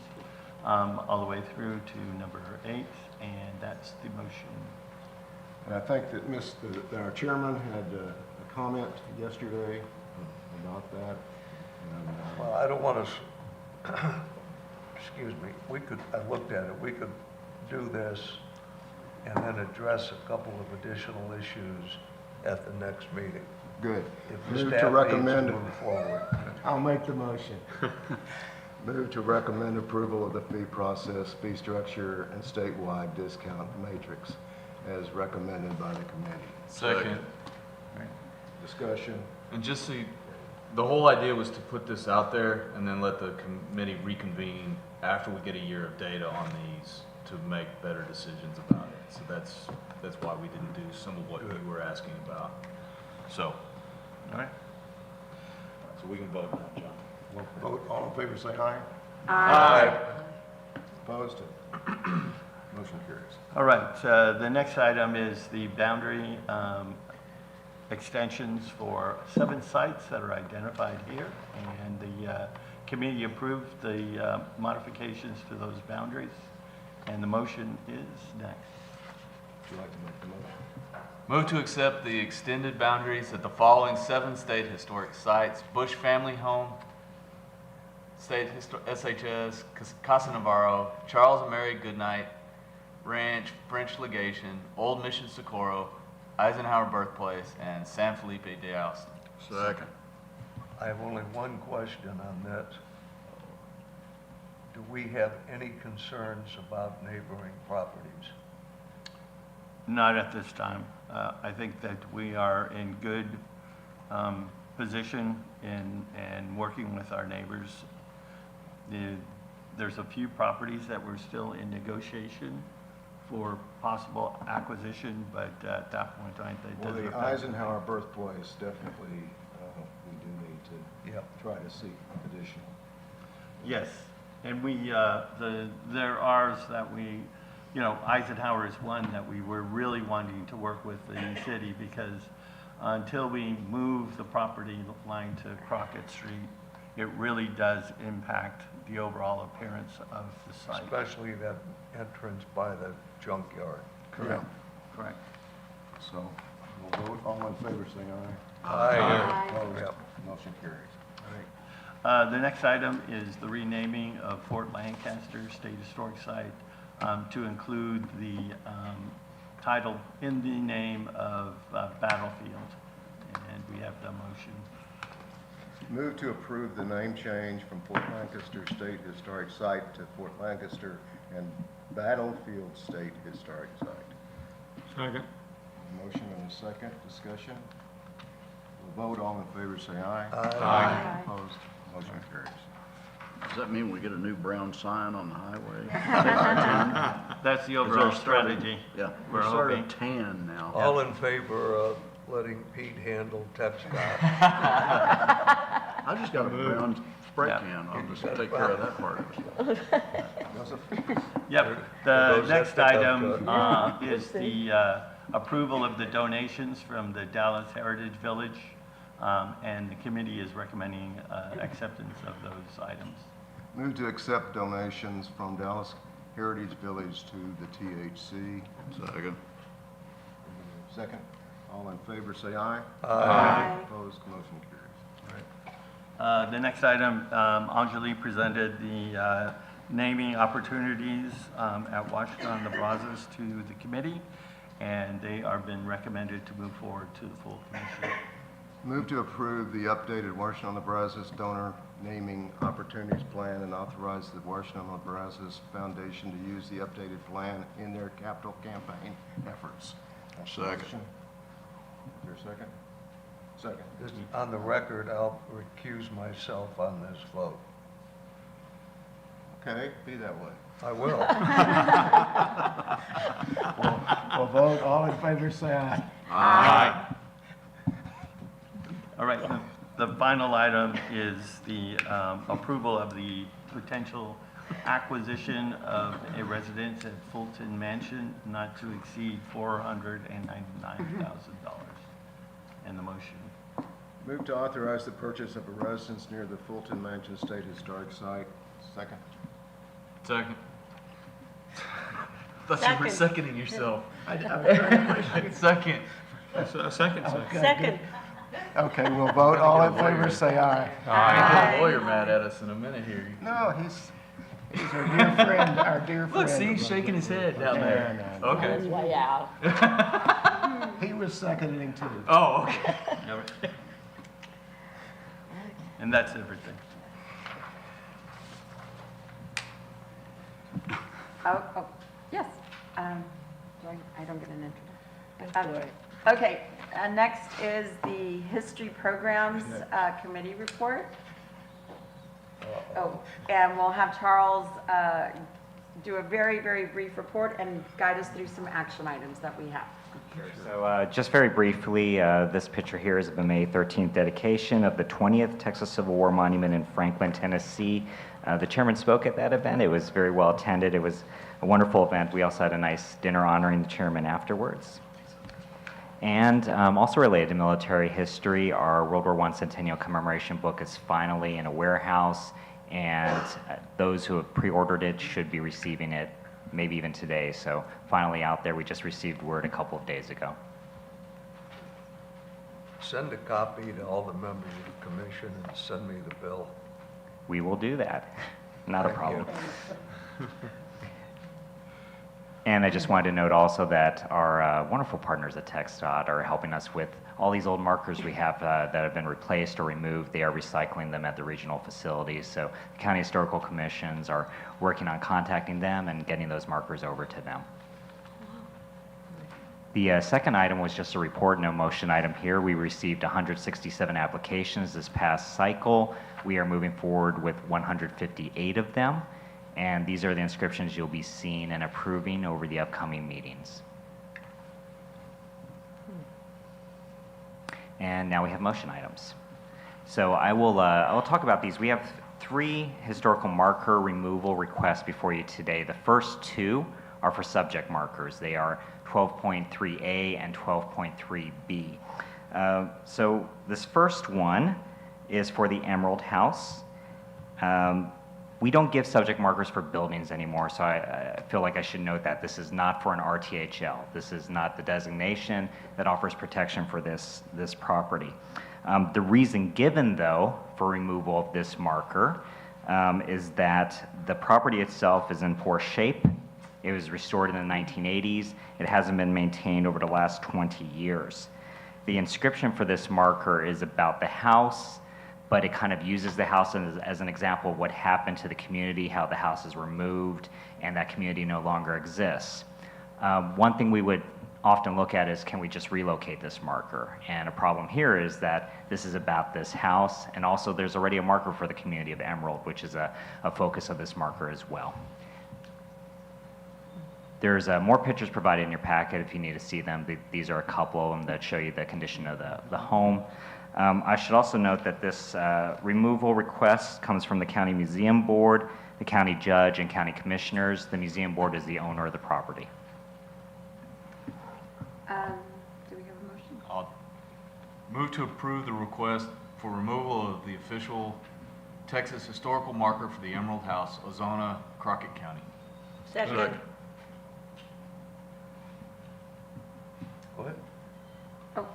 all the way through to number 8, and that's the motion. And I think that our chairman had a comment yesterday about that. And, Well, I don't want to, excuse me, I looked at it, we could do this and then address a couple of additional issues at the next meeting. Good. If the Move staff to needs recommend. move forward. I'll make the motion. Move to recommend approval of the fee process, fee structure, and statewide discount matrix as recommended by the committee. Second. Discussion. And just so the whole idea was to put this out there and then let the committee reconvene after we get a year of data on these to make better decisions about it. So that's why we didn't do some of what you were asking about. So, All right. so we can vote now, John. We'll vote. All in favor, say aye. Aye. Opposed? Motion carries. All right. The next item is the boundary extensions for 7 sites that are identified here, and the committee approved the modifications to those boundaries, and the motion is next. Would you like to make the motion? Move to accept the extended boundaries at the following 7 state historic sites: Bush Family Home, State SHS, Casa Navarro, Charles and Mary Goodnight Ranch, French Legation, Old Mission Socorro, Eisenhower Birthplace, and San Felipe de Austin. Second. I have only one question on this. Do we have any concerns about neighboring properties? Not at this time. I think that we are in good position in working with our neighbors. There's a few properties that we're still in negotiation for possible acquisition, but at that point, I think that Well, doesn't the affect. Eisenhower birthplace, definitely, we do need to try to seek additional. Yes, and there are that we, Eisenhower is one that we were really wanting to work with the city, because until we move the property line to Crockett Street, it really does impact the overall appearance of the site. Especially that entrance by the junkyard. Correct. Correct. So, we'll vote. All in favor, say aye. Aye. Opposed? Yep. Motion carries. The next item is the renaming of Fort Lancaster State Historic Site to include the title in the name of Battlefield. And we have the motion. Move to approve the name change from Fort Lancaster State Historic Site to Fort Lancaster and Battlefield State Historic Site. Second. Motion and a second. Discussion. We'll vote. All in favor, say aye. Aye. Opposed? Motion carries. Does that mean we get a new brown sign on the highway? That's the Is there overall a starting- strategy. Yeah, We're we're sort hoping. of tan now. All in favor of letting Pete handle TechStop? I just got a brown spray Yeah. can, I'll just take care of that part of it. Yep. The next item is the approval of the donations from the Dallas Heritage Village, and the committee is recommending acceptance of those items. Move to accept donations from Dallas Heritage Village to the THC. Second. Second. All in favor, say aye. Aye. Opposed? Motion carries. The next item, Anjali presented the naming opportunities at Washington on the Brazos to the committee, and they are been recommended to move forward to the full commission. Move to approve the updated Washington on the Brazos donor naming opportunities plan and authorize the Washington on the Brazos Foundation to use the updated plan in their capital campaign efforts. Second. Is there a second? Second. Just on the record, I'll recuse myself on this vote. Okay, be that way. I will. We'll vote. All in favor, say aye. Aye. All right, the final item is the approval of the potential acquisition of a residence at Fulton Mansion not to exceed $499,000. And the motion. Move to authorize the purchase of a residence near the Fulton Mansion State Historic Site. Second. Second. Thought you were Second. seconding yourself. Second. Second. Second. Okay, we'll vote. All in favor, say aye. Get a lawyer mad at us in a minute here. No, he's our dear friend, our dear friend. Look, see, he's shaking his head down there. No. Okay. It's way out. He was seconding too. Oh, okay. And that's everything. Oh, yes. I don't get an introduction. Okay, next is the History Programs Committee report. Oh, and we'll have Charles do a very, very brief report and guide us through some action items that we have. So just very briefly, this picture here is of the May 13th dedication of the 20th Texas Civil War Monument in Franklin, Tennessee. The chairman spoke at that event. It was very well attended. It was a wonderful event. We also had a nice dinner honoring the chairman afterwards. And also related to military history, our World War I Centennial Commemoration book is finally in a warehouse, and those who have pre-ordered it should be receiving it maybe even today. So finally out there, we just received word a couple of days ago. Send a copy to all the members of the commission and send me the bill. We will do that. Not a Thank problem. you. And I just wanted to note also that our wonderful partners at TxDOT are helping us with all these old markers we have that have been replaced or removed. They are recycling them at the regional facilities. So the county historical commissions are working on contacting them and getting those markers over to them. The second item was just a report, no motion item here. We received 167 applications this past cycle. We are moving forward with 158 of them. And these are the inscriptions you'll be seeing and approving over the upcoming meetings. And now we have motion items. So I will talk about these. We have 3 historical marker removal requests before you today. The first 2 are for subject markers. They are 12.3A and 12.3B. So this first one is for the Emerald House. We don't give subject markers for buildings anymore, so I feel like I should note that this is not for an RTHL. This is not the designation that offers protection for this property. The reason given, though, for removal of this marker is that the property itself is in poor shape. It was restored in the 1980s. It hasn't been maintained over the last 20 years. The inscription for this marker is about the house, but it kind of uses the house as an example of what happened to the community, how the house is removed, and that community no longer exists. One thing we would often look at is, can we just relocate this marker? And a problem here is that this is about this house, and also there's already a marker for the community of Emerald, which is a focus of this marker as well. There's more pictures provided in your packet if you need to see them. These are a couple of them that show you the condition of the home. I should also note that this removal request comes from the County Museum Board, the County Judge, and County Commissioners. The Museum Board is the owner of the property. Do we have a motion? I'll move to approve the request for removal of the official Texas historical marker for the Emerald House, Ozona, Crockett County. Second. What? Oh,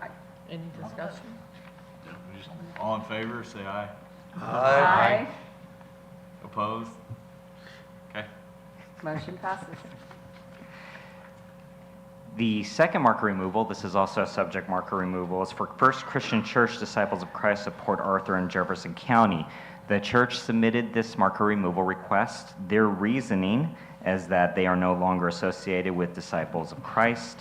Any discussion? Just all in favor, say aye. Aye. Opposed? Okay. Motion passes. The second marker removal, this is also a subject marker removal, is for First Christian Church Disciples of Christ of Port Arthur in Jefferson County. The church submitted this marker removal request. Their reasoning is that they are no longer associated with Disciples of Christ.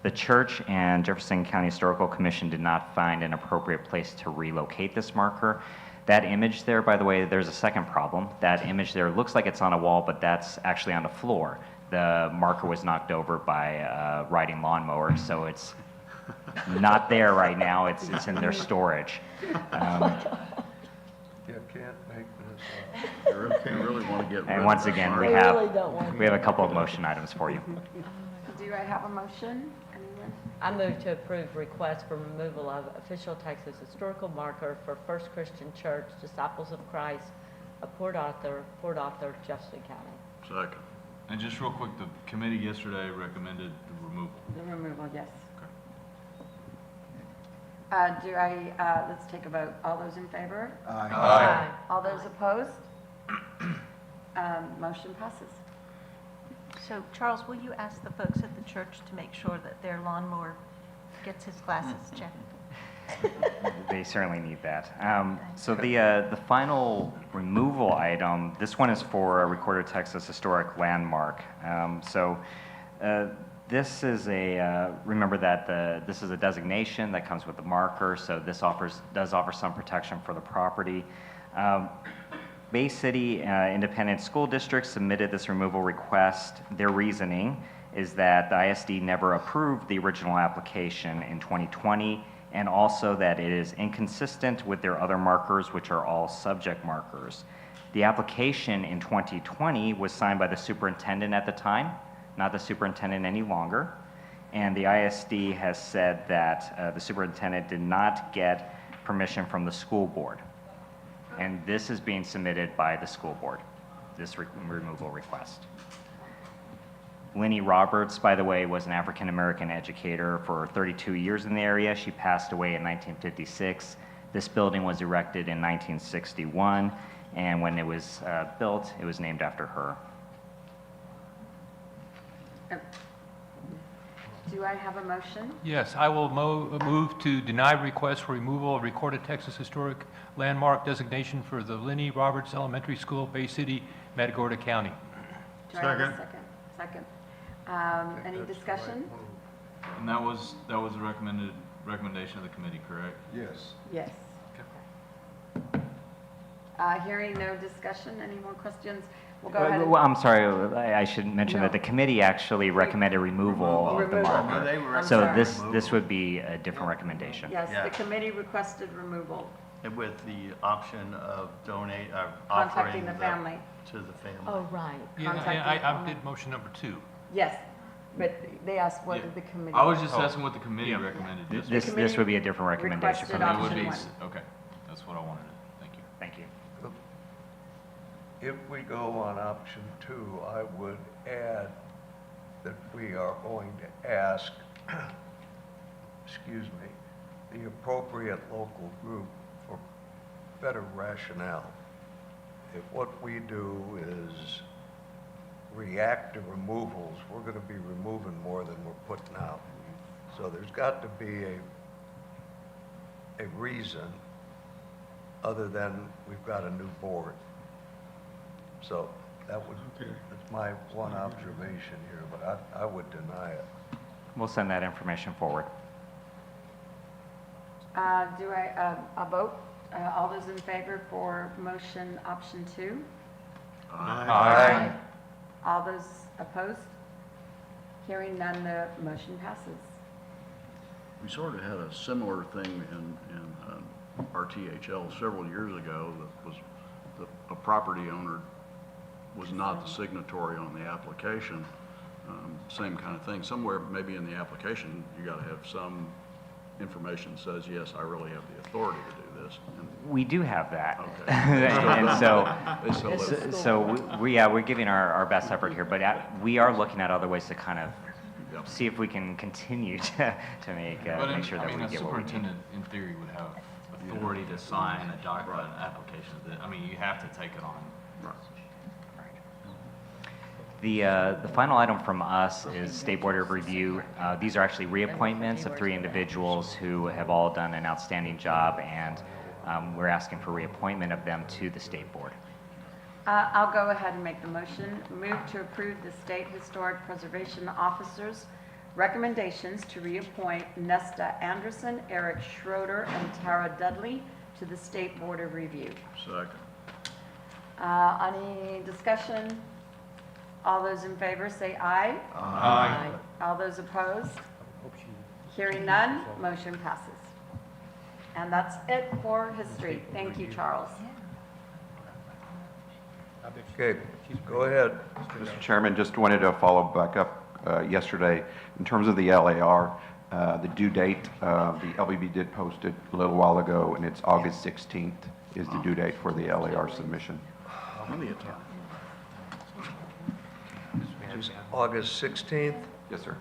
The church and Jefferson County Historical Commission did not find an appropriate place to relocate this marker. That image there, by the way, there's a second problem. That image there looks like it's on a wall, but that's actually on the floor. The marker was knocked over by a riding lawnmower, so it's not there right now. It's in their storage. You can't make this up. You really want to get rid of And once this again, marker. we have a couple of motion items for you. Do I have a motion? Anyone? I move to approve request for removal of official Texas historical marker for First Christian Church Disciples of Christ of Port Arthur, Jefferson County. Second. And just real quick, the committee yesterday recommended the removal. The removal, yes. Let's take a vote. All those in favor? Aye. All those opposed? Motion passes. So Charles, will you ask the folks at the church to make sure that their lawnmower gets his glasses checked? They certainly need that. So the final removal item, this one is for a recorded Texas historic landmark. This is remember that this is a designation that comes with the marker, so this does offer some protection for the property. Bay City Independent School District submitted this removal request. Their reasoning is that the ISD never approved the original application in 2020, and also that it is inconsistent with their other markers, which are all subject markers. The application in 2020 was signed by the superintendent at the time, not the superintendent any longer, and the ISD has said that the superintendent did not get permission from the school board. And this is being submitted by the school board, this removal request. Lenny Roberts, by the way, was an African-American educator for 32 years in the area. She passed away in 1956. This building was erected in 1961, and when it was built, it was named after her. Do I have a motion? Yes, I will move to deny request for removal of recorded Texas historic landmark designation for the Lenny Roberts Elementary School, Bay City, Matagorda County. Do I have a second? Second. Any discussion? And that was the recommendation of the committee, correct? Yes. Yes. Hearing no discussion, any more questions? We'll go ahead. Well, I'm sorry, I should mention that the committee actually recommended removal of the marker. So this would be a different recommendation. Yes, the committee requested removal. And with the option of offering Contacting the family. to the family. Oh, right. Yeah, Contacting the I family. did motion number 2. Yes, but they asked what did the committee. I was just asking what the committee recommended. This would be a different recommendation from the requested It would option be, one. okay, that's what I wanted to, thank you. Thank you. If we go on option 2, I would add that we are going to ask, excuse me, the appropriate local group for better rationale. If what we do is react to removals, we're going to be removing more than we're putting out. So there's got to be a reason other than we've got a new board. So that's my one observation here, but I would deny it. We'll send that information forward. Do I, a vote? All those in favor for motion option 2? Aye. All those opposed? Hearing none, the motion passes. We sort of had a similar thing in RTHL several years ago that was a property owner was not the signatory on the application. Same kind of thing. Somewhere maybe in the application, you got to have some information that says, yes, I really have the authority to do this. And We do have that. Okay. And so we're giving our best effort here, but we are looking at other ways to kind of see if we can continue to make sure that we get what we need. A superintendent, in theory, would have authority to sign an application. I mean, you have to take it on. The final item from us is State Board of Review. These are actually reappointments of 3 individuals who have all done an outstanding job, and we're asking for reappointment of them to the State Board. I'll go ahead and make the motion. Move to approve the State Historic Preservation Officers' recommendations to reappoint Nesta Anderson, Eric Schroeder, and Tara Dudley to the State Board of Review. Second. Any discussion? All those in favor say aye. Aye. All those opposed? Hearing none, motion passes. And that's it for history. Thank you, Charles. Okay, go ahead. Mr. Chairman, just wanted to follow back up yesterday. In terms of the LAR, the due date, the LBB did post it a little while ago, and it's August 16th is the due date for the LAR submission. It's August 16th. Yes, sir.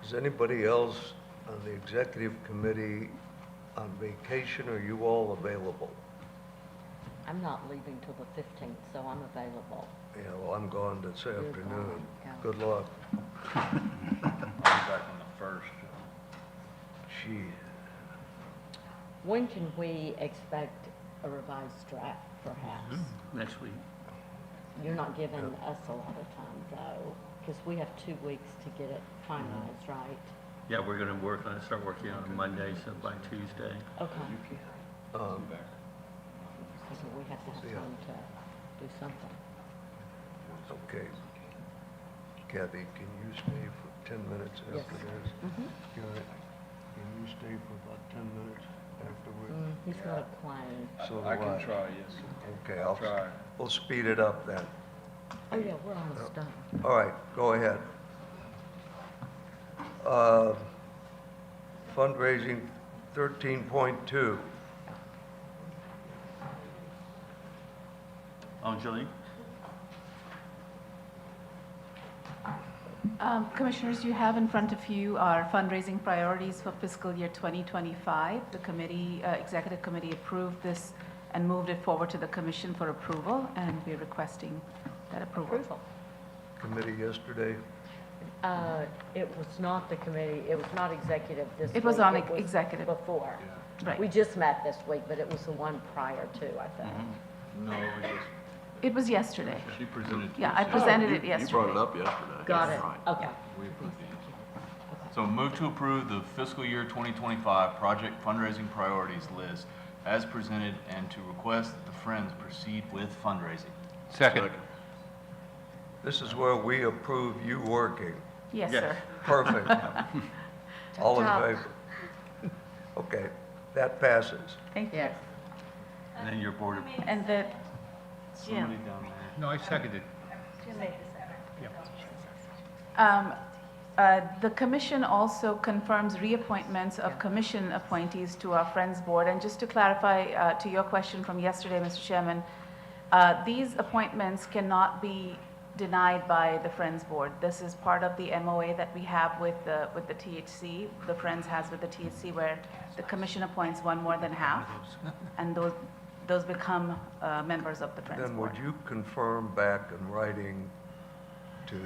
Is anybody else on the executive committee on vacation? Are you all available? I'm not leaving till the 15th, so I'm available. Yeah, well, I'm gone this afternoon. Good luck. Back on the 1st. Gee. When can we expect a revised draft, perhaps? Next week. You're not giving us a lot of time, though, because we have 2 weeks to get it finalized, right? Yeah, we're going to start working on Monday, so by Tuesday. Okay. Um, So we have to have time to do something. Okay. Kathy, can you stay for 10 minutes Yes. after this? Can you stay for about 10 minutes afterwards? He's got a plane. So I do can try, yes. Okay, I'll try. We'll speed it up then. Oh, yeah, we're almost done. All right, go ahead. Fundraising 13.2. Anjali? Commissioners, you have in front of you our fundraising priorities for fiscal year 2025. The committee, executive committee approved this and moved it forward to the commission for approval, and we're requesting that approval. Approval. Committee yesterday. It was not the committee, it was not executive this week. It was on executive. Before. Right. We just met this week, but it was the one prior to, I think. No, we just, It was yesterday. she presented. Yeah, I presented it You yesterday. brought it up yesterday. Got it, Right. okay. We approved it. So move to approve the fiscal year 2025 project fundraising priorities list as presented and to request that the Friends proceed with fundraising. Second. This is where we approve you working. Yes, Yes. sir. Perfect. All in job. favor? Okay, that passes. Thank you. Yes. And then your board of, And the, Somebody down there. No, I seconded. The commission also confirms reappointments of commission appointees to our Friends Board. And just to clarify to your question from yesterday, Mr. Chairman, these appointments cannot be denied by the Friends Board. This is part of the MOA that we have with the THC, the Friends has with the THC, where the commission appoints one more than half. And those become members of the Friends Then Board. would you confirm back in writing to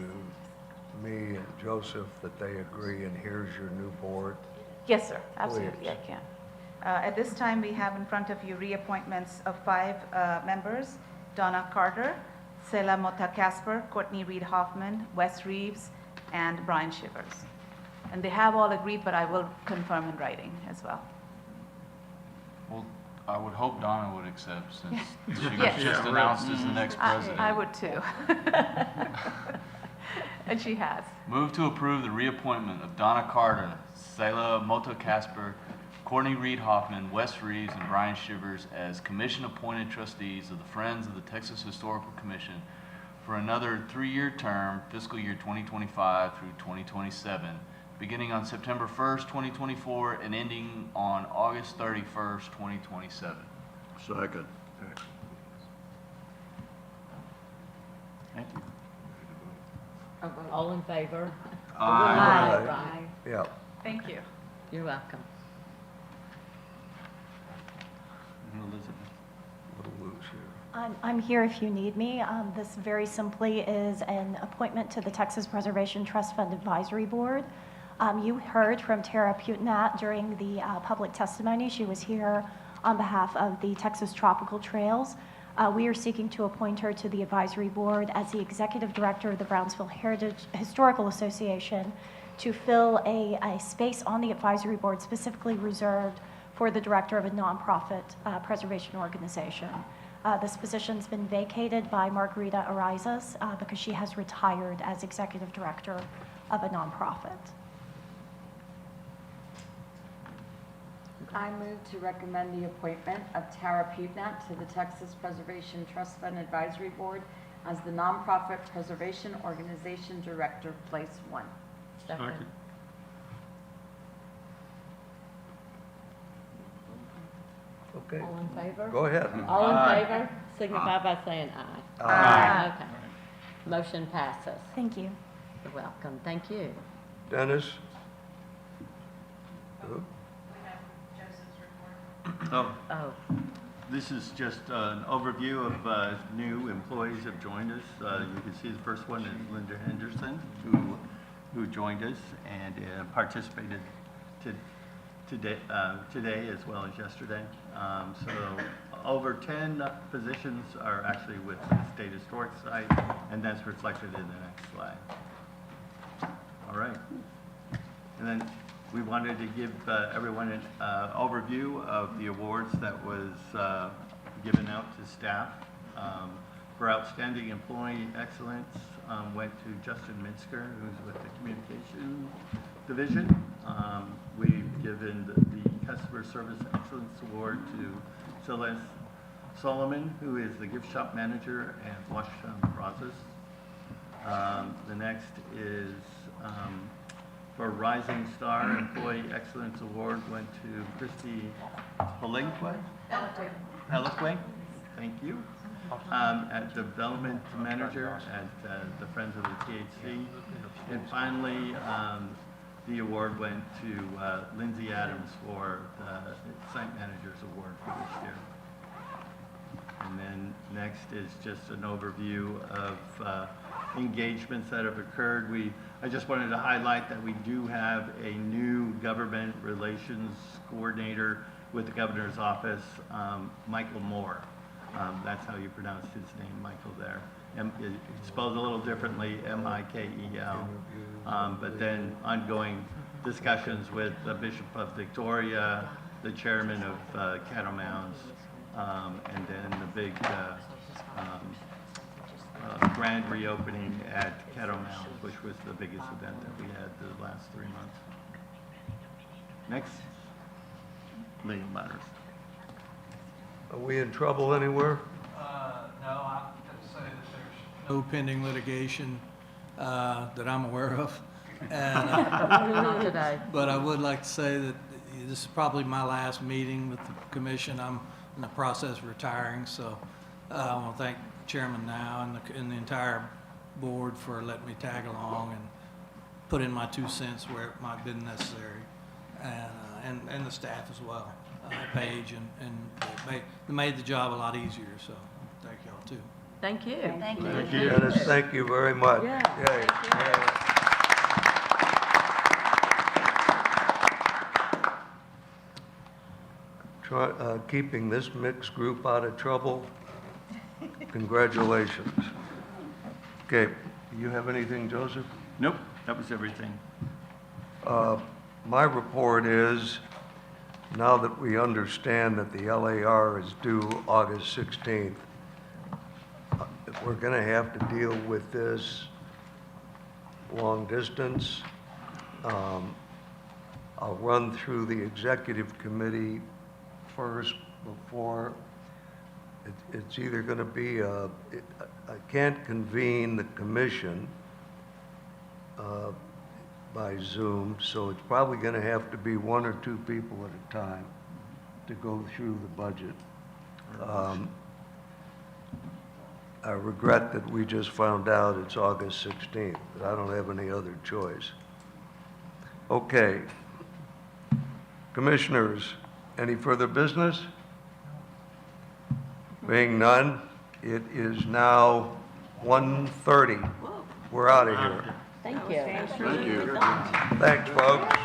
me and Joseph that they agree and here's your new board? Yes, sir, absolutely, Please. I can. At this time, we have in front of you reappointments of 5 members: Donna Carter, Selah Mota Casper, Courtney Reed Hoffman, Wes Reeves, and Brian Shivers. And they have all agreed, but I will confirm in writing as well. Well, I would hope Donna would accept since she was Yes. just announced as the next president. I would too. And she has. Move to approve the reappointment of Donna Carter, Selah Mota Casper, Courtney Reed Hoffman, Wes Reeves, and Brian Shivers as commission-appointed trustees of the Friends of the Texas Historical Commission for another 3-year term, fiscal year 2025 through 2027, beginning on September 1st, 2024, and ending on August 31st, 2027. Second. Thank you. All in favor? Aye. Yeah. Thank you. You're welcome. Elizabeth. A little loose here. I'm here if you need me. This very simply is an appointment to the Texas Preservation Trust Fund Advisory Board. You heard from Tara Putinat during the public testimony. She was here on behalf of the Texas Tropical Trails. We are seeking to appoint her to the advisory board as the executive director of the Brownsville Heritage Historical Association to fill a space on the advisory board specifically reserved for the director of a nonprofit preservation organization. This position's been vacated by Margarita Arizas because she has retired as executive director of a nonprofit. I move to recommend the appointment of Tara Putinat to the Texas Preservation Trust Fund Advisory Board as the Nonprofit Preservation Organization Director, Place 1. Second. Okay. All in favor? Go ahead. All in Aye. favor, signify by saying aye. Aye. Okay. Motion passes. Thank you. You're welcome. Thank you. Dennis? Who? Oh, This is just an overview of new employees have joined us. You can see the first one is Linda Henderson, who joined us and participated today as well as yesterday. So over 10 positions are actually with the State Historic Site, and that's reflected in the next slide. All right. And then we wanted to give everyone an overview of the awards that was given out to staff. For outstanding employee excellence went to Justin Minsker, who's with the Communication Division. We've given the Customer Service Excellence Award to Celeste Solomon, who is the gift shop manager at Washington Brazos. The next is for Rising Star Employee Excellence Award went to Christy Palenque. Thank you. At Development Manager at the Friends of the THC. And finally, the award went to Lindsay Adams for the Site Manager's Award for this year. And then next is just an overview of engagements that have occurred. I just wanted to highlight that we do have a new government relations coordinator with the governor's office, Michael Moore. That's how you pronounce his name, Michael there. It's spelled a little differently, M-I-K-E-L. But then ongoing discussions with the Bishop of Victoria, the chairman of Cattlemounds, and then the big grand reopening at Cattlemounds, which was the biggest event that we had the last 3 months. Next, legal matters. Are we in trouble anywhere? No, I have to say that there's no pending litigation that I'm aware of. And, Not today. But I would like to say that this is probably my last meeting with the commission. I'm in the process of retiring, so I want to thank Chairman Now and the entire board for letting me tag along and put in my 2 cents where it might have been necessary, and the staff as well. page, and it made the job a lot easier, so thank y'all too. Thank you. Thank you. Dennis, thank you very much. Yeah. Yay. Yeah. Keeping this mixed group out of trouble, congratulations. Okay, do you have anything, Joseph? Nope, that was everything. My report is, now that we understand that the LAR is due August 16th, we're going to have to deal with this long distance. I'll run through the executive committee first before, it's either going to be, I can't convene the commission by Zoom, so it's probably going to have to be one or two people at a time to go through the budget. I regret that we just found out it's August 16th, but I don't have any other choice. Okay. Commissioners, any further business? Being none, it is now 1:30. We're out of here. Thank you. Thank you. Thanks, folks.